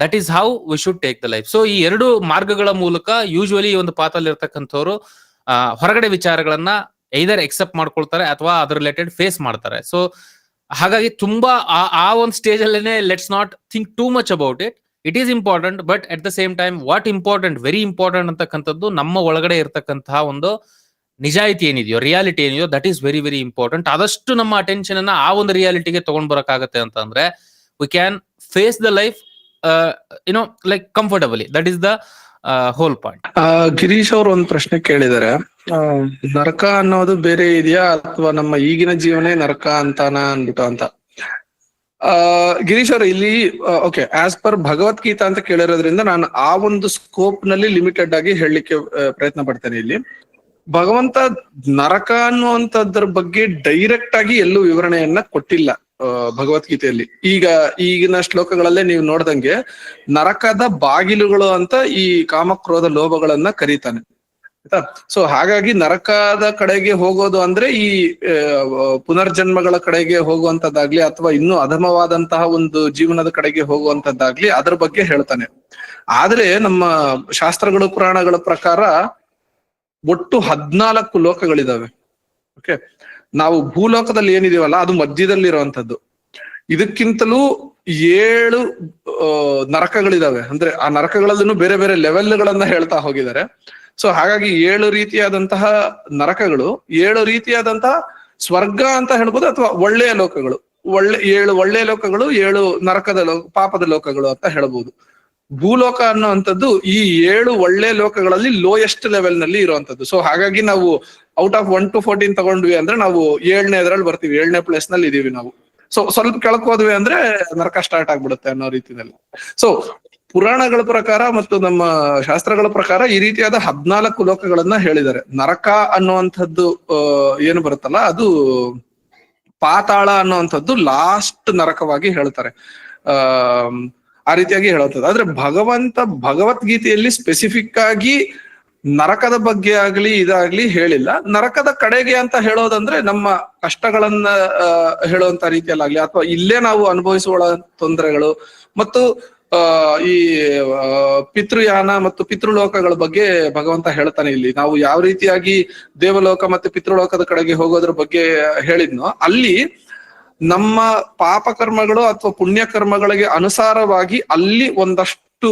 That is how we should take the life. So ಈ ಎರಡು ಮಾರ್ಗಗಳ ಮೂಲಕ ಯೂಶುವಲಿ ಈ ಒಂದು ಪಾತಲ್ಲಿ ಇರ್ತಕ್ಕಂಥವ್ರು ಹೊರಗಡೆ ವಿಚಾರಗಳನ್ನ ಐದರ್ ಎಕ್ಸೆಪ್ಟ್ ಮಾಡ್ಕೊಳ್ತಾರೆ ಅಥವಾ ಅದ್ರ ರಿಲೇಟೆಡ್ ಫೇಸ್ ಮಾಡ್ತಾರೆ. ಸೊ ಹಾಗಾಗಿ ತುಂಬಾ ಆ ಒಂದು ಸ್ಟೇಜ್ ಅಲ್ಲೇನೆ let's not think too much about it. It is important, but at the same time what important, very important ಅಂತಕ್ಕಂಥದ್ದು ನಮ್ಮ ಒಳಗಡೆ ಇರ್ತಕ್ಕಂತಹ ಒಂದು ನಿಜಾಯಿತಿ ಏನಿದೆಯೋ, ರಿಯಾಲಿಟಿ ಏನಿದೆಯೋ, that is very very important. ಆದಷ್ಟು ನಮ್ಮ ಅಟೆನ್ಷನ್ ಅನ್ನ ಆ ಒಂದು ರಿಯಾಲಿಟಿಗೆ ತಗೊಂಡ್ ಬರಕಾಗತ್ತೆ ಅಂತಂದ್ರೆ we can face the life like comfortably. That is the whole point. Girish ಅವರು ಒಂದು ಪ್ರಶ್ನೆ ಕೇಳಿದ್ದಾರೆ, ನರಕ ಅನ್ನೋದು ಬೇರೆ ಇದೆಯಾ ಅಥವಾ ನಮ್ಮ ಈಗಿನ ಜೀವನೇ ನರಕ ಅಂತಾನ ಅನ್ಬಿಟ್ಟು ಅಂತ. ಗಿರೀಶ್ ಅವರು ಇಲ್ಲಿ ಓಕೆ, ಆಸ್ ಪರ್ ಭಗವದ್ಗೀತಾ ಅಂತ ಕೇಳಿರೋದ್ರಿಂದ ನಾನು ಆ ಒಂದು ಸ್ಕೋಪ್ ನಲ್ಲಿ ಲಿಮಿಟೆಡ್ ಆಗಿ ಹೇಳಲಿಕ್ಕೆ ಪ್ರಯತ್ನ ಪಡ್ತೇನೆ. ಇಲ್ಲಿ ಭಗವಂತ ನರಕ ಅನ್ನುವಂಥದ್ರ ಬಗ್ಗೆ ಡೈರೆಕ್ಟ್ ಆಗಿ ಎಲ್ಲೂ ವಿವರಣೆಯನ್ನ ಕೊಟ್ಟಿಲ್ಲ ಭಗವದ್ಗೀತೆಯಲ್ಲಿ. ಈಗಿನ ಶ್ಲೋಕಗಳಲ್ಲೇ ನೀವು ನೋಡ್ದಂಗೆ ನರಕದ ಬಾಗಿಲುಗಳು ಅಂತ ಈ ಕಾಮಕ್ರೋಧ ಲೋಭಗಳನ್ನ ಕರೀತಾನೆ, ಆಯ್ತಾ? ಸೊ ಹಾಗಾಗಿ ನರಕದ ಕಡೆಗೆ ಹೋಗೋದು ಅಂದ್ರೆ ಈ ಪುನರ್ಜನ್ಮಗಳ ಕಡೆಗೆ ಹೋಗುವಂತದ್ದಾಗ್ಲಿ ಅಥವಾ ಇನ್ನೂ ಅಧಮವಾದಂತಹ ಒಂದು ಜೀವನದ ಕಡೆಗೆ ಹೋಗುವಂತದ್ದಾಗ್ಲಿ ಅದ್ರ ಬಗ್ಗೆ ಹೇಳ್ತಾನೆ. ಆದ್ರೆ ನಮ್ಮ ಶಾಸ್ತ್ರಗಳು ಪುರಾಣಗಳ ಪ್ರಕಾರ ಒಟ್ಟು 14 ಲೋಕಗಳಿದಾವೆ. ಓಕೆ, ನಾವು ಭೂಲೋಕದಲ್ಲಿ ಏನಿದೀವಲ್ಲ ಅದು ಮಧ್ಯದಲ್ಲಿ ಇರುವಂತದ್ದು. ಇದಕ್ಕಿಂತಲೂ 7 ನರಕಗಳಿದಾವೆ. ಅಂದ್ರೆ ಆ ನರಕಗಳಲ್ಲೂ ಬೇರೆ ಬೇರೆ ಲೆವೆಲ್ಗಳನ್ನ ಹೇಳ್ತಾ ಹೋಗಿದ್ದಾರೆ. ಸೊ ಹಾಗಾಗಿ 7 ರೀತಿಯಾದಂತಹ ನರಕಗಳು, 7 ರೀತಿಯಾದಂತಹ ಸ್ವರ್ಗ ಅಂತ ಹೇಳ್ಬೋದು, ಅಥವಾ ಒಳ್ಳೆಯ ಲೋಕಗಳು. 7 ಒಳ್ಳೆಯ ಲೋಕಗಳು, 7 ನರಕದ ಪಾಪದ ಲೋಕಗಳು ಅಂತ ಹೇಳ್ಬೋದು. ಭೂಲೋಕ ಅನ್ನುವಂಥದ್ದು ಈ 7 ಒಳ್ಳೆ ಲೋಕಗಳಲ್ಲಿ ಲೋಯೆಸ್ಟ್ ಲೆವೆಲ್ ನಲ್ಲಿ ಇರುವಂತದ್ದು. ಸೊ ಹಾಗಾಗಿ ನಾವು ಔಟ್ ಆಫ್ 1 to 14 ತಗೊಂಡ್ವಿ ಅಂದ್ರೆ ನಾವು 7ನೇದ್ರಲ್ಲಿ ಬರ್ತೀವಿ, 7ನೇ ಪ್ಲೇಸ್ ನಲ್ಲಿ ಇದೀವಿ ನಾವು. ಸೊ ಸ್ವಲ್ಪ ಕೆಳಕ್ ಹೋದ್ವಿ ಅಂದ್ರೆ ನರಕ ಸ್ಟಾರ್ಟ್ ಆಗ್ಬಿಡುತ್ತೆ ಅನ್ನೋ ರೀತಿಯಲ್ಲಿ. ಸೊ ಪುರಾಣಗಳ ಪ್ರಕಾರ ಮತ್ತು ನಮ್ಮ ಶಾಸ್ತ್ರಗಳ ಪ್ರಕಾರ ಈ ರೀತಿಯಾದ 14 ಲೋಕಗಳನ್ನ ಹೇಳಿದ್ದಾರೆ. ನರಕ ಅನ್ನುವಂಥದ್ದು ಏನು ಬರುತ್ತಲ್ಲ ಅದು ಪಾತಾಳ ಅನ್ನುವಂಥದ್ದು ಲಾಸ್ಟ್ ನರಕವಾಗಿ ಹೇಳ್ತಾರೆ. ಆ ರೀತಿಯಾಗಿ ಹೇಳುತ್ತದೆ. ಆದ್ರೆ ಭಗವಂತ ಭಗವದ್ಗೀತೆಯಲ್ಲಿ ಸ್ಪೆಸಿಫಿಕ್ ಆಗಿ ನರಕದ ಬಗ್ಗೆ ಆಗ್ಲಿ ಇದಾಗ್ಲಿ ಹೇಳಿಲ್ಲ. ನರಕದ ಕಡೆಗೆ ಅಂತ ಹೇಳೋದಂದ್ರೆ ನಮ್ಮ ಕಷ್ಟಗಳನ್ನ ಹೇಳುವಂತ ರೀತಿಯಲ್ಲಾಗ್ಲಿ, ಅಥವಾ ಇಲ್ಲೇ ನಾವು ಅನುಭವಿಸುವ ತೊಂದರೆಗಳು ಮತ್ತು ಈ ಪಿತೃಯಾನ ಮತ್ತು ಪಿತೃಲೋಕಗಳ ಬಗ್ಗೆ ಭಗವಂತ ಹೇಳ್ತಾನೆ ಇಲ್ಲಿ. ನಾವು ಯಾವ ರೀತಿಯಾಗಿ ದೇವಲೋಕ ಮತ್ತೆ ಪಿತೃಲೋಕದ ಕಡೆಗೆ ಹೋಗೋದ್ರ ಬಗ್ಗೆ ಹೇಳಿದ್ನೋ, ಅಲ್ಲಿ ನಮ್ಮ ಪಾಪ ಕರ್ಮಗಳು ಅಥವಾ ಪುಣ್ಯ ಕರ್ಮಗಳಿಗೆ ಅನುಸಾರವಾಗಿ ಅಲ್ಲಿ ಒಂದಷ್ಟು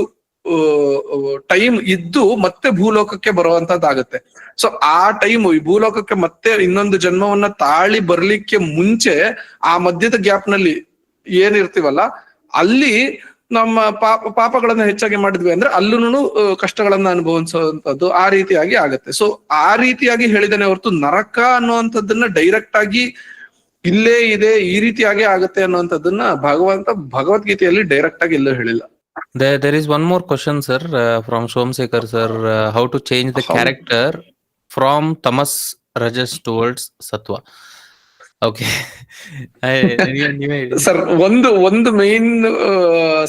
ಟೈಮ್ ಇದ್ದು ಮತ್ತೆ ಭೂಲೋಕಕ್ಕೆ ಬರುವಂತದ್ದಾಗತ್ತೆ. ಸೊ ಆ ಟೈಮ್ ಈ ಭೂಲೋಕಕ್ಕೆ ಮತ್ತೆ ಇನ್ನೊಂದು ಜನ್ಮವನ್ನ ತಾಳಿ ಬರ್ಲಿಕ್ಕೆ ಮುಂಚೆ ಆ ಮಧ್ಯದ ಗ್ಯಾಪ್ ನಲ್ಲಿ ಏನಿರ್ತೀವಲ್ಲ, ಅಲ್ಲಿ ನಮ್ಮ ಪಾಪಗಳನ್ನ ಹೆಚ್ಚಾಗಿ ಮಾಡಿದ್ವಿ ಅಂದ್ರೆ ಅಲ್ಲೂ ಕಷ್ಟಗಳನ್ನ ಅನುಭವಿಸುವಂತದ್ದು ಆ ರೀತಿಯಾಗಿ ಆಗತ್ತೆ. ಸೊ ಆ ರೀತಿಯಾಗಿ ಹೇಳಿದಾನೆ ಹೊರತು ನರಕ ಅನ್ನುವಂಥದ್ದನ್ನ ಡೈರೆಕ್ಟ್ ಆಗಿ ಇಲ್ಲೇ ಇದೆ ಈ ರೀತಿಯಾಗಿ ಆಗತ್ತೆ ಅನ್ನುವಂಥದ್ದನ್ನ ಭಗವದ್ಗೀತೆಯಲ್ಲಿ ಡೈರೆಕ್ಟ್ ಆಗಿ ಎಲ್ಲೂ ಹೇಳಿಲ್ಲ. There is one more question, sir, from Somsekhar sir. How to change the character from tamas rajas towards sattva? Okay. Sir, ಒಂದು ಮೇನ್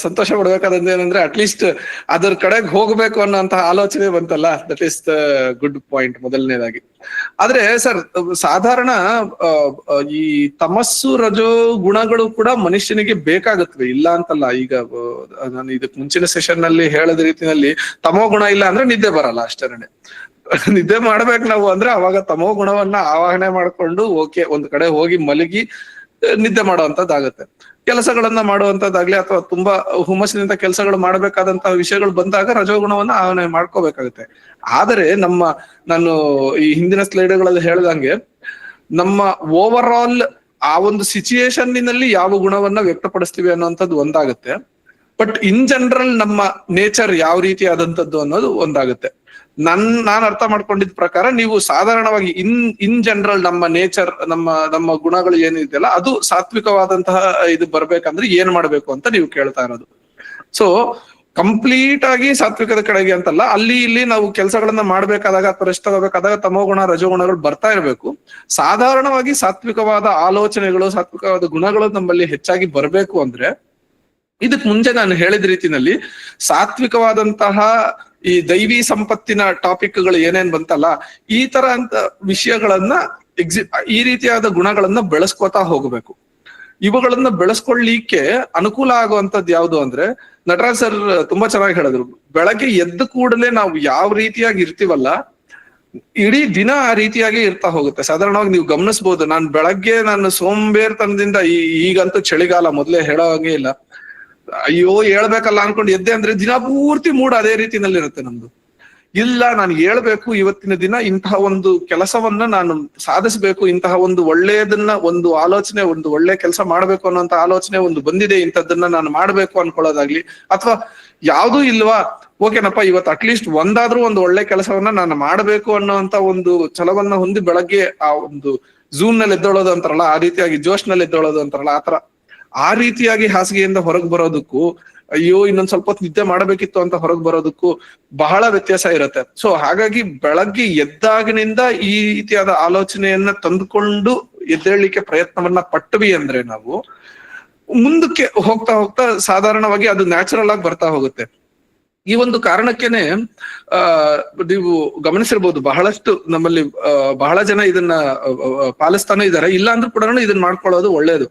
ಸಂತೋಷ ಪಡ್ಬೇಕಾದಂತ ಏನಂದ್ರೆ ಅಟ್ಲೀಸ್ಟ್ ಅದ್ರ ಕಡೆಗೆ ಹೋಗ್ಬೇಕು ಅನ್ನೋಂತಹ ಆಲೋಚನೆ ಬಂತಲ್ಲ, that is the good point ಮೊದಲನೇದಾಗಿ. ಆದ್ರೆ ಸರ್, ಸಾಧಾರಣ ಈ ತಮಸ್ಸು ರಜೋ ಗುಣಗಳು ಕೂಡ ಮನುಷ್ಯನಿಗೆ ಬೇಕಾಗುತ್ತವೆ, ಇಲ್ಲ ಅಂತಲ್ಲ. ಈಗ ನಾನು ಇದಕ್ ಮುಂಚಿನ ಸೆಷನ್ ನಲ್ಲಿ ಹೇಳದ ರೀತಿಯಲ್ಲಿ ತಮೋ ಗುಣ ಇಲ್ಲ ಅಂದ್ರೆ ನಿದ್ದೆ ಬರಲ್ಲ ಅಷ್ಟೇನೆ. ನಿದ್ದೆ ಮಾಡ್ಬೇಕು ನಾವು ಅಂದ್ರೆ ಅವಾಗ ತಮೋ ಗುಣವನ್ನ ಆವಾಹನೆ ಮಾಡ್ಕೊಂಡು ಒಂದ್ ಕಡೆ ಹೋಗಿ ಮಲಗಿ ನಿದ್ದೆ ಮಾಡುವಂತದ್ದಾಗತ್ತೆ. ಕೆಲಸಗಳನ್ನ ಮಾಡುವಂತದ್ದಾಗ್ಲಿ ಅಥವಾ ತುಂಬಾ ಹುಮ್ಮಸ್ಸಿನಿಂದ ಕೆಲಸಗಳು ಮಾಡ್ಬೇಕಾದಂತಹ ವಿಷಯಗಳು ಬಂದಾಗ ರಜೋಗುಣವನ್ನ ಆವಾಹನೆ ಮಾಡ್ಕೋಬೇಕಾಗತ್ತೆ. ಆದರೆ ನಾನು ಈ ಹಿಂದಿನ ಸ್ಲೈಡ್ಗಳಲ್ಲಿ ಹೇಳ್ದಂಗೆ ನಮ್ಮ ಓವರ್ ಆಲ್ ಆ ಒಂದು ಸಿಚುಯೇಷನ್ನಲ್ಲಿ ಯಾವ ಗುಣವನ್ನ ವ್ಯಕ್ತಪಡಿಸ್ತೀವಿ ಅನ್ನೋಂಥದ್ದು ಒಂದಾಗುತ್ತೆ. ಬಟ್ ಇನ್ ಜನರಲ್ ನಮ್ಮ ನೇಚರ್ ಯಾವ ರೀತಿ ಆದಂತದ್ದು ಅನ್ನೋದು ಒಂದಾಗುತ್ತೆ. ನಾನ್ ಅರ್ಥ ಮಾಡ್ಕೊಂಡಿದ್ ಪ್ರಕಾರ ನೀವು ಸಾಧಾರಣವಾಗಿ ಇನ್ ಜನರಲ್ ನಮ್ಮ ನೇಚರ್, ನಮ್ಮ ಗುಣಗಳು ಏನಿದೆಯಲ್ಲ ಅದು ಸಾತ್ವಿಕವಾದಂತಹ ಇದು ಬರ್ಬೇಕಂದ್ರೆ ಏನ್ ಮಾಡ್ಬೇಕು ಅಂತ ನೀವು ಕೇಳ್ತಾ ಇರೋದು. ಸೊ ಕಂಪ್ಲೀಟ್ ಆಗಿ ಸಾತ್ವಿಕದ ಕಡೆಗೆ ಅಂತಲ್ಲ, ಅಲ್ಲಿ ಇಲ್ಲಿ ನಾವು ಕೆಲಸಗಳನ್ನ ಮಾಡ್ಬೇಕಾದಾಗ ಅಥವಾ ರೆಸ್ಟ್ ತಗೋಬೇಕಾದಾಗ ತಮೋಗುಣ ರಜೋಗುಣಗಳು ಬರ್ತಾ ಇರ್ಬೇಕು. ಸಾಧಾರಣವಾಗಿ ಸಾತ್ವಿಕವಾದ ಆಲೋಚನೆಗಳು, ಸಾತ್ವಿಕವಾದ ಗುಣಗಳು ನಮ್ಮಲ್ಲಿ ಹೆಚ್ಚಾಗಿ ಬರ್ಬೇಕು ಅಂದ್ರೆ ಇದಕ್ ಮುಂಚೆ ನಾನು ಹೇಳಿದ ರೀತಿನಲ್ಲಿ ಸಾತ್ವಿಕವಾದಂತಹ ಈ ದೈವಿ ಸಂಪತ್ತಿನ ಟಾಪಿಕ್ಗಳು ಏನೇನ್ ಬಂತಲ್ಲ, ಈ ತರ ಅಂತ ವಿಷಯಗಳನ್ನ ಈ ರೀತಿಯಾದ ಗುಣಗಳನ್ನ ಬೆಳೆಸ್ಕೋತಾ ಹೋಗ್ಬೇಕು. ಇವುಗಳನ್ನ ಬೆಳೆಸ್ಕೊಳ್ಳಿಕ್ಕೆ ಅನುಕೂಲ ಆಗುವಂತದ್ದು ಯಾವ್ದು ಅಂದ್ರೆ, ನಟರಾಜ್ ಸರ್ ತುಂಬಾ ಚೆನ್ನಾಗಿ ಹೇಳಿದ್ರು, ಬೆಳಗ್ಗೆ ಎದ್ದ ಕೂಡಲೇ ನಾವು ಯಾವ ರೀತಿಯಾಗಿ ಇರ್ತೀವಲ್ಲ ಇಡೀ ದಿನ ಆ ರೀತಿಯಾಗಿ ಇರ್ತಾ ಹೋಗುತ್ತೆ. ಸಾಧಾರಣವಾಗಿ ನೀವು ಗಮನಿಸಬಹುದು, ನಾನು ಸೋಂಬೇರ್ತನದಿಂದ ಈಗಂತೂ ಚಳಿಗಾಲ, ಮೊದ್ಲೇ ಹೇಳೋ ಹಾಗೆ ಇಲ್ಲ, ಅಯ್ಯೋ ಹೇಳ್ಬೇಕಲ್ಲ ಅನ್ಕೊಂಡು ಎದ್ದೆ ಅಂದ್ರೆ ದಿನ ಪೂರ್ತಿ ಮೂಡ್ ಅದೇ ರೀತಿನಲ್ಲಿ ಇರುತ್ತೆ ನಮ್ದು. ಇಲ್ಲ, ನಾನು ಹೇಳ್ಬೇಕು, ಇವತ್ತಿನ ದಿನ ಇಂತಹ ಒಂದು ಕೆಲಸವನ್ನ ನಾನು ಸಾಧಿಸ್ಬೇಕು, ಇಂತಹ ಒಂದು ಒಳ್ಳೆಯದನ್ನ, ಒಂದು ಆಲೋಚನೆ, ಒಂದು ಒಳ್ಳೆ ಕೆಲಸ ಮಾಡ್ಬೇಕು ಅನ್ನೋಂತ ಆಲೋಚನೆ ಒಂದು ಬಂದಿದೆ, ಇಂಥದ್ದನ್ನ ನಾನು ಮಾಡ್ಬೇಕು ಅನ್ಕೊಳ್ಳೋದಾಗ್ಲಿ, ಅಥವಾ ಯಾವ್ದೂ ಇಲ್ವಾ, ಓಕೆನಪ್ಪ ಇವತ್ತು ಅಟ್ಲೀಸ್ಟ್ ಒಂದಾದ್ರೂ ಒಂದು ಒಳ್ಳೆ ಕೆಲಸವನ್ನ ನಾನು ಮಾಡ್ಬೇಕು ಅನ್ನೋಂತ ಒಂದು ಛಲವನ್ನ ಹೊಂದಿ ಬೆಳಗ್ಗೆ ಆ ಒಂದು ಝೂಮ್ ನಲ್ಲಿ ಎದ್ದೊಳೋದು ಅಂತಾರಲ್ಲ, ಆ ರೀತಿಯಾಗಿ ಜೋಶ್ ನಲ್ಲಿ ಎದ್ದೊಳೋದು ಅಂತಾರಲ್ಲ, ಆತರ ಆ ರೀತಿಯಾಗಿ ಹಾಸಿಗೆಯಿಂದ ಹೊರಗೆ ಬರೋದಕ್ಕೂ ಅಯ್ಯೋ ಇನ್ನೊಂದ್ ಸ್ವಲ್ಪ ಹೊತ್ತು ನಿದ್ದೆ ಮಾಡಬೇಕಿತ್ತು ಅಂತ ಹೊರಗೆ ಬರೋದಕ್ಕೂ ಬಹಳ ವ್ಯತ್ಯಾಸ ಇರುತ್ತೆ. ಸೊ ಹಾಗಾಗಿ ಬೆಳಗ್ಗೆ ಎದ್ದಾಗಿನಿಂದ ಈ ರೀತಿಯಾದ ಆಲೋಚನೆಯನ್ನ ತಂದುಕೊಂಡು ಎದ್ದೇಳಲಿಕ್ಕೆ ಪ್ರಯತ್ನವನ್ನ ಪಟ್ವಿ ಅಂದ್ರೆ ನಾವು ಮುಂದಕ್ಕೆ ಹೋಗ್ತಾ ಹೋಗ್ತಾ ಸಾಧಾರಣವಾಗಿ ಅದು ನ್ಯಾಚುರಲ್ ಆಗಿ ಬರ್ತಾ ಹೋಗುತ್ತೆ. ಈ ಒಂದು ಕಾರಣಕ್ಕೇನೆ ನೀವು ಗಮನಿಸಿರ್ಬೋದು, ಬಹಳಷ್ಟು ನಮ್ಮಲ್ಲಿ ಬಹಳ ಜನ ಇದನ್ನ ಪಾಲಿಸ್ತಾನೆ ಇದ್ದಾರೆ. ಇಲ್ಲ ಅಂದ್ರೂ ಕೂಡ ಇದನ್ನ ಮಾಡ್ಕೊಳ್ಳೋದು ಒಳ್ಳೇದು.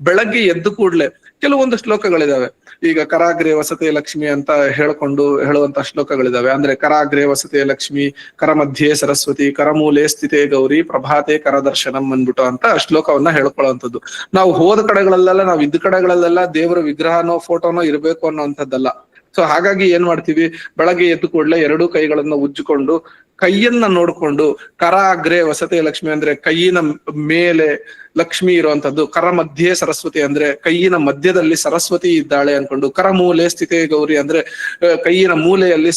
ಬೆಳಗ್ಗೆ ಎದ್ದು ಕೂಡ್ಲೆ ಕೆಲವೊಂದು ಶ್ಲೋಕಗಳಿದಾವೆ. ಈಗ ಕರಾಗ್ರೆ ವಸತೆ ಲಕ್ಷ್ಮಿ ಅಂತ ಹೇಳುವಂತ ಶ್ಲೋಕಗಳಿದಾವೆ. ಅಂದ್ರೆ ಕರಾಗ್ರೆ ವಸತೆ ಲಕ್ಷ್ಮಿ, ಕರ ಮಧ್ಯೆ ಸರಸ್ವತಿ, ಕರಮೂಲೆ ಸ್ಥಿತೆ ಗೌರಿ, ಪ್ರಭಾತೆ ಕರದರ್ಶನಂ ಅಂದ್ಬಿಟ್ಟು ಅಂತ ಶ್ಲೋಕವನ್ನ ಹೇಳ್ಕೊಳ್ಳುವಂಥದ್ದು. ನಾವು ಹೋದ ಕಡೆಗಳಲ್ಲೆಲ್ಲ, ನಾವು ಇದ್ದ ಕಡೆಗಳಲ್ಲೆಲ್ಲ ದೇವರ ವಿಗ್ರಹನೋ ಫೋಟೋನೋ ಇರಬೇಕು ಅನ್ನೋಂಥದ್ದಲ್ಲ. ಸೊ ಹಾಗಾಗಿ ಏನ್ ಮಾಡ್ತೀವಿ, ಬೆಳಗ್ಗೆ ಎದ್ದು ಕೂಡಲೇ ಎರಡೂ ಕೈಗಳನ್ನ ಉಜ್ಜಿಕೊಂಡು ಕೈಯನ್ನ ನೋಡ್ಕೊಂಡು, ಕರ ಅಗ್ರೆ ವಸತೆ ಲಕ್ಷ್ಮಿ ಅಂದ್ರೆ ಕೈಯಿನ ಮೇಲೆ ಲಕ್ಷ್ಮಿ ಇರುವಂತದ್ದು, ಕರ ಮಧ್ಯೆ ಸರಸ್ವತಿ ಅಂದ್ರೆ ಕೈಯಿನ ಮಧ್ಯದಲ್ಲಿ ಸರಸ್ವತಿ ಇದ್ದಾಳೆ ಅನ್ಕೊಂಡು, ಕರ ಮೂಲೆ ಸ್ಥಿತೆ ಗೌರಿ ಅಂದ್ರೆ ಕೈಯಿನ ಮೂಲೆಯಲ್ಲಿ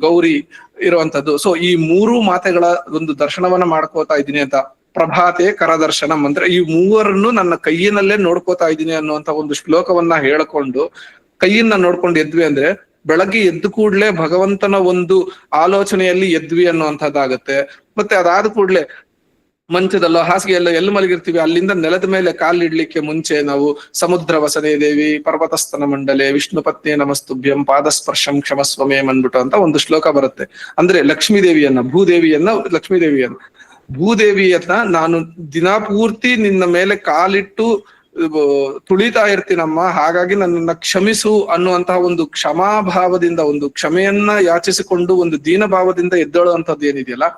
ಗೌರಿ ಇರುವಂತದ್ದು. ಸೊ ಈ ಮೂರು ಮಾತೆಗಳ ಒಂದು ದರ್ಶನವನ್ನ ಮಾಡ್ಕೋತಾ ಇದ್ದೀನಿ ಅಂತ. ಪ್ರಭಾತೆ ಕರದರ್ಶನಂ ಅಂದ್ರೆ ಈ ಮೂವರನ್ನು ನನ್ನ ಕೈಯಿನಲ್ಲೇ ನೋಡ್ಕೋತಾ ಇದ್ದೀನಿ ಅನ್ನುವಂತ ಒಂದು ಶ್ಲೋಕವನ್ನ ಹೇಳ್ಕೊಂಡು ಕೈಯನ್ನ ನೋಡ್ಕೊಂಡು ಎದ್ವಿ ಅಂದ್ರೆ ಬೆಳಗ್ಗೆ ಎದ್ದು ಕೂಡ್ಲೆ ಭಗವಂತನ ಒಂದು ಆಲೋಚನೆಯಲ್ಲಿ ಎದ್ವಿ ಅನ್ನುವಂಥದ್ದಾಗತ್ತೆ. ಮತ್ತೆ ಅದಾದ ಕೂಡ್ಲೆ ಮಂಚದಲ್ಲೋ ಹಾಸಿಗೆಯಲ್ಲೋ ಎಲ್ಲಿ ಮಲಗಿರ್ತೀವಿ ಅಲ್ಲಿಂದ ನೆಲದ ಮೇಲೆ ಕಾಲಿಡ್ಲಿಕ್ಕೆ ಮುಂಚೆ ನಾವು ಸಮುದ್ರ ವಸನೆ ದೇವಿ ಪರ್ವತಸ್ಥನ ಮಂಡಲೆ ವಿಷ್ಣು ಪತ್ನಿ ನಮಸ್ತುಭ್ಯಂ ಪಾದಸ್ಪರ್ಶಂ ಕ್ಷಮಸ್ವಮೇ ಅಂದ್ಬಿಟ್ಟು ಅಂತ ಒಂದು ಶ್ಲೋಕ ಬರುತ್ತೆ. ಅಂದ್ರೆ ಲಕ್ಷ್ಮೀ ದೇವಿಯನ್ನ ಲಕ್ಷ್ಮೀ ದೇವಿಯನ್ನ ಭೂದೇವಿಯನ್ನ ನಾನು ದಿನಪೂರ್ತಿ ನಿನ್ನ ಮೇಲೆ ಕಾಲಿಟ್ಟು ತುಳಿತಾ ಇರ್ತೀನಮ್ಮ, ಹಾಗಾಗಿ ನನ್ನನ್ನ ಕ್ಷಮಿಸು ಅನ್ನುವಂತಹ ಒಂದು ಕ್ಷಮಾಭಾವದಿಂದ, ಒಂದು ಕ್ಷಮೆಯನ್ನ ಯಾಚಿಸಿಕೊಂಡು ಒಂದು ದೀನ ಭಾವದಿಂದ ಎದ್ದೇಳುವಂತದ್ದು ಏನಿದೆಯಲ್ಲ,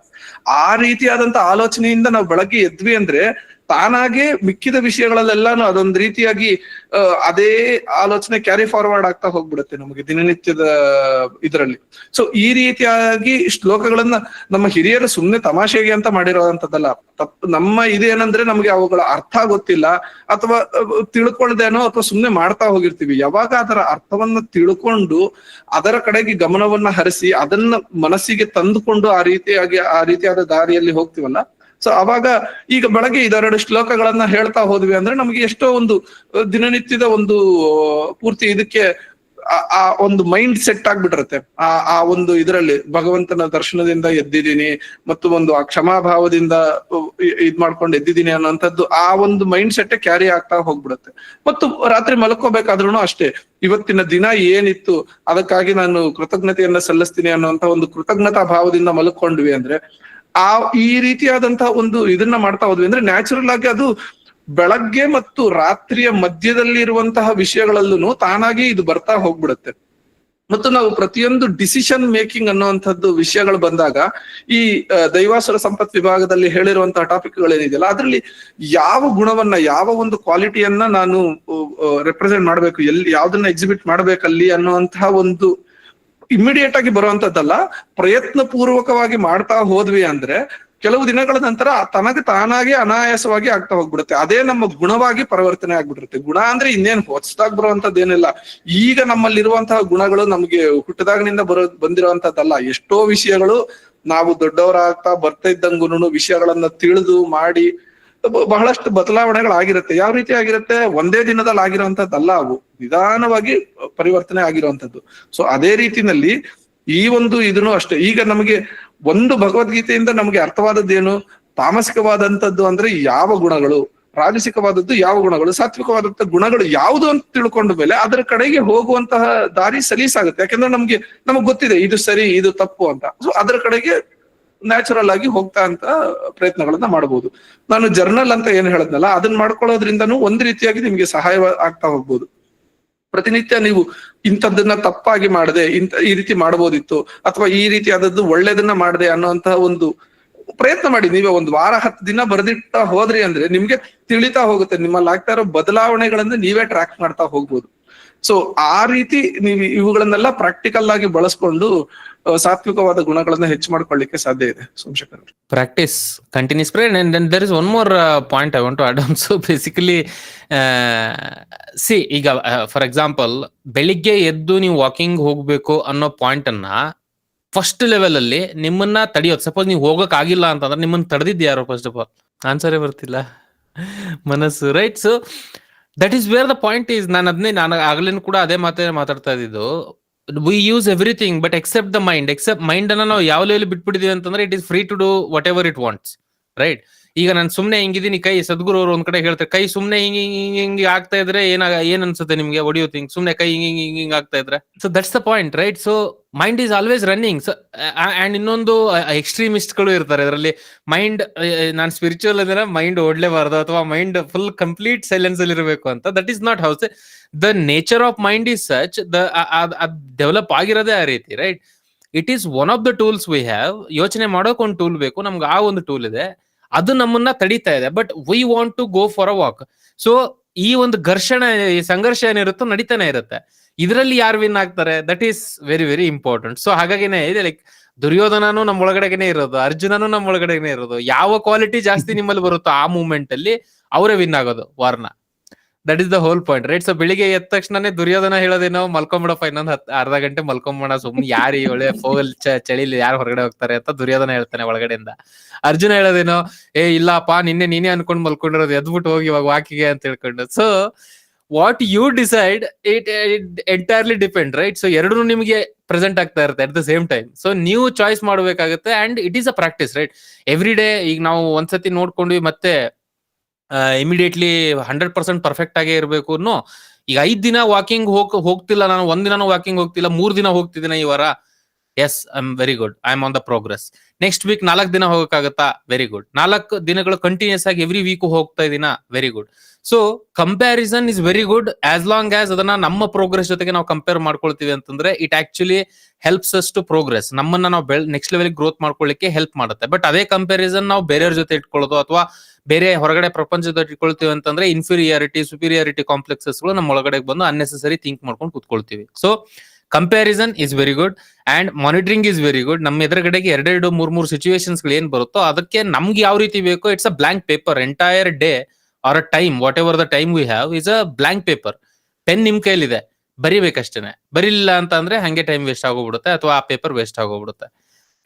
ಆ ರೀತಿಯಾದಂತ ಆಲೋಚನೆಯಿಂದ ನಾವು ಬೆಳಗ್ಗೆ ಎದ್ವಿ ಅಂದ್ರೆ ತಾನಾಗೆ ಮಿಕ್ಕಿದ ವಿಷಯಗಳಲ್ಲೆಲ್ಲಾನು ಅದೊಂದು ರೀತಿಯಾಗಿ ಅದೇ ಆಲೋಚನೆ ಕ್ಯಾರಿ ಫಾರ್ವರ್ಡ್ ಆಗ್ತಾ ಹೋಗ್ಬಿಡುತ್ತೆ ನಮಗೆ ದಿನನಿತ್ಯದ ಇದರಲ್ಲಿ. ಸೊ ಈ ರೀತಿಯಾಗಿ ಶ್ಲೋಕಗಳನ್ನ ನಮ್ಮ ಹಿರಿಯರು ಸುಮ್ನೆ ತಮಾಷೆಗೆ ಅಂತ ಮಾಡಿರೋಂಥದ್ದಲ್ಲ. ನಮ್ಮ ಇದೇನಂದ್ರೆ ನಮ್ಗೆ ಅವುಗಳ ಅರ್ಥ ಗೊತ್ತಿಲ್ಲ, ಅಥವಾ ತಿಳ್ಕೊಳ್ದೇನೋ, ಅಥವಾ ಸುಮ್ನೆ ಮಾಡ್ತಾ ಹೋಗಿರ್ತೀವಿ. ಯಾವಾಗ ಅದರ ಅರ್ಥವನ್ನ ತಿಳ್ಕೊಂಡು ಅದರ ಕಡೆಗೆ ಗಮನವನ್ನ ಹರಿಸಿ ಅದನ್ನ ಮನಸ್ಸಿಗೆ ತಂದುಕೊಂಡು ಆ ರೀತಿಯಾದ ದಾರಿಯಲ್ಲಿ ಹೋಗ್ತೀವಲ್ಲ, ಸೊ ಅವಾಗ ಈಗ ಬೆಳಗ್ಗೆ ಇದೆರಡು ಶ್ಲೋಕಗಳನ್ನ ಹೇಳ್ತಾ ಹೋದ್ವಿ ಅಂದ್ರೆ ನಮ್ಗೆ ಎಷ್ಟೋ ಒಂದು ದಿನನಿತ್ಯದ ಒಂದು ಪೂರ್ತಿ ಇದಕ್ಕೆ ಆ ಒಂದು ಮೈಂಡ್ ಸೆಟ್ ಆಗ್ಬಿಟ್ಟಿರುತ್ತೆ. ಆ ಒಂದು ಇದರಲ್ಲಿ ಭಗವಂತನ ದರ್ಶನದಿಂದ ಎದ್ದಿದ್ದೀನಿ ಮತ್ತು ಒಂದು ಆ ಕ್ಷಮಾಭಾವದಿಂದ ಇದ್ ಮಾಡ್ಕೊಂಡು ಎದ್ದಿದ್ದೀನಿ ಅನ್ನೋಂಥದ್ದು ಆ ಒಂದು ಮೈಂಡ್ ಸೆಟ್ ಕ್ಯಾರಿ ಆಗ್ತಾ ಹೋಗ್ಬಿಡುತ್ತೆ. ಮತ್ತು ರಾತ್ರಿ ಮಲ್ಕೋಬೇಕಾದ್ರೂ ಅಷ್ಟೇ, ಇವತ್ತಿನ ದಿನ ಏನಿತ್ತು ಅದಕ್ಕಾಗಿ ನಾನು ಕೃತಜ್ಞತೆಯನ್ನ ಸಲ್ಲಿಸ್ತೀನಿ ಅನ್ನೋಂಥ ಒಂದು ಕೃತಜ್ಞತಾ ಭಾವದಿಂದ ಮಲ್ಕೊಂಡ್ವಿ ಅಂದ್ರೆ ಈ ರೀತಿಯಾದಂತಹ ಒಂದು ಇದನ್ನ ಮಾಡ್ತಾ ಹೋದ್ವಿ ಅಂದ್ರೆ ನ್ಯಾಚುರಲ್ ಆಗಿ ಅದು ಬೆಳಗ್ಗೆ ಮತ್ತು ರಾತ್ರಿಯ ಮಧ್ಯದಲ್ಲಿ ಇರುವಂತಹ ವಿಷಯಗಳಲ್ಲೂ ತಾನಾಗಿ ಇದು ಬರ್ತಾ ಹೋಗ್ಬಿಡುತ್ತೆ. ಮತ್ತು ನಾವು ಪ್ರತಿಯೊಂದು ಡಿಸಿಷನ್ ಮೇಕಿಂಗ್ ಅನ್ನುವಂಥದ್ದು ವಿಷಯಗಳು ಬಂದಾಗ ಈ ದೈವಾಸುರ ಸಂಪತ್ ವಿಭಾಗದಲ್ಲಿ ಹೇಳಿರುವಂತಹ ಟಾಪಿಕ್ಗಳೇನಿದೆಯಲ್ಲ ಅದರಲ್ಲಿ ಯಾವ ಗುಣವನ್ನ, ಯಾವ ಒಂದು ಕ್ವಾಲಿಟಿಯನ್ನ ನಾನು ರೆಪ್ರೆಸೆಂಟ್ ಮಾಡ್ಬೇಕು, ಯಾವ್ದನ್ನ ಎಕ್ಸಿಬಿಟ್ ಮಾಡ್ಬೇಕಲ್ಲಿ ಅನ್ನುವಂತಹ ಒಂದು ಇಮ್ಮಿಡಿಯೇಟ್ ಆಗಿ ಬರುವಂತದ್ದಲ್ಲ, ಪ್ರಯತ್ನ ಪೂರ್ವಕವಾಗಿ ಮಾಡ್ತಾ ಹೋದ್ವಿ ಅಂದ್ರೆ ಕೆಲವು ದಿನಗಳ ನಂತರ ತಾನಾಗೆ ಅನಾಯಾಸವಾಗಿ ಆಗ್ತಾ ಹೋಗ್ಬಿಡುತ್ತೆ. ಅದೇ ನಮ್ಮ ಗುಣವಾಗಿ ಪರಿವರ್ತನೆ ಆಗ್ಬಿಟ್ಟಿರುತ್ತೆ. ಗುಣ ಅಂದ್ರೆ ಇನ್ನೇನು ಹೊಸದಾಗಿ ಬರುವಂತದ್ದು ಏನಿಲ್ಲ. ಈಗ ನಮ್ಮಲ್ಲಿರುವಂತಹ ಗುಣಗಳು ನಮ್ಗೆ ಹುಟ್ಟದಾಗಿನಿಂದ ಬಂದಿರುವಂತದ್ದಲ್ಲ. ಎಷ್ಟೋ ವಿಷಯಗಳು ನಾವು ದೊಡ್ಡವರಾಗ್ತಾ ಬರ್ತಾ ಇದ್ದಂಗುನು ವಿಷಯಗಳನ್ನ ತಿಳಿದು ಮಾಡಿ ಬಹಳಷ್ಟು ಬದಲಾವಣೆಗಳಾಗಿರುತ್ತೆ. ಯಾವ ರೀತಿ ಆಗಿರುತ್ತೆ, ಒಂದೇ ದಿನದಲ್ಲಿ ಆಗಿರುವಂತದ್ದಲ್ಲ, ಅವು ನಿಧಾನವಾಗಿ ಪರಿವರ್ತನೆ ಆಗಿರುವಂತದ್ದು. ಸೊ ಅದೇ ರೀತಿನಲ್ಲಿ ಈ ಒಂದು ಇದನ್ನು ಅಷ್ಟೇ. ಈಗ ನಮಗೆ ಒಂದು ಭಗವದ್ಗೀತೆಯಿಂದ ನಮಗೆ ಅರ್ಥವಾದದ್ದೇನು, ತಾಮಸಿಕವಾದಂಥದ್ದು ಅಂದ್ರೆ ಯಾವ ಗುಣಗಳು, ರಾಜಸಿಕವಾದದ್ದು ಯಾವ ಗುಣಗಳು, ಸಾತ್ವಿಕವಾದಂತ ಗುಣಗಳು ಯಾವುದು ಅಂತ ತಿಳ್ಕೊಂಡ ಮೇಲೆ ಅದರ ಕಡೆಗೆ ಹೋಗುವಂತಹ ದಾರಿ ಸಲೀಸಾಗುತ್ತೆ. ಯಾಕಂದ್ರೆ ನಮಗ್ ಗೊತ್ತಿದೆ ಇದು ಸರಿ ಇದು ತಪ್ಪು ಅಂತ. ಸೊ ಅದರ ಕಡೆಗೆ ನ್ಯಾಚುರಲ್ ಆಗಿ ಹೋಗ್ತಾ ಅಂತ ಪ್ರಯತ್ನಗಳನ್ನ ಮಾಡಬಹುದು. ನಾನು ಜರ್ನಲ್ ಅಂತ ಏನ್ ಹೇಳದ್ನಲ್ಲ, ಅದನ್ನ ಮಾಡ್ಕೊಳ್ಳೋದ್ರಿಂದನೂ ಒಂದ್ ರೀತಿಯಾಗಿ ನಿಮ್ಗೆ ಸಹಾಯ ಆಗ್ತಾ ಹೋಗ್ಬೋದು. ಪ್ರತಿನಿತ್ಯ ನೀವು ಇಂಥದ್ದನ್ನ ತಪ್ಪಾಗಿ ಮಾಡದೆ ಈ ರೀತಿ ಮಾಡಬಹುದಿತ್ತು, ಅಥವಾ ಈ ರೀತಿಯಾದದ್ದು ಒಳ್ಳೇದನ್ನ ಮಾಡದೆ ಅನ್ನುವಂತಹ ಒಂದು ಪ್ರಯತ್ನ ಮಾಡಿ. ನೀವೇ ಒಂದು ವಾರ 10 ದಿನ ಬರೆದಿಟ್ಟ ಹೋದ್ರಿ ಅಂದ್ರೆ ನಿಮ್ಗೆ ತಿಳಿತಾ ಹೋಗುತ್ತೆ, ನಿಮ್ಮಲ್ಲಿ ಆಗ್ತಾ ಇರೋ ಬದಲಾವಣೆಗಳನ್ನ ನೀವೇ ಟ್ರ್ಯಾಕ್ ಮಾಡ್ತಾ ಹೋಗ್ಬೋದು. ಸೊ ಆ ರೀತಿ ನೀವು ಇವುಗಳನ್ನೆಲ್ಲ ಪ್ರಾಕ್ಟಿಕಲ್ ಆಗಿ ಬಳಸ್ಕೊಂಡು ಸಾತ್ವಿಕವಾದ ಗುಣಗಳನ್ನ ಹೆಚ್ಚು ಮಾಡ್ಕೊಳ್ಳಿಕ್ಕೆ ಸಾಧ್ಯ ಇದೆ. Somashekar practice continues prayer. and then there is one more point I want to add on. So basically see, ಈಗ ಫಾರ್ ಎಕ್ಸಾಂಪಲ್ ಬೆಳಿಗ್ಗೆ ಎದ್ದು ನೀವು ವಾಕಿಂಗ್ ಹೋಗ್ಬೇಕು ಅನ್ನೋ ಪಾಯಿಂಟ್ ಅನ್ನ ಫಸ್ಟ್ ಲೆವೆಲ್ ಅಲ್ಲಿ ನಿಮ್ಮನ್ನ ತಡೆಯೋದು. ಸಪೋಸ್ ನೀವು ಹೋಗಕ್ ಆಗಿಲ್ಲ ಅಂತಂದ್ರೆ ನಿಮ್ಮನ್ನ ತಡೆದಿದ್ದು ಯಾರು? ಫಸ್ಟ್ ಆಫ್ ಆಲ್ ಆನ್ಸರೇ ಬರ್ತಿಲ್ಲ, ಮನಸ್ಸು, right? So that is where the point is. ನಾನು ಆಗ್ಲೇನು ಕೂಡ ಅದೇ ಮಾತಾಡ್ತಾ ಇದ್ದಿದ್ದು. We use everything but except the mind. Except mind ಅನ್ನ ನಾವು ಯಾವ ಲೆವೆಲ್ ಬಿಟ್ಬಿಟ್ಟಿದೀವಿ ಅಂತಂದ್ರೆ it is free to do whatever it wants, right? ಈಗ ನಾನು ಸುಮ್ನೆ ಹಿಂಗಿದ್ದೀನಿ, ಕೈ ಸದ್ಗುರು ಅವರು ಒಂದ್ ಕಡೆ ಹೇಳ್ತಾರೆ ಕೈ ಸುಮ್ನೆ ಹಿಂಗ್ ಆಗ್ತಾ ಇದ್ರೆ ಏನ್ ಅನ್ಸುತ್ತೆ ನಿಮ್ಗೆ? What do you think? ಸುಮ್ನೆ ಕೈ ಹಿಂಗ್ ಆಗ್ತಾ ಇದ್ರೆ. So that's the point, right? So mind is always running. And ಇನ್ನೊಂದು ಎಕ್ಸ್ಟ್ರೀಮಿಸ್ಟ್ ಗಳು ಇರ್ತಾರೆ ಇದರಲ್ಲಿ. ಮೈಂಡ್, ನಾನ್ ಸ್ಪಿರಿಚುವಲ್ ಅಂದ್ರೆ ಮೈಂಡ್ ಓಡ್ಲೇಬಾರ್ದು ಅಥವಾ ಮೈಂಡ್ ಫುಲ್ ಕಂಪ್ಲೀಟ್ ಸೈಲೆನ್ಸ್ ಅಲ್ಲಿ ಇರಬೇಕು ಅಂತ. That is not how's the nature of mind is such. Develop ಆಗಿರೋದೇ ಆ ರೀತಿ, right? It is one of the tools we have. ಯೋಚನೆ ಮಾಡೋಕ್ ಒಂದು ಟೂಲ್ ಬೇಕು, ನಮ್ಗೆ ಆ ಒಂದು ಟೂಲ್ ಇದೆ, ಅದು ನಮ್ಮನ್ನ ತಡೀತಾ ಇದೆ. But we want to go for a walk. So ಈ ಒಂದು ಸಂಘರ್ಷ ಏನಿರುತ್ತೋ ನಡೀತಾನೆ ಇರುತ್ತೆ. ಇದರಲ್ಲಿ ಯಾರು ವಿನ್ ಆಗ್ತಾರೆ, that is very very important. So ಹಾಗಾಗಿನೇ ಇದೆ, ಲೈಕ್ ದುರ್ಯೋಧನನು ನಮ್ಮ ಒಳಗಡೆಗೆ ಇರೋದು, ಅರ್ಜುನನು ನಮ್ಮ ಒಳಗಡೆಗೆ ಇರೋದು. ಯಾವ ಕ್ವಾಲಿಟಿ ಜಾಸ್ತಿ ನಿಮ್ಮಲ್ಲಿ ಬರುತ್ತೋ ಆ ಮೂಮೆಂಟ್ ಅಲ್ಲಿ ಅವರೇ ವಿನ್ ಆಗೋದು ವಾರ್ನ. That is the whole point, right? So ಬೆಳಿಗ್ಗೆ ಎದ್ದ ತಕ್ಷಣನೇ ದುರ್ಯೋಧನ ಹೇಳೋದೇನೋ ಮಲ್ಕೊಂಬಿಡಪ್ಪ, ಇನ್ನೊಂದು ಅರ್ಧ ಗಂಟೆ ಮಲ್ಕೊಂಬೋಣ, ಸುಮ್ನೆ ಯಾರು ಒಳ್ಳೆ ಫೋಗಲ್ ಚಳಿಲಿ ಯಾರು ಹೊರಗಡೆ ಹೋಗ್ತಾರೆ ಅಂತ ದುರ್ಯೋಧನ ಹೇಳ್ತಾನೆ ಒಳಗಡೆಯಿಂದ. ಅರ್ಜುನ ಹೇಳೋದೇನೋ ಇಲ್ಲಪ್ಪ ನೀನೇ ಅನ್ಕೊಂಡ್ ಮಲ್ಕೊಂಡಿರೋದು, ಎದ್ಬಿಟ್ಟು ಹೋಗಿ ಇವಾಗ ವಾಕಿಗೆ ಅಂತ ಹೇಳ್ಕೊಂಡು. So what you decide it entirely depend, right? So ಎರಡೂ ನಿಮಗೆ ಪ್ರೆಸೆಂಟ್ ಆಗ್ತಾ ಇರುತ್ತೆ at the same time. So ನೀವು ಚಾಯ್ಸ್ ಮಾಡಬೇಕಾಗುತ್ತೆ and it is a practice, right? Every day ಈಗ ನಾವು ಒಂದ್ಸತಿ ನೋಡ್ಕೊಂಡ್ವಿ ಮತ್ತೆ ಇಮಿಡಿಯೇಟ್ಲಿ 100% ಪರ್ಫೆಕ್ಟ್ ಆಗೇ ಇರಬೇಕು ಅನ್ನೋ. ಈಗ 5 ದಿನ ವಾಕಿಂಗ್ ಹೋಗ್ತಿಲ್ಲ, ನಾನು 1 ದಿನ ವಾಕಿಂಗ್ ಹೋಗ್ತಿಲ್ಲ, 3 ದಿನ ಹೋಗ್ತಿದ್ದೀನಿ ಈ ವಾರ, yes I am very good, I am on the progress. Next week 4 ದಿನ ಹೋಗಕ್ಕಾಗತ್ತಾ? Very good. 4 ದಿನಗಳು ಕಂಟಿನ್ಯೂಸ್ ಆಗಿ ಎವ್ರಿ ವೀಕ್ ಹೋಗ್ತಾ ಇದೀನಾ? Very good. So comparison is very good as long as ಅದನ್ನ ನಮ್ಮ ಪ್ರೋಗ್ರೆಸ್ ಜೊತೆಗೆ ನಾವು ಕಂಪೇರ್ ಮಾಡ್ಕೊಳ್ತೀವಿ ಅಂತಂದ್ರೆ it actually helps us to progress. ನಮ್ಮನ್ನ ನಾವು ನೆಕ್ಸ್ಟ್ ಲೆವೆಲ್ ಗ್ರೋತ್ ಮಾಡ್ಕೊಳ್ಳಿಕ್ಕೆ ಹೆಲ್ಪ್ ಮಾಡುತ್ತೆ. ಬಟ್ ಅದೇ ಕಂಪ್ಯಾರಿಸನ್ ನಾವು ಬೇರೆಯವ್ರ ಜೊತೆ ಇಟ್ಕೊಳ್ಳೋದು ಅಥವಾ ಬೇರೆ ಹೊರಗಡೆ ಪ್ರಪಂಚದ ಇಟ್ಕೊಳ್ತೀವಿ ಅಂತಂದ್ರೆ ಇನ್ಫೀರಿಯಾರಿಟಿ, ಸುಪೀರಿಯಾರಿಟಿ ಕಾಂಪ್ಲೆಕ್ಸಸ್ ಗಳು ನಮ್ಮ ಒಳಗಡೆ ಬಂದು ಅನ್ನೆಸೆಸರಿ ಥಿಂಕ್ ಮಾಡ್ಕೊಂಡು ಕೂತ್ಕೊಳ್ತೀವಿ. So comparison is very good and monitoring is very good. ನಮ್ಮ ಎದುರುಗಡೆಗೆ 2-3 ಸಿಚುವೇಶನ್ಸ್ ಗಳು ಏನ್ ಬರುತ್ತೋ ಅದಕ್ಕೆ ನಮ್ಗೆ ಯಾವ ರೀತಿ ಬೇಕೋ it's a blank paper. Entire day or a time, whatever the time we have is a blank paper. Pen ನಿಮ್ ಕೈಲಿದೆ, ಬರಿಬೇಕಷ್ಟೇನೆ. ಬರಿಲಿಲ್ಲ ಅಂತ ಅಂದ್ರೆ ಹಂಗೆ ಟೈಮ್ ವೇಸ್ಟ್ ಆಗೋಗ್ಬಿಡುತ್ತೆ ಅಥವಾ ಆ ಪೇಪರ್ ವೇಸ್ಟ್ ಆಗೋಗ್ಬಿಡುತ್ತೆ.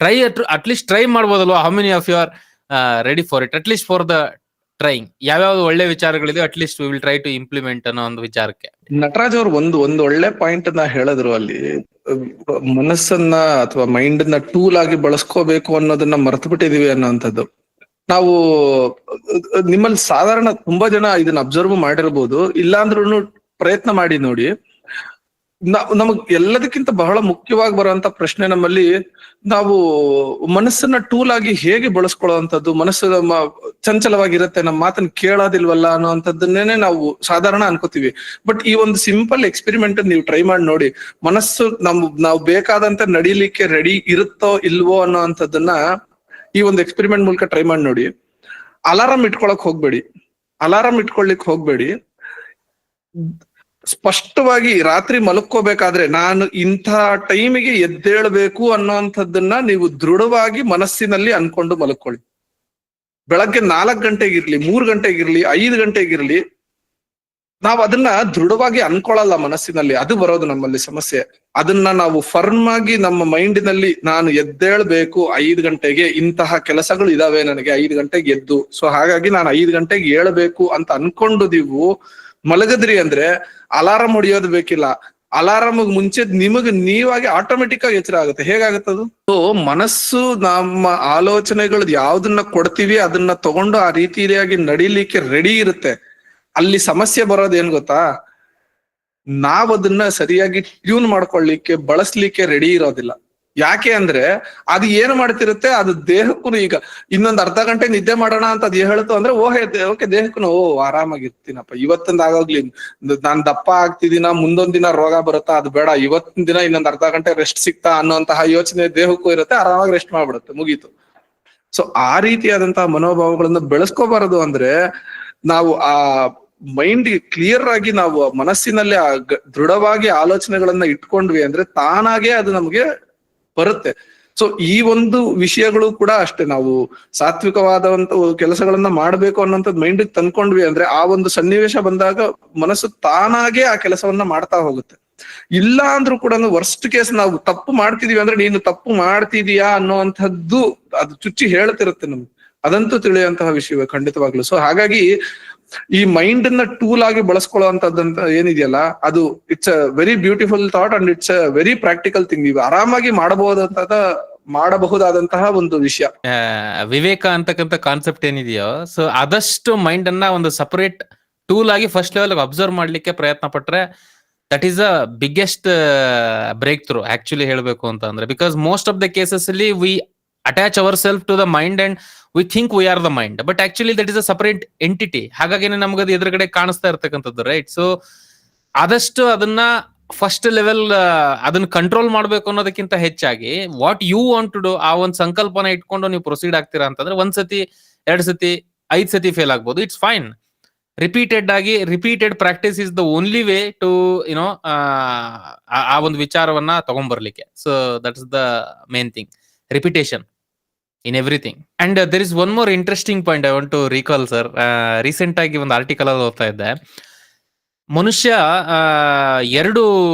ಟ್ರೈ ಅಟ್ಲೀಸ್ಟ್ ಟ್ರೈ ಮಾಡ್ಬೋದಲ್ವಾ? How many of you are ready for it? At least for the trying. ಯಾವ್ಯಾವ್ದು ಒಳ್ಳೆ ವಿಚಾರಗಳಿದೆ at least we will try to implement ಅನ್ನೋ ಒಂದು ವಿಚಾರಕ್ಕೆ. ನಟರಾಜ್ ಅವ್ರು ಒಂದು ಒಳ್ಳೆ ಪಾಯಿಂಟ್ ನ ಹೇಳಿದ್ರು ಅಲ್ಲಿ. ಮನಸ್ಸನ್ನ ಅಥವಾ ಮೈಂಡ್ ನ ಟೂಲ್ ಆಗಿ ಬಳಸ್ಕೋಬೇಕು ಅನ್ನೋದನ್ನ ಮರ್ತು ಬಿಟ್ಟಿದೀವಿ ಅನ್ನೋಂಥದ್ದು. ನಾವು ನಿಮ್ಮಲ್ಲಿ ಸಾಧಾರಣ ತುಂಬಾ ಜನ ಇದನ್ನ ಅಬ್ಸರ್ವ್ ಮಾಡಿರ್ಬೋದು, ಇಲ್ಲಾಂದ್ರೂ ಪ್ರಯತ್ನ ಮಾಡಿ ನೋಡಿ. ನಮಗ್ ಎಲ್ಲದಕ್ಕಿಂತ ಬಹಳ ಮುಖ್ಯವಾಗಿ ಬರುವಂತ ಪ್ರಶ್ನೆ ನಮ್ಮಲ್ಲಿ, ನಾವು ಮನಸ್ಸನ್ನ ಟೂಲ್ ಆಗಿ ಹೇಗೆ ಬಳಸ್ಕೊಳ್ಳುವಂಥದ್ದು. ಮನಸ್ಸು ನಮ್ಮ ಚಂಚಲವಾಗಿರುತ್ತೆ, ನಮ್ಮ ಮಾತನ್ನ ಕೇಳೋದಿಲ್ವಲ್ಲ ಅನ್ನೋಂಥದ್ದನ್ನೇ ನಾವು ಸಾಧಾರಣ ಅನ್ಕೋತೀವಿ. ಬಟ್ ಈ ಒಂದು ಸಿಂಪಲ್ ಎಕ್ಸ್ಪೆರಿಮೆಂಟ್ ನೀವು ಟ್ರೈ ಮಾಡಿ ನೋಡಿ. ಮನಸ್ಸು ನಾವು ಬೇಕಾದಂತೆ ನಡೀಲಿಕ್ಕೆ ರೆಡಿ ಇರುತ್ತೋ ಇಲ್ವೋ ಅನ್ನೋಂಥದ್ದನ್ನ ಈ ಒಂದು ಎಕ್ಸ್ಪೆರಿಮೆಂಟ್ ಮೂಲಕ ಟ್ರೈ ಮಾಡಿ ನೋಡಿ. ಅಲಾರಾಮ್ ಇಟ್ಕೊಳ್ಳಿಕ್ ಹೋಗ್ಬೇಡಿ. ಸ್ಪಷ್ಟವಾಗಿ ರಾತ್ರಿ ಮಲಕ್ಕೋಬೇಕಾದ್ರೆ ನಾನು ಇಂಥ ಟೈಮಿಗೆ ಎದ್ದೇಳ್ಬೇಕು ಅನ್ನೋಂಥದ್ದನ್ನ ನೀವು ದೃಢವಾಗಿ ಮನಸ್ಸಿನಲ್ಲಿ ಅನ್ಕೊಂಡು ಮಲಕ್ಕೊಳ್ಳಿ. ಬೆಳಗ್ಗೆ 4 ಗಂಟೆಗಿರ್ಲಿ, 3 ಗಂಟೆಗಿರ್ಲಿ, 5 ಗಂಟೆಗಿರ್ಲಿ, ನಾವ್ ಅದನ್ನ ದೃಢವಾಗಿ ಅನ್ಕೊಳ್ಳಲ್ಲ ಮನಸ್ಸಿನಲ್ಲಿ. ಅದು ಬರೋದು ನಮ್ಮಲ್ಲಿ ಸಮಸ್ಯೆ. ಅದನ್ನ ನಾವು ಫರ್ಮ್ ಆಗಿ ನಮ್ಮ ಮೈಂಡಿನಲ್ಲಿ ನಾನು ಎದ್ದೇಳ್ಬೇಕು 5 ಗಂಟೆಗೆ, ಇಂತಹ ಕೆಲಸಗಳು ಇದಾವೆ ನನಗೆ 5 ಗಂಟೆಗೆ ಎದ್ದು, ಸೊ ಹಾಗಾಗಿ ನಾನು 5 ಗಂಟೆಗೆ ಏಳ್ಬೇಕು ಅಂತ ಅನ್ಕೊಂಡು ನೀವು ಮಲಗದ್ರಿ ಅಂದ್ರೆ ಅಲಾರಾಮ್ ಹೊಡಿಯೋದು ಬೇಕಿಲ್ಲ. ಅಲಾರಾಮ್ ಮುಂಚೆ ನೀವಾಗಿ ಆಟೋಮೆಟಿಕ್ ಆಗಿ ಎಚ್ಚರ ಆಗುತ್ತೆ. ಹೇಗಾಗುತ್ತದು? ಸೊ ಮನಸ್ಸು ನಮ್ಮ ಆಲೋಚನೆಗಳು ಯಾವ್ದನ್ನ ಕೊಡ್ತೀವಿ ಅದನ್ನ ತಗೊಂಡು ಆ ರೀತಿಯಾಗಿ ನಡಿಲಿಕ್ಕೆ ರೆಡಿ ಇರುತ್ತೆ. ಅಲ್ಲಿ ಸಮಸ್ಯೆ ಬರೋದು ಏನ್ ಗೊತ್ತಾ? ನಾವ್ ಅದನ್ನ ಸರಿಯಾಗಿ ಟ್ಯೂನ್ ಮಾಡ್ಕೊಳ್ಳಿಕ್ಕೆ, ಬಳಸ್ಲಿಕ್ಕೆ ರೆಡಿ ಇರೋದಿಲ್ಲ. ಯಾಕೆ ಅಂದ್ರೆ ಅದು ಏನು ಮಾಡ್ತಿರುತ್ತೆ, ಅದು ದೇಹಕ್ಕೂ ಈಗ ಇನ್ನೊಂದ್ ಅರ್ಧ ಗಂಟೆ ನಿದ್ದೆ ಮಾಡೋಣ ಅಂತ ಅದ್ ಹೇಳ್ತು ಅಂದ್ರೆ ಓಕೆ ದೇಹಕ್ಕೂ ಆರಾಮಾಗಿರ್ತೀನಪ್ಪ, ಇವತ್ತೊಂದ್ ಆಗೋಗ್ಲಿ, ನಾನ್ ದಪ್ಪ ಆಗ್ತಿದ್ದೀನ, ಮುಂದೊಂದ್ ದಿನ ರೋಗ ಬರುತ್ತಾ, ಅದು ಬೇಡ, ಇವತ್ತಿನ ದಿನ ಇನ್ನೊಂದ್ ಅರ್ಧ ಗಂಟೆ ರೆಸ್ಟ್ ಸಿಗ್ತಾ ಅನ್ನೋಂತಹ ಯೋಚನೆ ದೇಹಕ್ಕೂ ಇರುತ್ತೆ, ಆರಾಮಾಗಿ ರೆಸ್ಟ್ ಮಾಡ್ಬಿಡುತ್ತೆ, ಮುಗೀತು. ಸೊ ಆ ರೀತಿಯಾದಂತಹ ಮನೋಭಾವಗಳನ್ನ ಬೆಳೆಸ್ಕೋಬಾರದು. ಅಂದ್ರೆ ನಾವು ಆ ಮೈಂಡ್ ಕ್ಲಿಯರ್ ಆಗಿ ನಾವು ಮನಸ್ಸಿನಲ್ಲಿ ದೃಢವಾಗಿ ಆಲೋಚನೆಗಳನ್ನ ಇಟ್ಕೊಂಡ್ವಿ ಅಂದ್ರೆ ತಾನಾಗೆ ಅದು ನಮ್ಗೆ ಬರುತ್ತೆ. ಸೊ ಈ ಒಂದು ವಿಷಯಗಳು ಕೂಡ ಅಷ್ಟೇ. ನಾವು ಸಾತ್ವಿಕವಾದಂತ ಕೆಲಸಗಳನ್ನ ಮಾಡ್ಬೇಕು ಅನ್ನೋಂಥದ್ದು ಮೈಂಡ್ ತಂದ್ಕೊಂಡ್ವಿ ಅಂದ್ರೆ ಆ ಒಂದು ಸನ್ನಿವೇಶ ಬಂದಾಗ ಮನಸ್ಸು ತಾನಾಗೆ ಆ ಕೆಲಸವನ್ನ ಮಾಡ್ತಾ ಹೋಗುತ್ತೆ. ಇಲ್ಲ ಅಂದ್ರೂ ಕೂಡ ವರ್ಸ್ಟ್ ಕೇಸ್ ನಾವು ತಪ್ಪು ಮಾಡ್ತಿದೀವಿ ಅಂದ್ರೆ ನೀನು ತಪ್ಪು ಮಾಡ್ತಿದೀಯಾ ಅನ್ನುವಂಥದ್ದು ಅದು ಚುಚ್ಚಿ ಹೇಳ್ತಿರುತ್ತೆ ನಮ್ಗೆ. ಅದಂತೂ ತಿಳಿಯುವಂತಹ ವಿಷಯವೇ ಖಂಡಿತವಾಗ್ಲು. ಸೊ ಹಾಗಾಗಿ ಈ ಮೈಂಡ್ ನ ಟೂಲ್ ಆಗಿ ಬಳಸ್ಕೊಳ್ಳುವಂತದ್ದಂತ ಏನಿದೆಯಲ್ಲ, ಅದು it's a very beautiful thought and it's a very practical thing. ನೀವು ಆರಾಮಾಗಿ ಮಾಡಬಹುದಾದಂತಹ ಒಂದು ವಿಷಯ. ವಿವೇಕ ಅಂತಕ್ಕಂಥ ಕಾನ್ಸೆಪ್ಟ್ ಏನಿದೆಯೋ, ಸೊ ಆದಷ್ಟು ಮೈಂಡ್ ಅನ್ನ ಒಂದು ಸಪರೇಟ್ ಟೂಲ್ ಆಗಿ ಫಸ್ಟ್ ಲೆವೆಲ್ ಅಬ್ಸರ್ವ್ ಮಾಡ್ಲಿಕ್ಕೆ ಪ್ರಯತ್ನ ಪಟ್ರೆ that is a biggest breakthrough actually ಹೇಳ್ಬೇಕು ಅಂತ ಅಂದ್ರೆ. Because most of the cases ಅಲ್ಲಿ we attach our self to the mind and we think we are the mind, but actually that is a separate entity. ಹಾಗಾಗಿ ನಮಗದು ಎದುರುಗಡೆ ಕಾಣಿಸ್ತಾ ಇರ್ತಕ್ಕಂಥದ್ದು, right? So ಆದಷ್ಟು ಅದನ್ನ ಫಸ್ಟ್ ಲೆವೆಲ್ ಅದನ್ನ ಕಂಟ್ರೋಲ್ ಮಾಡ್ಬೇಕು ಅನ್ನೋದಕ್ಕಿಂತ ಹೆಚ್ಚಾಗಿ what you want to do, ಆ ಒಂದು ಸಂಕಲ್ಪನ ಇಟ್ಕೊಂಡು ನೀವು ಪ್ರೊಸೀಡ್ ಆಗ್ತೀರಾ ಅಂತಂದ್ರೆ 1 ಸತಿ 2 ಸತಿ 5 ಸತಿ ಫೇಲ್ ಆಗ್ಬೋದು, it's fine. Repeated practice is the only way to you know ಆ ಒಂದು ವಿಚಾರವನ್ನ ತಗೊಂಡ್ಬರ್ಲಿಕ್ಕೆ. So that is the main thing, repetition in everything. And there is one more interesting point I want to recall, sir. Recent ಆಗಿ ಒಂದು article ಅಲ್ಲಿ ಓದ್ತಾ ಇದ್ದೆ. ಮನುಷ್ಯ ಆ, ಎರಡು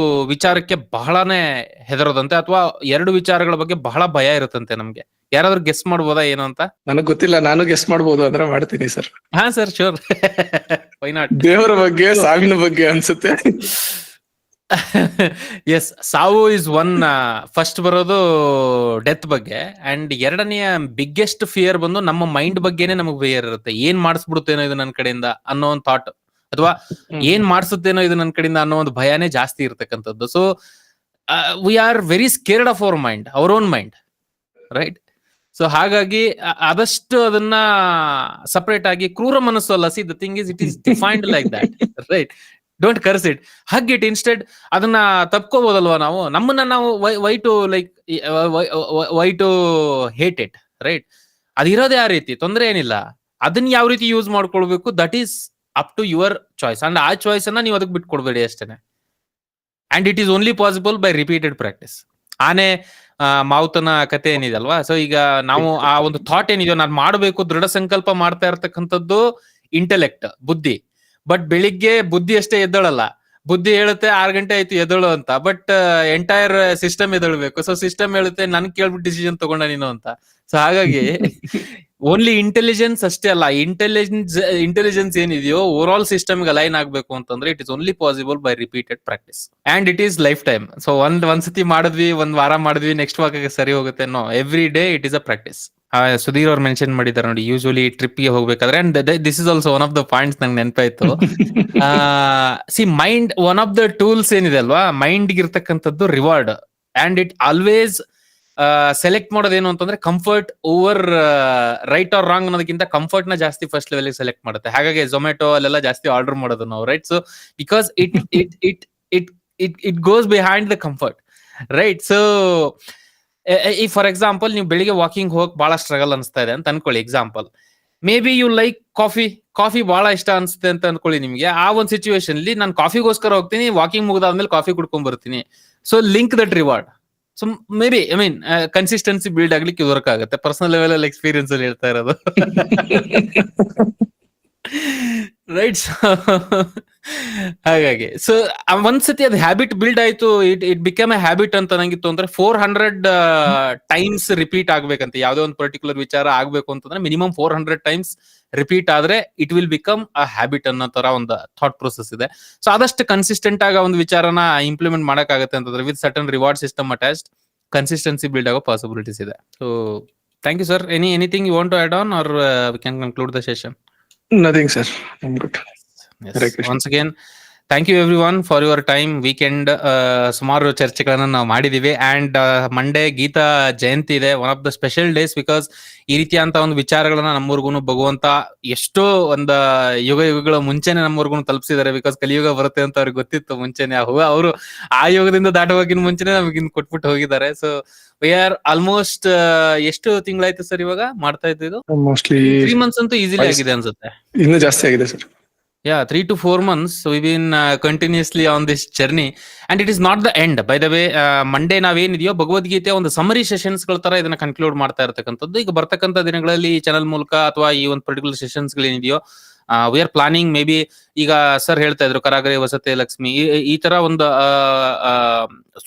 ವಿಚಾರಕ್ಕೆ ಬಹಳನೇ ಹೆದರೋದಂತೆ, ಅಥವಾ ಎರಡು ವಿಚಾರಗಳ ಬಗ್ಗೆ ಬಹಳ ಭಯ ಇರುತ್ತಂತೆ ನಮ್ಗೆ. ಯಾರಾದ್ರೂ ಗೆಸ್ ಮಾಡ್ಬೋದಾ ಏನು ಅಂತ? ನನಗ್ ಗೊತ್ತಿಲ್ಲ, ನಾನು ಗೆಸ್ ಮಾಡ್ಬೋದು ಅಂದ್ರೆ ಮಾಡ್ತೀನಿ ಸರ್. ಹಾ ಸರ್, ಶೋರ್. Why not? ದೇವರ ಬಗ್ಗೆ, ಸಾವಿನ ಬಗ್ಗೆ ಅನ್ಸುತ್ತೆ. ಎಸ್, ಸಾವು ಇಸ್ ಒನ್. ಫಸ್ಟ್ ಬರೋದು ಡೆತ್ ಬಗ್ಗೆ, ಅಂಡ್ ಎರಡನೆಯ ಬಿಗ್ಗೆಸ್ಟ್ ಫಿಯರ್ ಬಂದು ನಮ್ಮ ಮೈಂಡ್ ಬಗ್ಗೆನೆ ನಮಗ್ ಫಿಯರ್ ಇರುತ್ತೆ. ಏನ್ ಮಾಡಿಸ್ಬಿಡುತ್ತೇನೋ ಇದು ನನ್ನ ಕಡೆಯಿಂದ ಅನ್ನೋ ಒಂದು ಥಾಟ್, ಅಥವಾ ಏನ್ ಮಾಡಿಸುತ್ತೇನೋ ಇದು ನನ್ನ ಕಡೆಯಿಂದ ಅನ್ನೋ ಒಂದು ಭಯನೇ ಜಾಸ್ತಿ ಇರ್ತಕ್ಕಂಥದ್ದು. So we are very scared of our mind, our own mind, right? So ಹಾಗಾಗಿ ಆದಷ್ಟು ಅದನ್ನ ಸಪರೇಟ್ ಆಗಿ, ಕ್ರೂರ ಮನಸ್ಸು ಅಲ್ಲ. See the thing is, it is defined like that, right? Don't curse it, hug it instead. ಅದನ್ನ ತಪ್ಕೋಬಹುದಲ್ವಾ ನಾವು? ನಮ್ಮನ್ನ ನಾವು why to hate it, right? ಅದಿರೋದೇ ಆ ರೀತಿ, ತೊಂದರೆ ಏನಿಲ್ಲ. ಅದನ್ನ ಯಾವ ರೀತಿ ಯೂಸ್ ಮಾಡ್ಕೊಳ್ಬೇಕು, that is up to your choice. And ಆ ಚಾಯ್ಸ್ ಅನ್ನ ನೀವು ಅದಕ್ಕೆ ಬಿಟ್ಕೊಡ್ಬೇಡಿ ಅಷ್ಟೇನೆ. And it is only possible by repeated practice. ಆನೆ ಮಾವುತನ ಕತೆ ಏನಿದೆ ಅಲ್ವಾ? ಸೊ ಈಗ ನಾವು ಆ ಒಂದು ಥಾಟ್ ಏನಿದೆಯೋ, ನಾನು ಮಾಡಬೇಕು, ದೃಢ ಸಂಕಲ್ಪ ಮಾಡ್ತಾ ಇರ್ತಕ್ಕಂಥದ್ದು ಇಂಟೆಲೆಕ್ಟ್, ಬುದ್ಧಿ. ಬಟ್ ಬೆಳಿಗ್ಗೆ ಬುದ್ಧಿ ಅಷ್ಟೇ ಎದ್ದಳಲ್ಲ. ಬುದ್ಧಿ ಹೇಳುತ್ತೆ 6 ಗಂಟೆ ಆಯ್ತು ಎದ್ದಳು ಅಂತ, ಬಟ್ ಎಂಟೈರ್ ಸಿಸ್ಟಮ್ ಎದ್ದಳ್ಬೇಕು. ಸೊ ಸಿಸ್ಟಮ್ ಹೇಳುತ್ತೆ ನನ್ ಕೇಳ್ಬಿಟ್ಟು ಡಿಸಿಷನ್ ತಗೊಂಡ ನೀನು ಅಂತ. ಸೊ ಹಾಗಾಗಿ ಓನ್ಲಿ ಇಂಟೆಲಿಜೆನ್ಸ್ ಅಷ್ಟೇ ಅಲ್ಲ, ಇಂಟೆಲಿಜೆನ್ಸ್ ಏನಿದೆಯೋ ಓವರ್ ಆಲ್ ಸಿಸ್ಟಮ್ ಅಲೈನ್ ಆಗ್ಬೇಕು ಅಂತಂದ್ರೆ it is only possible by repeated practice, and it is lifetime. So ಒಂದ್ಸತಿ ಮಾಡಿದ್ವಿ, ಒಂದ್ ವಾರ ಮಾಡಿದ್ವಿ, ನೆಕ್ಸ್ಟ್ ವಾರಕ್ಕೆ ಸರಿ ಹೋಗುತ್ತೆ? No, every day it is a practice. Sudhir ಅವ್ರು ಮೆನ್ಷನ್ ಮಾಡಿದ್ದಾರೆ ನೋಡಿ, ಯೂಶುವಲಿ ಟ್ರಿಪ್ಗೆ ಹೋಗ್ಬೇಕಾದ್ರೆ, and this is also one of the points ನಂಗೆ ನೆನಪಾಯ್ತು. See mind, one of the tools ಏನಿದೆ ಅಲ್ವಾ, ಮೈಂಡ್ ಇರ್ತಕ್ಕಂಥದ್ದು reward, and it always select ಮಾಡೋದೇನು ಅಂತಂದ್ರೆ comfort over right R wrong ಅನ್ನೋದಕ್ಕಿಂತ ಕಂಫರ್ಟ್ ನ ಜಾಸ್ತಿ ಫಸ್ಟ್ ಲೆವೆಲ್ ಸೆಲೆಕ್ಟ್ ಮಾಡುತ್ತೆ. ಹಾಗಾಗಿ ಝೊಮ್ಯಾಟೊ ಅಲ್ಲೆಲ್ಲ ಜಾಸ್ತಿ ಆರ್ಡರ್ ಮಾಡೋದು ನಾವು, right? So because it goes behind the comfort, right? So ಈ ಫಾರ್ ಎಕ್ಸಾಂಪಲ್, ನೀವು ಬೆಳಿಗ್ಗೆ ವಾಕಿಂಗ್ ಹೋಗಕ್ ಬಹಳ ಸ್ಟ್ರಗಲ್ ಅನಿಸ್ತಾ ಇದೆ ಅಂತ ಅನ್ಕೊಳ್ಳಿ, example. Maybe you like coffee ಬಹಳ ಇಷ್ಟ ಅನ್ಸುತ್ತೆ ಅಂತ ಅನ್ಕೊಳ್ಳಿ ನಿಮ್ಗೆ. ಆ ಒಂದು ಸಿಚುವೇಶನ್ ಅಲ್ಲಿ ನಾನು ಕಾಫಿಗೋಸ್ಕರ ಹೋಗ್ತೀನಿ, ವಾಕಿಂಗ್ ಮುಗಿದಾದ್ಮೇಲೆ ಕಾಫಿ ಕುಡ್ಕೊಂಡ್ ಬರ್ತೀನಿ. So link that reward. So may be, I mean, consistency build ಆಗ್ಲಿಕ್ಕೆ ವರ್ಕ್ ಆಗುತ್ತೆ. ಪರ್ಸನಲ್ ಲೆವೆಲ್ ಅಲ್ಲಿ ಎಕ್ಸ್ಪೀರಿಯನ್ಸ್ ಅಲ್ಲಿ ಹೇಳ್ತಾ ಇರೋದು, ರೈಟ್? ಹಾಗಾಗಿ ಸೊ ಒಂದ್ಸತಿ ಅದು ಹ್ಯಾಬಿಟ್ ಬಿಲ್ಡ್ ಆಯ್ತು, ಇಟ್ ಬಿಕಮ್ ಎ ಹ್ಯಾಬಿಟ್ ಅಂತ ನಂಗಿತ್ತು ಅಂದ್ರೆ 400 ಟೈಮ್ಸ್ ರಿಪೀಟ್ ಆಗ್ಬೇಕಂತ. ಯಾವ್ದೇ ಒಂದು ಪರ್ಟಿಕ್ಯುಲರ್ ವಿಚಾರ ಆಗ್ಬೇಕು ಅಂತಂದ್ರೆ ಮಿನಿಮಮ್ 400 ಟೈಮ್ಸ್ ರಿಪೀಟ್ ಆದ್ರೆ it will become a habit ಅನ್ನೋ ತರ ಒಂದು ಥಾಟ್ ಪ್ರೊಸೆಸ್ ಇದೆ. ಸೊ ಆದಷ್ಟು ಕನ್ಸಿಸ್ಟೆಂಟ್ ಆಗಿ ಒಂದು ವಿಚಾರನ ಇಂಪ್ಲಿಮೆಂಟ್ ಮಾಡಕ್ ಆಗುತ್ತೆ ಅಂತಂದ್ರೆ with certain reward system attached, consistency build ಆಗೋ ಪಾಸಿಬಿಲಿಟೀಸ್ ಇದೆ. So thank you sir. Anything you want to add on, or we can conclude the session? Nothing sir, I am good. Yes. Once again, thank you everyone for your time. Weekend ಸುಮಾರು ಚರ್ಚೆಗಳನ್ನ ನಾವು ಮಾಡಿದೀವಿ, and Monday Geetha ಜಯಂತಿ ಇದೆ, one of the special days. Because ಈ ರೀತಿಯಂತ ಒಂದು ವಿಚಾರಗಳನ್ನ ನಮ್ಮೂರ್ಗುನು ಭಗವಂತ ಎಷ್ಟೋ ಒಂದು ಯುಗಗಳ ಮುಂಚೆನೆ ನಮ್ಮೂರ್ಗುನು ತಲುಪಿಸಿದ್ದಾರೆ. ಬಿಕಾಸ್ ಕಲಿಯುಗ ಬರುತ್ತೆ ಅಂತ ಅವ್ರಿಗೆ ಗೊತ್ತಿತ್ತು ಮುಂಚೆನೆ. ಅವರು ಆ ಯುಗದಿಂದ ದಾಟುವಾಗಿನ ಮುಂಚೆನೆ ನಮಗಿನ್ ಕೊಟ್ಬಿಟ್ಟು ಹೋಗಿದ್ದಾರೆ. ಸೊ ವಿ ಆರ್ ಆಲ್ಮೋಸ್ಟ್ ಎಷ್ಟು ತಿಂಗಳಾಯ್ತು ಸರ್ ಇವಾಗ ಮಾಡ್ತಾ ಇದ್ದು? ಮೋಸ್ಟ್ಲಿ 3 months ಅಂತೂ ಈಸಿಲಿ ಆಗಿದೆ ಅನ್ಸುತ್ತೆ. ಇನ್ನೂ ಜಾಸ್ತಿ ಆಗಿದೆ sir. Yeah, 3 to 4 months. So we've been continuously on this journey, and it is not the end. By the way, Monday ನಾವೇನಿದೆಯೋ ಭಗವದ್ಗೀತೆ ಒಂದು ಸಮರಿ ಸೆಷನ್ಸ್ ಗಳ ತರ ಇದನ್ನ ಕನ್ಕ್ಲೂಡ್ ಮಾಡ್ತಾ ಇರತಕ್ಕಂಥದ್ದು. ಈಗ ಬರ್ತಕ್ಕಂಥ ದಿನಗಳಲ್ಲಿ ಈ ಚಾನಲ್ ಮೂಲಕ ಅಥವಾ ಈ ಒಂದು ಪರ್ಟಿಕ್ಯುಲರ್ ಸೆಷನ್ಸ್ ಗಳೇನಿದೆಯೋ we are planning, maybe ಈಗ ಸರ್ ಹೇಳ್ತಾ ಇದ್ರು ಕರಾಗರೆ ವಸತೆ ಲಕ್ಷ್ಮಿ, ಈ ತರ ಒಂದು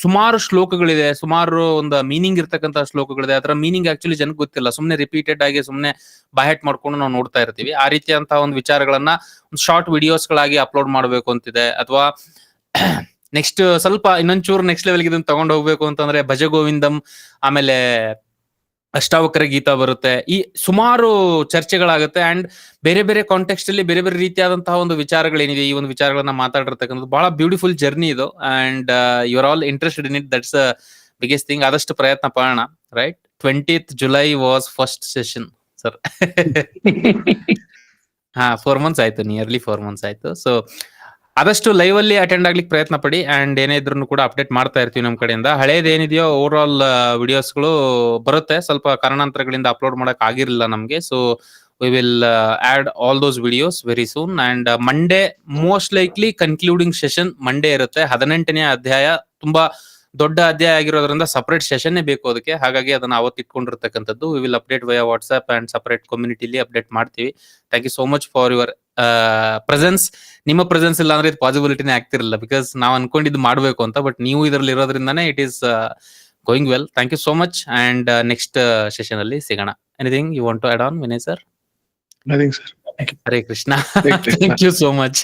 ಸುಮಾರು ಶ್ಲೋಕಗಳಿದೆ, ಸುಮಾರು ಒಂದು ಮೀನಿಂಗ್ ಇರ್ತಕ್ಕಂಥ ಶ್ಲೋಕಗಳಿದೆ. ಅದರ ಮೀನಿಂಗ್ ಆಕ್ಚುಲಿ ಜನಕ್ಕೆ ಗೊತ್ತಿಲ್ಲ, ಸುಮ್ನೆ ರಿಪೀಟೆಡ್ ಆಗಿ ಸುಮ್ನೆ ಬಾಯಟ್ ಮಾಡ್ಕೊಂಡು ನಾವು ನೋಡ್ತಾ ಇರ್ತೀವಿ. ಆ ರೀತಿಯಂತಹ ಒಂದು ವಿಚಾರಗಳನ್ನ ಒಂದು ಶಾರ್ಟ್ ವಿಡಿಯೋಸ್ ಗಳಾಗಿ ಅಪ್ಲೋಡ್ ಮಾಡ್ಬೇಕು ಅಂತಿದೆ. ಅಥವಾ ನೆಕ್ಸ್ಟ್ ಸ್ವಲ್ಪ ಇನ್ನೊಂಚೂರು ನೆಕ್ಸ್ಟ್ ಲೆವೆಲ್ಗೆ ಇದನ್ನ ತಗೊಂಡು ಹೋಗ್ಬೇಕು ಅಂತಂದ್ರೆ ಭಜ ಗೋವಿಂದಂ, ಆಮೇಲೆ ಅಷ್ಟಾವಕ್ರ ಗೀತಾ ಬರುತ್ತೆ. ಈ ಸುಮಾರು ಚರ್ಚೆಗಳಾಗುತ್ತೆ, ಅಂಡ್ ಬೇರೆ ಬೇರೆ ಕಾಂಟೆಕ್ಸ್ಟ್ ಅಲ್ಲಿ ಬೇರೆ ಬೇರೆ ರೀತಿಯಾದಂತಹ ಒಂದು ವಿಚಾರಗಳೇನಿದೆ, ಈ ಒಂದು ವಿಚಾರಗಳನ್ನ ಮಾತಾಡಿರ್ತಕ್ಕಂಥದ್ದು ಬಹಳ ಬ್ಯೂಟಿಫುಲ್ ಜರ್ನಿ ಇದು. And you are all interested in it, that's biggest thing. ಆದಷ್ಟು ಪ್ರಯತ್ನ ಪಡೋಣ, right? 20th July was first session sir. 4 months ಆಯ್ತು, ನಿಯರ್ಲಿ 4 months ಆಯ್ತು. ಸೊ ಆದಷ್ಟು ಲೈವ್ ಅಲ್ಲಿ ಅಟೆಂಡ್ ಆಗ್ಲಿಕ್ಕೆ ಪ್ರಯತ್ನ ಪಡಿ, ಅಂಡ್ ಏನೇ ಇದ್ರು ಕೂಡ ಅಪ್ಡೇಟ್ ಮಾಡ್ತಾ ಇರ್ತೀವಿ ನಮ್ಮ ಕಡೆಯಿಂದ. ಹಳೇದೇನಿದೆಯೋ ಓವರ್ ಆಲ್ ವಿಡಿಯೋಸ್ಗಳು ಬರುತ್ತೆ, ಸ್ವಲ್ಪ ಕಾರಣಾಂತರಗಳಿಂದ ಅಪ್ಲೋಡ್ ಮಾಡಕ್ ಆಗಿರ್ಲಿಲ್ಲ ನಮ್ಗೆ. So we will add all those videos very soon. And Monday most likely concluding session Monday ಇರುತ್ತೆ. 18ನೇ ಅಧ್ಯಾಯ ತುಂಬಾ ದೊಡ್ಡ ಅಧ್ಯಾಯ ಆಗಿರೋದ್ರಿಂದ ಸಪರೇಟ್ ಸೆಷನ್ ಬೇಕು ಅದಕ್ಕೆ. ಹಾಗಾಗಿ ಅದನ್ನ ಅವತ್ತು ಇಟ್ಕೊಂಡಿರ್ತಕ್ಕಂಥದ್ದು. We will update via WhatsApp and separate ಕಮ್ಯುನಿಟಿಲಿ ಅಪ್ಡೇಟ್ ಮಾಡ್ತೀವಿ. Thank you so much for your presence, ನಿಮ್ಮ ಪ್ರೆಸೆನ್ಸ್ ಇಲ್ಲ ಅಂದ್ರೆ ಇದು ಪಾಸಿಬಿಲಿಟಿನೇ ಆಗ್ತಿರಲಿಲ್ಲ. ಬಿಕಾಸ್ ನಾವು ಅನ್ಕೊಂಡಿದ್ದು ಮಾಡ್ಬೇಕು ಅಂತ, ಬಟ್ ನೀವು ಇದರಲ್ಲಿ ಇರೋದ್ರಿಂದಾನೇ it is going well. Thank you so much. And next session ಅಲ್ಲಿ ಸಿಗೋಣ. Anything you want to add on, Vinay sir? Nothing sir. Hare Krishna. Hare Krishna. Thank you so much.